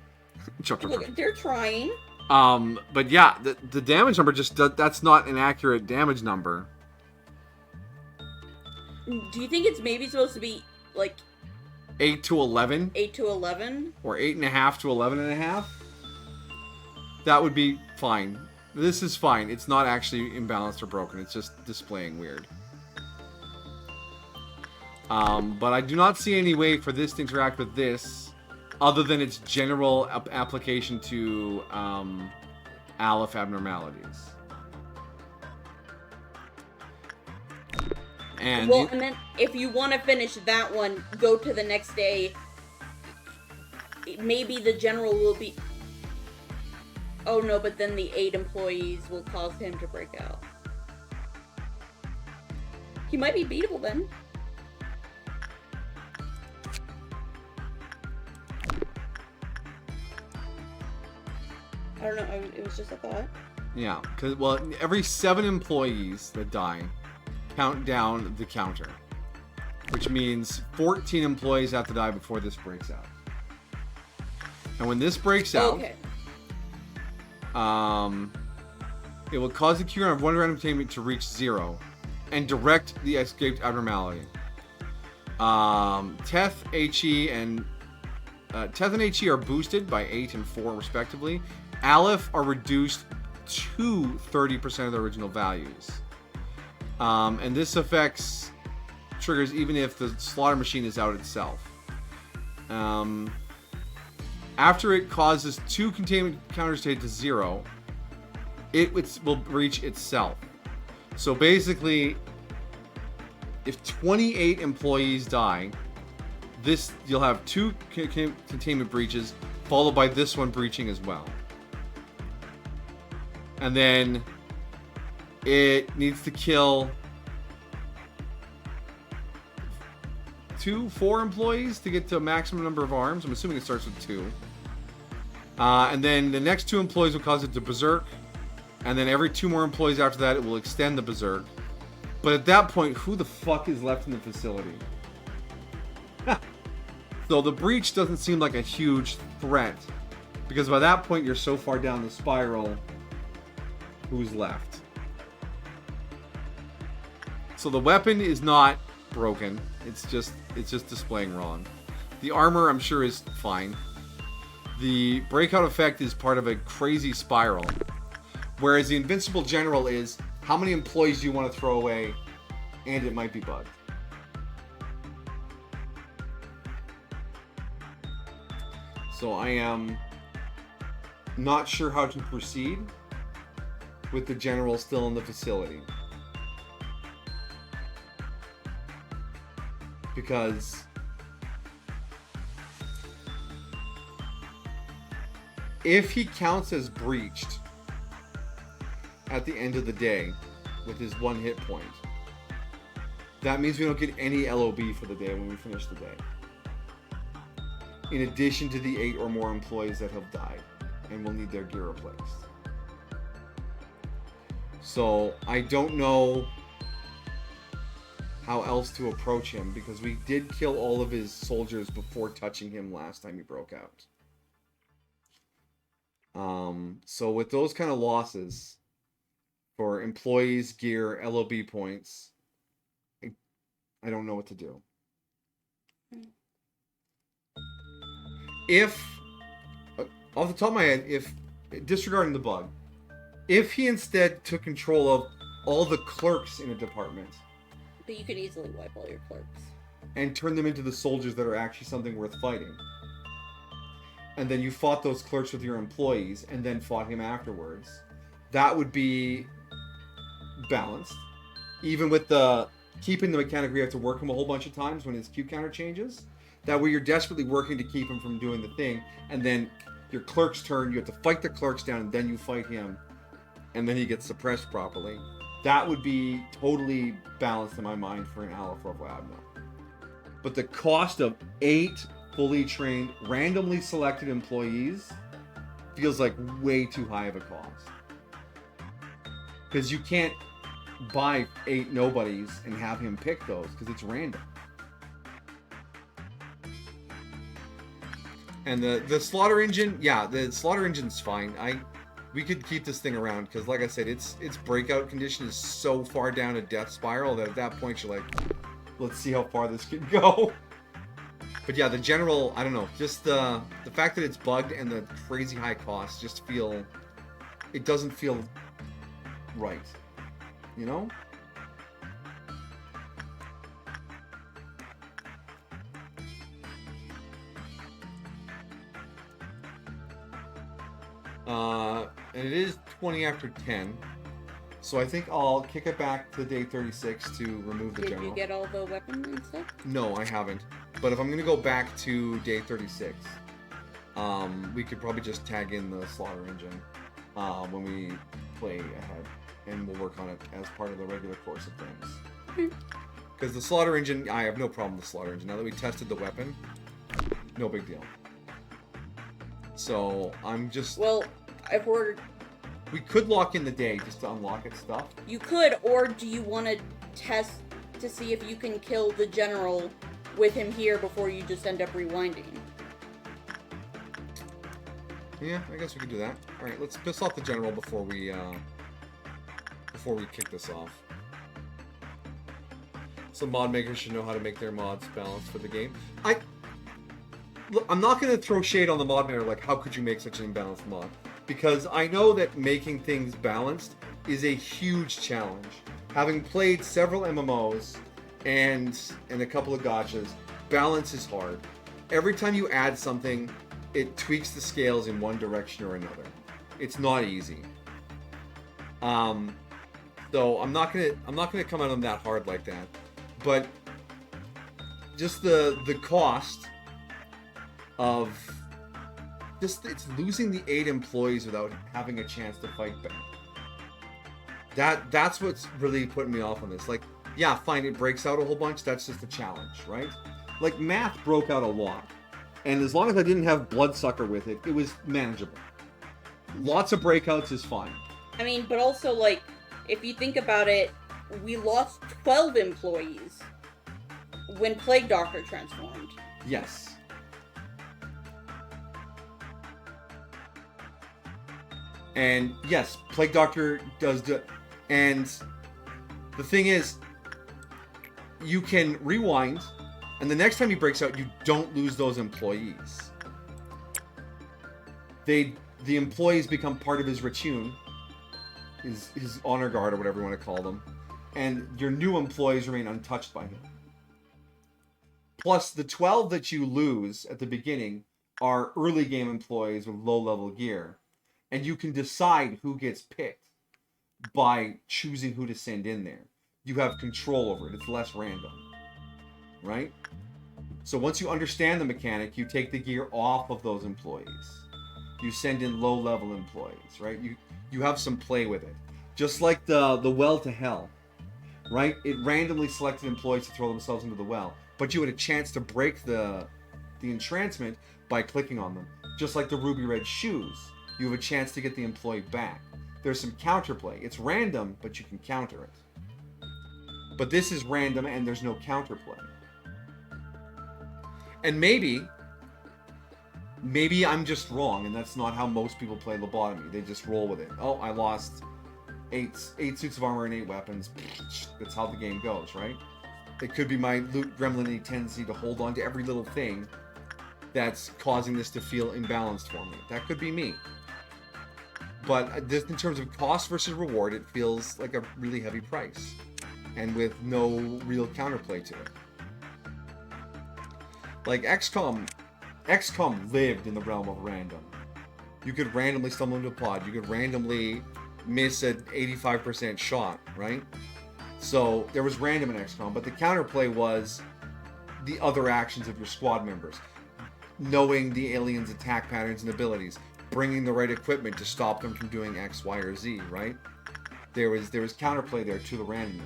Look, they're trying. But yeah, the damage number just, that's not an accurate damage number. Do you think it's maybe supposed to be, like... 8 to 11? 8 to 11? Or 8.5 to 11.5? That would be fine. This is fine. It's not actually imbalanced or broken. It's just displaying weird. But I do not see any way for this to interact with this other than its general application to Aleph abnormalities. And Well, and then if you want to finish that one, go to the next day. Maybe the general will be... Oh no, but then the 8 employees will cause him to break out. He might be beatable then. I don't know, it was just a thought. yeah, because, well, every 7 employees that die count down the counter, which means 14 employees have to die before this breaks out. And when this breaks out, Okay. it will cause the counter of one random containment to reach 0 and direct the escaped abnormality. Teth, HE, and Teth and HE are boosted by 8 and 4 respectively. Aleph are reduced to 30% of their original values. And this affects triggers even if the slaughter machine is out itself. After it causes 2 containment counters to hit to 0, it will reach itself. So basically, if 28 employees die, you'll have 2 containment breaches, followed by this one breaching as well. And then it needs to kill 4 employees to get to a maximum number of arms. I'm assuming it starts with 2. And then the next 2 employees will cause it to berserk. And then every 2 more employees after that, it will extend the berserk. But at that point, who the fuck is left in the facility? So the breach doesn't seem like a huge threat. Because by that point, you're so far down the spiral, who's left? So the weapon is not broken. It's just displaying wrong. The armor, I'm sure, is fine. The breakout effect is part of a crazy spiral. Whereas the invincible general is how many employees do you want to throw away, and it might be bugged. So I am not sure how to proceed with the general still in the facility. Because if he counts as breached at the end of the day with his 1 hit point, that means we don't get any LOB for the day when we finish the day. In addition to the 8 or more employees that have died and will need their gear replaced. So I don't know how else to approach him, because we did kill all of his soldiers before touching him last time he broke out. So with those kind of losses for employees, gear, LOB points, I don't know what to do. If, off the top of my head, disregarding the bug, if he instead took control of all the clerks in a department, But you could easily wipe all your clerks. and turn them into the soldiers that are actually something worth fighting, and then you fought those clerks with your employees, and then fought him afterwards, that would be balanced. Even with the keeping the mechanic where you have to work him a whole bunch of times when his Q counter changes. That way you're desperately working to keep him from doing the thing, and then your clerk's turn, you have to fight the clerks down, and then you fight him, and then he gets suppressed properly. That would be totally balanced in my mind for an Aleph level Admiral. But the cost of 8 fully trained, randomly selected employees feels like way too high of a cost. Because you can't buy 8 nobodies and have him pick those, because it's random. And the slaughter engine, yeah, the slaughter engine's fine. We could keep this thing around, because like I said, its breakout condition is so far down a death spiral that at that point you're like, let's see how far this can go. But yeah, the general, I don't know, just the fact that it's bugged and the crazy high cost just it doesn't feel right, you know? And it is 20 after 10. So I think I'll kick it back to day 36 to remove the Did general. you get all the weapons and stuff? No, I haven't. But if I'm gonna go back to day 36, we could probably just tag in the slaughter engine when we play ahead, and we'll work on it as part of the regular course of things. Because the slaughter engine, I have no problem with the slaughter engine. Now that we tested the weapon, no big deal. So I'm just. Well, if we're. We could lock in the day just to unlock its stuff. You could, or do you want to test to see if you can kill the general with him here before you just end up rewinding? Yeah, I guess we could do that. All right, let's piss off the general before we kick this off. So mod makers should know how to make their mods balanced for the game. Look, I'm not going to throw shade on the mod maker like, how could you make such an imbalanced mod? Because I know that making things balanced is a huge challenge. Having played several MMOs and a couple of gachas, balance is hard. Every time you add something, it tweaks the scales in one direction or another. It's not easy. So I'm not gonna come at them that hard like that. But just the cost of it's losing the 8 employees without having a chance to fight back. That's what's really putting me off on this. Like, yeah, fine, it breaks out a whole bunch. That's just a challenge, right? Like, math broke out a lot. And as long as I didn't have Bloodsucker with it, it was manageable. Lots of breakouts is fine. I mean, but also, like, if you think about it, we lost 12 employees when Plague Doctor transformed. Yes. And yes, Plague Doctor does and the thing is, you can rewind, and the next time he breaks out, you don't lose those employees. The employees become part of his Rachun, his honor guard, or whatever you want to call them, and your new employees remain untouched by him. Plus, the 12 that you lose at the beginning are early game employees with low level gear. And you can decide who gets picked by choosing who to send in there. You have control over it. It's less random. Right? So once you understand the mechanic, you take the gear off of those employees. You send in low-level employees, right? You have some play with it. Just like the well to hell, right? It randomly selected employees to throw themselves into the well. But you had a chance to break the entrancement by clicking on them. Just like the ruby red shoes. You have a chance to get the employee back. There's some counterplay. It's random, but you can counter it. But this is random and there's no counterplay. And maybe I'm just wrong, and that's not how most people play Lobotomy. They just roll with it. Oh, I lost 8 suits of armor and 8 weapons. That's how the game goes, right? It could be my loot gremlin tendency to hold on to every little thing that's causing this to feel imbalanced for me. That could be me. But just in terms of cost versus reward, it feels like a really heavy price. And with no real counterplay to it. Like XCOM lived in the realm of random. You could randomly stumble into a pod. You could randomly miss an 85% shot, right? So there was random in XCOM, but the counterplay was the other actions of your squad members. Knowing the aliens' attack patterns and abilities. Bringing the right equipment to stop them from doing X, Y, or Z, right? There was counterplay there to the randomness.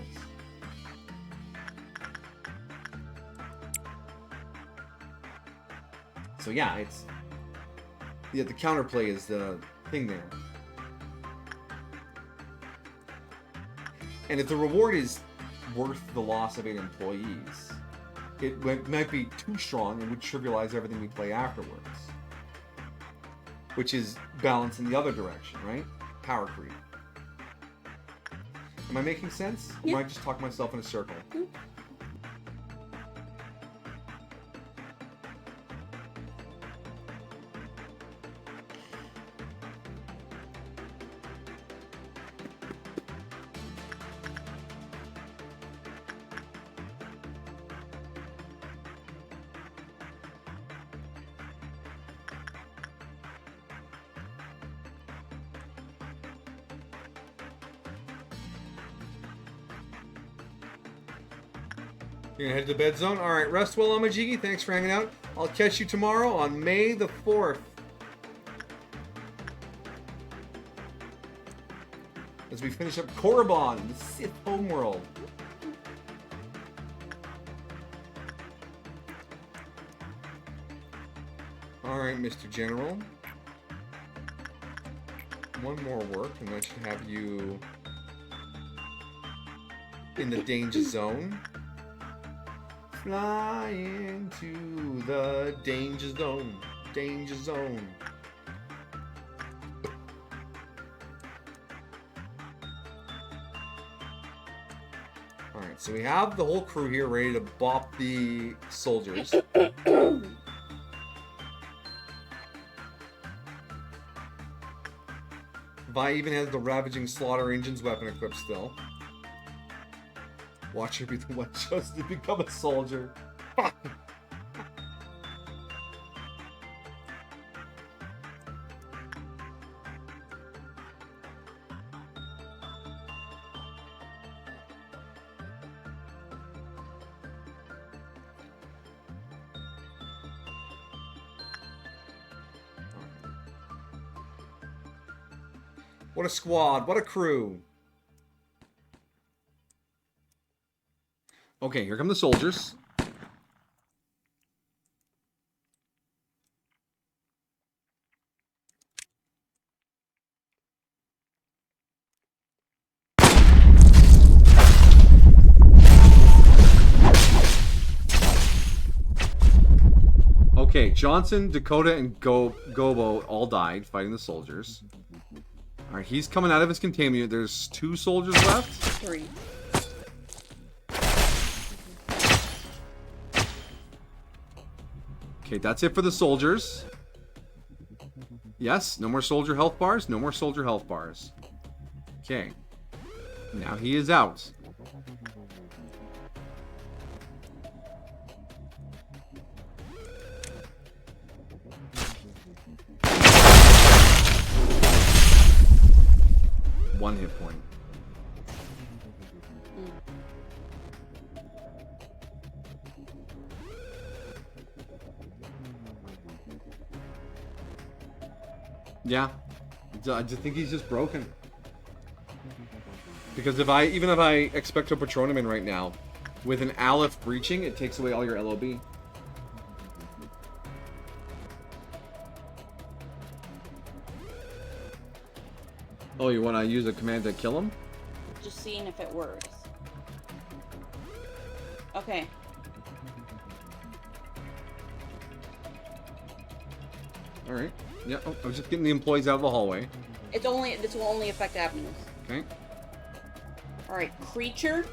So yeah, the counterplay is the thing there. And if the reward is worth the loss of 8 employees, it might be too strong and would trivialize everything we play afterwards. Which is balance in the other direction, right? Power creep. Am I making sense? Yeah. Or am I just talking myself in a circle? You're gonna head to the bed zone? Alright, rest well, Amajigi. Thanks for hanging out. I'll catch you tomorrow on May the 4th. As we finish up Korriban, the Sith homeworld. Alright, Mr. General. One more work, and that should have you in the danger zone. Fly into the danger zone. Danger zone. Alright, so we have the whole crew here ready to bop the soldiers. Vi even has the Ravaging Slaughter Engine's weapon equipped still. Watch her be the one just to become a soldier. What a squad, what a crew. Okay, here come the soldiers. Okay, Johnson, Dakota, and Gobo all died fighting the soldiers. Alright, he's coming out of his containment. There's 2 soldiers left. 3. Okay, that's it for the soldiers. Yes, no more soldier health bars. No more soldier health bars. Okay. Now he is out. One hit point. Yeah, I just think he's just broken. Because even if I Expecto Patronum in right now, with an Aleph breaching, it takes away all your LOB. Oh, you want to use a command to kill him? Just seeing if it works. Okay. All right. Yeah. Oh, I was just getting the employees out of the hallway. This will only affect avenues. Okay. All right, creature.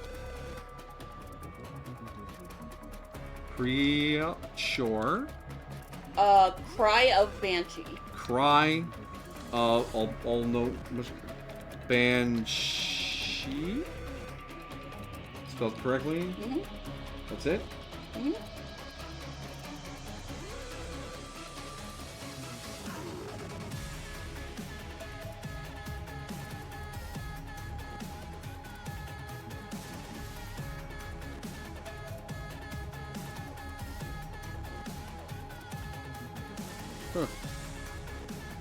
Sure. Cry of Banshee. Cry. I'll note. Banshee. Spelled correctly. Mm-hmm. That's it. Mm-hmm. Huh.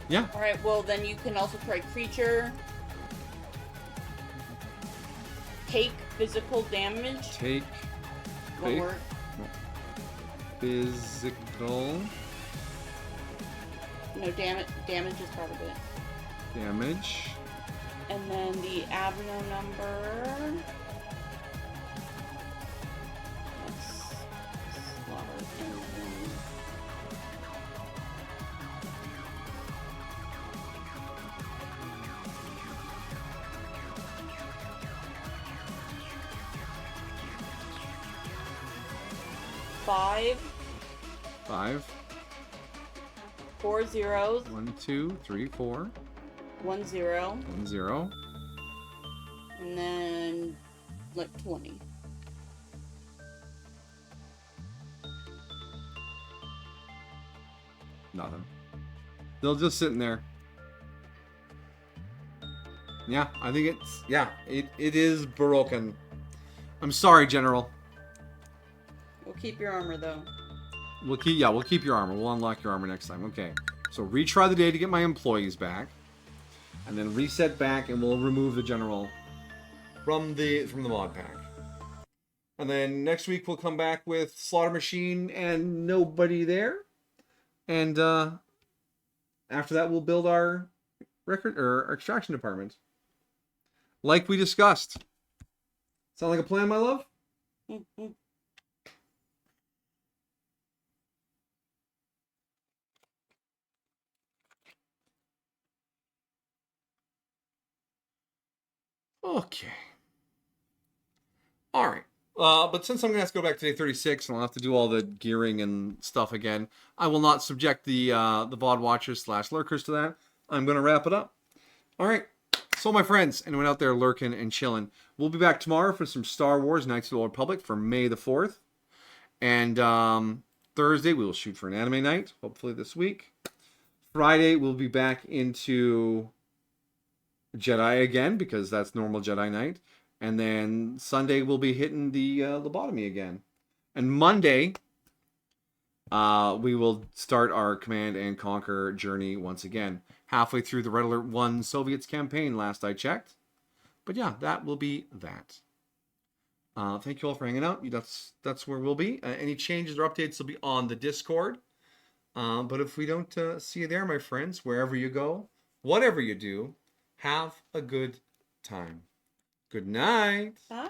Yeah. Alright, well then you can also try creature. Take physical damage. Take. Won't work. Physical No, damage is part of it. damage. And then the avenue number. Let's slaughter everyone. Five. 4 zeros. 1, 2, 3, 4. 1 0. 1, 0. And then like 20. Nothing. They'll just sitting there. Yeah, I think it's... Yeah, it is broken. I'm sorry, General. keep your armor though. We'll keep your armor. We'll unlock your armor next time. Okay. So retry the day to get my employees back. And then reset back and we'll remove the general from the mod pack. And then next week we'll come back with Slaughter Machine and nobody there. And after that we'll build our record or extraction department. Like we discussed. Sound like a plan, my love? Okay. All right. But since I'm going to have to go back to day 36 and I'll have to do all the gearing and stuff again, I will not subject the VOD watchers / lurkers to that. I'm going to wrap it up. All right. So, my friends, anyone out there lurking and chilling, we'll be back tomorrow for some Star Wars Knights of the Old Republic for May the 4th. And Thursday, we will shoot for an anime night, hopefully this week. Friday, we'll be back into Jedi again, because that's normal Jedi night. And then Sunday, we'll be hitting the Lobotomy again. And Monday, we will start our Command and Conquer journey once again. Halfway through the Red Alert 1 Soviets campaign, last I checked. But yeah, that will be that. Thank you all for hanging out. That's where we'll be. Any changes or updates will be on the Discord. But if we don't see you there, my friends, wherever you go, whatever you do, have a good time. Good night. Bye.